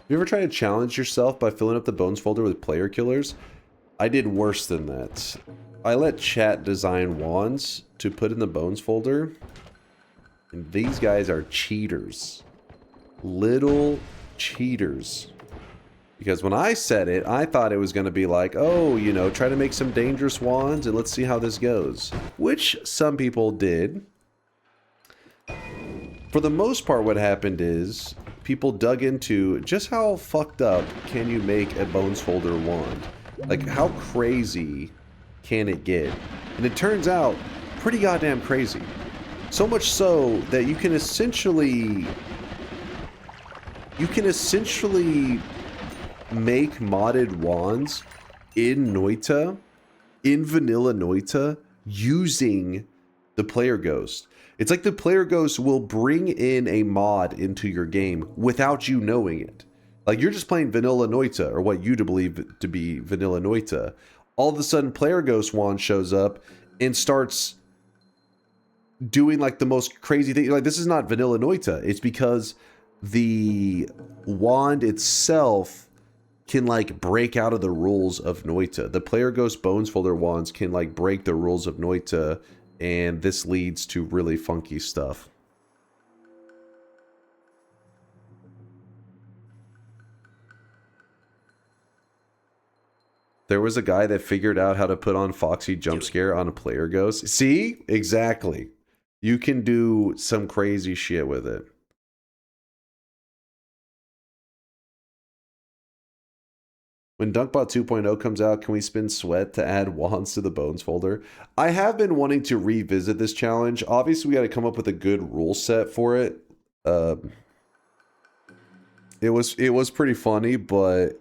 You ever try to challenge yourself by filling up the bones folder with player killers? I did worse than that. I let chat design wands to put in the bones folder. And these guys are cheaters. Little cheaters. Because when I said it, I thought it was going to be like, oh, you know, try to make some dangerous wands and let's see how this goes. Which some people did. For the most part, what happened is people dug into just how fucked up can you make a bones folder wand? Like, how crazy can it get? And it turns out pretty goddamn crazy. So much so that you can essentially make modded wands in Noita, in vanilla Noita, using the player ghost. It's like the player ghost will bring in a mod into your game without you knowing it. Like, you're just playing vanilla Noita, or what you believe to be vanilla Noita. All of a sudden, player ghost wand shows up and starts doing like the most crazy thing. Like, this is not vanilla Noita. It's because the wand itself can like break out of the rules of Noita. The player ghost bones folder wands can like break the rules of Noita, and this leads to really funky stuff. There was a guy that figured out how to put on Foxy jump scare on a player ghost. See? Exactly. You can do some crazy shit with it. When DunkBot 2.0 comes out, can we spin sweat to add wands to the bones folder? I have been wanting to revisit this challenge. Obviously, we got to come up with a good rule set for it. It was pretty funny, but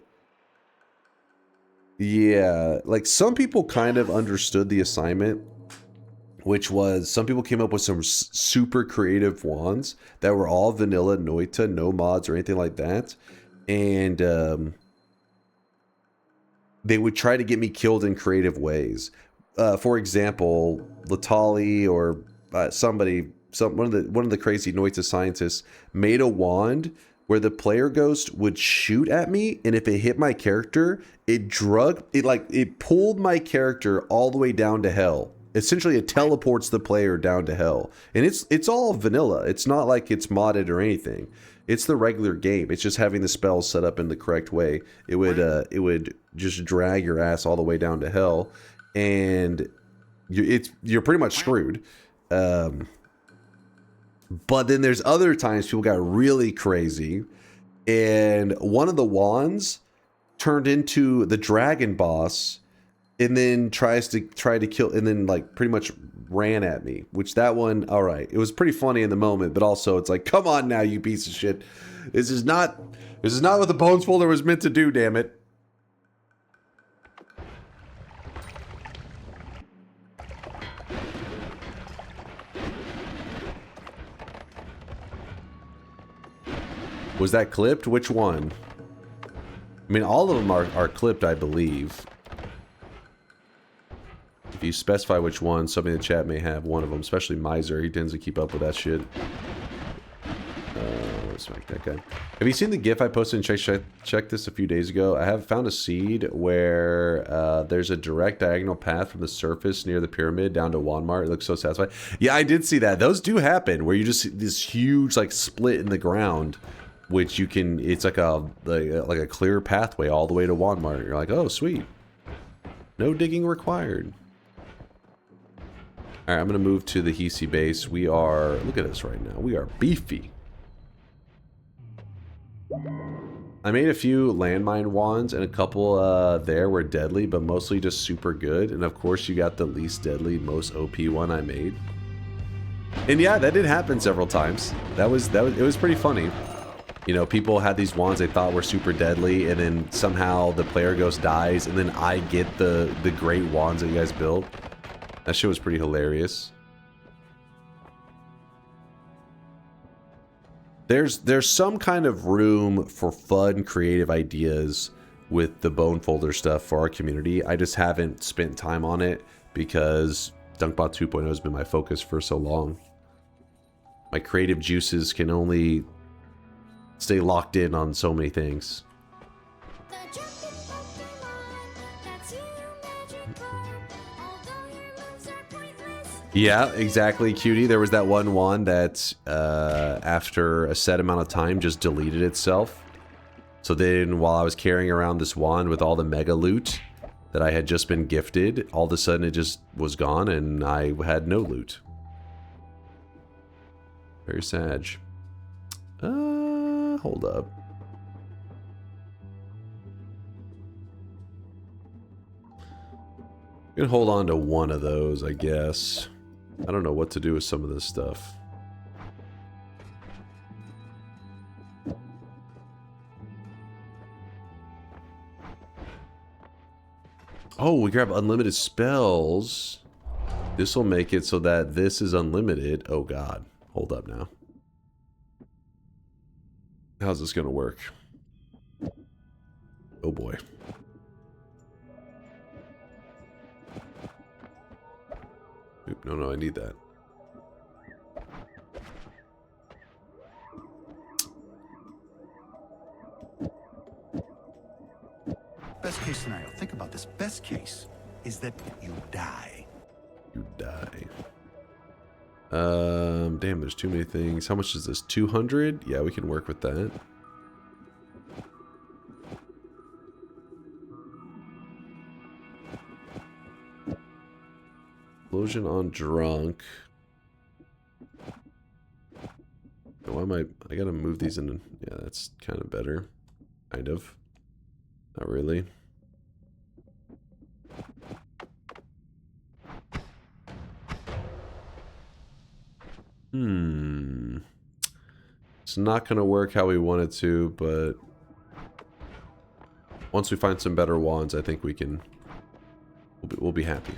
yeah, like some people kind of understood the assignment, which was some people came up with some super creative wands that were all vanilla Noita, no mods or anything like that, and they would try to get me killed in creative ways. For example, Latali or one of the crazy Noita scientists made a wand where the player ghost would shoot at me, and if it hit my character, it pulled my character all the way down to hell. Essentially, it teleports the player down to hell, and it's all vanilla. It's not like it's modded or anything. It's the regular game. It's just having the spells set up in the correct way. It would just drag your ass all the way down to hell, and you're pretty much screwed. But then there's other times people got really crazy, and one of the wands turned into the dragon boss, and then try to kill, and then like pretty much ran at me. Which that one, all right, it was pretty funny in the moment, but also it's like, come on now, you piece of shit. This is not what the bones folder was meant to do. Damn it. Was that clipped? Which one? I mean, all of them are clipped, I believe. If you specify which one, somebody in the chat may have one of them, especially Miser. He tends to keep up with that shit. Let's smack that guy. Have you seen the GIF I posted and checked this a few days ago? I have found a seed where there's a direct diagonal path from the surface near the pyramid down to Walmart. It looks so satisfying. Yeah, I did see that. Those do happen, where you just see this huge like split in the ground, which you can, it's like a clear pathway all the way to Walmart. You're like, oh, sweet. No digging required. All right, I'm going to move to the Hisi base. We are, look at us right now. We are beefy. I made a few landmine wands, and a couple there were deadly, but mostly just super good. And of course, you got the least deadly, most OP one I made. And yeah, that did happen several times. It was pretty funny. You know, people had these wands they thought were super deadly, and then somehow the player ghost dies, and then I get the great wands that you guys built. That shit was pretty hilarious. There's some kind of room for fun, creative ideas with the Bone Folder stuff for our community. I just haven't spent time on it because DunkBot 2.0 has been my focus for so long. My creative juices can only stay locked in on so many things. Yeah, exactly, Cutie. There was that one wand that, after a set amount of time, just deleted itself. So then, while I was carrying around this wand with all the mega loot that I had just been gifted, all of a sudden it just was gone and I had no loot. Very sad. Hold up. I'm gonna hold on to one of those, I guess. I don't know what to do with some of this stuff. Oh, we grab unlimited spells. This will make it so that this is unlimited. Oh god. Hold up now. How's this gonna work? Oh boy. Oop, no, I need that. Best case scenario. Think about this. Best case is that you die. You die. Damn, there's too many things. How much is this? 200? Yeah, we can work with that. Explosion on drunk. Why am I gotta move these in. Yeah, that's kind of better. Kind of. Not really. It's not gonna work how we want it to, but once we find some better wands, I think we can. We'll be happy.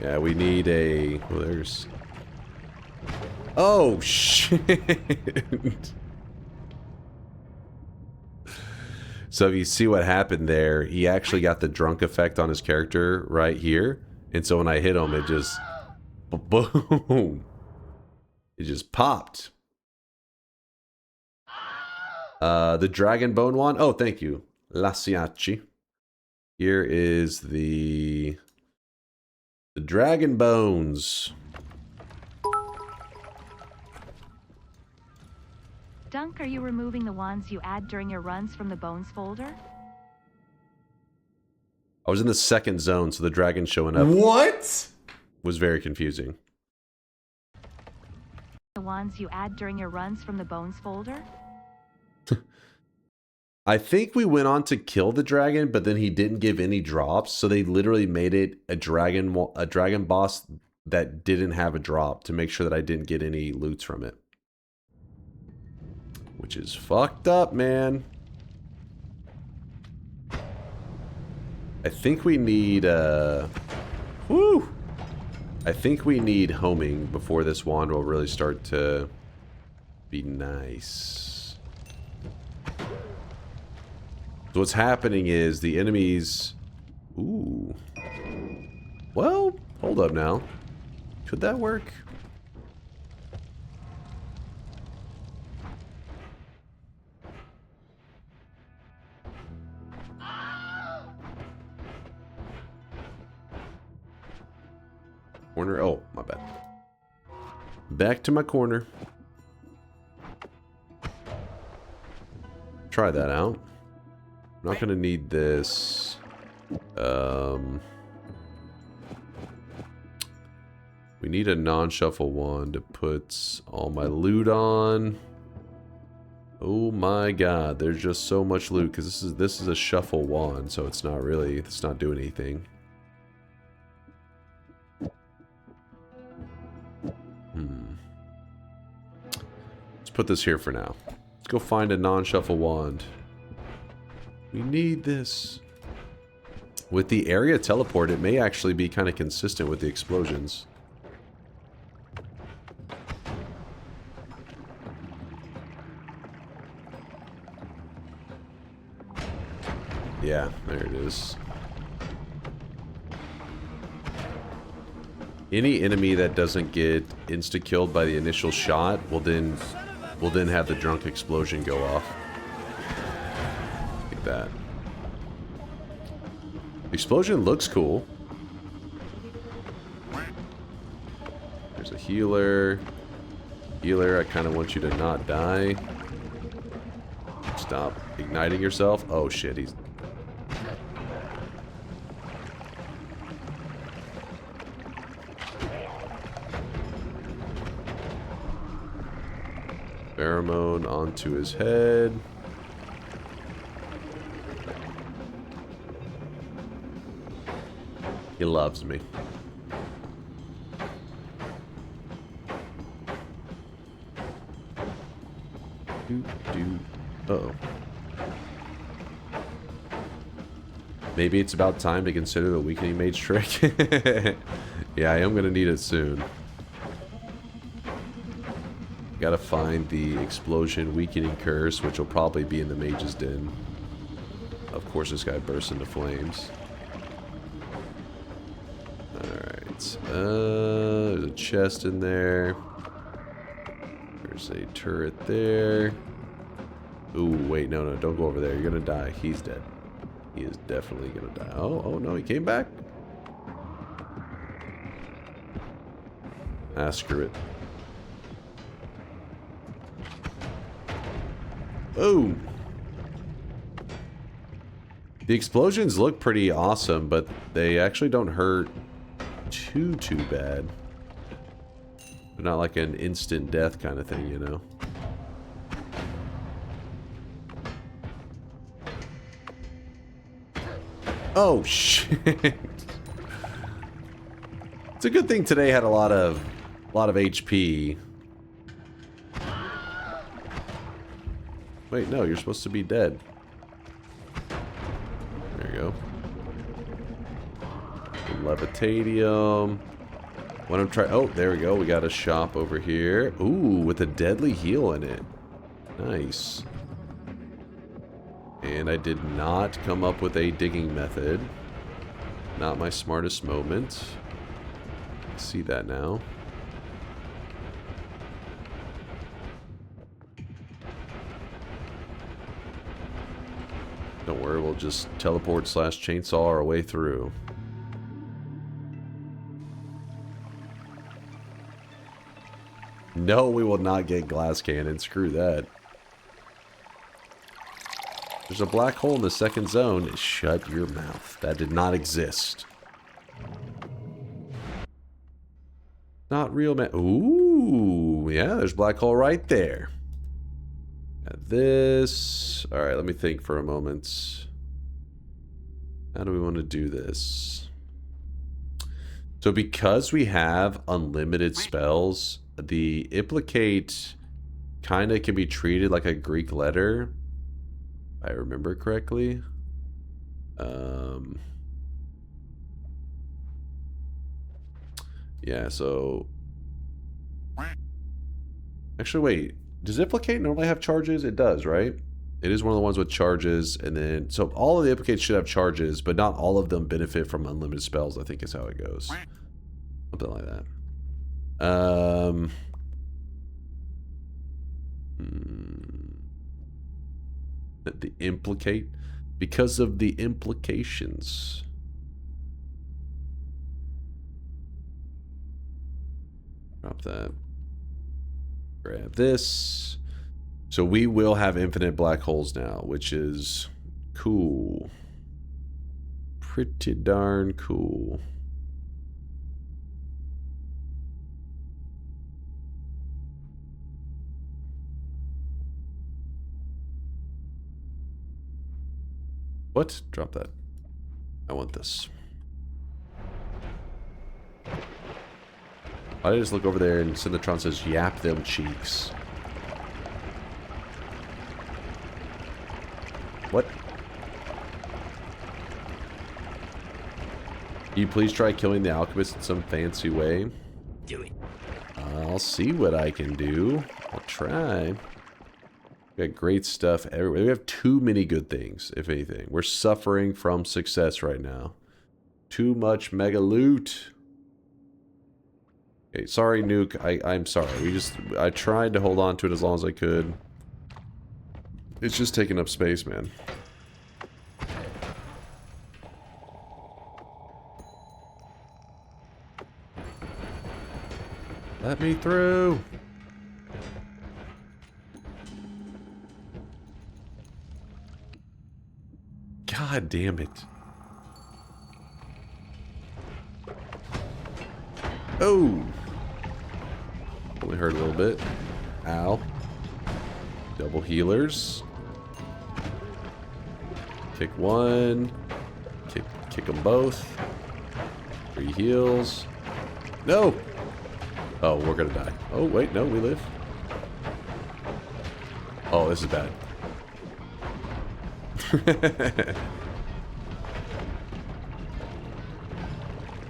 Yeah, we need a. Oh, there's. Oh shit! So if you see what happened there, he actually got the drunk effect on his character right here. And so when I hit him, it just... boom! It just popped. The Dragon Bone Wand. Oh, thank you. Lasiachi. Here is the Dragon Bones. Dunk, are you removing the wands you add during your runs from the Bones folder? I was in the second zone, so the dragon showing up. What? Was very confusing. The wands you add during your runs from the Bones folder? I think we went on to kill the dragon, but then he didn't give any drops, so they literally made it a dragon boss that didn't have a drop to make sure that I didn't get any loots from it. Which is fucked up, man. I think we need, woo! I think we need homing before this wand will really start to be nice. So what's happening is the enemies... Ooh. Well, hold up now. Could that work? Corner. Oh, my bad. Back to my corner. Try that out. I'm not gonna need this. We need a non-shuffle wand to put all my loot on. Oh my god, there's just so much loot because this is a shuffle wand, so it's not doing anything. Let's put this here for now. Let's go find a non-shuffle wand. We need this. With the area teleport, it may actually be kind of consistent with the explosions. Yeah, there it is. Any enemy that doesn't get insta-killed by the initial shot will then have the drunk explosion go off. Like that. Explosion looks cool. There's a healer. Healer, I kind of want you to not die. Stop igniting yourself. Oh shit, he's... Pheromone onto his head. He loves me. Uh-oh. Maybe it's about time to consider the weakening mage trick. Yeah, I am going to need it soon. Gotta find the explosion weakening curse, which will probably be in the mage's den. Of course, this guy bursts into flames. Alright. There's a chest in there. There's a turret there. Ooh, wait, no, don't go over there. You're gonna die. He's dead. He is definitely gonna die. Oh no, he came back? Ah, screw it. Boom! The explosions look pretty awesome, but they actually don't hurt too bad. They're not like an instant death kind of thing, you know? Oh, shit. It's a good thing today had a lot of HP. Wait, no, you're supposed to be dead. There you go. Levitadium. When I'm trying... Oh, there we go. We got a shop over here. Ooh, with a deadly heal in it. Nice. And I did not come up with a digging method. Not my smartest moment. I see that now. Don't worry, we'll just teleport / chainsaw our way through. No, we will not get glass cannon. Screw that. There's a black hole in the second zone. Shut your mouth. That did not exist. Not real, man. Ooh, yeah, there's a black hole right there. Got this. Alright, let me think for a moment. How do we want to do this? So because we have unlimited spells, the implicate kind of can be treated like a Greek letter. If I remember correctly. Yeah, so... Actually, wait. Does Implicate normally have charges? It does, right? It is one of the ones with charges, and then... So all of the Implicates should have charges, but not all of them benefit from unlimited spells, I think is how it goes. Something like that. The Implicate. Because of the implications. Drop that. Grab this. So we will have infinite black holes now, which is cool. Pretty darn cool. What? Drop that. I want this. Why did I just look over there and Sinatron says, yap them cheeks? What? Can you please try killing the alchemist in some fancy way? Do it. I'll see what I can do. I'll try. We got great stuff everywhere. We have too many good things, if anything. We're suffering from success right now. Too much mega loot. Okay, sorry, Nuke. I'm sorry. I tried to hold on to it as long as I could. It's just taking up space, man. Let me through. God damn it. Oh. Only hurt a little bit. Ow. Double healers. Kick one. Kick them both. 3 heals. No! Oh, we're gonna die. Oh, wait, no, we live. Oh, this is bad.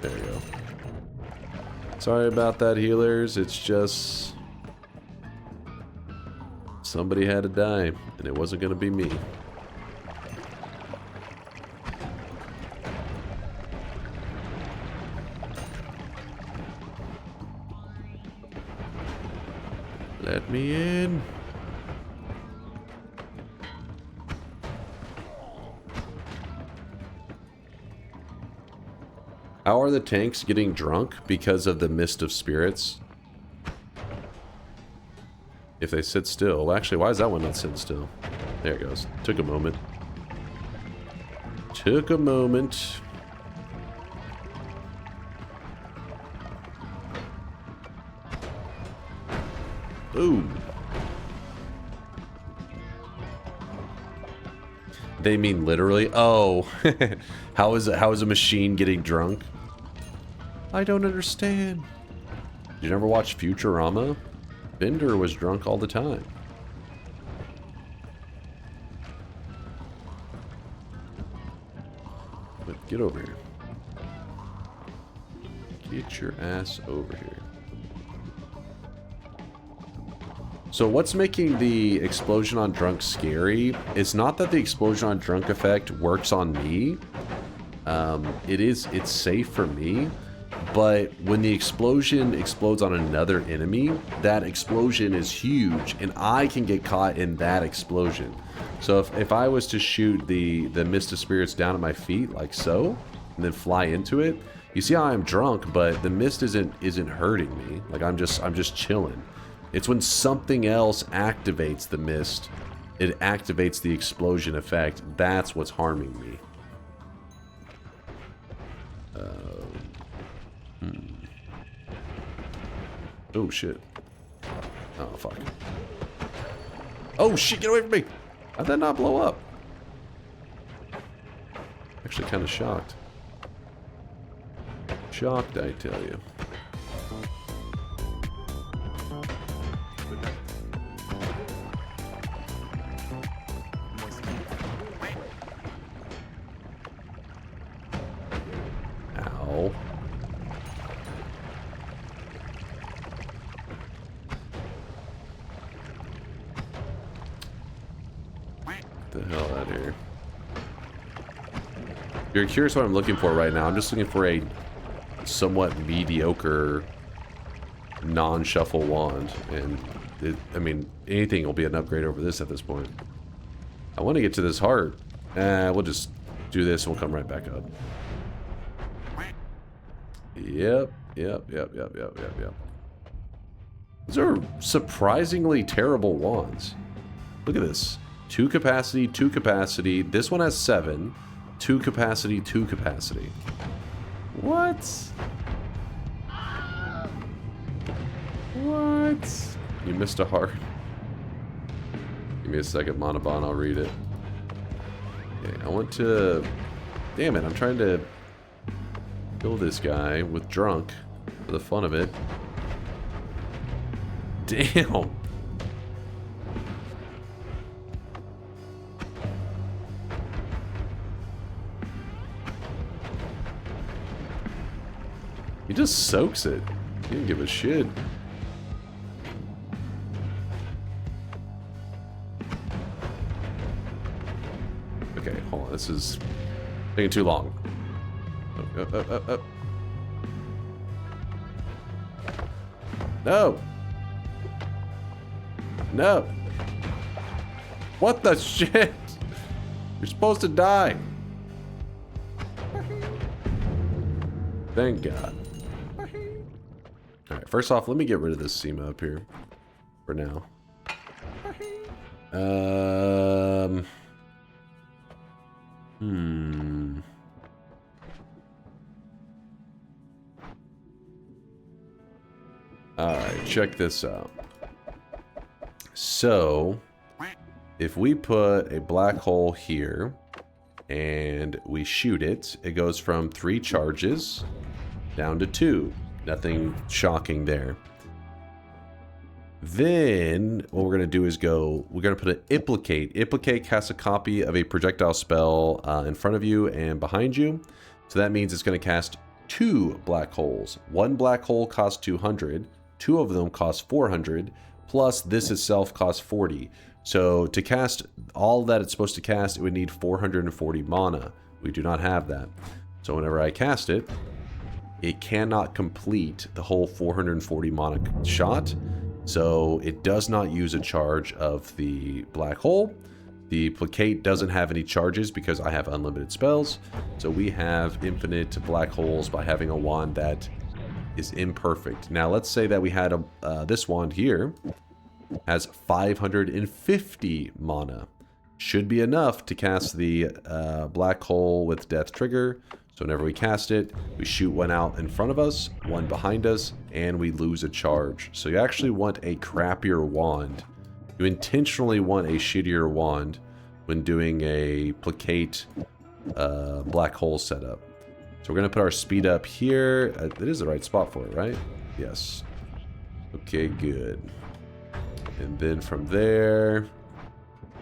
There you go. Sorry about that, healers. It's just... somebody had to die, and it wasn't gonna be me. Let me in. How are the tanks getting drunk because of the mist of spirits? If they sit still. Well, actually, why is that one not sitting still? There it goes. Took a moment. Took a moment. Boom. They mean literally? Oh. How is a machine getting drunk? I don't understand. Did you never watch Futurama? Bender was drunk all the time. But get over here. Get your ass over here. So what's making the explosion on drunk scary is not that the explosion on drunk effect works on me. It's safe for me. But when the explosion explodes on another enemy, that explosion is huge, and I can get caught in that explosion. So if I was to shoot the mist of spirits down at my feet, like so, and then fly into it, you see how I'm drunk, but the mist isn't hurting me. Like I'm just chilling. It's when something else activates the mist, it activates the explosion effect. That's what's harming me. Oh shit. Oh fuck. Oh shit, get away from me! How'd that not blow up? Actually kind of shocked. Shocked, I tell you. Ow. Get the hell out of here. If you're curious what I'm looking for right now, I'm just looking for a somewhat mediocre non-shuffle wand, and I mean anything will be an upgrade over this at this point. I want to get to this heart. We'll just do this and we'll come right back up. Yep. These are surprisingly terrible wands. Look at this. 2 capacity, 2 capacity. This one has 7. 2 capacity, 2 capacity. What? What? You missed a heart. Give me a second, Monobon, I'll read it. Okay, I want to... Damn it, I'm trying to kill this guy with drunk for the fun of it. Damn. He just soaks it. He didn't give a shit. Okay, hold on. This is taking too long. Oh. No. No. What the shit? You're supposed to die. Thank God. Alright, first off, let me get rid of this SEMA up here. For now. Alright, check this out. So, if we put a black hole here, and we shoot it, it goes from 3 charges down to 2. Nothing shocking there. Then, what we're going to do is we're going to put an Implicate. Implicate casts a copy of a projectile spell in front of you and behind you. So that means it's going to cast 2 black holes. 1 black hole costs 200. 2 of them cost 400. Plus, this itself costs 40. So, to cast all that it's supposed to cast, it would need 440 mana. We do not have that. So, whenever I cast it, it cannot complete the whole 440 mana shot. So, it does not use a charge of the black hole. The Placate doesn't have any charges because I have unlimited spells. So, we have infinite black holes by having a wand that is imperfect. Now, let's say that we had this wand here. Has 550 mana. Should be enough to cast the black hole with death trigger. So whenever we cast it, we shoot 1 out in front of us, 1 behind us, and we lose a charge. So you actually want a crappier wand. You intentionally want a shittier wand when doing a Placate black hole setup. So we're going to put our speed up here. It is the right spot for it, right? Yes. Okay, good. And then from there,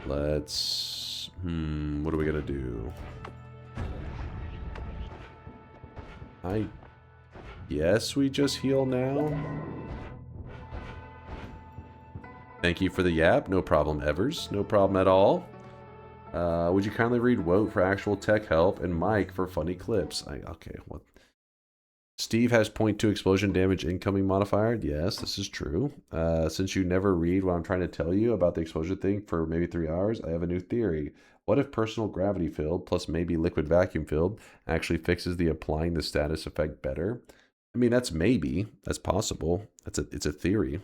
let's... what are we going to do? Yes, we just heal now. Thank you for the yap. No problem, Evers. No problem at all. Would you kindly read Woat for actual tech help and Mike for funny clips? Okay, what? Steve has 0.2 explosion damage incoming modifier. Yes, this is true. Since you never read what I'm trying to tell you about the explosion thing for maybe 3 hours, I have a new theory. What if personal gravity field plus maybe liquid vacuum field actually fixes the applying the status effect better? I mean, that's possible. It's a theory.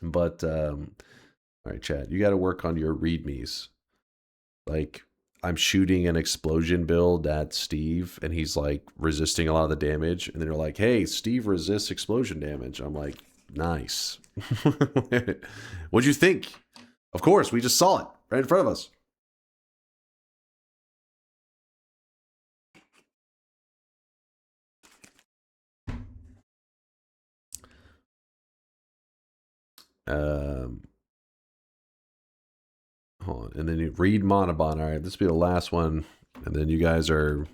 But all right, chat, you got to work on your readmes. Like, I'm shooting an explosion build at Steve, and he's like resisting a lot of the damage. And then they're like, hey, Steve resists explosion damage. I'm like, nice. What'd you think? Of course, we just saw it right in front of us. Hold on. And then you read Monobon. All right, this will be the last one. And then you guys are...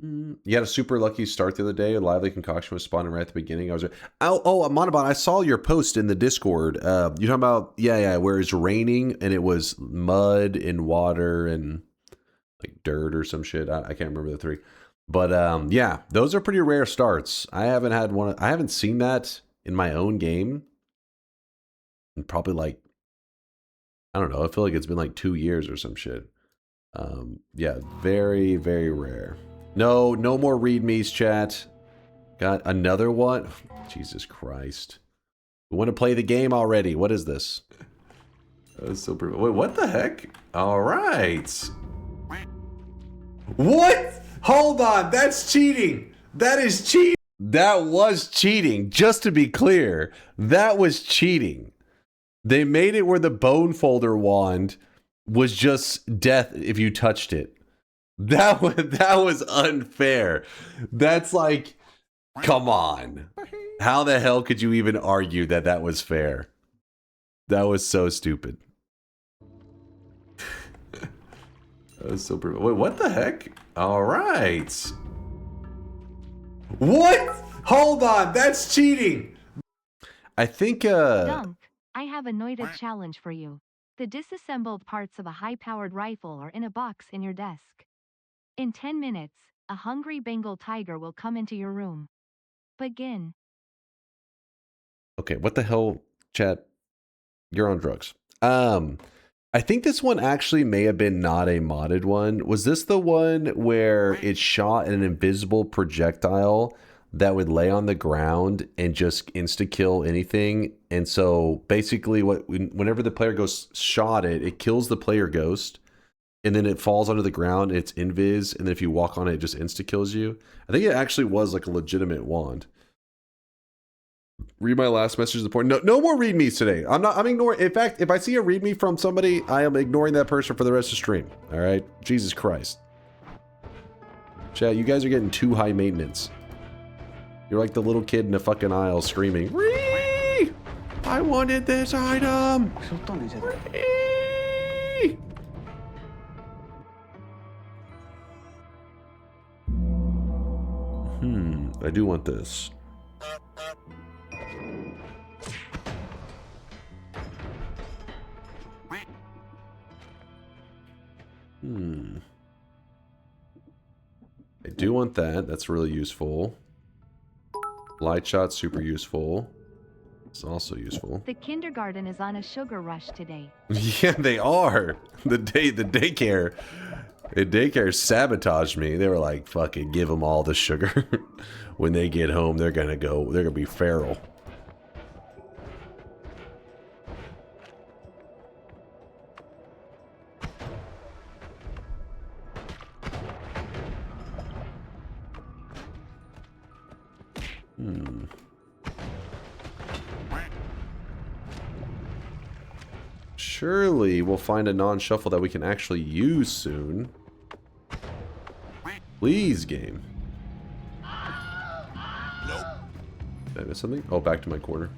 You had a super lucky start the other day. A lively concoction was spawning right at the beginning. I was Monobon, I saw your post in the Discord. You talking about where it's raining and it was mud and water and like dirt or some shit. I can't remember the 3. But yeah, those are pretty rare starts. I haven't seen that in my own game. And probably like, I don't know, I feel like it's been like 2 years or some shit. Yeah, very, very rare. No more readmes, chat. Got another one? Jesus Christ. We want to play the game already. What is this? That's so brutal. Wait, what the heck? All right. What? Hold on. That's cheating. That is cheating. That was cheating. Just to be clear, that was cheating. They made it where the bone folder wand was just death if you touched it. That was unfair. That's like, come on. How the hell could you even argue that that was fair? That was so stupid. That was so brutal. Wait, what the heck? All right. What? Hold on, that's cheating. I think Dunk, I have a Noita challenge for you. The disassembled parts of a high-powered rifle are in a box in your desk. In 10 minutes, a hungry Bengal tiger will come into your room. Begin. Okay, what the hell, chat? You're on drugs. I think this one actually may have been not a modded one. Was this the one where it shot an invisible projectile that would lay on the ground and just insta-kill anything? And so basically whenever the player goes shot it, it kills the player ghost, and then it falls onto the ground, it's invis, and then if you walk on it, it just insta-kills you. I think it actually was like a legitimate wand. Read my last message is important. No more read me's today. I'm ignoring. In fact, if I see a read me from somebody, I am ignoring that person for the rest of the stream. All right, Jesus Christ, chat, you guys are getting too high maintenance. You're like the little kid in the fucking aisle screaming, "Ree! I wanted this item." Ree! I do want this. I do want that. That's really useful. Light shot, super useful. It's also useful. The kindergarten is on a sugar rush today. Yeah, they are. The daycare sabotaged me. They were like, fucking give them all the sugar. When they get home, they're gonna be feral. Surely we'll find a non-shuffle that we can actually use soon. Please, game. Nope. Did I miss something? Oh, back to my corner.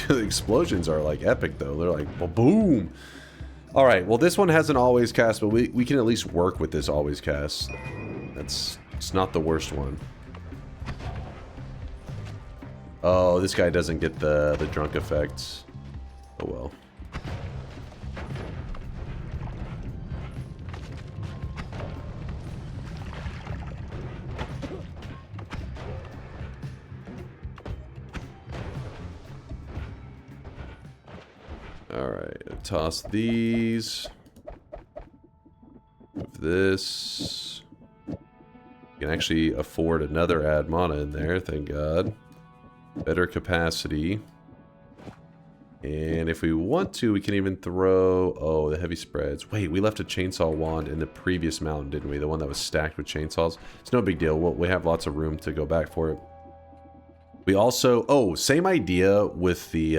The explosions are like epic though. They're like boom. All right, well this one has an always cast, but we can at least work with this always cast. It's not the worst one. Oh, this guy doesn't get the drunk effects. Oh well. Alright, toss these. Move this. You can actually afford another add mana in there, thank God. Better capacity. And if we want to, we can even throw... Oh, the heavy spreads. Wait, we left a chainsaw wand in the previous mountain, didn't we? The one that was stacked with chainsaws. It's no big deal. We have lots of room to go back for it. We also... Oh, same idea with the...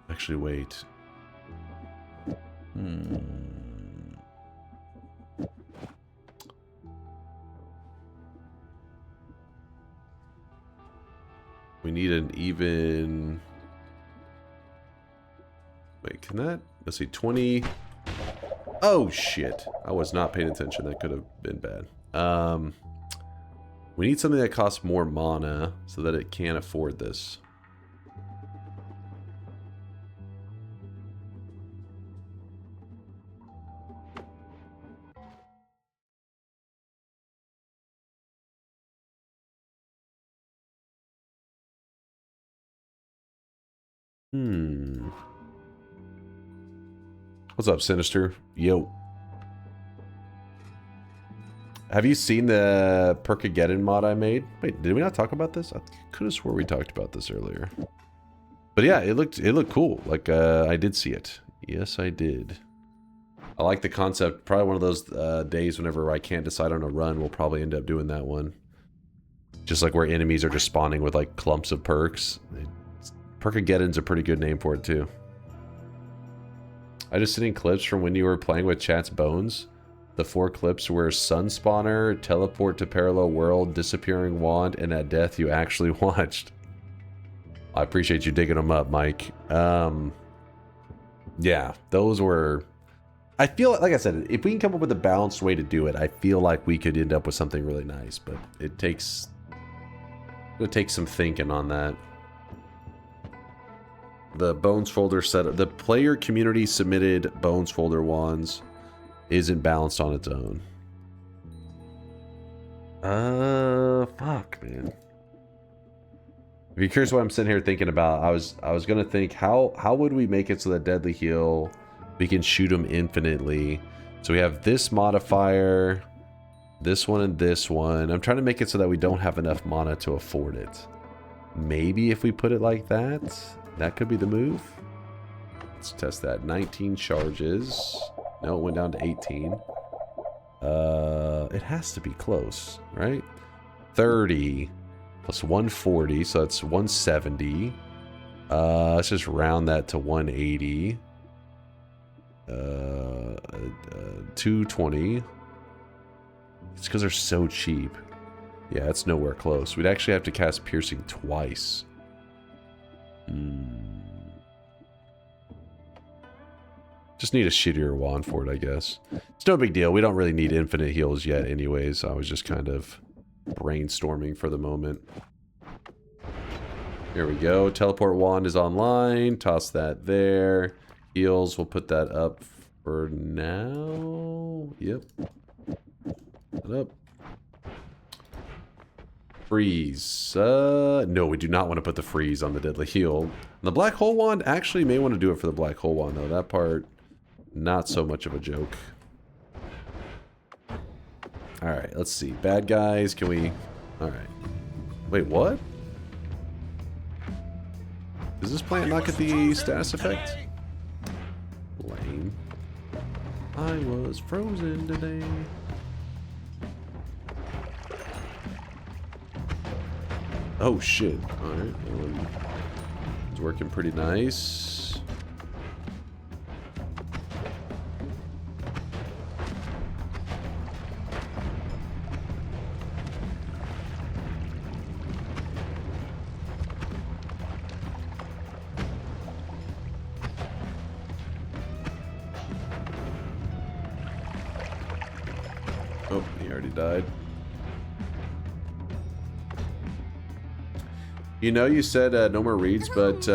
Actually, wait. We need an even... Wait, can that... Let's see, 20... Oh, shit. I was not paying attention. That could have been bad. We need something that costs more mana so that it can afford this. What's up, Sinister? Yo. Have you seen the Perkageddon mod I made? Wait, did we not talk about this? I could have swore we talked about this earlier. But yeah, it looked cool. Like I did see it. Yes, I did. I like the concept. Probably one of those days whenever I can't decide on a run, we'll probably end up doing that one. Just like where enemies are just spawning with like clumps of perks. Perkageddon's a pretty good name for it too. I just seen clips from when you were playing with Chat's Bones. The 4 clips were Sun Spawner, Teleport to Parallel World, Disappearing Wand, and At Death you actually watched. I appreciate you digging them up, Mike. Yeah, those were... I feel like I said, if we can come up with a balanced way to do it, I feel like we could end up with something really nice, but it takes some thinking on that. The Bones folder setup, the player community submitted Bones folder wands isn't balanced on its own. Fuck, man. If you're curious what I'm sitting here thinking about, I was gonna think how would we make it so that Deadly Heal we can shoot them infinitely. So we have this modifier, this one, and this one. I'm trying to make it so that we don't have enough mana to afford it. Maybe if we put it like that, that could be the move. Let's test that. 19 charges. No, it went down to 18. It has to be close, right? 30 plus 140, so that's 170. Let's just round that to 180. 220. It's because they're so cheap. Yeah, it's nowhere close. We'd actually have to cast Piercing twice. Just need a shittier wand for it, I guess. It's no big deal. We don't really need infinite heals yet anyways. I was just kind of brainstorming for the moment. Here we go. Teleport wand is online. Toss that there. Heals, we'll put that up for now. Yep. Put it up. Freeze. No, we do not want to put the freeze on the Deadly Heal. The Black Hole Wand, actually may want to do it for the Black Hole Wand, though. That part, not so much of a joke. Alright, let's see. Bad guys, can we... Alright. Wait, what? Does this plant not get the status effect? Lame. I was frozen today. Oh shit. Alright. It's working pretty nice. Oh, he already died. You know, you said no more reads, but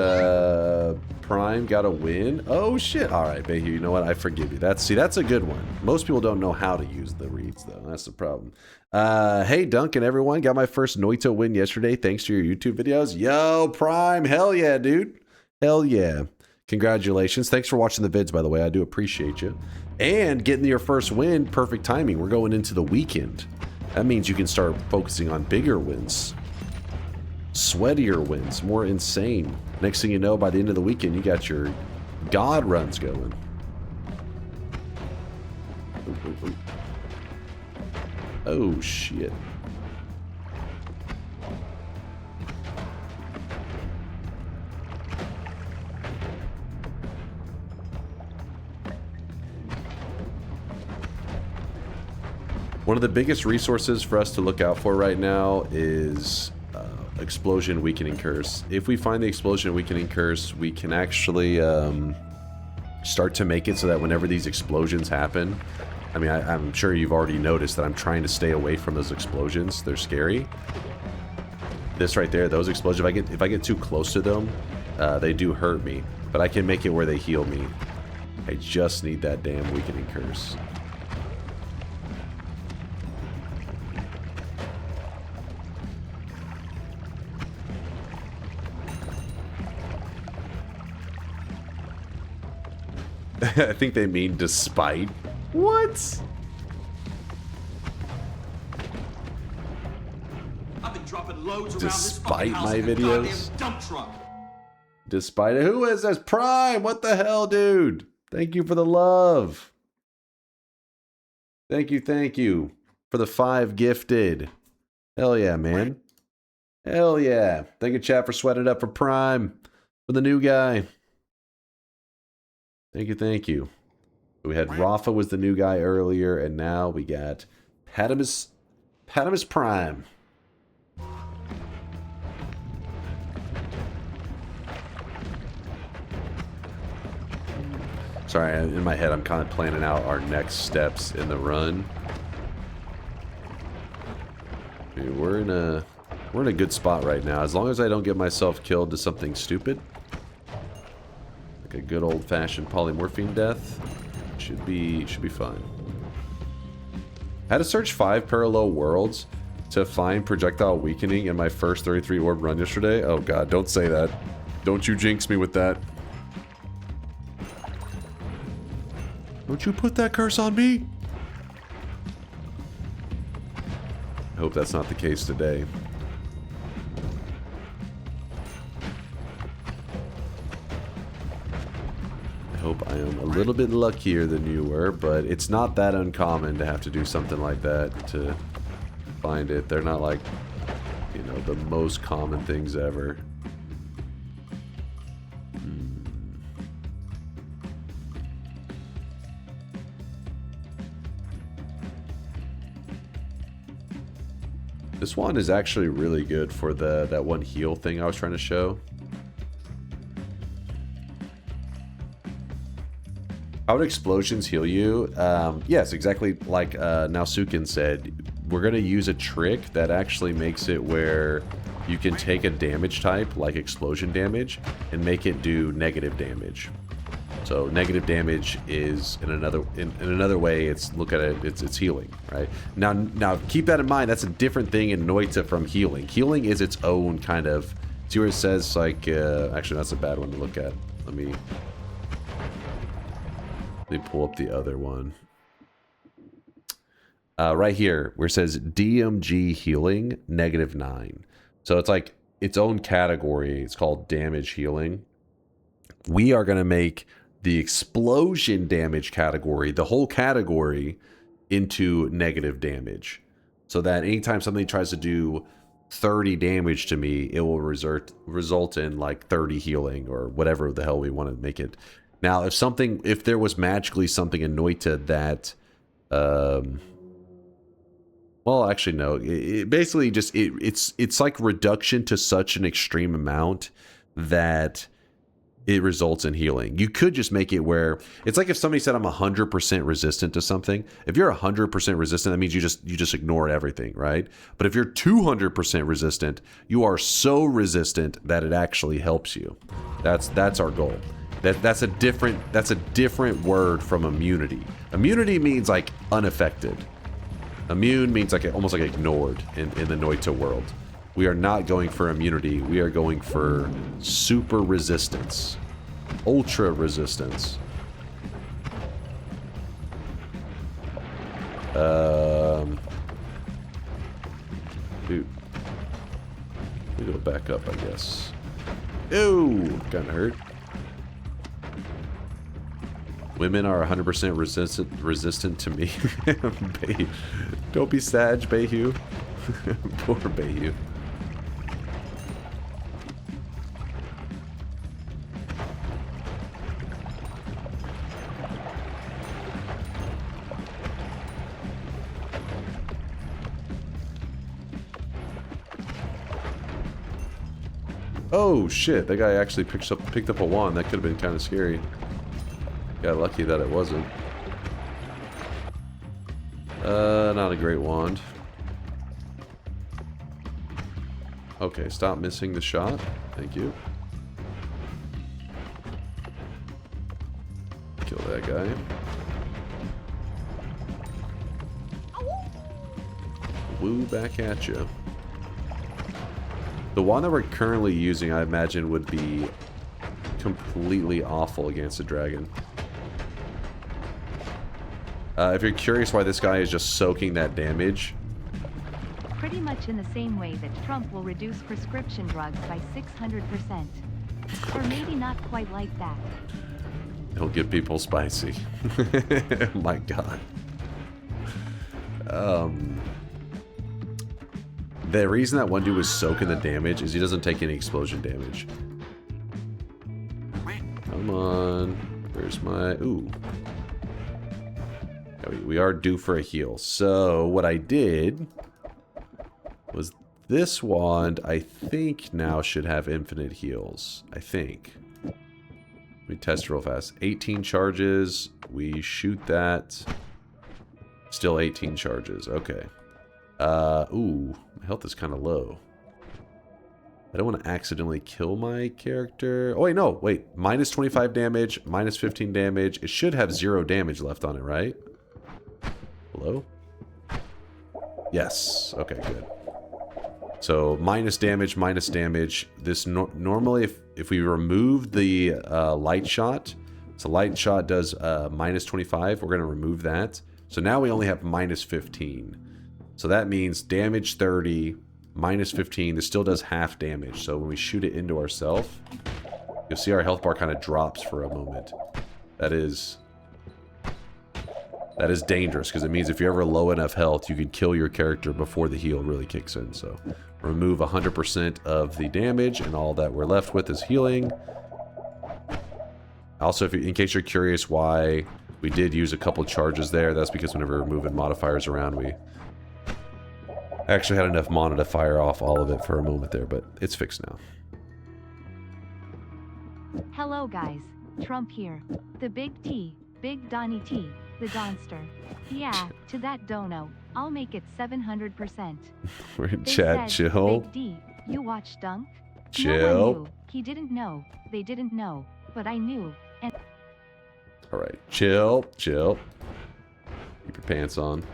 Prime got a win. Oh shit! All right, Bayhue. You know what? I forgive you. That's a good one. Most people don't know how to use the reads, though. That's the problem. Hey, Dunk and everyone, got my first Noita win yesterday thanks to your YouTube videos. Yo, Prime, hell yeah, dude. Hell yeah. Congratulations. Thanks for watching the vids, by the way. I do appreciate you. And getting your first win, perfect timing. We're going into the weekend. That means you can start focusing on bigger wins. Sweatier wins, more insane. Next thing you know, by the end of the weekend, you got your God runs going. Oh, shit. One of the biggest resources for us to look out for right now is Explosion Weakening Curse. If we find the Explosion Weakening Curse, we can actually start to make it so that whenever these explosions happen, I mean, I'm sure you've already noticed that I'm trying to stay away from those explosions. They're scary. This right there, those explosions, if I get too close to them, they do hurt me. But I can make it where they heal me. I just need that damn Weakening Curse. I think they mean despite. What? I've been dropping loads around despite my videos? dump truck. Despite it. Who is this? Prime! What the hell, dude? Thank you for the love. Thank you for the 5 gifted. Hell yeah, man. Hell yeah. Thank you, chat, for sweating it up for Prime. For the new guy. Thank you. We had Rafa was the new guy earlier, and now we got Patamus Prime. Sorry, in my head I'm kind of planning out our next steps in the run. Dude, we're in a good spot right now. As long as I don't get myself killed to something stupid, like a good old-fashioned polymorphine death, should be fine. Had to search 5 parallel worlds to find projectile weakening in my first 33 orb run yesterday. Oh god, don't say that. Don't you jinx me with that. Don't you put that curse on me? I hope that's not the case today. I hope I am a little bit luckier than you were, but it's not that uncommon to have to do something like that to find it. They're not like, you know, the most common things ever. This one is actually really good for that one heal thing I was trying to show. How would explosions heal you? Yes, exactly like Nausukin said. We're going to use a trick that actually makes it where you can take a damage type, like explosion damage, and make it do negative damage. So negative damage is in another way. It's look at it. It's healing, right? Now keep that in mind. That's a different thing in Noita from healing. Healing is its own kind of. See where it says like. Actually, that's a bad one to look at. Let me pull up the other one. Right here where it says DMG healing -9. So it's like its own category. It's called damage healing. We are gonna make the explosion damage category, the whole category, into negative damage. So that anytime something tries to do 30 damage to me, it will result in like 30 healing or whatever the hell we want to make it. Now, if there was magically something in Noita that, well, actually no, it basically just, it's like reduction to such an extreme amount that it results in healing. You could just make it where it's like if somebody said I'm 100% resistant to something. If you're 100% resistant, that means you just ignore everything, right? But if you're 200% resistant, you are so resistant that it actually helps you. That's our goal. That's a different word from immunity. Immunity means like unaffected. Immune means like almost like ignored in the Noita world. We are not going for immunity. We are going for super resistance. Ultra resistance. Dude. We go back up, I guess. Ew! Kinda hurt. Women are 100% resistant to me. Don't be sad, Bayhu. Poor Bayhu. Oh shit, that guy actually picked up a wand. That could have been kind of scary. Got lucky that it wasn't. Not a great wand. Okay, stop missing the shot. Thank you. Kill that guy. Woo, back at you. The one that we're currently using, I imagine, would be completely awful against a dragon. If you're curious why this guy is just soaking that damage. Pretty much in the same way that Trump will reduce prescription drugs by 600%. Or maybe not quite like that. It'll get people spicy. My God. The reason that one dude was soaking the damage is he doesn't take any explosion damage. Come on. Where's my... Ooh. We are due for a heal. So what I did was this wand, I think now should have infinite heals. I think. Let me test it real fast. 18 charges. We shoot that. Still 18 charges. Okay. Ooh. My health is kind of low. I don't want to accidentally kill my character. Oh, wait, no. Wait. Minus 25 damage. Minus 15 damage. It should have 0 damage left on it, right? Hello? Yes. Okay, good. So, minus damage, minus damage. This normally, if we remove the light shot, so light shot does minus 25. We're going to remove that. So now we only have minus 15. So that means damage 30, minus 15. This still does half damage. So when we shoot it into ourselves, you'll see our health bar kind of drops for a moment. That is dangerous, because it means if you're ever low enough health, you can kill your character before the heal really kicks in. So remove 100% of the damage, and all that we're left with is healing. Also, in case you're curious why we did use a couple charges there, that's because whenever we're moving modifiers around, we actually had enough mana to fire off all of it for a moment there, but it's fixed now. Hello guys, Trump here. The Big T, Big Donnie T, the Donster. Yeah, to that dono, I'll make it 700%. We're in chat, chill. Big D, you watch Dunk? Chill. No one knew. He didn't know. They didn't know. But I knew. And alright, chill, chill. Keep your pants on.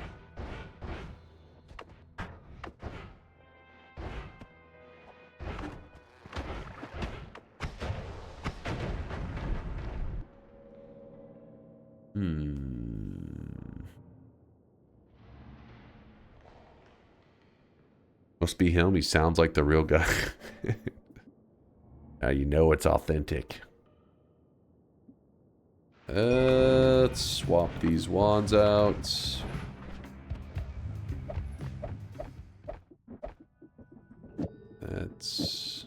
Must be him. He sounds like the real guy. Now you know it's authentic. Let's swap these wands out. That's...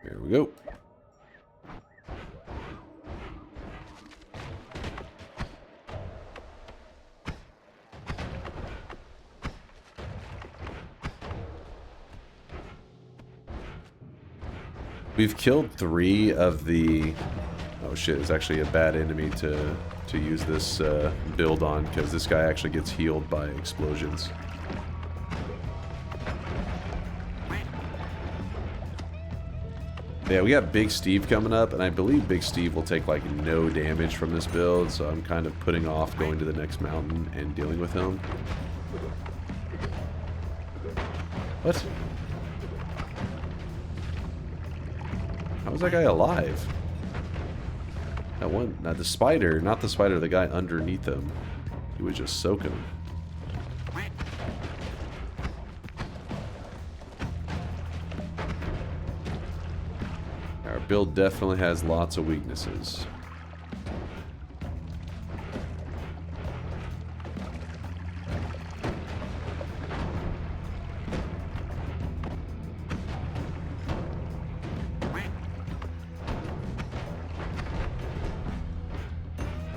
Here we go. We've killed 3 of the... Oh shit, it's actually a bad enemy to use this build on, because this guy actually gets healed by explosions. Yeah, we got Big Steve coming up, and I believe Big Steve will take like no damage from this build, so I'm kind of putting off going to the next mountain and dealing with him. What? How was that guy alive? That one, not the spider, the guy underneath him. He was just soaking him. Our build definitely has lots of weaknesses.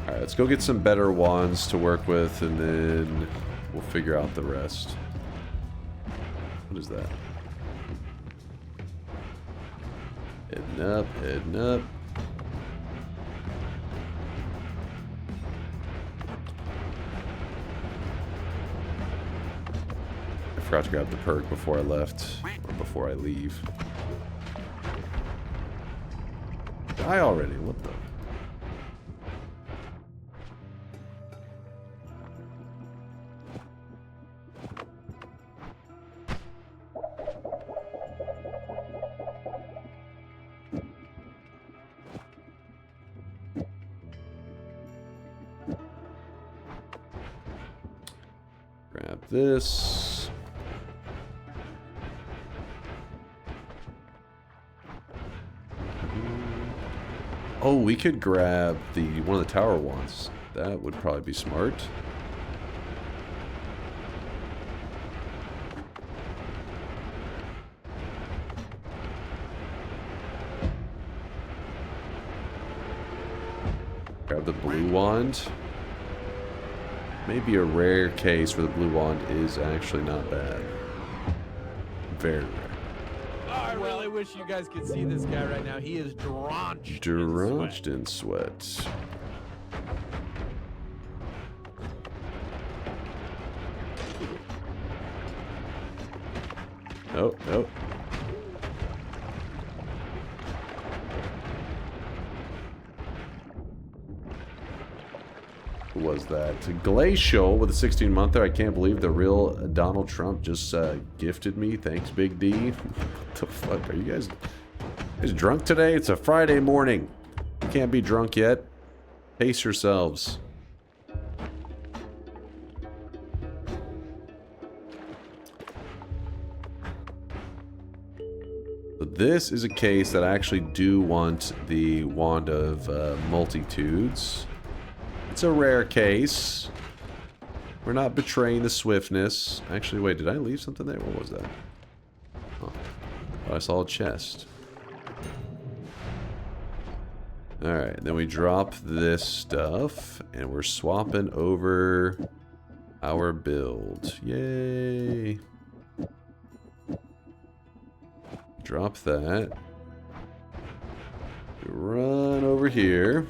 Let's go get some better wands to work with, and then we'll figure out the rest. What is that? Heading up, heading up. I forgot to grab the perk before I left, or before I leave. Die already, what the? Grab this. Oh, we could grab one of the tower wands. That would probably be smart. Grab the blue wand. Maybe a rare case where the blue wand is actually not bad. Very rare. I really wish you guys could see this guy right now. He is Drenched in sweat. Oh, oh. Who was that? Glacial with a 16-monther. I can't believe the real Donald Trump just gifted me. Thanks, Big D. What the fuck? Are you guys drunk today? It's a Friday morning. You can't be drunk yet. Pace yourselves. This is a case that I actually do want the Wand of Multitudes. It's a rare case. We're not betraying the swiftness. Actually, wait, did I leave something there? What was that? Oh, I saw a chest. Alright, then we drop this stuff, and we're swapping over our build. Yay! Drop that. Run over here.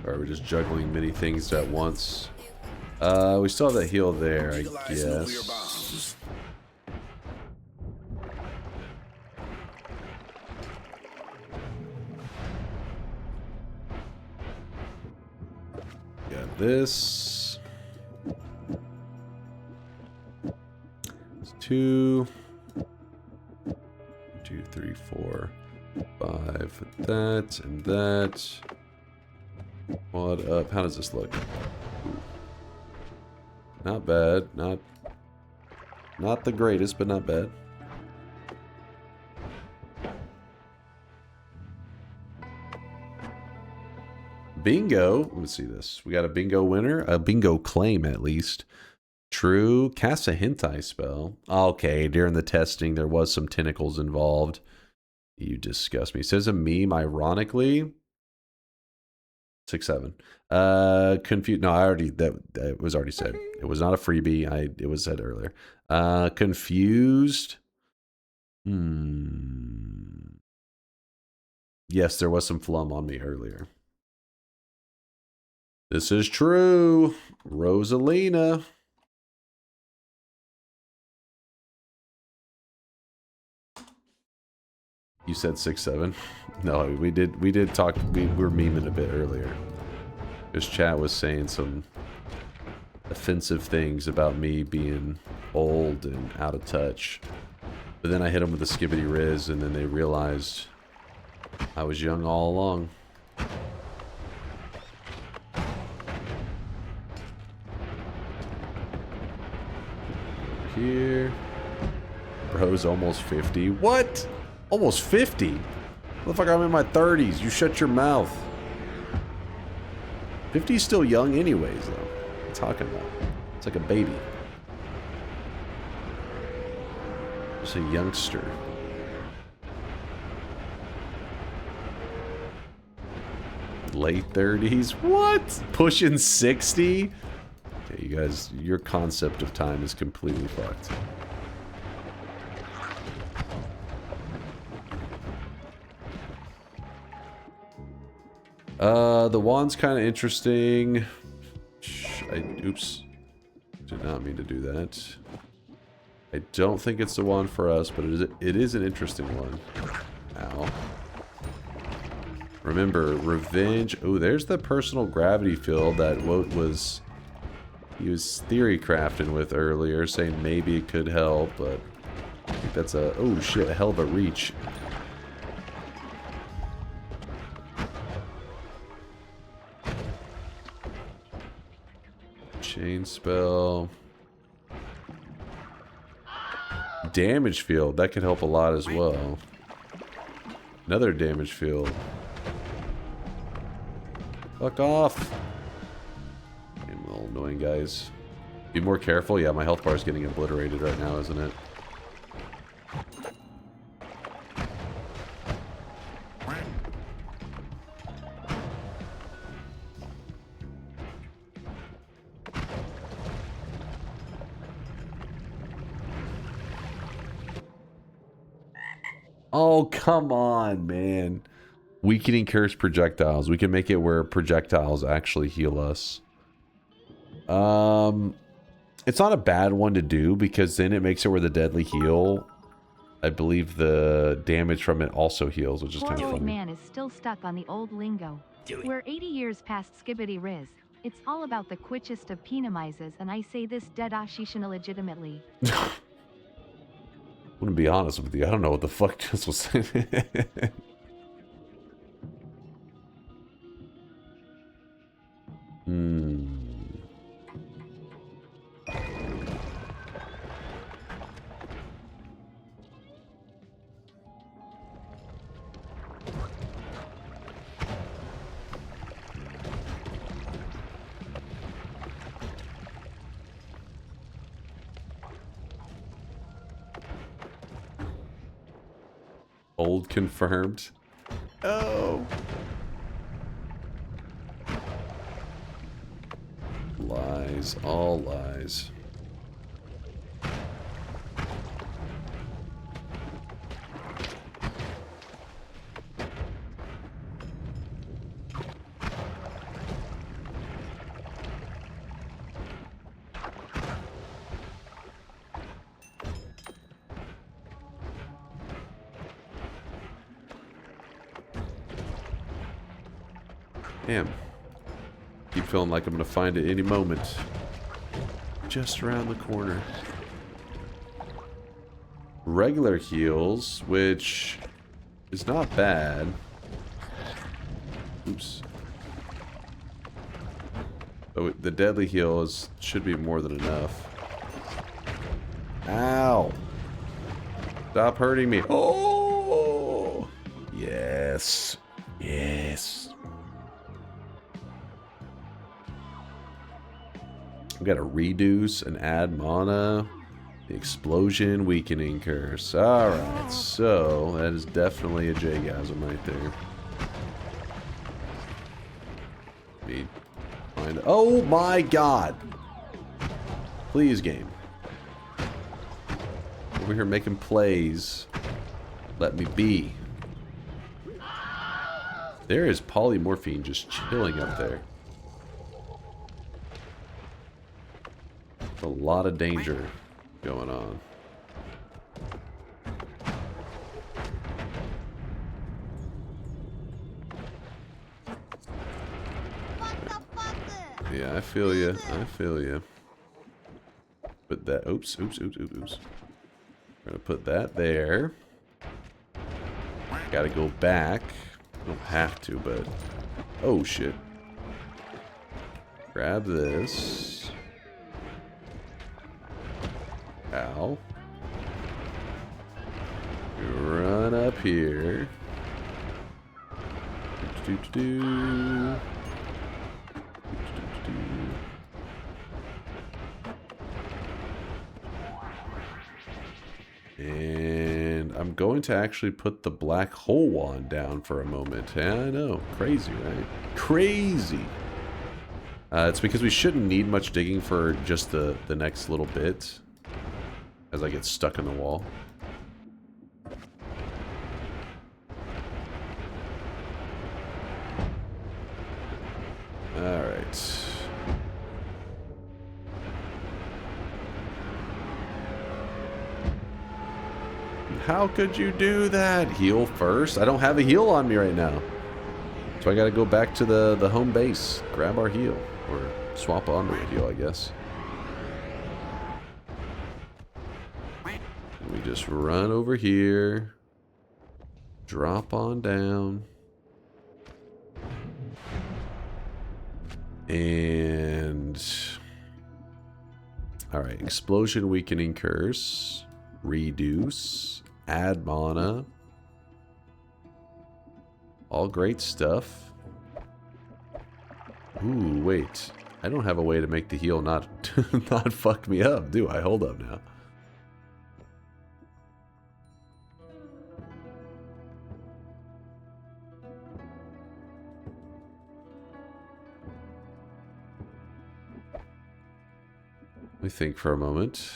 Or are we just juggling many things at once? We still have that heal there, I guess. Got this. It's 2, 2, 3, 4, 5 with that and that. Quad up. How does this look? Ooh. Not bad. Not the greatest, but not bad. Bingo. Let me see this. We got a bingo winner. A bingo claim, at least. True. Cast a hentai spell. Okay, during the testing, there was some tentacles involved. You disgust me. It says a meme, ironically. 6-7. Confused. No, I already that was already said. It was not a freebie. It was said earlier. Confused. Yes, there was some flum on me earlier. This is true. Rosalina. You said 6-7. No, we did talk. We were memeing a bit earlier. This chat was saying some offensive things about me being old and out of touch. But then I hit them with a skibbity riz, and then they realized I was young all along. Over here. Bro's almost 50. What? Almost 50? Motherfucker, I'm in my 30s. You shut your mouth. 50 is still young anyways, though. What are you talking about? It's like a baby. Just a youngster. Late 30s? What? Pushing 60? Okay, you guys, your concept of time is completely fucked. The wand's kind of interesting. Oops. Did not mean to do that. I don't think it's the one for us, but it is an interesting one. Ow. Remember, revenge. Oh, there's the personal gravity field that he was theory crafting with earlier, saying maybe it could help, but I think that's a, oh shit, a hell of a reach. Chain spell. damage field. That could help a lot as well. Another damage field. Fuck off. I'm a little annoying, guys. Be more careful. Yeah, my health bar is getting obliterated right now, isn't it? Oh, come on, man. Weakening curse projectiles. We can make it where projectiles actually heal us. It's not a bad one to do because then it makes it where the deadly heal, I believe the damage from it also heals, which is kind of Poor funny. old man is still stuck on the old lingo. We're 80 years past skibbity riz. It's all about the quickest of penamizes, and I say this dead ashishin illegitimately. I'm gonna be honest with you. I don't know what the fuck this was saying. Old confirmed. Oh. Lies, all lies. Damn. Keep feeling like I'm gonna find it any moment. Just around the corner. Regular heals, which is not bad. Oops. Oh, the deadly heal should be more than enough. Ow. Stop hurting me. Oh! Yes. Yes. We got to reduce and add mana. The explosion weakening curse. Alright, so that is definitely a J-gasm right there. Me find. Oh my god! Please, game. Over here making plays. Let me be. There is polymorphine just chilling up there. A lot of danger going on. Yeah, I feel you. I feel you. Put that. Oops. We're gonna put that there. Gotta go back. Don't have to, but oh shit. Grab this. Ow. Run up here. And I'm going to actually put the black hole wand down for a moment. Yeah, I know. Crazy, right? Crazy. It's because we shouldn't need much digging for just the next little bit. As I get stuck in the wall. Alright. How could you do that? Heal first? I don't have a heal on me right now. So I gotta go back to the home base. Grab our heal. Or swap onto a heal, I guess. We just run over here, drop on down, and all right, explosion weakening curse. reduce, add mana. All great stuff. Ooh, wait. I don't have a way to make the heal not not fuck me up, do I? Hold up now. Let me think for a moment.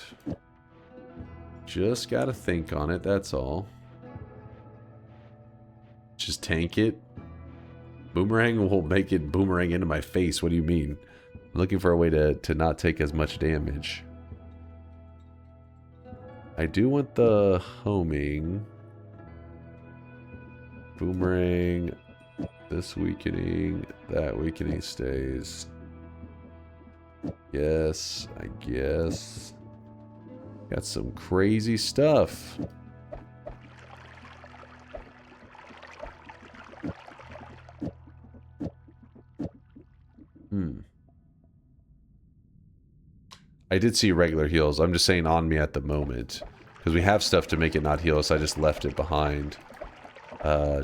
Just gotta think on it, that's all. Just tank it. Boomerang will make it boomerang into my face. What do you mean? I'm looking for a way to not take as much damage. I do want the homing. Boomerang. This weakening. That weakening stays. Yes, I guess. Got some crazy stuff. I did see regular heals. I'm just saying on me at the moment. Because we have stuff to make it not heal, so I just left it behind.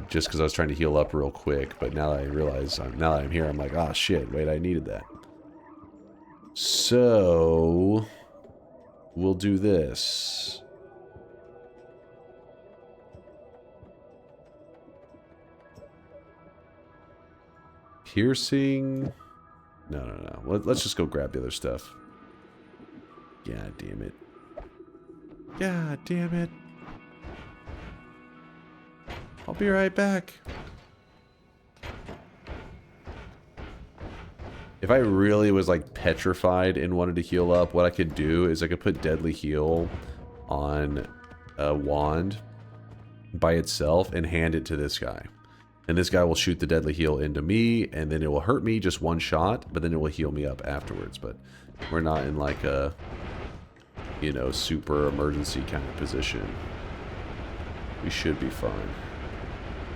Just because I was trying to heal up real quick. But now that I realize, now that I'm here, I'm like, ah, shit, wait, I needed that. So, we'll do this. Piercing. No. Let's just go grab the other stuff. God damn it. God damn it. I'll be right back. If I really was like petrified and wanted to heal up, what I could do is I could put Deadly Heal on a wand by itself and hand it to this guy. And this guy will shoot the Deadly Heal into me, and then it will hurt me just one shot, but then it will heal me up afterwards. But we're not in like a, you know, super emergency kind of position. We should be fine.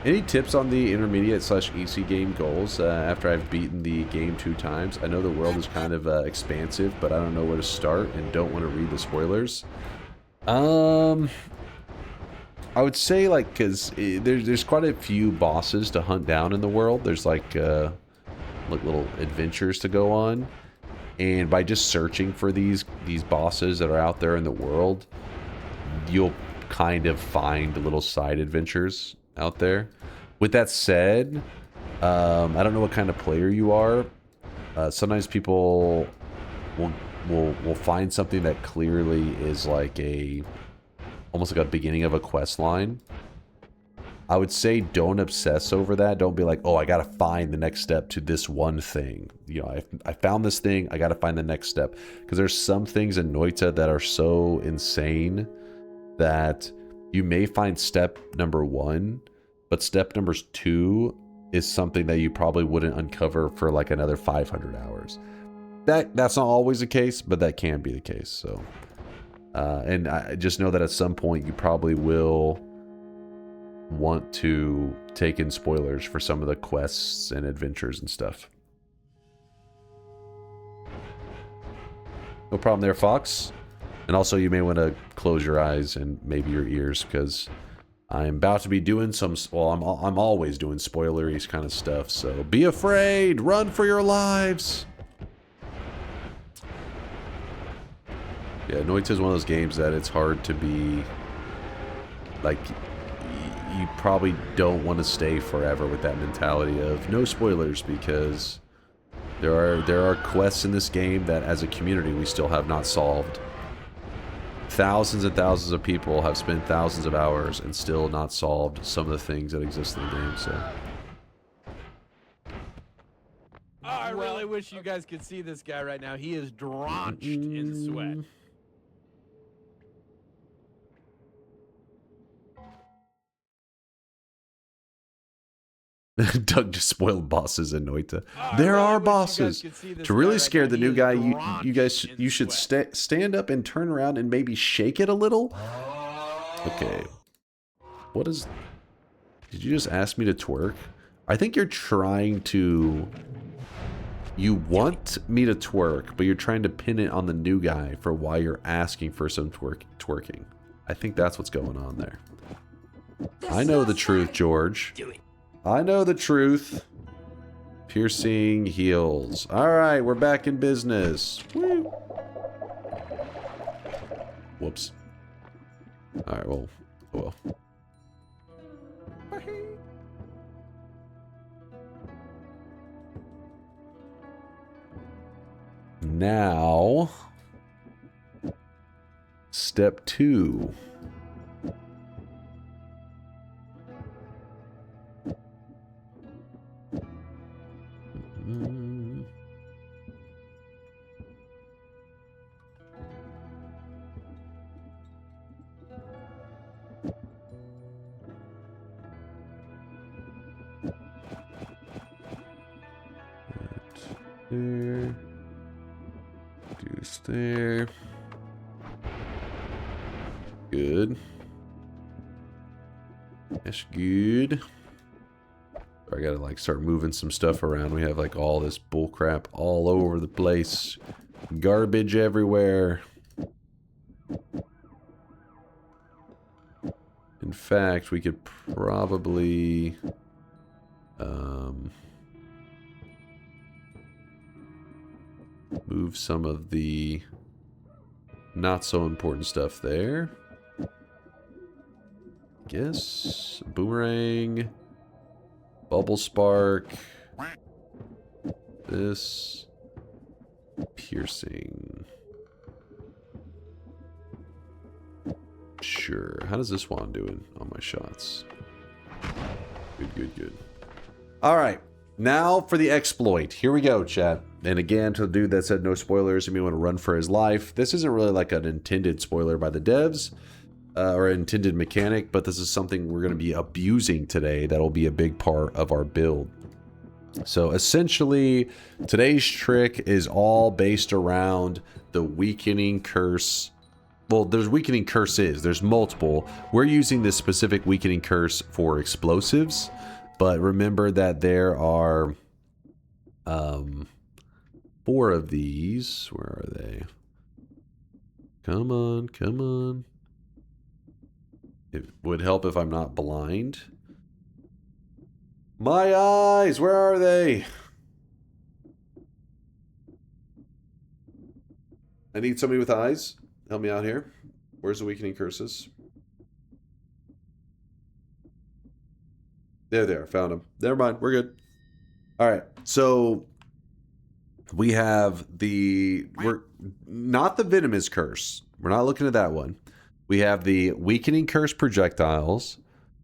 Any tips on the intermediate/easy game goals after I've beaten the game 2 times? I know the world is kind of expansive, but I don't know where to start and don't want to read the spoilers. I would say, like, because there's quite a few bosses to hunt down in the world. There's like little adventures to go on, and by just searching for these bosses that are out there in the world, you'll kind of find little side adventures out there. With that said, I don't know what kind of player you are. Sometimes people will find something that clearly is like almost like a beginning of a quest line. I would say don't obsess over that. Don't be like, oh, I gotta find the next step to this one thing. You know, I found this thing, I gotta find the next step. Because there's some things in Noita that are so insane that you may find step number 1, but step number 2 is something that you probably wouldn't uncover for like another 500 hours. That's not always the case, but that can be the case. So, and I just know that at some point you probably will want to take in spoilers for some of the quests and adventures and stuff. No problem there, Fox. And also you may want to close your eyes and maybe your ears, because I'm about to be doing some, well, I'm always doing spoilery kind of stuff, so be afraid, run for your lives. Yeah, Noita is one of those games that it's hard to be, like, you probably don't want to stay forever with that mentality of no spoilers, because there are quests in this game that as a community we still have not solved. Thousands and thousands of people have spent thousands of hours and still not solved some of the things that exist in the game, so. Oh, I really wish you guys could see this guy right now. He is drenched in sweat. Doug just spoiled bosses in Noita. There are bosses. To really scare the new guy, you should stand up and turn around and maybe shake it a little. Okay. What is... Did you just ask me to twerk? I think you're trying to... You want me to twerk, but you're trying to pin it on the new guy for why you're asking for some twerking. I think that's what's going on there. I know the truth, George. I know the truth. Piercing heals. Alright, we're back in business. Woo. Whoops. Alright, well. Well. Now, step 2. There. Reduce there. Good. That's good. I gotta like start moving some stuff around. We have like all this bull crap all over the place. Garbage everywhere. In fact, we could probably move some of the not so important stuff there. Guess boomerang, bubble spark, this piercing. Sure. How does this wand doing on my shots? Good, good, good. All right. Now for the exploit. Here we go, chat. And again, to the dude that said no spoilers, if you want to run for his life, this isn't really like an intended spoiler by the devs or an intended mechanic, but this is something we're going to be abusing today. That'll be a big part of our build. So essentially, today's trick is all based around the weakening curse. Well, there's weakening curses. There's multiple. We're using this specific weakening curse for explosives. But remember that there are 4 of these. Where are they? Come on, come on. It would help if I'm not blind. My eyes, where are they? I need somebody with eyes. Help me out here. Where's the weakening curses? There, found them. Never mind, we're good. All right, so we have we're not the venomous curse. We're not looking at that one. We have the weakening curse projectiles,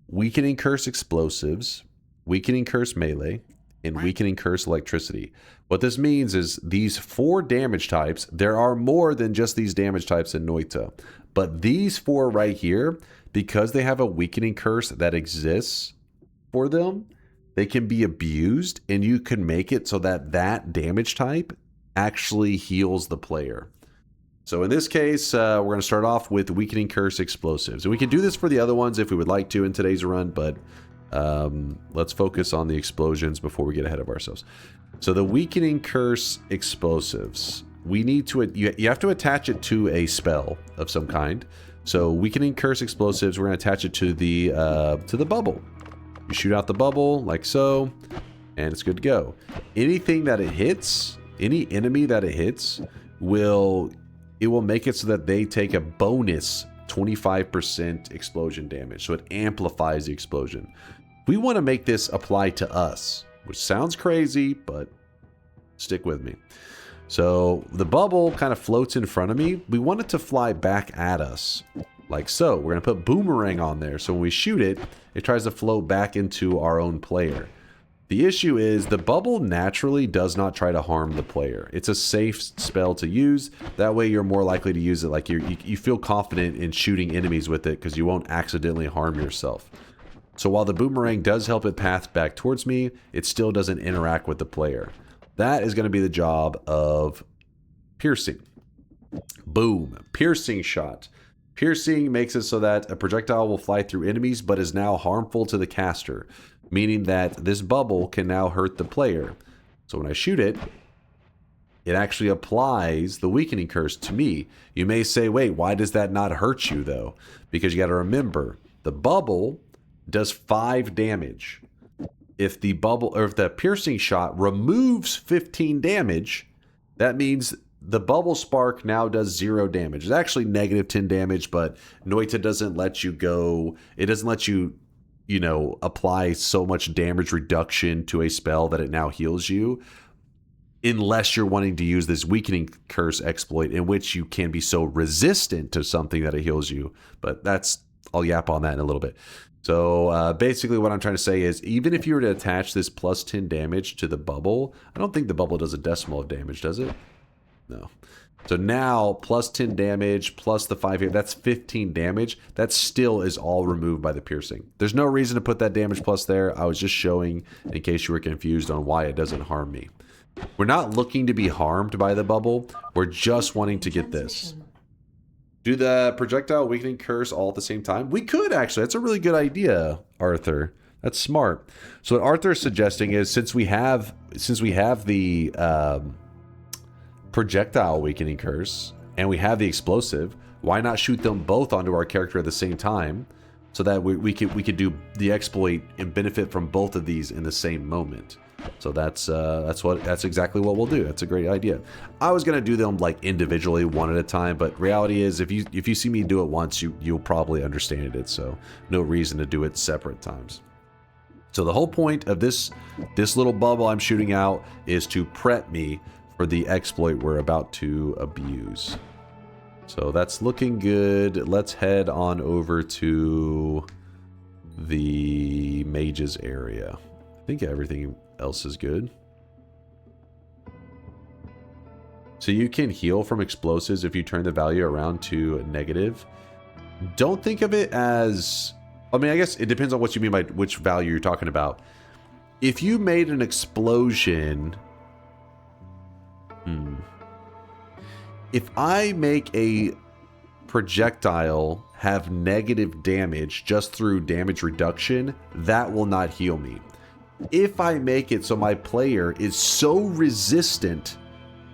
weakening curse explosives, weakening curse melee, and weakening curse electricity. What this means is these 4 damage types, there are more than just these damage types in Noita, but these 4 right here, because they have a weakening curse that exists for them, they can be abused, and you can make it so that that damage type actually heals the player. So in this case, we're going to start off with weakening curse explosives. And we can do this for the other ones if we would like to in today's run, but let's focus on the explosions before we get ahead of ourselves. So the weakening curse explosives, we need to, you have to attach it to a spell of some kind. So weakening curse explosives, we're going to attach it to the bubble. You shoot out the bubble like so, and it's good to go. Anything that it hits, any enemy that it hits, will make it so that they take a bonus 25% explosion damage. So it amplifies the explosion. We want to make this apply to us, which sounds crazy, but stick with me. So the bubble kind of floats in front of me. We want it to fly back at us. Like so. We're going to put boomerang on there. So when we shoot it, it tries to float back into our own player. The issue is the bubble naturally does not try to harm the player. It's a safe spell to use. That way you're more likely to use it like you feel confident in shooting enemies with it because you won't accidentally harm yourself. So while the boomerang does help it path back towards me, it still doesn't interact with the player. That is going to be the job of piercing. Boom. Piercing shot. Piercing makes it so that a projectile will fly through enemies but is now harmful to the caster, meaning that this bubble can now hurt the player. So when I shoot it, it actually applies the weakening curse to me. You may say, wait, why does that not hurt you though? Because you got to remember, the bubble does 5 damage. If the bubble or if the piercing shot removes 15 damage, that means the bubble spark now does 0 damage. It's actually negative 10 damage, but Noita doesn't let you go. It doesn't let you, you know, apply so much damage reduction to a spell that it now heals you, unless you're wanting to use this weakening curse exploit, in which you can be so resistant to something that it heals you. But I'll yap on that in a little bit. So basically what I'm trying to say is, even if you were to attach this plus 10 damage to the bubble, I don't think the bubble does a decimal of damage, does it? No. So now plus 10 damage plus the 5 here, that's 15 damage. That still is all removed by the piercing. There's no reason to put that damage plus there. I was just showing in case you were confused on why it doesn't harm me. We're not looking to be harmed by the bubble. We're just wanting to get this. Do the projectile weakening curse all at the same time? We could actually. That's a really good idea, Arthur. That's smart. So what Arthur is suggesting is, since we have the projectile weakening curse and we have the explosive, why not shoot them both onto our character at the same time, so that we could do the exploit and benefit from both of these in the same moment. So that's exactly what we'll do. That's a great idea. I was gonna do them like individually, one at a time, but reality is, if you see me do it once, you'll probably understand it. So no reason to do it separate times. So the whole point of this little bubble I'm shooting out is to prep me for the exploit we're about to abuse. So that's looking good. Let's head on over to the mages area. I think everything else is good. So you can heal from explosives if you turn the value around to negative. Don't think of it as... I mean, I guess it depends on what you mean by which value you're talking about. If you made an explosion... If I make a projectile have negative damage just through damage reduction, that will not heal me. If I make it so my player is so resistant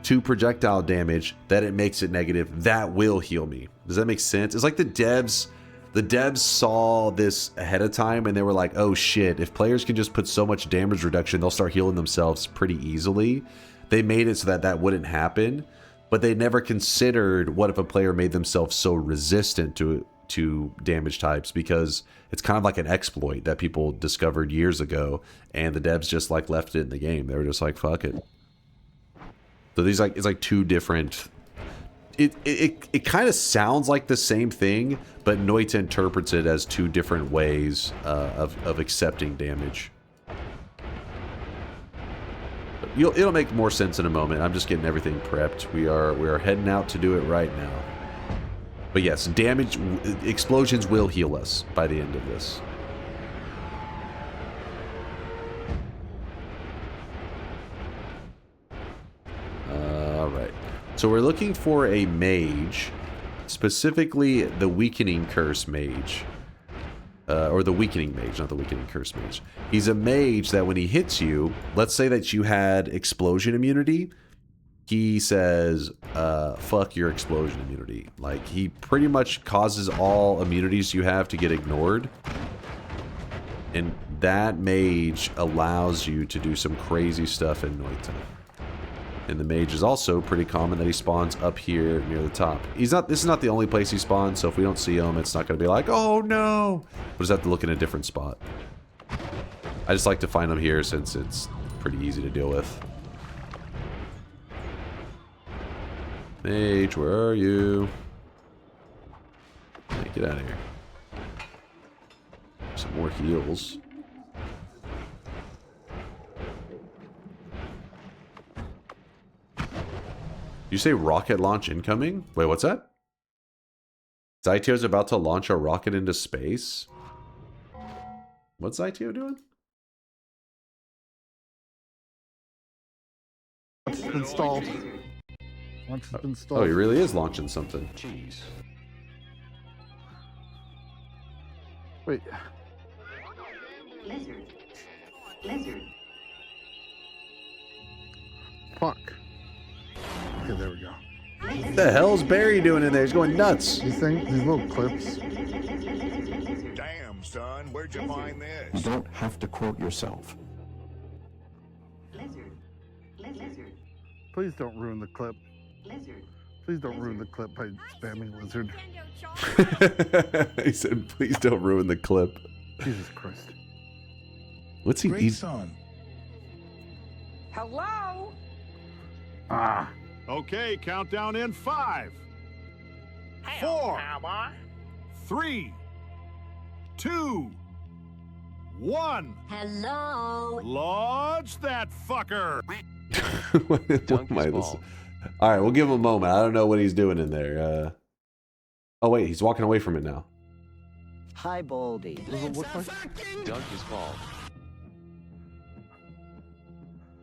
to projectile damage that it makes it negative, that will heal me. Does that make sense? It's like the devs saw this ahead of time and they were like, oh shit, if players can just put so much damage reduction, they'll start healing themselves pretty easily. They made it so that that wouldn't happen, but they never considered what if a player made themselves so resistant to damage types, because it's kind of like an exploit that people discovered years ago, and the devs just like left it in the game. They were just like, fuck it. So these it's like two different... It kind of sounds like the same thing, but Noita interprets it as two different ways of accepting damage. It'll make more sense in a moment. I'm just getting everything prepped. We are heading out to do it right now. But yes, explosions will heal us by the end of this. Alright. So we're looking for a mage, specifically the Weakening Curse mage. Or the Weakening Mage, not the Weakening Curse mage. He's a mage that when he hits you, let's say that you had explosion immunity, he says, fuck your explosion immunity. Like, he pretty much causes all immunities you have to get ignored. And that mage allows you to do some crazy stuff in Noita. And the mage is also pretty common that he spawns up here near the top. This is not the only place he spawns, so if we don't see him, it's not going to be like, oh no! We'll just have to look in a different spot. I just like to find him here since it's pretty easy to deal with. Mage, where are you? Hey, get out of here. Some more heals. You say rocket launch incoming? Wait, what's that? Zytio's about to launch a rocket into space? What's Zytio doing? Once it's installed. Once it's installed. Oh, he really is launching something. Jeez. Wait. Lizard. Fuck. Okay, there we go. What the hell's Barry doing in there? He's going nuts. These little clips. Damn, son, where'd you find this? You don't have to quote yourself. Please don't ruin the clip. Please don't ruin the clip by spamming lizard. He said, please don't ruin the clip. Jesus Christ. What's he Great son. Hello? Ah. Okay, countdown in 5, 4, 3, 2, 1. Hello. Launch that fucker. What am I listening? All right, we'll give him a moment. I don't know what he's doing in there. Oh wait, he's walking away from it now. Hi, Baldy. Dunk is bald.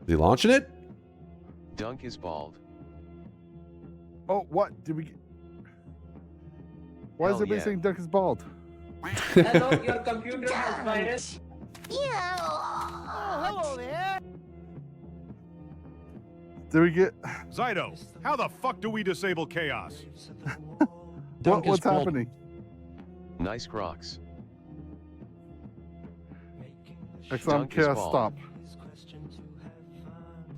Is he launching it? Dunk is bald. Oh, what? Did we get... Why is everybody saying Dunk is bald? Hello, your computer has virus. Yeah. Oh, hello there. Did we get... Zyto, how the fuck do we disable chaos? What's happening? Nice Crocs. Exxon Chaos stop.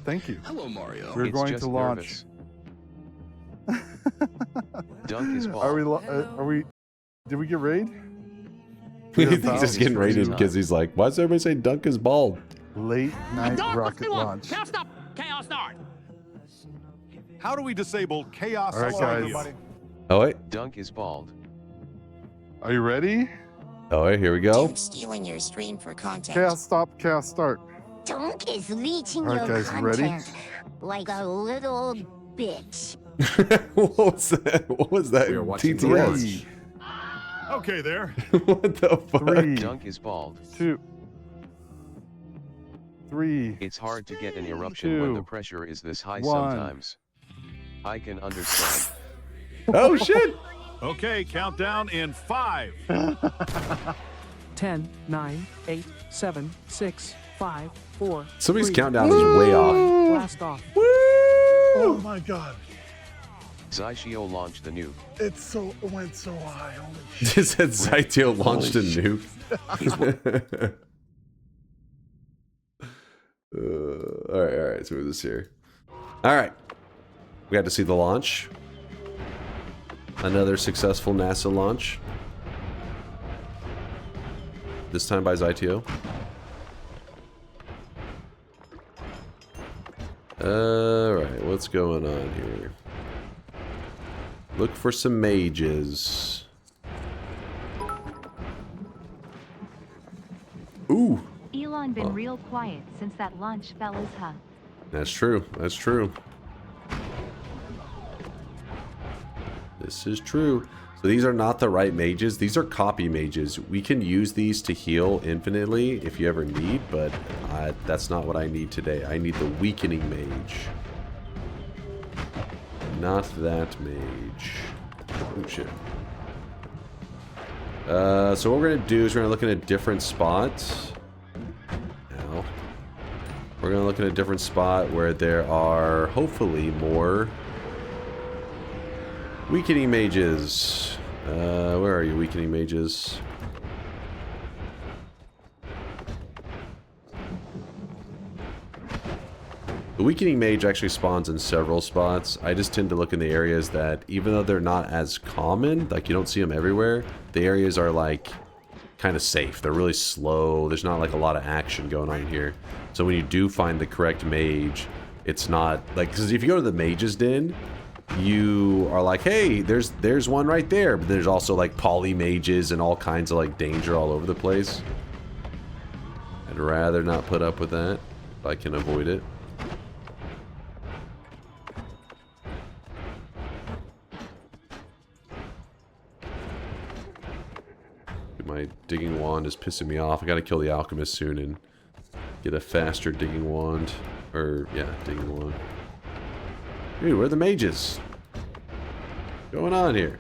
Thank you. Hello, Mario. We're going to launch. Dunk is bald. Are we? Did we get raid? He's just getting raided because he's like, why does everybody say Dunk is bald? Late night rocket launch. Chaos stop. Chaos start. How do we disable chaos? All right, guys. Oh wait. Dunk is bald. Are you ready? Oh wait, here we go. Stealing your stream for content. Chaos stop. Chaos start. Dunk is leeching All right, your guys, you ready? content like a little bitch. What was that? What was that? We are watching TTS. Okay, there. What the fuck? 3, Dunk is bald. 2, 3. It's hard to get an eruption when the pressure is this high sometimes. I can understand. Oh shit! Okay, countdown in 5, 10, 9, 8, 7, 6, 5, 4. Somebody's countdown is way off. Blast off. Oh my god. Zyshio launched the nuke. It went so high. Holy shit. Just said Zyteo launched a nuke. All right, let's move this here. All right, we got to see the launch. Another successful NASA launch. This time by Zyteo. All right, what's going on here? Look for some mages. Ooh. Elon been real quiet since that launch, fellas, huh? That's true. That's true. This is true. So these are not the right mages. These are copy mages. We can use these to heal infinitely if you ever need, but that's not what I need today. I need the weakening mage. Not that mage. Oh shit. So what we're gonna do is we're gonna look at a different spot. Ow. We're gonna look at a different spot where there are hopefully more weakening mages. Where are you, weakening mages? The weakening mage actually spawns in several spots. I just tend to look in the areas that, even though they're not as common, like you don't see them everywhere, the areas are like kind of safe. They're really slow. There's not like a lot of action going on here. So when you do find the correct mage, it's not like, because if you go to the mage's den, you are like, hey, there's one right there, but there's also like poly mages and all kinds of like danger all over the place. I'd rather not put up with that if I can avoid it. My digging wand is pissing me off. I gotta kill the alchemist soon and get a faster digging wand. Or, yeah, digging wand. Dude, where are the mages? What's going on here?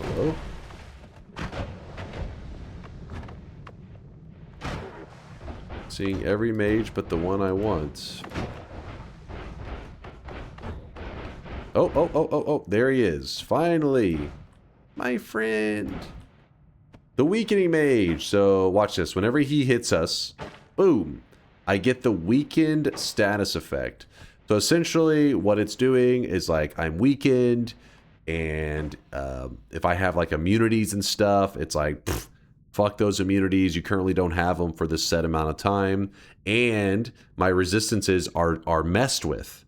Hello? Seeing every mage but the one I want. Oh, there he is. Finally. My friend. The weakening mage. So watch this. Whenever he hits us, boom, I get the weakened status effect. So essentially what it's doing is like I'm weakened, and if I have like immunities and stuff, it's like, pfft, fuck those immunities. You currently don't have them for this set amount of time. And my resistances are messed with.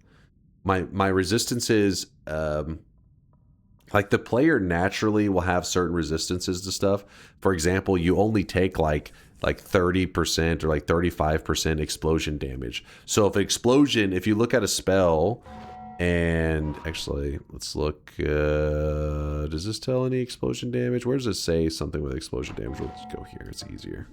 My resistances, like the player naturally will have certain resistances to stuff. For example, you only take like 30% or like 35% explosion damage. So if you look at a spell, and actually, let's look, does this tell any explosion damage? Where does it say something with explosion damage? Let's go here, it's easier.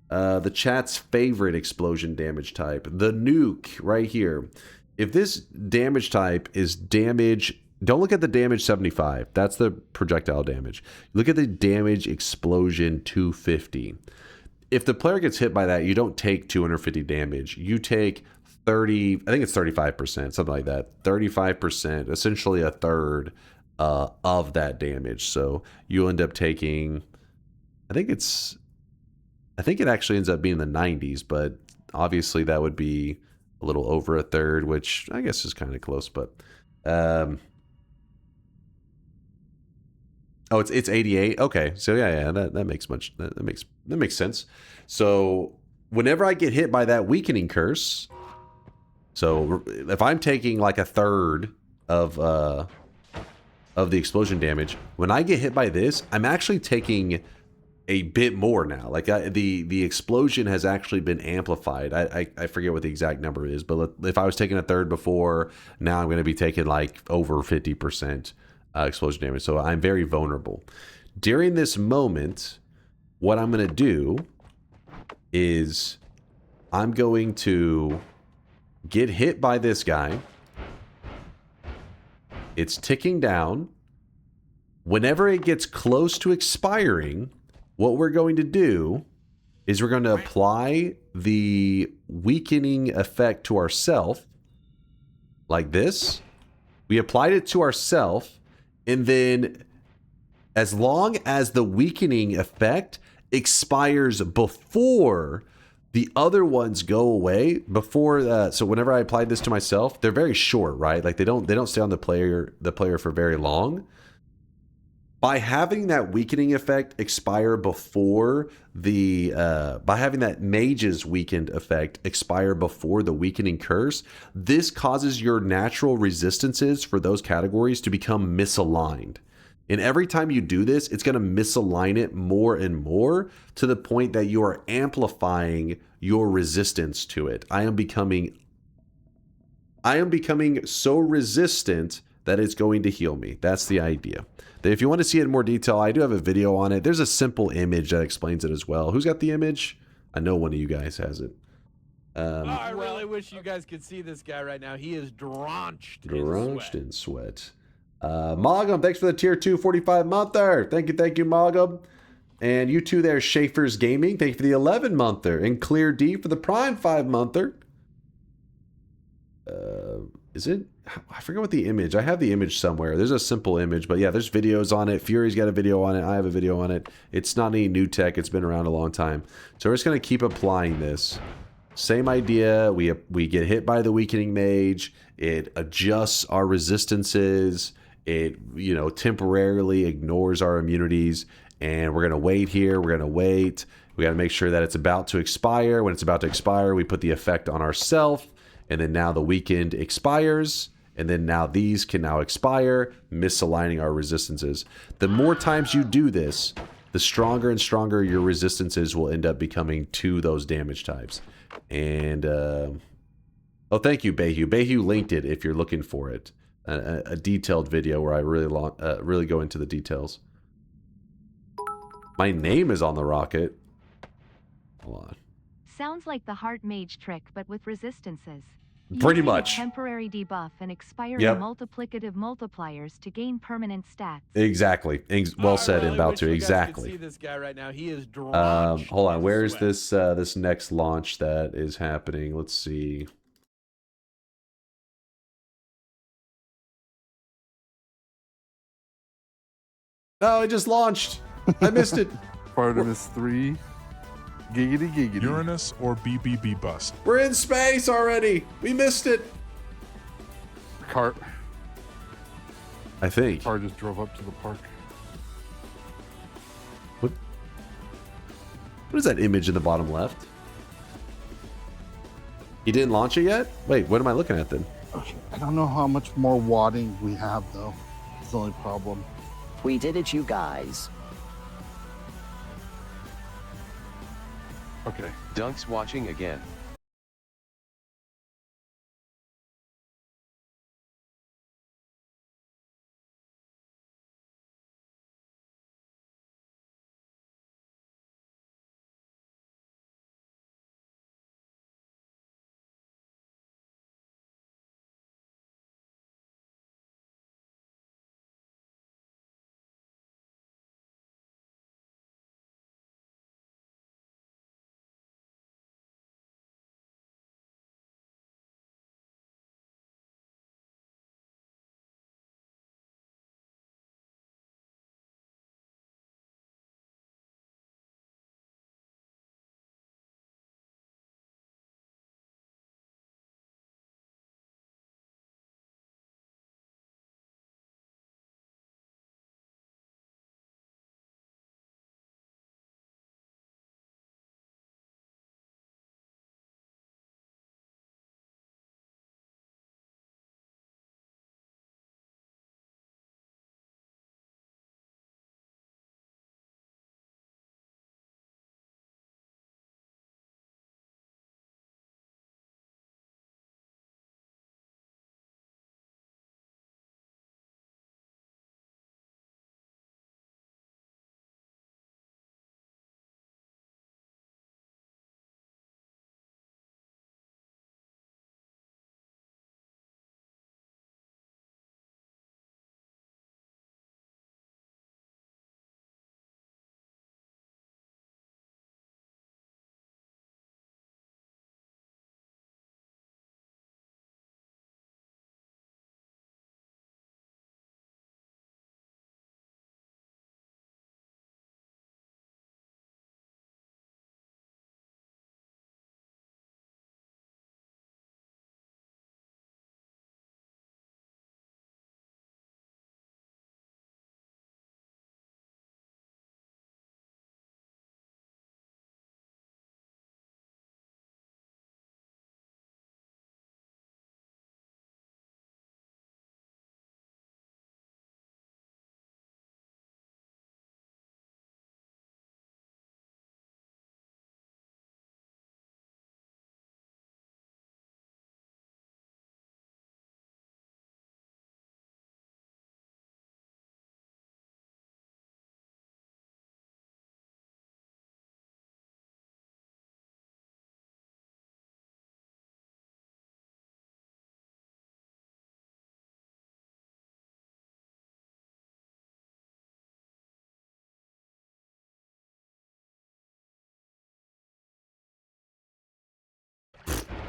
The chat's favorite explosion damage type, the nuke, right here. If this damage type is damage, don't look at the damage 75. That's the projectile damage. Look at the damage explosion 250. If the player gets hit by that, you don't take 250 damage. You take 30, I think it's 35%, something like that. 35%, essentially a third of that damage. So you end up taking, I think it actually ends up being the 90s, but obviously that would be a little over a third, which I guess is kind of close, but oh, it's 88. Okay, so yeah, that makes sense. So whenever I get hit by that weakening curse, so if I'm taking like a third of the explosion damage, when I get hit by this, I'm actually taking a bit more now. Like the explosion has actually been amplified. I forget what the exact number is, but if I was taking a third before, now I'm going to be taking like over 50% explosion damage. So I'm very vulnerable. During this moment, what I'm going to do is I'm going to get hit by this guy. It's ticking down. Whenever it gets close to expiring, what we're going to do is we're going to apply the weakening effect to ourselves, like this. We applied it to ourselves, and then as long as the weakening effect expires before the other ones go away, before so whenever I applied this to myself, they're very short, right? Like they don't stay on the player for very long. By having that weakening effect expire before the, by having that mage's weakened effect expire before the weakening curse, this causes your natural resistances for those categories to become misaligned. And every time you do this, it's going to misalign it more and more to the point that you are amplifying your resistance to it. I am becoming so resistant that it's going to heal me. That's the idea. If you want to see it in more detail, I do have a video on it. There's a simple image that explains it as well. Who's got the image? I know one of you guys has it. I really wish you guys could see this guy right now. He is drenched in sweat. Mogum, thanks for the tier 2 45 monther. Thank you, Mogum. And you two there, Schaefer's Gaming. Thank you for the 11 monther. And Clear D for the Prime 5 monther. Is it? I forget what the image. I have the image somewhere. There's a simple image, but yeah, there's videos on it. Fury's got a video on it. I have a video on it. It's not any new tech. It's been around a long time. So we're just going to keep applying this. Same idea. We get hit by the weakening mage. It adjusts our resistances. It, temporarily ignores our immunities. And we're going to wait here. We're going to wait. We got to make sure that it's about to expire. When it's about to expire, we put the effect on ourselves. And then now the weakened expires. And then now these can now expire, misaligning our resistances. The more times you do this, the stronger and stronger your resistances will end up becoming to those damage types. And, oh, thank you, Behu. Behu linked it if you're looking for it. A detailed video where I really go into the details. My name is on the rocket. Hold on. Sounds like the heart mage trick, but with resistances. Pretty much. Temporary debuff and expiring multiplicative multipliers to gain permanent stats. Exactly. Well said, about to. Exactly. See this guy right now. He is drenched. Hold on. Where is this next launch that is happening? Let's see. No, it just launched. I missed it. Artemis 3. Giggity giggity. Uranus or BBB bust. We're in space already. We missed it. Car. I think. Car just drove up to the park. What is that image in the bottom left? He didn't launch it yet? Wait, what am I looking at then? Okay, I don't know how much more wadding we have though. It's the only problem. We did it, you guys. Okay. Dunk's watching again.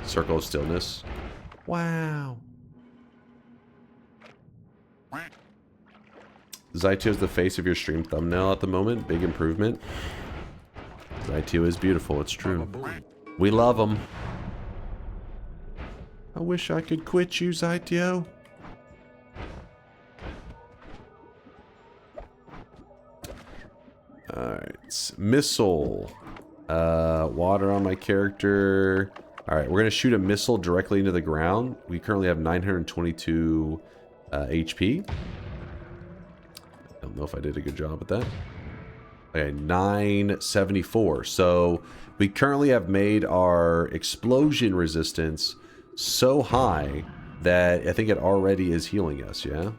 Circle of stillness. Wow. Zytio is the face of your stream thumbnail at the moment. Big improvement. Zytio is beautiful. It's true. We love him. I wish I could quit you, Zytio. Alright. Missile. Water on my character. Alright, we're going to shoot a missile directly into the ground. We currently have 922 HP. I don't know if I did a good job at that. Okay, 974. So we currently have made our explosion resistance so high that I think it already is healing us, yeah?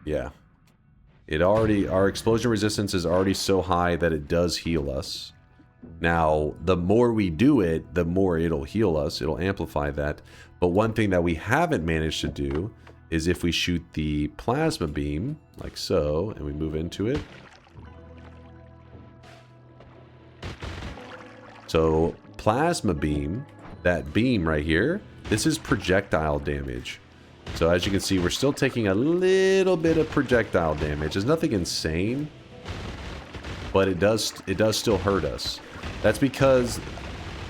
Yeah. Our explosion resistance is already so high that it does heal us. Now, the more we do it, the more it'll heal us. It'll amplify that. But one thing that we haven't managed to do is if we shoot the plasma beam, like so, and we move into it. So, plasma beam, that beam right here, this is projectile damage. So as you can see, we're still taking a little bit of projectile damage. There's nothing insane, but it does still hurt us. That's because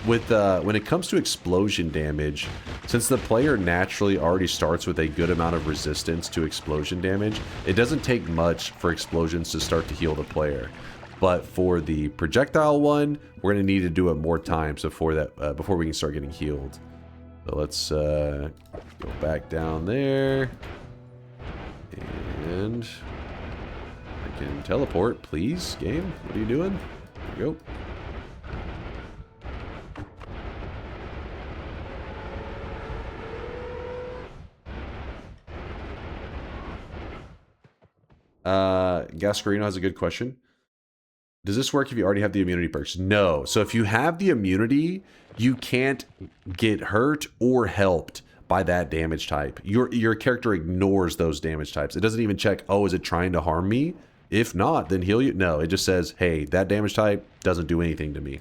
with when it comes to explosion damage, since the player naturally already starts with a good amount of resistance to explosion damage, it doesn't take much for explosions to start to heal the player. But for the projectile one, we're going to need to do it more times before we can start getting healed. So let's go back down there. And I can teleport, please, game. What are you doing? There we go. Gascarino has a good question. Does this work if you already have the immunity perks? No. So if you have the immunity, you can't get hurt or helped by that damage type. Your character ignores those damage types. It doesn't even check, oh, is it trying to harm me? If not, then heal you. No, it just says, hey, that damage type doesn't do anything to me.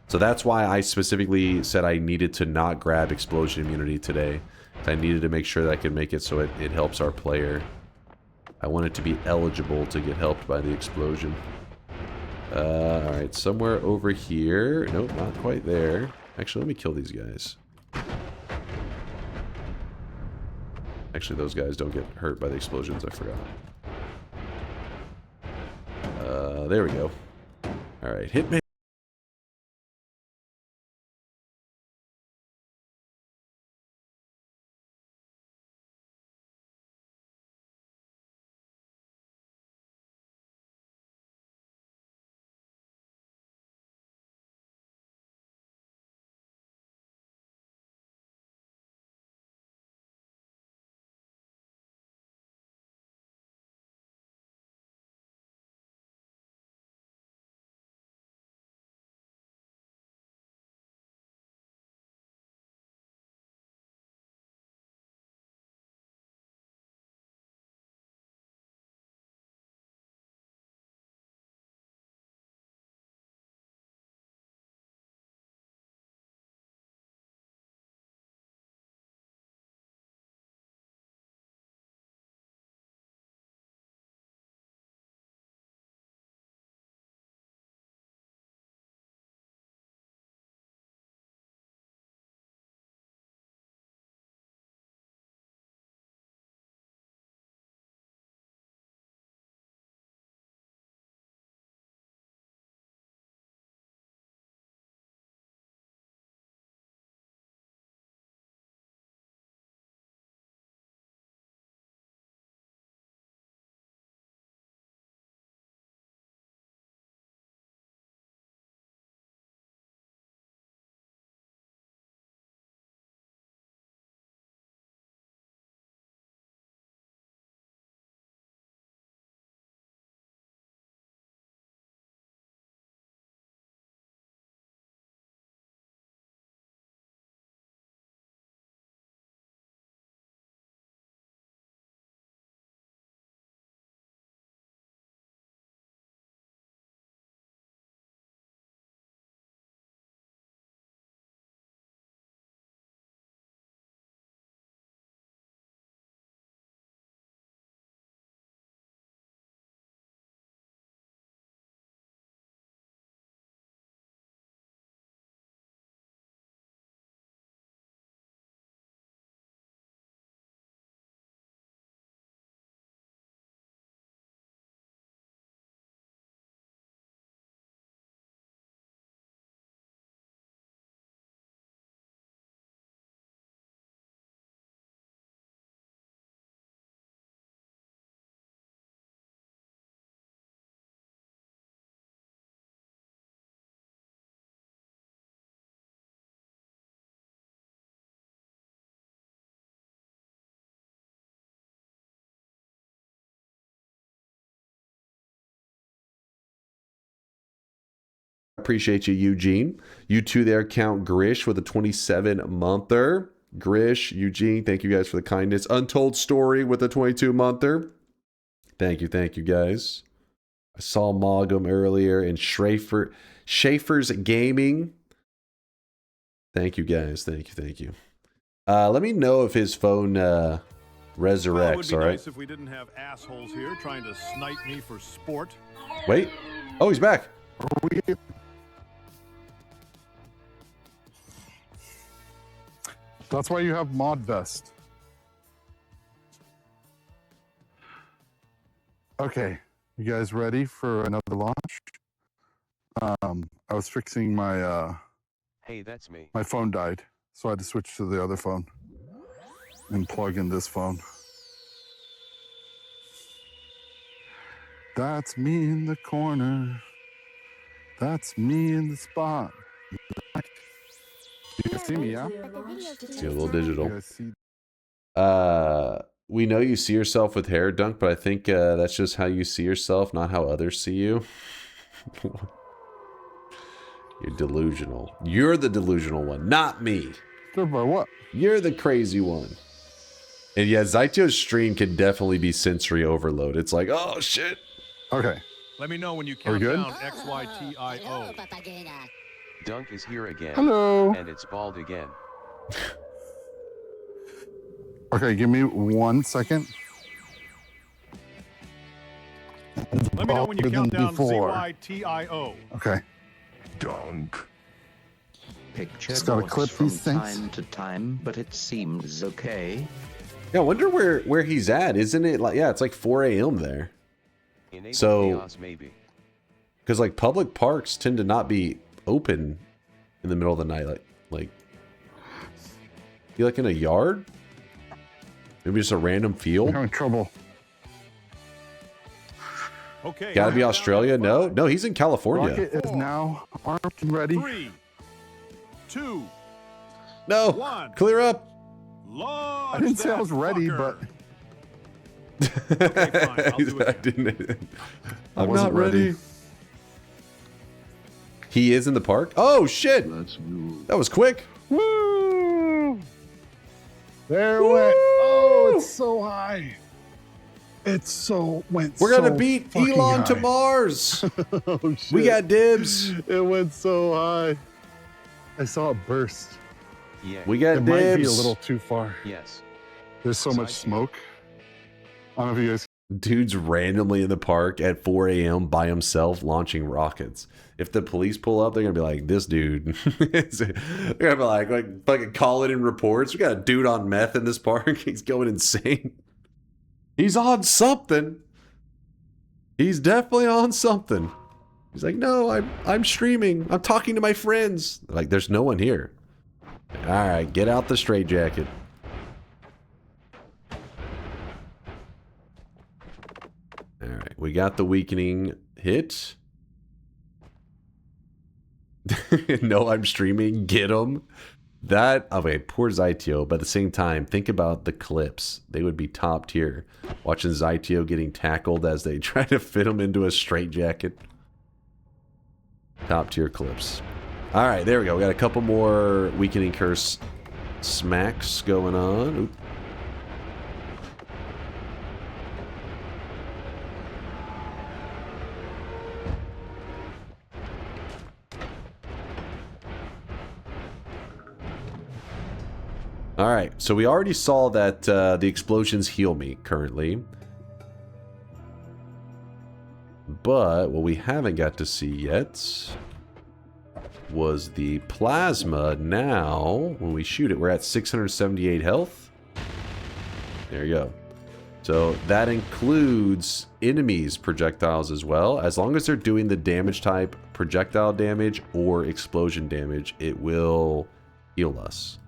So that's why I specifically said I needed to not grab explosion immunity today. I needed to make sure that I could make it so it helps our player. I want it to be eligible to get helped by the explosion. Alright, somewhere over here. Nope, not quite there. Actually, let me kill these guys. Actually, those guys don't get hurt by the explosions, I forgot. There we go. Alright, hit me. Appreciate you, Eugene. You too there, Count Grish with a 27-monther. Grish, Eugene, thank you guys for the kindness. Untold Story with a 22-monther. Thank you guys. I saw Mogum earlier and Schaefer's Gaming. Thank you guys. Thank you. Let me know if his phone Resurrects, Well, it would be all right. nice if we didn't have assholes here trying to snipe me for sport. Wait. Oh, he's back. That's why you have mod vest. Okay, you guys ready for another launch? I was fixing my Hey, that's me. my phone died, so I had to switch to the other phone and plug in this phone. That's me in the corner. That's me in the spot. You can see me, yeah? See a little digital. You guys see? We know you see yourself with hair, Dunk, but I think that's just how you see yourself, not how others see you. You're delusional. You're the delusional one, not me. Sure, by what? You're the crazy one. And yeah, Zytio's stream can definitely be sensory overload. It's like, oh shit. Okay. Let me know when you Are we count good? down XYTIO. Dunk is here again. Hello. And it's bald again. Okay, give me 1 second. Let me know when you Older count than down before. ZYTIO. Okay. Dunk. Just gotta clip these things. Time to time, but it seems okay. Yeah, I wonder where he's at. Isn't it like, yeah, it's like 4 a.m. there. So, Chaos, maybe. because like public parks tend to not be open in the middle of the night. Like, you like in a yard? Maybe just a random field? I'm having trouble. Okay. Gotta be Australia? No, he's in California. Rocket is now armed and ready. 3, 2, No, 1. clear up. Launch I didn't say I that was ready, fucker. but Okay, fine. I'll do it again. I'm wasn't not ready. He is in the park? Oh, shit. That was quick. woo! There it went. Oh, it's so high. It's so went. We're gonna so beat fucking Elon to high. Mars. Oh, shit. We got dibs. It went so high. I saw it burst. Yeah. We got It dibs. might be a little too far. Yes. There's so much smoke. I don't know if you guys. Dude's randomly in the park at 4 a.m. by himself launching rockets. If the police pull up, they're gonna be like, "This dude." They're gonna be like fucking calling in reports. We got a dude on meth in this park. He's going insane. He's on something. He's definitely on something. He's like, "No, I'm streaming. I'm talking to my friends." Like, there's no one here. All right, get out the straitjacket. All right, we got the weakening hit. No, I'm streaming. Get him. That, okay, poor Zytio, but at the same time, think about the clips. They would be top tier. Watching Zytio getting tackled as they try to fit him into a straitjacket. Top tier clips. All right, there we go. We got a couple more weakening curse smacks going on. Oop. All right, so we already saw that the explosions heal me currently. But what we haven't got to see yet was the plasma. Now, when we shoot it, we're at 678 health. There you go. So that includes enemies' projectiles as well. As long as they're doing the damage type projectile damage or explosion damage, it will heal us.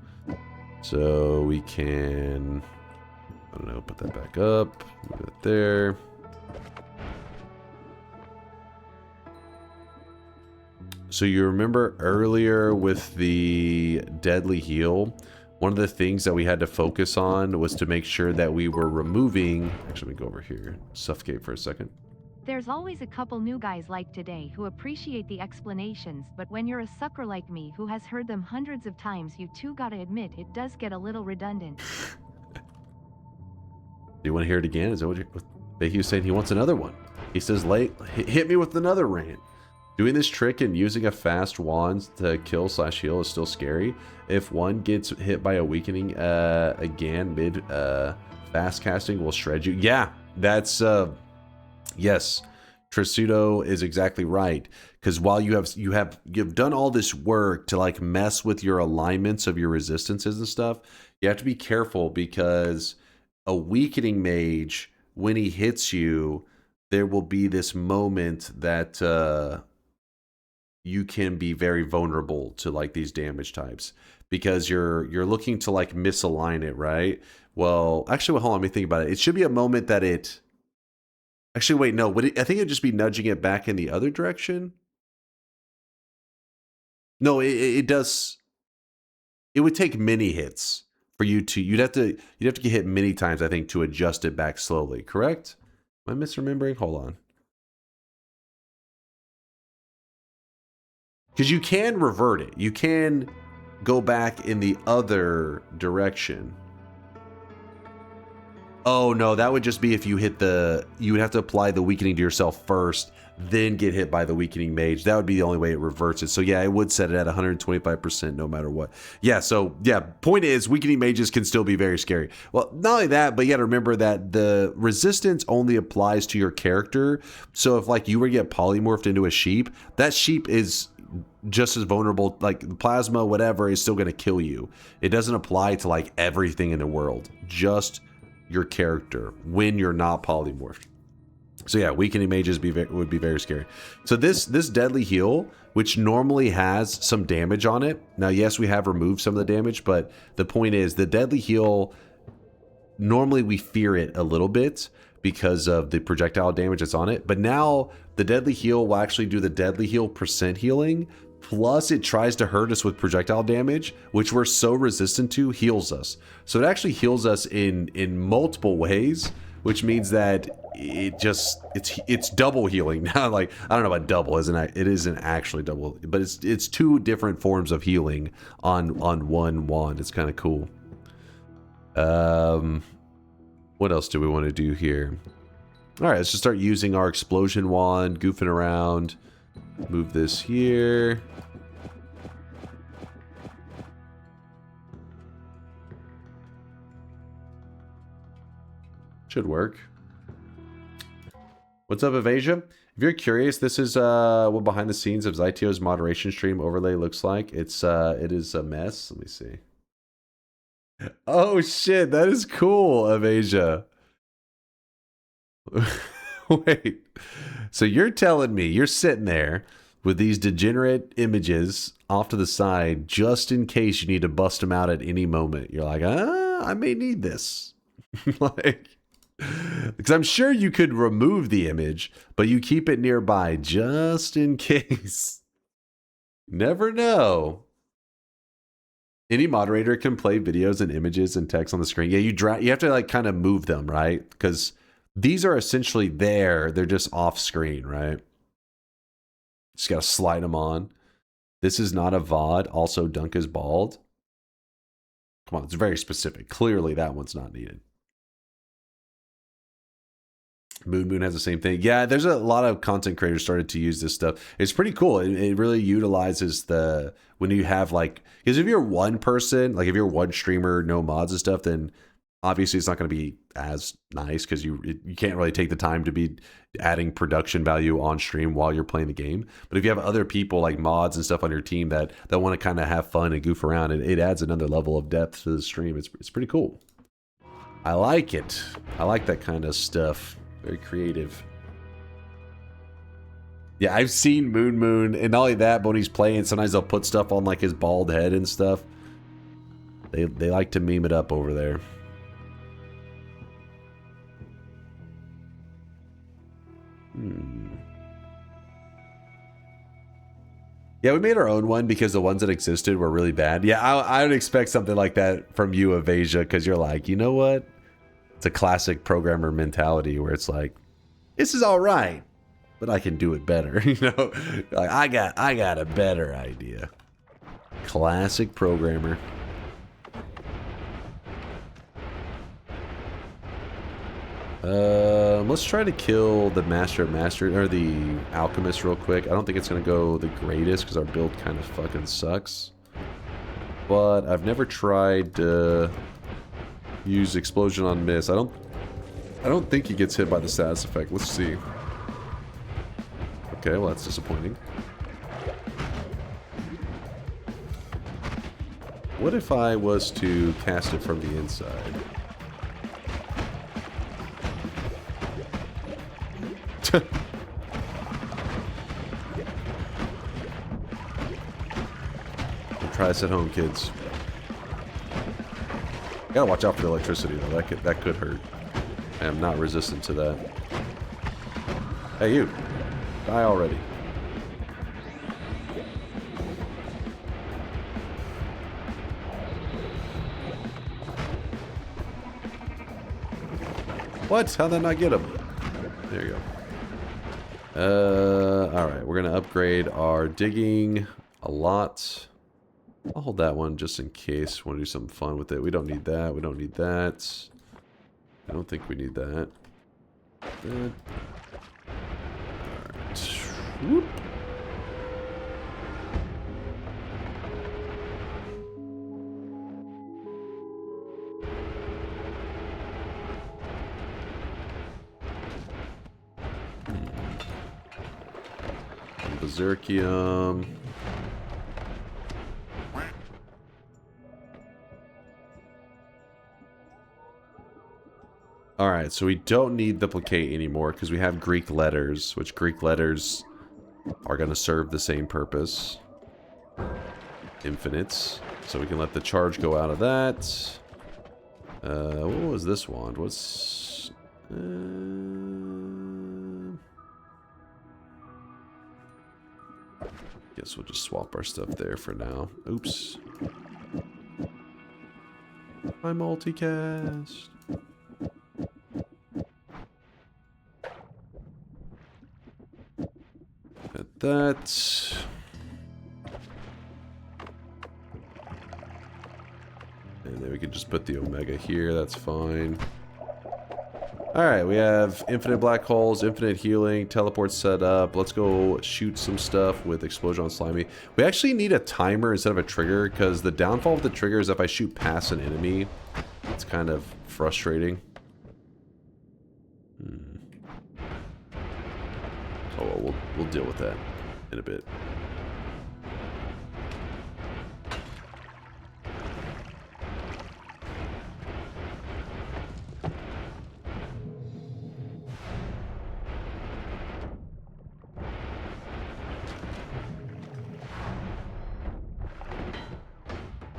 So we can, I don't know, put that back up, move it there. So you remember earlier with the deadly heal, one of the things that we had to focus on was to make sure that we were removing, actually let me go over here, suffocate for a second. There's always a couple new guys like today who appreciate the explanations, but when you're a sucker like me who has heard them hundreds of times, you two gotta admit it does get a little redundant. Do you want to hear it again? Is that what Becky was saying? He wants another one. He says, hit me with another rant. Doing this trick and using a fast wand to kill / heal is still scary. If one gets hit by a weakening again mid Fast casting will shred you. Yeah, that's yes. Trisudo is exactly right, because while you've done all this work to like mess with your alignments of your resistances and stuff, you have to be careful, because a weakening mage, when he hits you, there will be this moment that you can be very vulnerable to like these damage types, because you're looking to like misalign it, right? Well, actually, well, hold on, let me think about it. It should be a moment that it... Actually, wait, no. I think it'd just be nudging it back in the other direction. No, it does. It would take many hits for you to... You'd have to get hit many times, I think, to adjust it back slowly. Correct? Am I misremembering? Hold on. Because you can revert it. You can go back in the other direction. Oh, no, that would just be if you hit the... You would have to apply the weakening to yourself first, then get hit by the weakening mage. That would be the only way it reverts it. So, yeah, it would set it at 125% no matter what. Yeah, so, yeah, point is, weakening mages can still be very scary. Well, not only that, but you got to remember that the resistance only applies to your character. So, if, like, you were to get polymorphed into a sheep, that sheep is... just as vulnerable, like plasma, whatever, is still going to kill you. It doesn't apply to like everything in the world, just your character when you're not polymorphed. So yeah, weakening mages would be very scary. So this deadly heal, which normally has some damage on it. Now, yes, we have removed some of the damage, but the point is the deadly heal, normally we fear it a little bit because of the projectile damage that's on it. But now the deadly heal will actually do the deadly heal % healing. Plus it tries to hurt us with projectile damage, which we're so resistant to, heals us. So it actually heals us in multiple ways, which means that it's double healing now. Like, I don't know about double, it isn't actually double, but it's two different forms of healing on one wand. It's kind of cool. What else do we want to do here? All right, let's just start using our explosion wand, goofing around. Move this here. Should work. What's up, Evasia? If you're curious, this is what behind the scenes of Zytio's moderation stream overlay looks like. It is a mess. Let me see. Oh shit, that is cool, Evasia. Wait. So you're telling me you're sitting there with these degenerate images off to the side just in case you need to bust them out at any moment. You're like, I may need this. Like, because I'm sure you could remove the image, but you keep it nearby just in case. Never know. Any moderator can play videos and images and text on the screen. Yeah, you have to like kind of move them, right? Because these are essentially there. They're just off screen, right? Just got to slide them on. This is not a VOD. Also, Dunk is bald. Come on, it's very specific. Clearly, that one's not needed. Moon has the same thing. Yeah, there's a lot of content creators started to use this stuff. It's pretty cool. It really utilizes the... When you have like... Because if you're one person, like if you're one streamer, no mods and stuff, then obviously it's not going to be as nice because you can't really take the time to be adding production value on stream while you're playing the game. But if you have other people like mods and stuff on your team that want to kind of have fun and goof around, it adds another level of depth to the stream. It's pretty cool. I like it. I like that kind of stuff. Very creative. Yeah, I've seen Moon, and not only that, but when he's playing, sometimes they'll put stuff on like his bald head and stuff. They like to meme it up over there. Yeah, we made our own one because the ones that existed were really bad. Yeah, I would expect something like that from you, Evasia, because you're like, you know what? It's a classic programmer mentality where it's like, this is all right, but I can do it better. You know, like I got a better idea. Classic programmer. Let's try to kill the Master of Master or the Alchemist real quick. I don't think it's gonna go the greatest because our build kind of fucking sucks. But I've never tried use explosion on miss. I don't think he gets hit by the status effect. Let's see. Okay, well that's disappointing. What if I was to cast it from the inside? Try this at home, kids. Gotta watch out for the electricity though. That could hurt. I am not resistant to that. Hey you, die already. What? How'd that not get him? There you go. Alright, we're gonna upgrade our digging a lot. I'll hold that one just in case. Want to do something fun with it. We don't need that. We don't need that. I don't think we need that. Alright. Whoop. Berserkium. Alright, so we don't need duplicate anymore because we have Greek letters, which Greek letters are going to serve the same purpose. Infinites. So we can let the charge go out of that. What was this wand? What's... guess we'll just swap our stuff there for now. Oops. My multicast. At that. And then we can just put the Omega here. That's fine. Alright, we have infinite black holes, infinite healing, teleport set up. Let's go shoot some stuff with Explosion on Slimy. We actually need a timer instead of a trigger, because the downfall of the trigger is if I shoot past an enemy, it's kind of frustrating. Oh, well, we'll deal with that in a bit.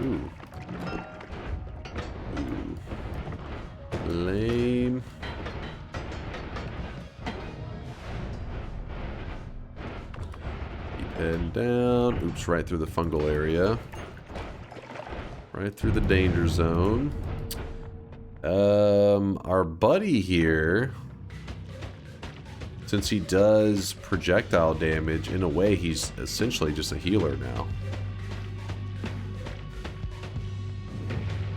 Ooh. Ooh. Lame. Keep heading down. Oops, right through the fungal area. Right through the danger zone. Our buddy here, since he does projectile damage, in a way he's essentially just a healer now.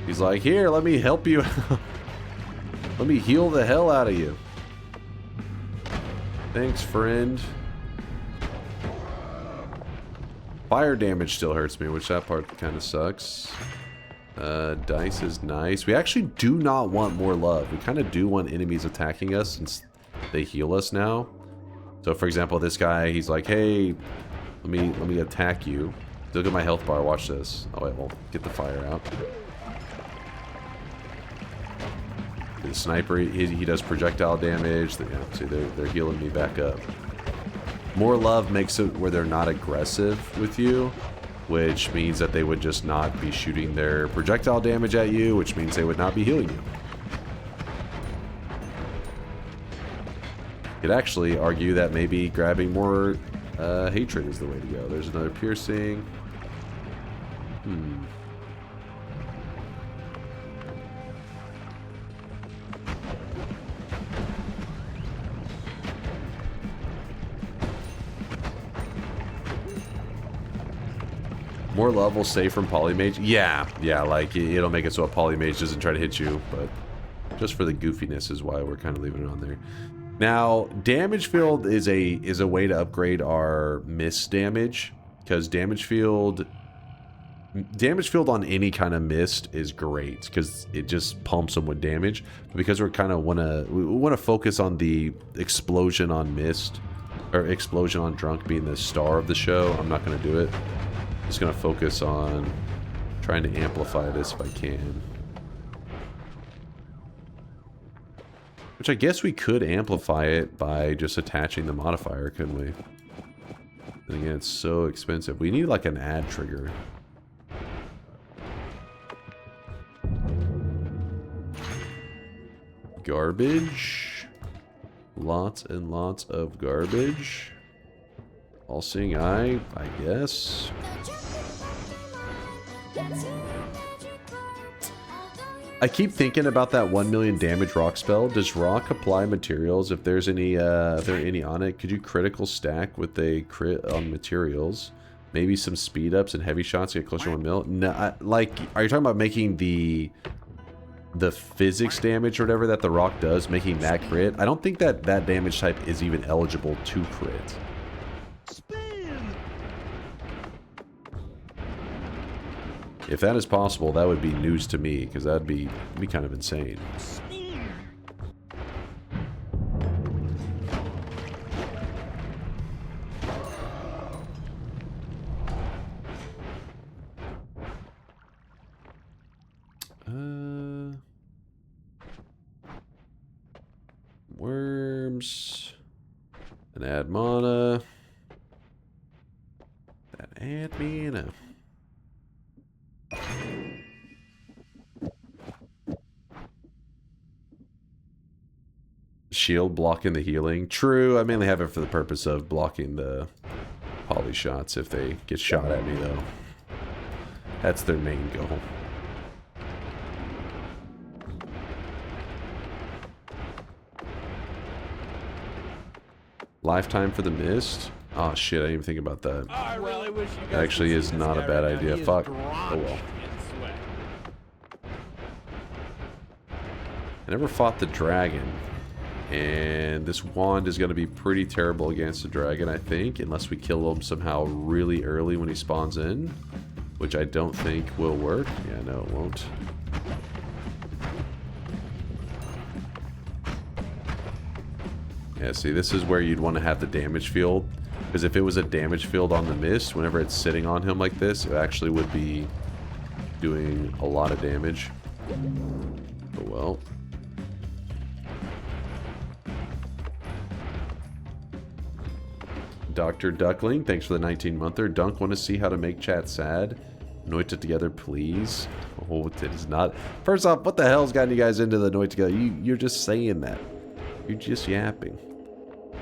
He's like, here, let me help you. Let me heal the hell out of you. Thanks, friend. Fire damage still hurts me, which that part kind of sucks. Dice is nice. We actually do not want more love. We kind of do want enemies attacking us since they heal us now. So, for example, this guy, he's like, hey, let me attack you. Look at my health bar. Watch this. Oh, wait, well, get the fire out. The sniper, he does projectile damage. Yeah, see, they're healing me back up. More love makes it where they're not aggressive with you, which means that they would just not be shooting their projectile damage at you, which means they would not be healing you. Could actually argue that maybe grabbing more hatred is the way to go. There's another piercing. More love will save from Polymage. Yeah, like it'll make it so a Polymage doesn't try to hit you, but just for the goofiness is why we're kind of leaving it on there. Now, damage field is a way to upgrade our miss damage, because damage field damage field on any kind of mist is great because it just pumps them with damage. But because we kind of want to focus on the explosion on mist, or explosion on drunk being the star of the show, I'm not going to do it. I'm just going to focus on trying to amplify this if I can. Which I guess we could amplify it by just attaching the modifier, couldn't we? And again, it's so expensive. We need like an ad trigger. Garbage. Lots and lots of garbage. All-seeing eye, I guess. I keep thinking about that 1 million damage rock spell. Does rock apply materials if there's any if there are any on it? Could you critical stack with a crit on materials? Maybe some speed ups and heavy shots to get closer to 1 mil? No, like, are you talking about making the physics damage or whatever that the rock does, making that crit? I don't think that that damage type is even eligible to crit. If that is possible, that would be news to me, because that'd be kind of insane. Worms. And add mana. That add mana. Shield blocking the healing. True, I mainly have it for the purpose of blocking the poly shots if they get shot at me, though. That's their main goal. Lifetime for the mist? Oh shit, I didn't even think about that. I really wish you guys Actually is not a bad idea. Fuck. Oh well. I never fought the dragon. And this wand is going to be pretty terrible against the dragon, I think. Unless we kill him somehow really early when he spawns in. Which I don't think will work. Yeah, no, it won't. Yeah, see, this is where you'd want to have the damage field. Because if it was a damage field on the mist, whenever it's sitting on him like this, it actually would be doing a lot of damage. Oh well. Dr. Duckling, thanks for the 19-monther. Dunk, want to see how to make chat sad? Noita together, please. Oh, it is not. First off, what the hell's gotten you guys into the Noita together? You're just saying that. You're just yapping.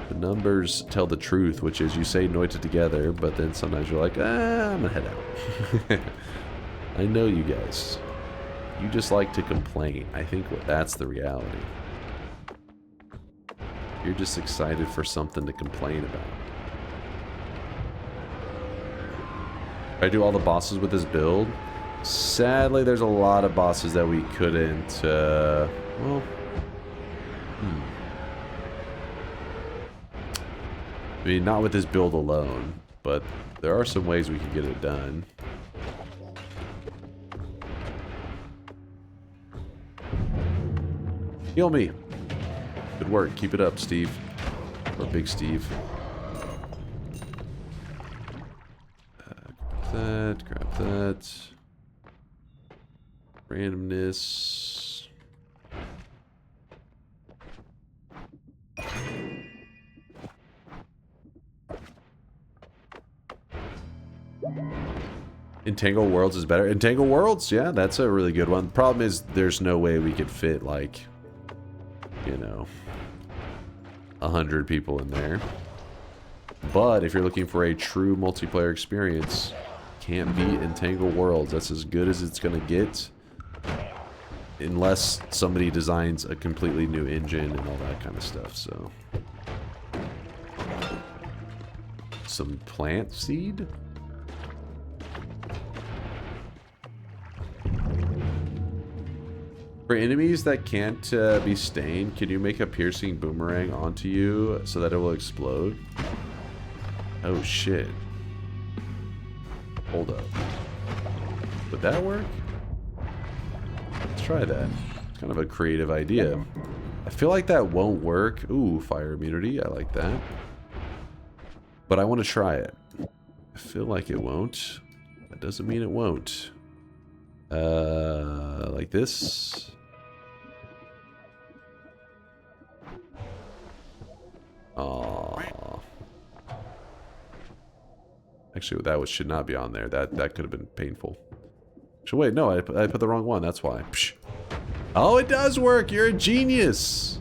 The numbers tell the truth, which is you say Noita together, but then sometimes you're like, I'm gonna head out. I know you guys. You just like to complain. I think that's the reality. You're just excited for something to complain about. I do all the bosses with this build. Sadly, there's a lot of bosses that we couldn't, well... I mean, not with this build alone, but there are some ways we can get it done. Heal me. Good work. Keep it up, Steve. Or Big Steve. Grab that. Randomness. Entangle Worlds is better. Entangle Worlds, yeah, that's a really good one. The problem is there's no way we could fit, like, you know, 100 people in there. But if you're looking for a true multiplayer experience, can't beat Entangle Worlds. That's as good as it's gonna get. Unless somebody designs a completely new engine and all that kind of stuff, so. Some plant seed? For enemies that can't be stained, can you make a piercing boomerang onto you so that it will explode? Oh shit. Hold up. Would that work? Let's try that. It's kind of a creative idea. I feel like that won't work. Ooh, fire immunity. I like that. But I want to try it. I feel like it won't. That doesn't mean it won't. Like this. Aww. Actually, that should not be on there. That could have been painful. So wait, no, I put the wrong one. That's why. Psh. Oh, it does work. You're a genius.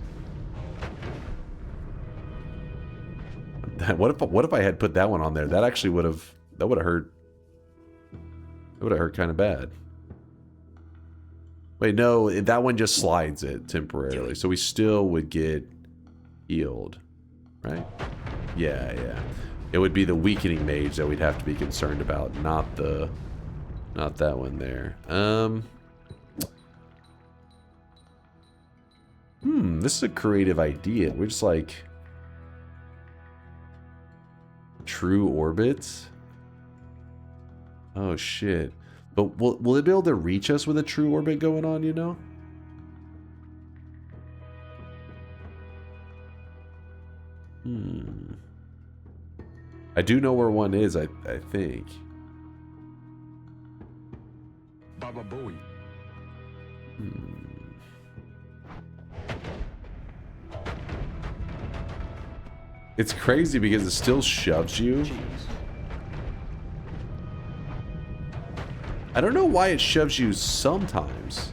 What if I had put that one on there? That actually would have hurt. That would have hurt kind of bad. Wait, no, that one just slides it temporarily, so we still would get healed, right? Yeah. It would be the weakening mage that we'd have to be concerned about, not that one there. This is a creative idea. We're just like true orbits. Oh shit. But will it be able to reach us with a true orbit going on, you know? I do know where one is, I think. Baba Booey. It's crazy because it still shoves you. I don't know why it shoves you sometimes.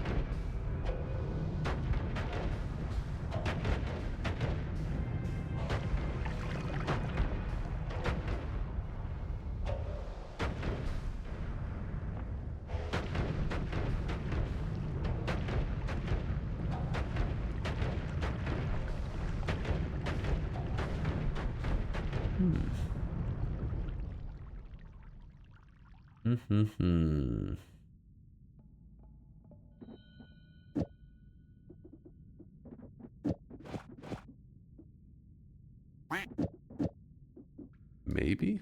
Maybe?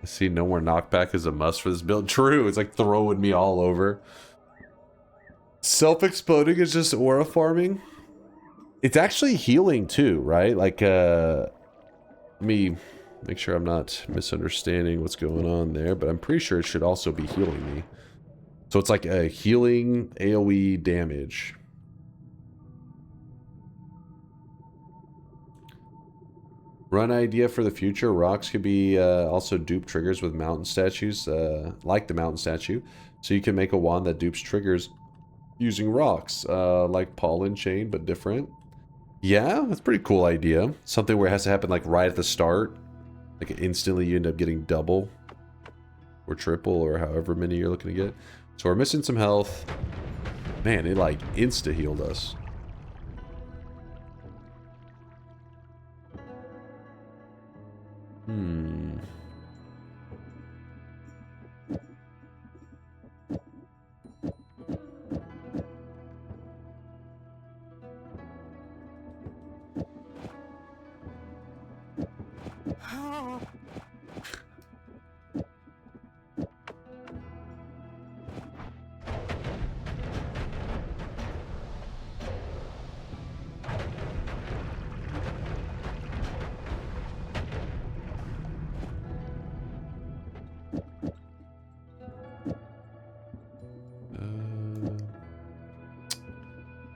I see no more knockback is a must for this build. True, it's like throwing me all over. Self-exploding is just aura farming. It's actually healing too, right? Like, let me make sure I'm not misunderstanding what's going on there, but I'm pretty sure it should also be healing me. So it's like a healing AoE damage. Run idea for the future. Rocks could be also dupe triggers with mountain statues, like the mountain statue. So you can make a wand that dupes triggers using rocks, like pollen chain, but different. Yeah, that's a pretty cool idea. Something where it has to happen like right at the start. Like instantly you end up getting double or triple or however many you're looking to get. So we're missing some health. Man, it like insta healed us.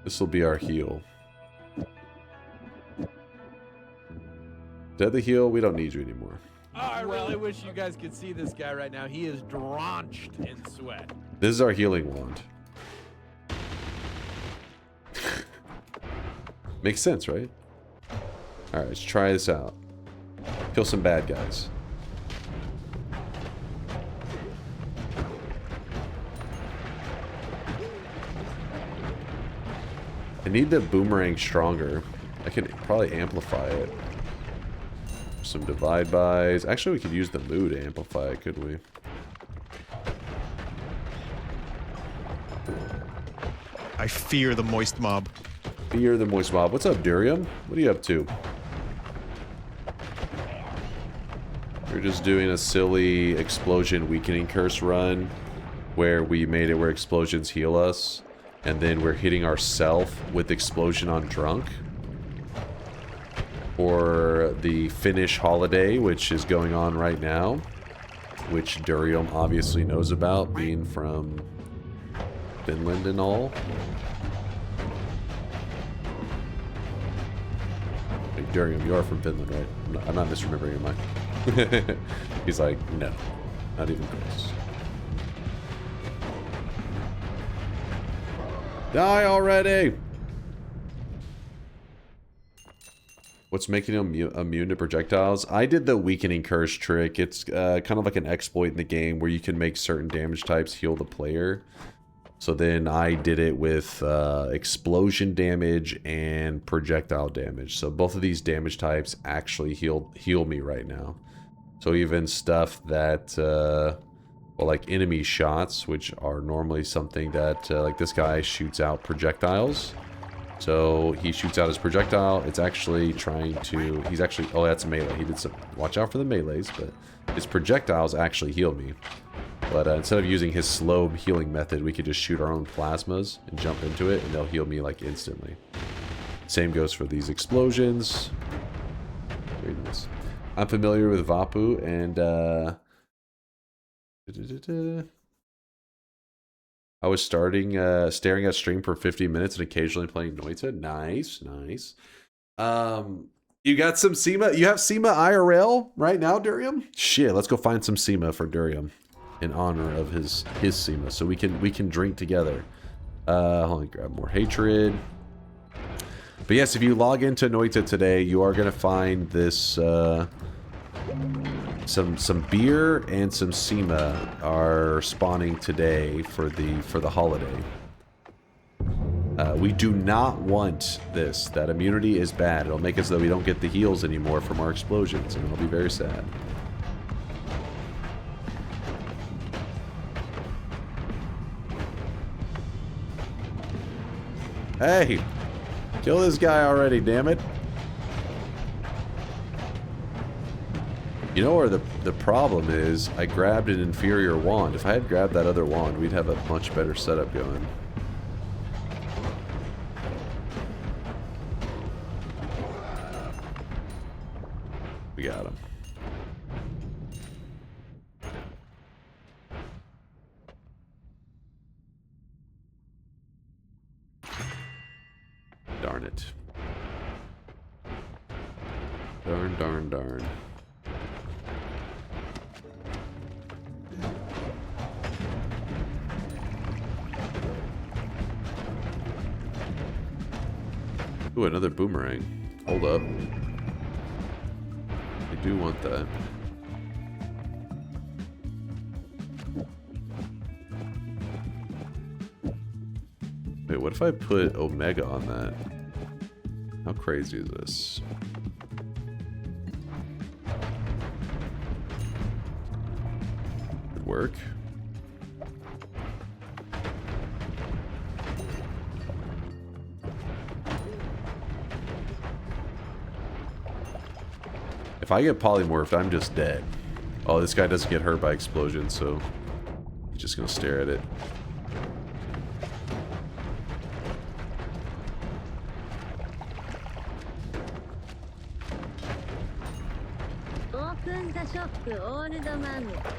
This will be our heal. Deadly heal, we don't need you anymore. Oh, I really wish you guys could see this guy right now. He is drenched in sweat. This is our healing wand. Makes sense, right? Alright, let's try this out. Kill some bad guys. I need the boomerang stronger. I can probably amplify it. Some divide bys. Actually, we could use the moo to amplify it, couldn't we? I I fear the moist mob. Fear the moist mob. What's up, Durium? What are you up to? We're just doing a silly explosion weakening curse run where we made it where explosions heal us, and then we're hitting ourselves with explosion on drunk. For the Finnish holiday, which is going on right now, which Durium obviously knows about, being from Finland and all. Hey, Durium, you are from Finland, right? I'm not misremembering your mind. He's like, no, not even close. Die already! What's making him immune to projectiles? I did the weakening curse trick. It's kind of like an exploit in the game where you can make certain damage types heal the player. So then I did it with explosion damage and projectile damage. So both of these damage types actually heal me right now. So even stuff that, well, like enemy shots, which are normally something that, like this guy shoots out projectiles. So he shoots out his projectile. It's actually trying to, he's actually, oh, that's melee. He did some, watch out for the melees, but his projectiles actually heal me. But instead of using his slow healing method, we could just shoot our own plasmas and jump into it, and they'll heal me like instantly. Same goes for these explosions. Very nice. I'm familiar with Vapu and I was staring at stream for 50 minutes and occasionally playing Noita. Nice, nice. You got some SEMA? You have SEMA IRL right now, Durium? Shit, let's go find some SEMA for Durium in honor of his SEMA, so we can drink together. Hold on, grab more hatred. But yes, if you log into Noita today, you are gonna find this some beer and some SEMA are spawning today for the holiday. We do not want this. That immunity is bad. It'll make us so we don't get the heals anymore from our explosions, and it'll be very sad. Hey! Kill this guy already, damn it. You know where the problem is? I grabbed an inferior wand. If I had grabbed that other wand, we'd have a much better setup going. We got him. Darn it. Darn, darn, darn. Ooh, another boomerang. Hold up. I do want that. Wait, what if I put Omega on that? How crazy is this? Could work. If I get polymorphed, I'm just dead. Oh, this guy doesn't get hurt by explosion, so he's just gonna stare at it.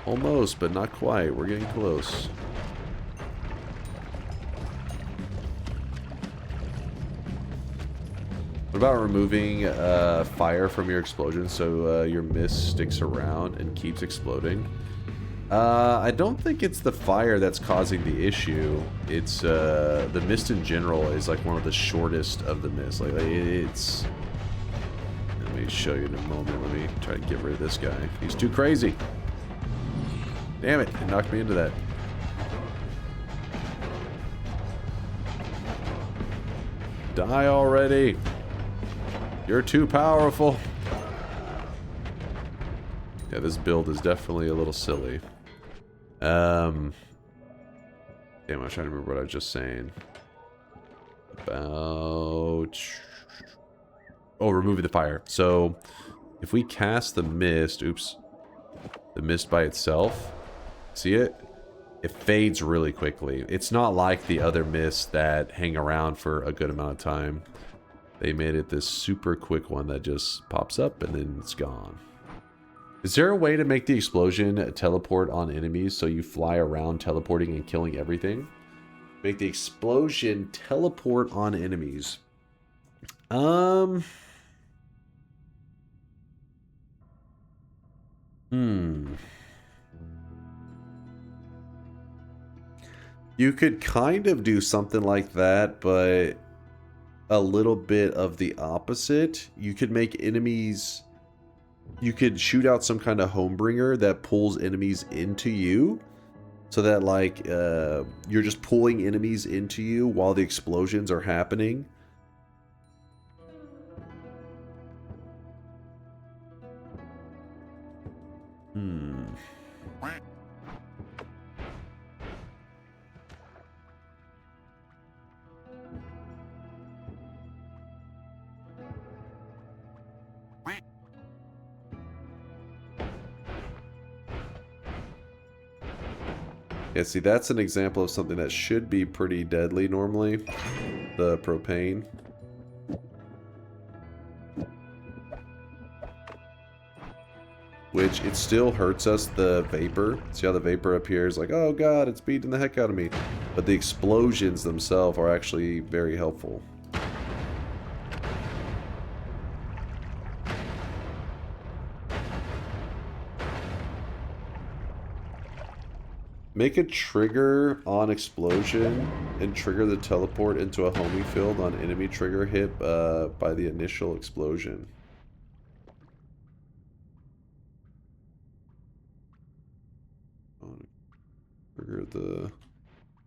Almost, but not quite. We're getting close. What about removing fire from your explosion so your mist sticks around and keeps exploding? I don't think it's the fire that's causing the issue. It's the mist in general is like one of the shortest of the mist. Like it's. Let me show you in a moment. Let me try to get rid of this guy. He's too crazy. Damn it! It knocked me into that. Die already! You're too powerful. Yeah, this build is definitely a little silly. Damn, I was trying to remember what I was just saying. about... Oh, removing the fire. So, if we cast the mist... Oops. The mist by itself. See it? It fades really quickly. It's not like the other mists that hang around for a good amount of time. They made it this super quick one that just pops up and then it's gone. Is there a way to make the explosion teleport on enemies so you fly around teleporting and killing everything? Make the explosion teleport on enemies. You could kind of do something like that, but a little bit of the opposite. You could make enemies... You could shoot out some kind of homebringer that pulls enemies into you. So that, like, you're just pulling enemies into you while the explosions are happening. Yeah, see, that's an example of something that should be pretty deadly normally. The propane. Which, it still hurts us, the vapor. See how the vapor appears like, oh god, it's beating the heck out of me. But the explosions themselves are actually very helpful. Make a trigger on explosion and trigger the teleport into a homing field on enemy trigger hit by the initial explosion. Trigger the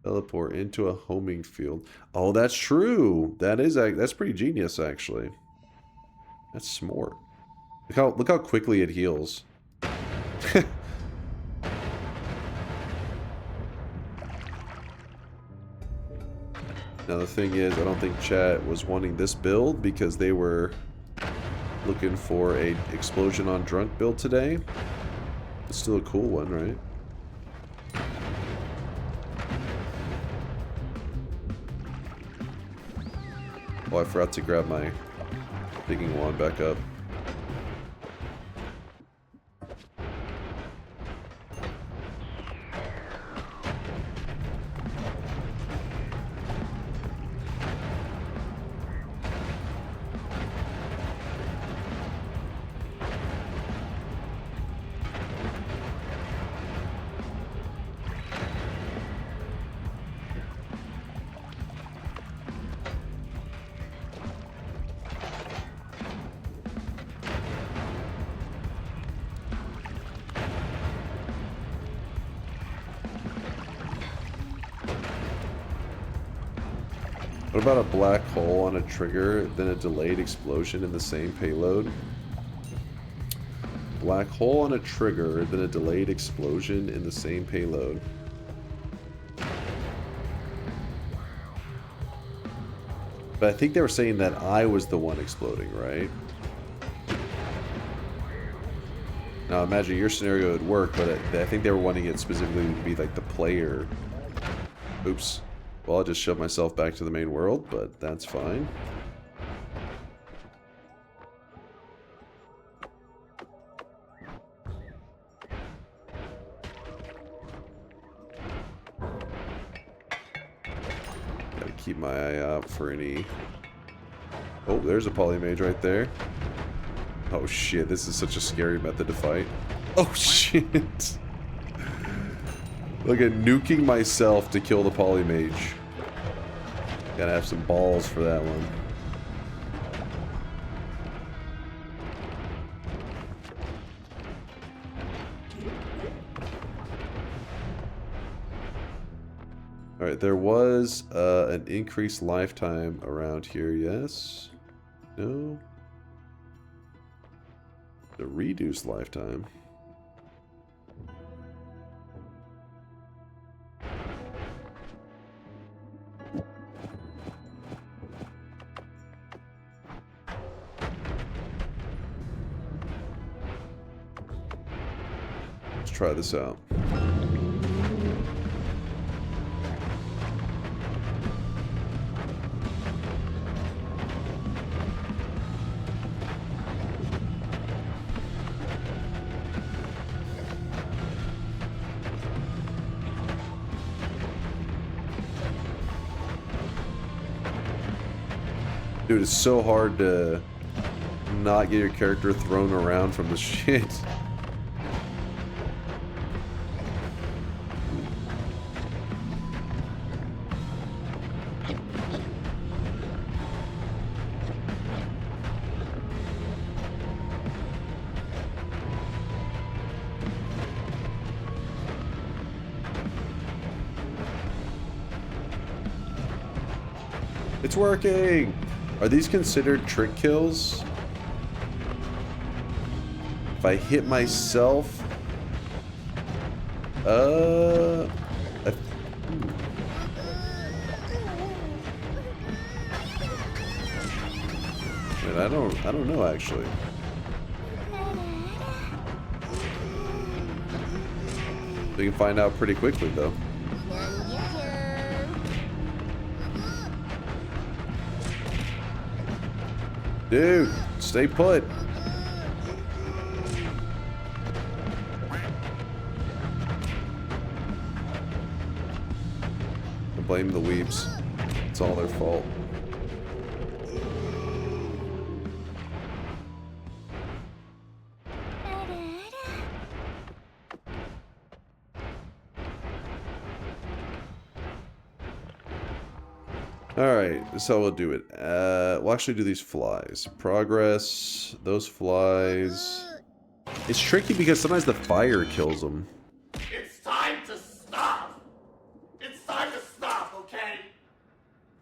teleport into a homing field. Oh, that's true. That's pretty genius, actually. That's smart. Look how quickly it heals. Now the thing is, I don't think chat was wanting this build because they were looking for a explosion on drunk build today. It's still a cool one, right? Oh, I forgot to grab my digging wand back up. What about a black hole on a trigger, then a delayed explosion in the same payload? Black hole on a trigger, then a delayed explosion in the same payload. But I think they were saying that I was the one exploding, right? Now imagine your scenario would work, but I think they were wanting it specifically to be like the player. Oops. Well, I'll just shove myself back to the main world, but that's fine. Gotta keep my eye out for any... Oh, there's a polymage right there. Oh shit, this is such a scary method to fight. Oh shit! Look at nuking myself to kill the polymage. Gotta have some balls for that one. Alright, there was an increased lifetime around here, yes? No? The reduced lifetime. Let's try this out. Dude, it's so hard to not get your character thrown around from the shit. It's working! Are these considered trick kills? If I hit myself... Man, I don't know actually. We can find out pretty quickly though. Dude, stay put. I blame the weebs. It's all their fault. Alright, this is how we'll do it. We'll actually do these flies. Progress, those flies. It's tricky because sometimes the fire kills them. It's time to stop. It's time to stop, okay?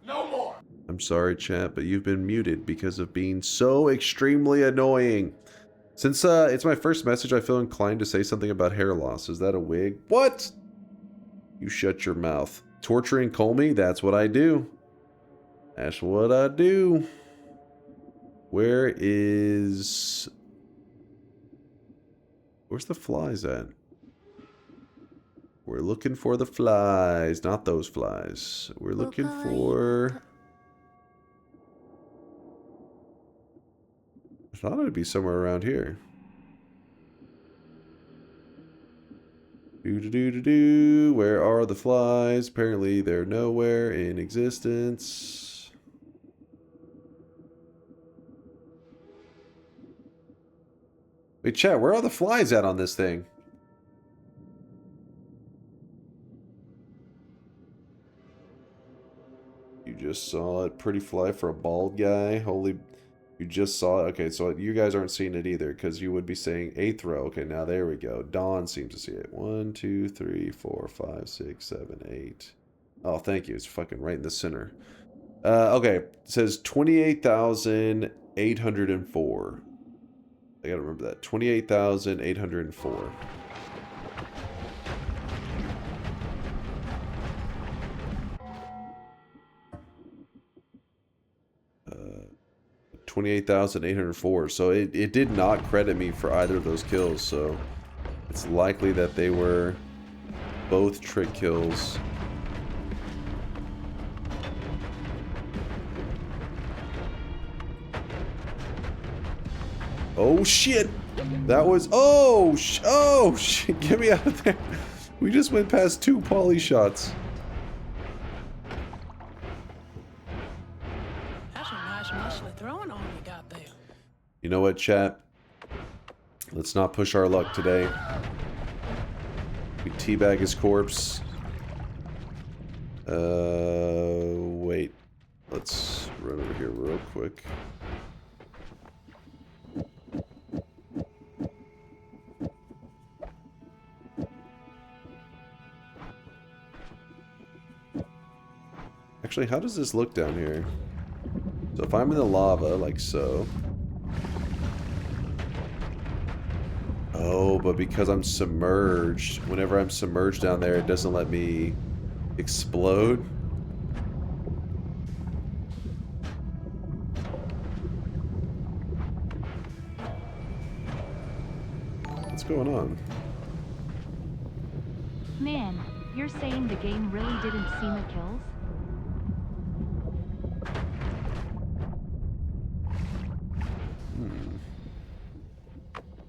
No more. I'm sorry, chat, but you've been muted because of being so extremely annoying. Since it's my first message, I feel inclined to say something about hair loss. Is that a wig? What? You shut your mouth. Torturing Colmy? That's what I do. That's what I do. Where's the flies at? We're looking for the flies, not those flies. We're looking for... I thought it'd be somewhere around here. Do-do-do-do-do. Where are the flies? Apparently they're nowhere in existence. Wait, chat, where are the flies at on this thing? You just saw it. Pretty fly for a bald guy. Holy... You just saw it. Okay, so you guys aren't seeing it either, because you would be saying 8th row. Okay, now there we go. Dawn seems to see it. 1, 2, 3, 4, 5, 6, 7, 8. Oh, thank you. It's fucking right in the center. Okay, it says 28,804. I gotta remember that. 28,804. 28,804. So it did not credit me for either of those kills. So it's likely that they were both trick kills. Oh shit! That was... Oh shit! Get me out of there! We just went past 2 poly shots. That's a nice muscly throwing arm you got there. You know what, chat? Let's not push our luck today. We teabag his corpse. Wait. Let's run over here real quick. Actually, how does this look down here? So if I'm in the lava, like so. Oh, but because I'm submerged, whenever I'm submerged down there, it doesn't let me explode. What's going on? Man, you're saying the game really didn't see the kills?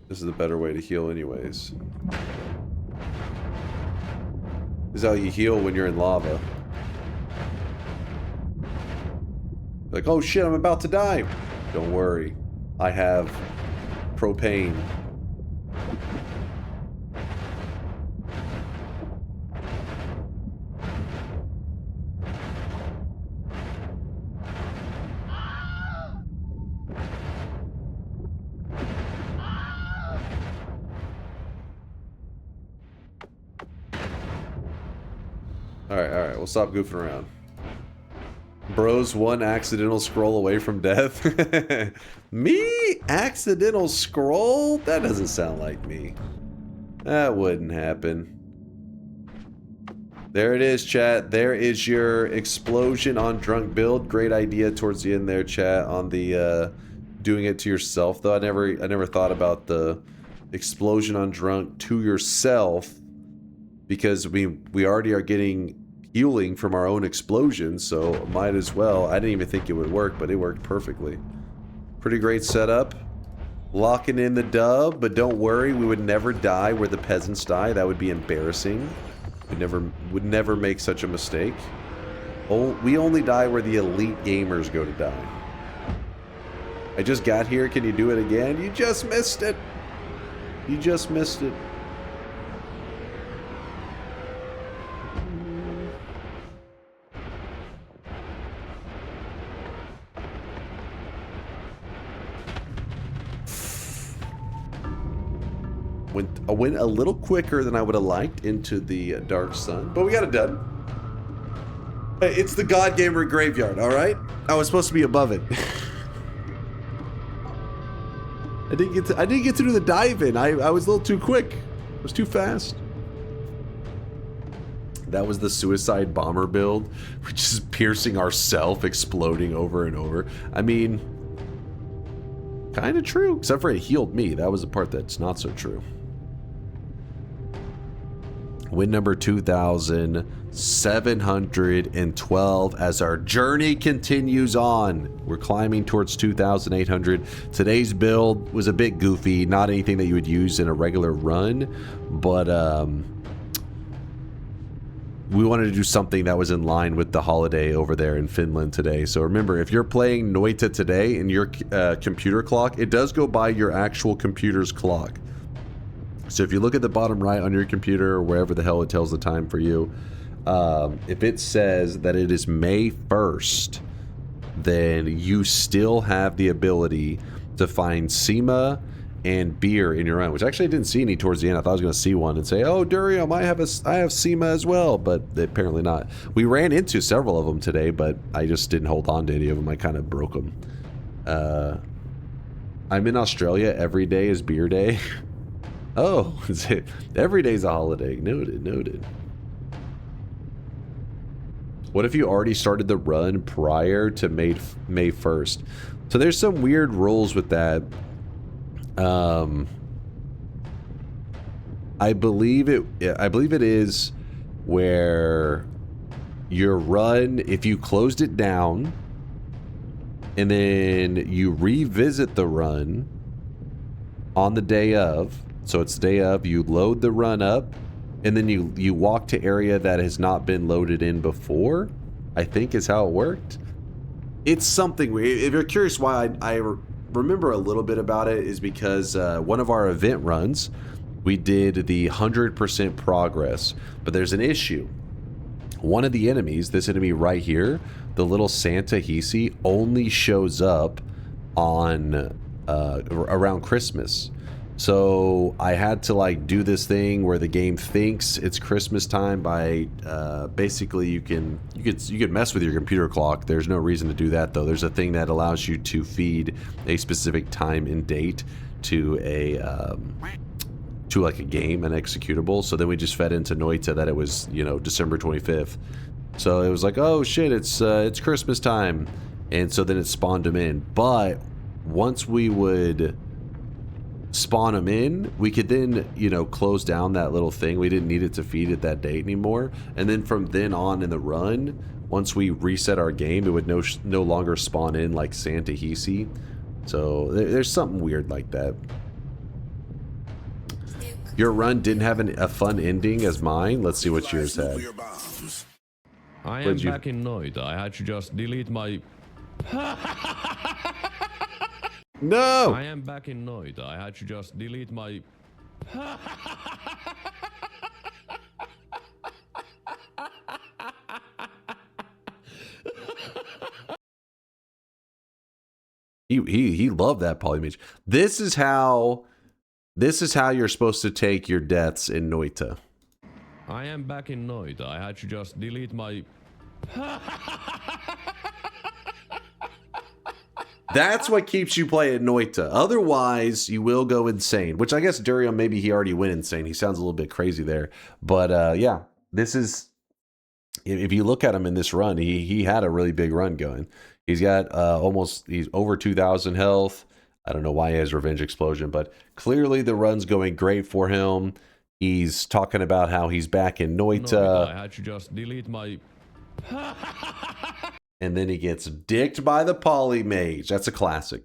This is the better way to heal anyways. This is how you heal when you're in lava. Like, oh shit, I'm about to die. Don't worry. I have propane. Alright, we'll stop goofing around. Bros, one accidental scroll away from death. Me? Accidental scroll? That doesn't sound like me. That wouldn't happen. There it is, chat. There is your explosion on drunk build. Great idea towards the end there, chat, on the doing it to yourself, though. I never thought about the explosion on drunk to yourself, because we already are getting healing from our own explosion, so might as well. I didn't even think it would work, but it worked perfectly. Pretty great setup. Locking in the dub, but don't worry, we would never die where the peasants die. That would be embarrassing. We would never make such a mistake. We only die where the elite gamers go to die. I just got here. Can you do it again? You just missed it. You just missed it. I went a little quicker than I would have liked into the Dark Sun, but we got it done. Hey, it's the God Gamer Graveyard, all right? I was supposed to be above it. I didn't get to do the dive in. I was a little too quick. I was too fast. That was the suicide bomber build, which is piercing ourself, exploding over and over. I mean, kind of true, except for it healed me. That was the part that's not so true. Win number 2,712 as our journey continues on. We're climbing towards 2,800. Today's build was a bit goofy, not anything that you would use in a regular run, but we wanted to do something that was in line with the holiday over there in Finland today. So remember, if you're playing Noita today in your computer clock, it does go by your actual computer's clock. So if you look at the bottom right on your computer or wherever the hell it tells the time for you, if it says that it is May 1st, then you still have the ability to find SEMA and beer in your own, which actually I didn't see any towards the end. I thought I was going to see one and say, oh, Durium, I have SEMA as well, but apparently not. We ran into several of them today, but I just didn't hold on to any of them. I kind of broke them. I'm in Australia. Every day is beer day. Oh, every day's a holiday. Noted, noted. What if you already started the run prior to May 1st? So there's some weird rules with that. I believe it is where your run, if you closed it down and then you revisit the run on the day of, so it's the day of, you load the run up, and then you walk to area that has not been loaded in before, I think is how it worked. It's something weird. If you're curious why I remember a little bit about it, is because one of our event runs, we did the 100% progress, but there's an issue. One of the enemies, this enemy right here, the little Santa Hisi, only shows up on around Christmas. So I had to like do this thing where the game thinks it's Christmas time by basically you could mess with your computer clock. There's no reason to do that though. There's a thing that allows you to feed a specific time and date to a like a game, an executable. So then we just fed into Noita that it was, you know, December 25th. So it was like, oh shit, it's Christmas time, and so then it spawned them in. But once we would spawn them in, we could then, you know, close down that little thing. We didn't need it to feed at that date anymore. And then from then on in the run, once we reset our game, it would no longer spawn in like Santa Hisi. So there's something weird like that. Your run didn't have a fun ending as mine. Let's see what yours had. I am back in Noita. I had to just delete my... No! I am back in Noita. I had to just delete my... He loved that polymage. This is how you're supposed to take your deaths in Noita. I am back in Noita. I had to just delete my... That's what keeps you playing Noita. Otherwise, you will go insane. Which I guess Durium, maybe he already went insane. He sounds a little bit crazy there. But yeah, this is... If you look at him in this run, he had a really big run going. He's got he's over 2,000 health. I don't know why he has Revenge Explosion, but clearly the run's going great for him. He's talking about how he's back in Noita. I had to just delete my... And then he gets dicked by the Polymage. That's a classic.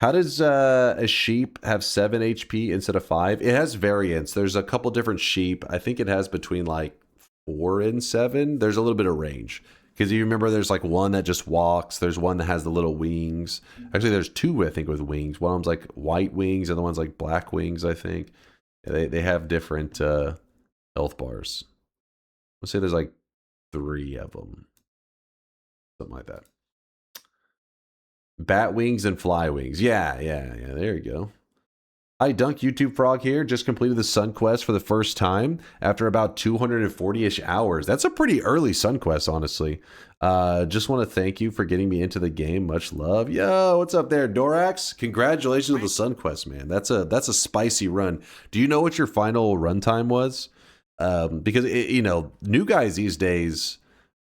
How does a sheep have 7 HP instead of 5? It has variants. There's a couple different sheep. I think it has between like 4 and 7. There's a little bit of range. Because you remember there's like one that just walks. There's one that has the little wings. Actually, there's 2, I think, with wings. One of them's like white wings, and the one's like black wings, I think. They have different health bars. Let's say there's like 3 of them. Something like that. Bat wings and fly wings. Yeah. There you go. Hi, Dunk YouTube Frog here. Just completed the Sun Quest for the first time after about 240-ish hours. That's a pretty early Sun Quest, honestly. Just want to thank you for getting me into the game. Much love. Yo, what's up there, Dorax? Congratulations on the Sun Quest, man. That's a spicy run. Do you know what your final run time was? Because you know, new guys these days,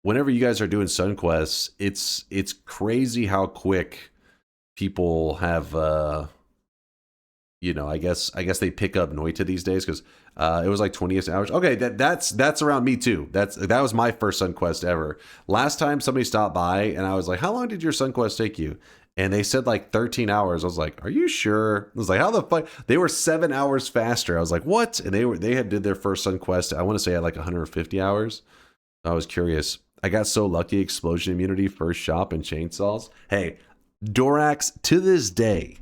whenever you guys are doing Sun Quests, it's crazy how quick people have. You know, I guess they pick up Noita these days because it was like 20 hours. Okay, that's around me too. That was my first Sun Quest ever. Last time somebody stopped by and I was like, "How long did your Sun Quest take you?" And they said like 13 hours. I was like, "Are you sure?" I was like, "How the fuck?" They were 7 hours faster. I was like, "What?" And they had did their first Sun Quest. I want to say at like 150 hours. I was curious. I got so lucky. Explosion immunity, first shop, and chainsaws. Hey, Dorax, to this day,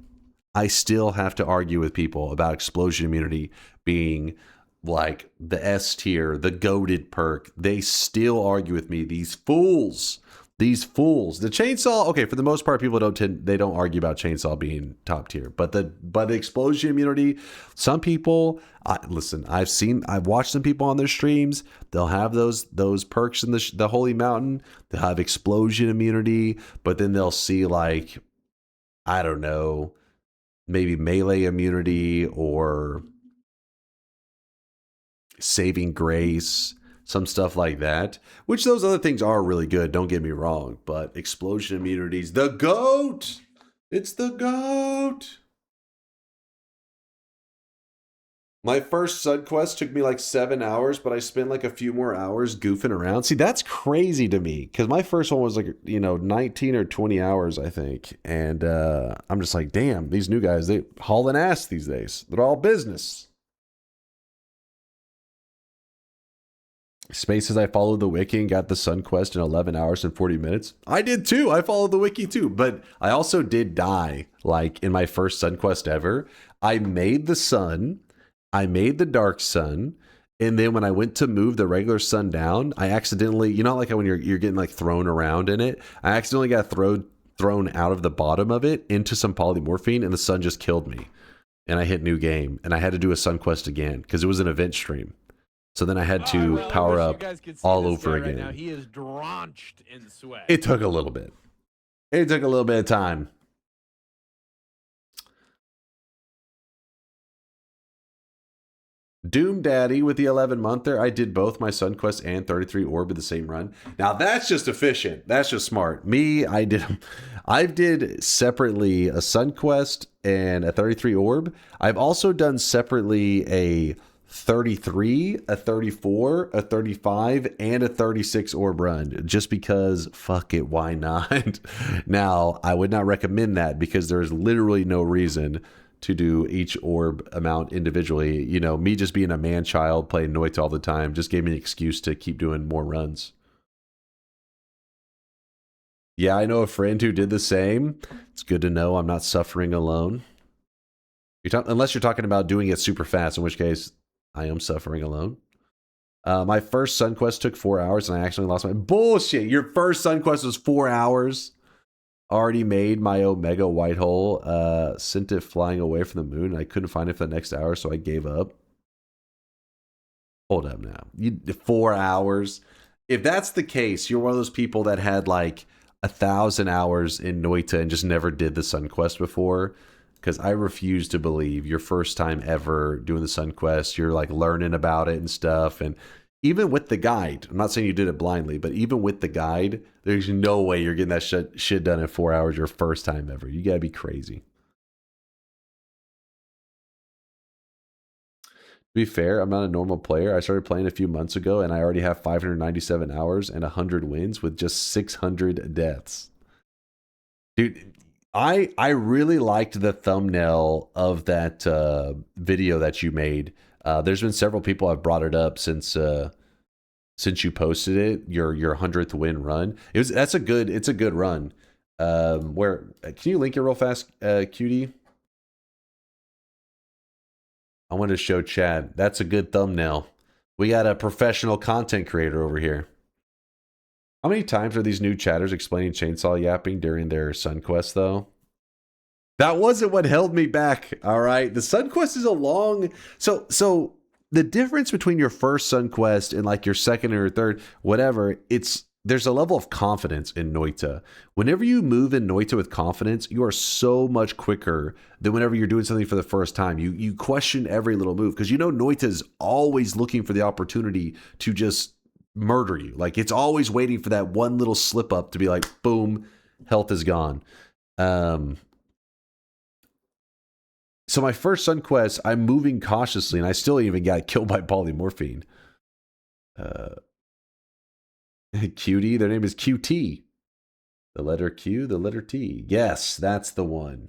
I still have to argue with people about explosion immunity being like the S tier, the goated perk. They still argue with me. These fools. The chainsaw. Okay, for the most part, people don't argue about chainsaw being top tier. But the explosion immunity, some people listen. I've watched some people on their streams. They'll have those perks in the Holy Mountain. They'll have explosion immunity, but then they'll see like, I don't know, maybe melee immunity or saving grace, some stuff like that, which those other things are really good, don't get me wrong, but explosion immunity's the GOAT. It's the GOAT. My first Sun Quest took me like 7 hours, but I spent like a few more hours goofing around. See, that's crazy to me because my first one was like, 19 or 20 hours, I think. And I'm just like, damn, these new guys, they hauling ass these days. They're all business. Space says I followed the wiki and got the Sun Quest in 11 hours and 40 minutes. I did too. I followed the wiki too. But I also did die like in my first Sun Quest ever. I made the sun. I made the dark sun, and then when I went to move the regular sun down, I accidentally, like when you're getting like thrown around in it, I accidentally got thrown out of the bottom of it into some polymorphine, and the sun just killed me. And I hit new game, and I had to do a Sun Quest again because it was an event stream. So then I had to power up all over again. Right now. He is drenched in sweat. It took a little bit. It took a little bit of time. Doom Daddy with the 11-monther. I did both my Sun Quest and 33 Orb in the same run. Now that's just efficient. That's just smart. Me, I did separately a Sun Quest and a 33 Orb. I've also done separately a 33, a 34, a 35, and a 36 Orb run. Just because, fuck it, why not? Now, I would not recommend that because there's literally no reason to do each orb amount individually. You know, me just being a man-child playing Noita all the time just gave me an excuse to keep doing more runs. Yeah, I know a friend who did the same. It's good to know I'm not suffering alone. Unless you're talking about doing it super fast, in which case I am suffering alone. My first Sun Quest took 4 hours and I actually lost my... Bullshit! Your first Sun Quest was 4 hours? Already made my Omega white hole, sent it flying away from the moon. I couldn't find it for the next hour, so I gave up. Hold up now. 4 hours? If that's the case, you're one of those people that had like 1,000 hours in Noita and just never did the Sun Quest before. Because I refuse to believe your first time ever doing the Sun Quest, you're like learning about it and stuff. And even with the guide, I'm not saying you did it blindly, but even with the guide, there's no way you're getting that shit done in 4 hours your first time ever. You gotta be crazy. To be fair, I'm not a normal player. I started playing a few months ago and I already have 597 hours and 100 wins with just 600 deaths. Dude, I really liked the thumbnail of that video that you made. There's been several people I've brought it up since you posted it. Your 100th win run. It's a good run. Where can you link it real fast, Cutie? I want to show Chad. That's a good thumbnail. We got a professional content creator over here. How many times are these new chatters explaining chainsaw yapping during their Sun Quest, though? That wasn't what held me back, all right? The Sun Quest is a long... So the difference between your first Sun Quest and like your second or third, whatever, there's a level of confidence in Noita. Whenever you move in Noita with confidence, you are so much quicker than whenever you're doing something for the first time. You question every little move because you know Noita is always looking for the opportunity to just murder you. Like it's always waiting for that one little slip up to be like, boom, health is gone. So my first Sun Quest, I'm moving cautiously, and I still even got killed by polymorphine. Cutie, their name is QT. The letter Q, the letter T. Yes, that's the one.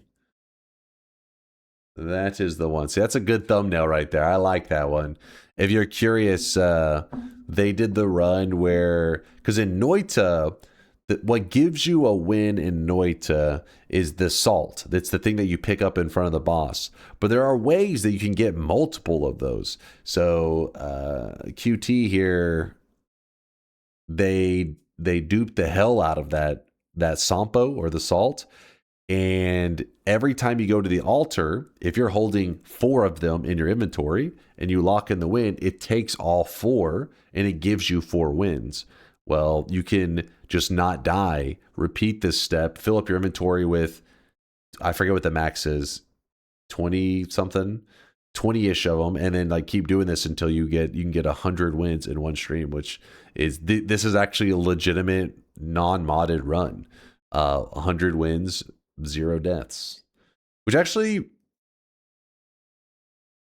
That is the one. See, that's a good thumbnail right there. I like that one. If you're curious, they did the run where... Because in Noita... What gives you a win in Noita is the salt. That's the thing that you pick up in front of the boss. But there are ways that you can get multiple of those. So QT here, they duped the hell out of that Sampo or the salt. And every time you go to the altar, if you're holding 4 of them in your inventory and you lock in the win, it takes all 4 and it gives you 4 wins. Well, you can just not die, repeat this step, fill up your inventory with, I forget what the max is, 20 something, 20-ish of them, and then like keep doing this until you can get 100 wins in one stream, which is, this is actually a legitimate non-modded run. 100 wins, 0 deaths, which actually,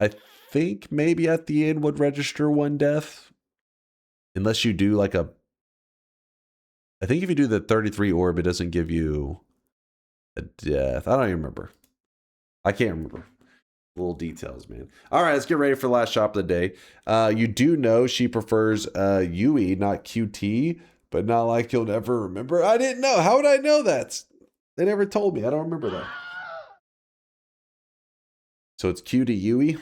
I think maybe at the end would register 1 death, unless you do like I think if you do the 33 orb, it doesn't give you a death. I don't even remember. I can't remember. Little details, man. All right, let's get ready for the last shop of the day. You do know she prefers Yui, not QT, but not like you'll never remember. I didn't know. How would I know that? They never told me. I don't remember that. So it's Q to Yui.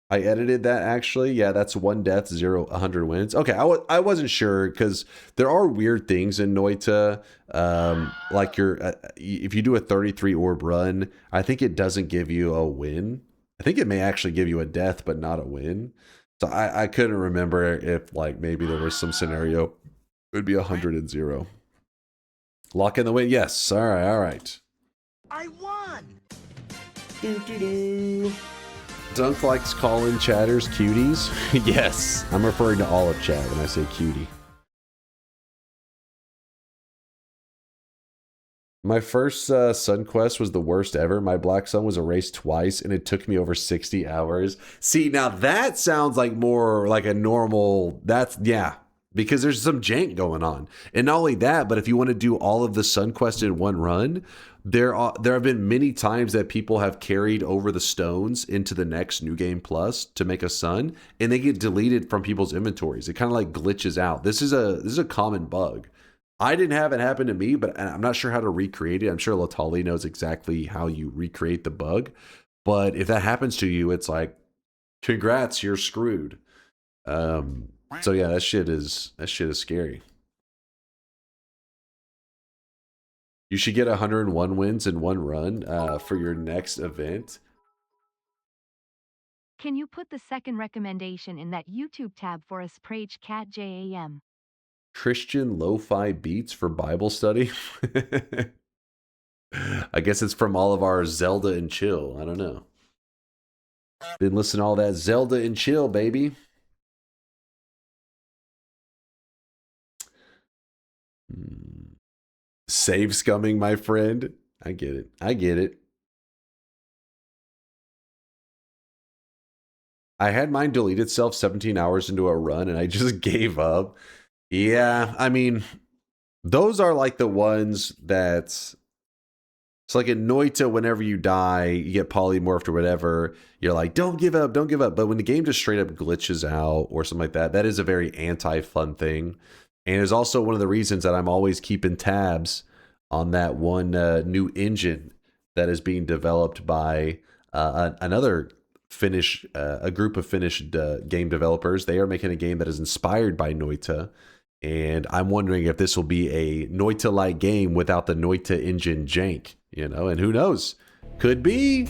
I edited that actually. Yeah, that's 1 death, 100 wins. Okay, I wasn't sure because there are weird things in Noita. Like if you do a 33 orb run, I think it doesn't give you a win. I think it may actually give you a death, but not a win. So I couldn't remember if like maybe there was some scenario it would be 100 and 0. Lock in the win. Yes. All right. I won. Dunk likes calling chatters cuties. Yes, I'm referring to all of chat when I say cutie. My first Sun Quest was the worst ever. My Black Sun was erased twice, and it took me over 60 hours. See, now that sounds like more like a normal... That's... Yeah, because there's some jank going on. And not only that, but if you want to do all of the Sun Quest in one run, there have been many times that people have carried over the stones into the next New Game Plus to make a sun, and they get deleted from people's inventories. It kind of like glitches out. This is a common bug. I didn't have it happen to me, but I'm not sure how to recreate it. I'm sure Latali knows exactly how you recreate the bug. But if that happens to you, it's like, congrats, you're screwed. So yeah, that shit is scary. You should get 101 wins in one run for your next event. Can you put the second recommendation in that YouTube tab for us, Prage Cat JAM? Christian lo-fi beats for Bible study. I guess it's from all of our Zelda and chill. I don't know. Been listening to all that Zelda and chill, baby. Save scumming, my friend. I get it. I get it. I had mine delete itself 17 hours into a run and I just gave up. Yeah, I mean, those are like the ones that it's like in Noita, whenever you die, you get polymorphed or whatever, you're like, don't give up, don't give up. But when the game just straight up glitches out or something like that, that is a very anti-fun thing. And it's also one of the reasons that I'm always keeping tabs on that one new engine that is being developed by another a group of Finnish game developers. They are making a game that is inspired by Noita. And I'm wondering if this will be a Noita-like game without the Noita engine jank, you know? And who knows? Could be.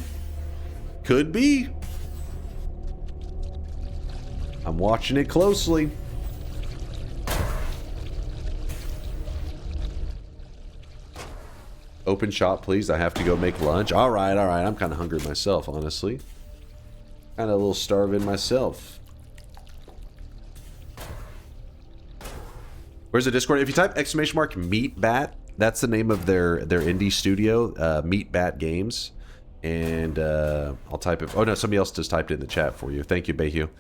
Could be. I'm watching it closely. Open shop, please. I have to go make lunch. All right, all right. I'm kind of hungry myself, honestly. Kind of a little starving myself. Where's the Discord? If you type !meatbat, that's the name of their indie studio, Meatbat Games. And I'll type it. Oh no, somebody else just typed it in the chat for you. Thank you, Bayhu.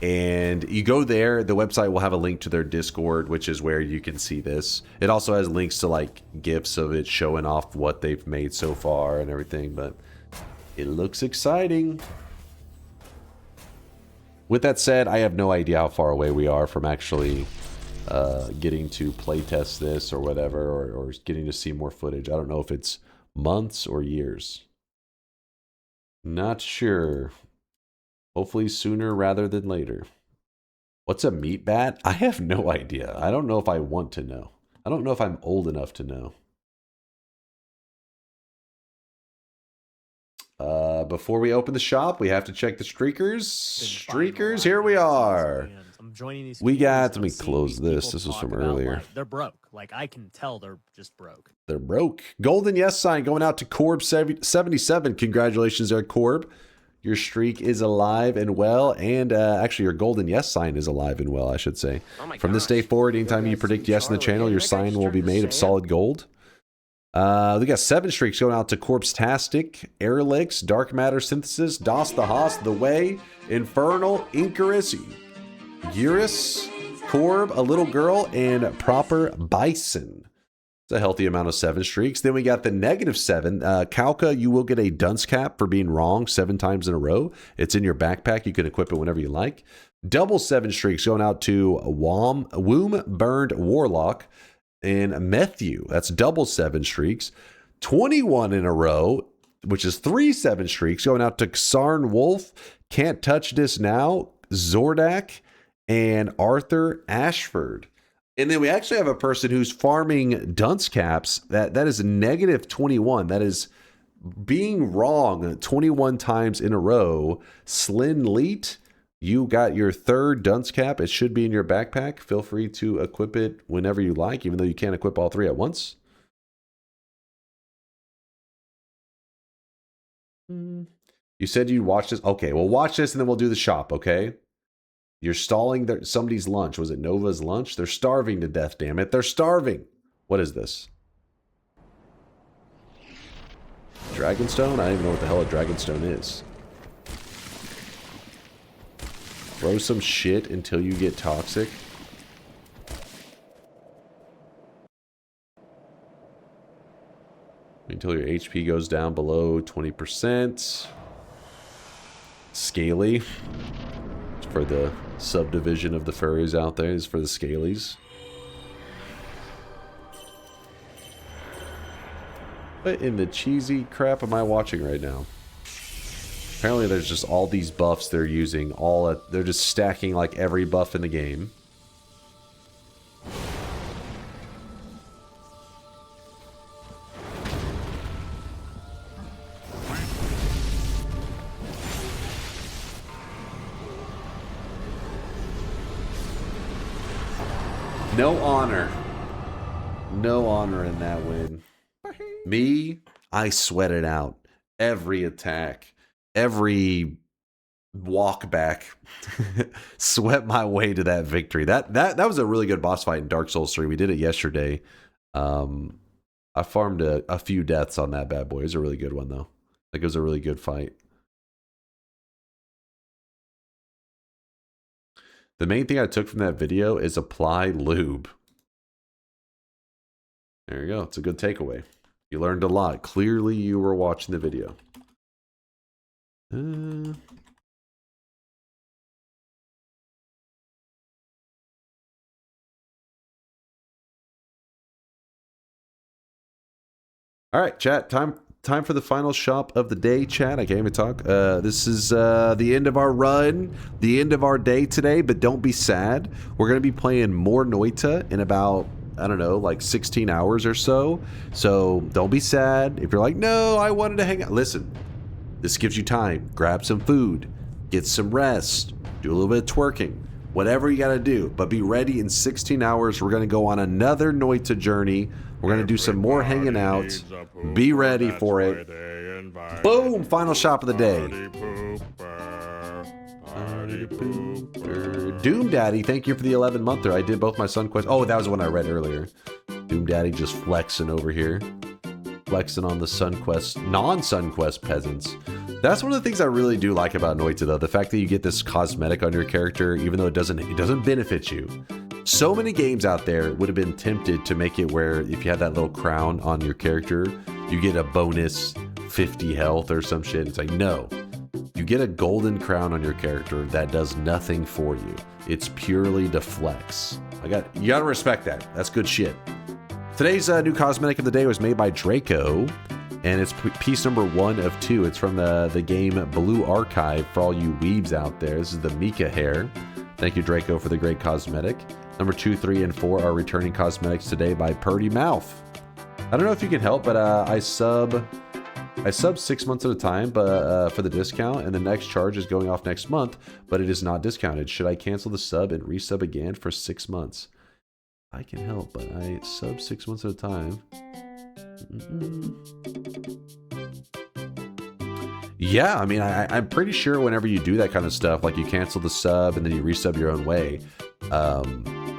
And you go there, the website will have a link to their Discord, which is where you can see this. It also has links to like GIFs of it showing off what they've made so far and everything, but it looks exciting. With that said, I have no idea how far away we are from actually getting to playtest this or whatever, or getting to see more footage. I don't know if it's months or years. Not sure. Hopefully sooner rather than later. What's a meatbat? I have no idea. I don't know if I want to know. I don't know if I'm old enough to know. Before we open the shop, we have to check the streakers. Streakers, here we are. I'm joining these. We got, let me close this. This was from earlier. They're broke. Like, I can tell they're just broke. They're broke. Golden yes sign going out to Corb77. Congratulations there, Corb. Your streak is alive and well, and actually your golden yes sign is alive and well, I should say. Oh From this day forward, anytime you predict yes in the channel, your sign will be made of solid gold. We got 7 streaks going out to Corpse-tastic, Airlix, Dark Matter Synthesis, Dos the Hoss, The Way, Infernal, Incarus, Eurus, Corb, A Little Girl, and Proper Bison. It's a healthy amount of 7 streaks. Then we got the -7. Kalka, you will get a dunce cap for being wrong 7 times in a row. It's in your backpack. You can equip it whenever you like. Double 7 streaks going out to Womb Burned Warlock and Matthew. That's double 7 streaks. 21 in a row, which is 3 7 streaks going out to Xarn Wolf, Can't Touch This Now, Zordak, and Arthur Ashford. And then we actually have a person who's farming dunce caps. That is -21. That is being wrong 21 times in a row. Slin Leet, you got your 3rd dunce cap. It should be in your backpack. Feel free to equip it whenever you like, even though you can't equip all 3 at once. You said you'd watch this. Okay, well, watch this and then we'll do the shop, okay? You're stalling somebody's lunch. Was it Nova's lunch? They're starving to death, damn it. They're starving. What is this? Dragonstone? I don't even know what the hell a Dragonstone is. Throw some shit until you get toxic. Until your HP goes down below 20%. Scaly. For the subdivision of the furries out there, is for the scalies. What in the cheesy crap am I watching right now? Apparently there's just all these buffs they're using, they're just stacking like every buff in the game. No honor. No honor in that win. Me, I sweated out. Every attack. Every walk back. Sweat my way to that victory. That was a really good boss fight in Dark Souls 3. We did it yesterday. I farmed a few deaths on that bad boy. It was a really good one, though. Like, it was a really good fight. The main thing I took from that video is apply lube. There you go. It's a good takeaway. You learned a lot. Clearly you were watching the video. All right, chat. Time for the final shop of the day, chat. I can't even talk. This is the end of our run, the end of our day today, but don't be sad. We're going to be playing more Noita in about, I don't know, like 16 hours or so. So don't be sad. If you're like, no, I wanted to hang out. Listen, this gives you time. Grab some food, get some rest, do a little bit of twerking, whatever you got to do. But be ready in 16 hours. We're going to go on another Noita journey. We're going to do some more hanging out. Be ready for it. Boom! Final shop of the day. Doom Daddy, thank you for the 11-monther. I did both my Sun Quest. Oh, that was the one I read earlier. Doom Daddy just flexing over here. Flexing on the Sun Quest, non-Sun Quest peasants. That's one of the things I really do like about Noita, though. The fact that you get this cosmetic on your character, even though it doesn't benefit you. So many games out there would have been tempted to make it where if you had that little crown on your character, you get a bonus 50 health or some shit. It's like, no. You get a golden crown on your character that does nothing for you. It's purely to flex. You gotta respect that. That's good shit. Today's new cosmetic of the day was made by Draco, and it's piece number 1 of 2. It's from the game Blue Archive for all you weebs out there. This is the Mika hair. Thank you, Draco, for the great cosmetic. Number 2, 3, and 4 are returning cosmetics today by Purdy Mouth. I don't know if you can help, but I sub 6 months at a time, but for the discount, and the next charge is going off next month, but it is not discounted. Should I cancel the sub and resub again for 6 months? I can help, but I sub 6 months at a time. Yeah, I mean, I'm pretty sure whenever you do that kind of stuff, like you cancel the sub and then you resub your own way,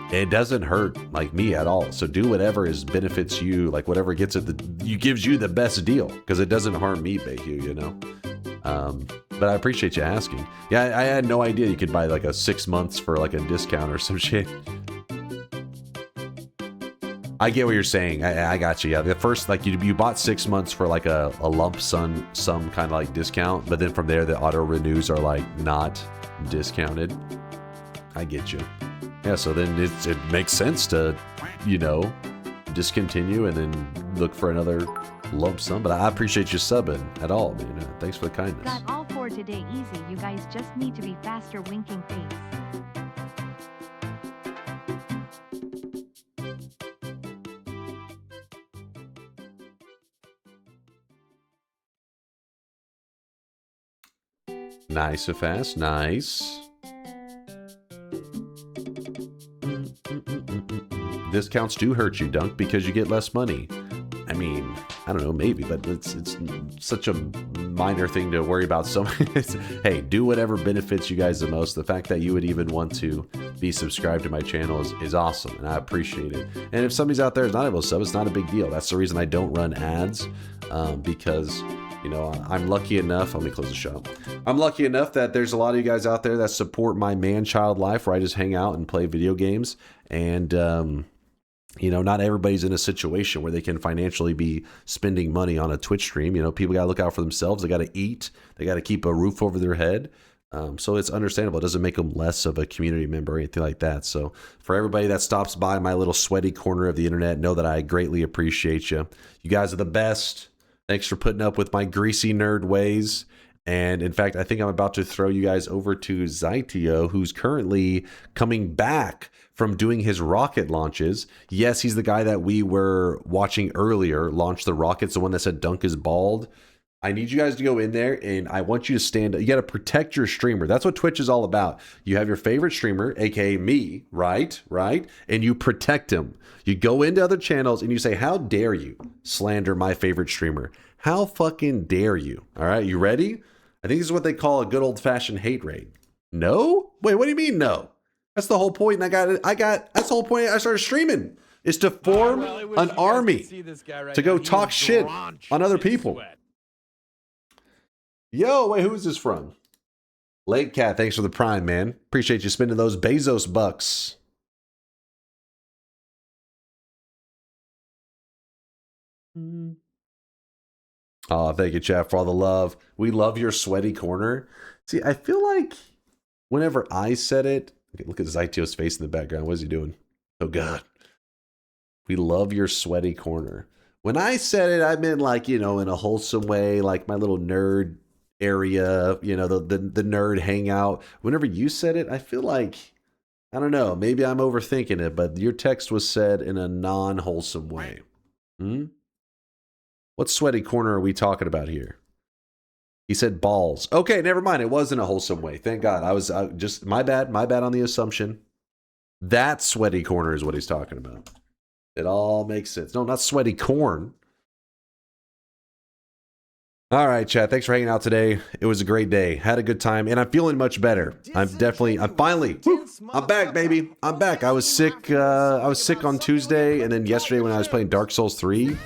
it doesn't hurt like me at all. So do whatever benefits you, like whatever gives you the best deal, because it doesn't harm me, Bayhu, you know. But I appreciate you asking. Yeah, I had no idea you could buy like a 6 months for like a discount or some shit. I get what you're saying. I got you. Yeah, the first, like you bought 6 months for like a lump sum kind of like discount, but then from there the auto renews are like not discounted. I get you. Yeah, so then it makes sense to, you know, discontinue and then look for another lump sum. But I appreciate you subbing at all, man. Thanks for the kindness. Got all for today easy. You guys just need to be faster, winking face. Nice and fast. Nice. Discounts do hurt you, Dunk, because you get less money. I mean, I don't know, maybe, but it's such a minor thing to worry about. So, hey, do whatever benefits you guys the most. The fact that you would even want to be subscribed to my channel is awesome, and I appreciate it. And if somebody's out there is not able to sub, it's not a big deal. That's the reason I don't run ads, because, you know, I'm lucky enough. Let me close the shop. I'm lucky enough that there's a lot of you guys out there that support my man-child life, where I just hang out and play video games, and you know, not everybody's in a situation where they can financially be spending money on a Twitch stream. You know, people got to look out for themselves. They got to eat. They got to keep a roof over their head. So it's understandable. It doesn't make them less of a community member or anything like that. So for everybody that stops by my little sweaty corner of the internet, know that I greatly appreciate you. You guys are the best. Thanks for putting up with my greasy nerd ways. And in fact, I think I'm about to throw you guys over to Zytio, who's currently coming back from doing his rocket launches. Yes, he's the guy that we were watching earlier launch the rockets, the one that said Dunk is bald. I need you guys to go in there, and I want you to stand up. You got to protect your streamer. That's what Twitch is all about. You have your favorite streamer, aka me, right? And you protect him. You go into other channels and you say, how dare you slander my favorite streamer? How fucking dare you? All right, you ready? I think this is what they call a good old-fashioned hate raid. No? Wait, what do you mean no? That's the whole point. And that's the whole point I started streaming, is to form an army to go talk shit on other people. Yo, wait, who is this from? Lake Cat, thanks for the prime, man. Appreciate you spending those Bezos bucks. Oh, thank you, chat, for all the love. We love your sweaty corner. See, I feel like whenever I said it, okay, look at Zytio's face in the background. What is he doing? Oh, God. We love your sweaty corner. When I said it, I meant like, you know, in a wholesome way, like my little nerd area, you know, the nerd hangout. Whenever you said it, I feel like, I don't know, maybe I'm overthinking it, but your text was said in a non-wholesome way. What sweaty corner are we talking about here? He said balls. Okay, never mind. It wasn't a wholesome way. Thank God. I was just, my bad on the assumption. That sweaty corner is what he's talking about. It all makes sense. No, not sweaty corn. All right, chat. Thanks for hanging out today. It was a great day. Had a good time, and I'm feeling much better. I'm finally, I'm back, baby. I'm back. I was sick. I was sick on Tuesday, and then yesterday when I was playing Dark Souls 3,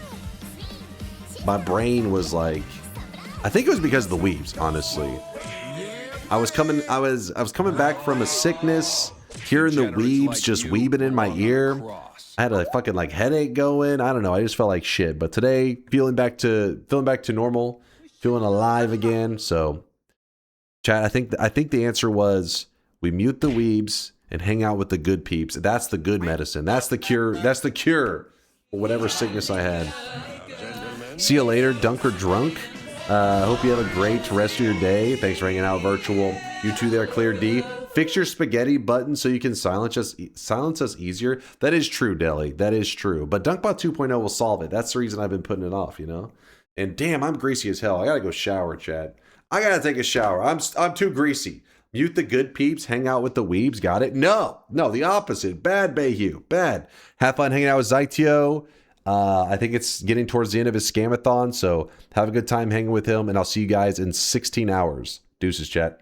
my brain was like, I think it was because of the weebs, honestly. I was coming back from a sickness, hearing the weebs just weebing in my ear. I had a fucking like headache going. I don't know. I just felt like shit. But today, feeling back to normal, feeling alive again. So, chat, I think the answer was we mute the weebs and hang out with the good peeps. That's the good medicine. That's the cure. That's the cure for whatever sickness I had. See you later, Dunker Drunk. Hope you have a great rest of your day. Thanks for hanging out virtual. You two there, Clear D. Fix your spaghetti button so you can silence us easier. That is true, Deli. That is true. But DunkBot 2.0 will solve it. That's the reason I've been putting it off, you know? And damn, I'm greasy as hell. I gotta go shower, chat. I gotta take a shower. I'm too greasy. Mute the good peeps. Hang out with the weebs. Got it? No, the opposite. Bad, Bayhue. Bad. Have fun hanging out with Zytio. I think it's getting towards the end of his scamathon, so have a good time hanging with him, and I'll see you guys in 16 hours. Deuces, chat.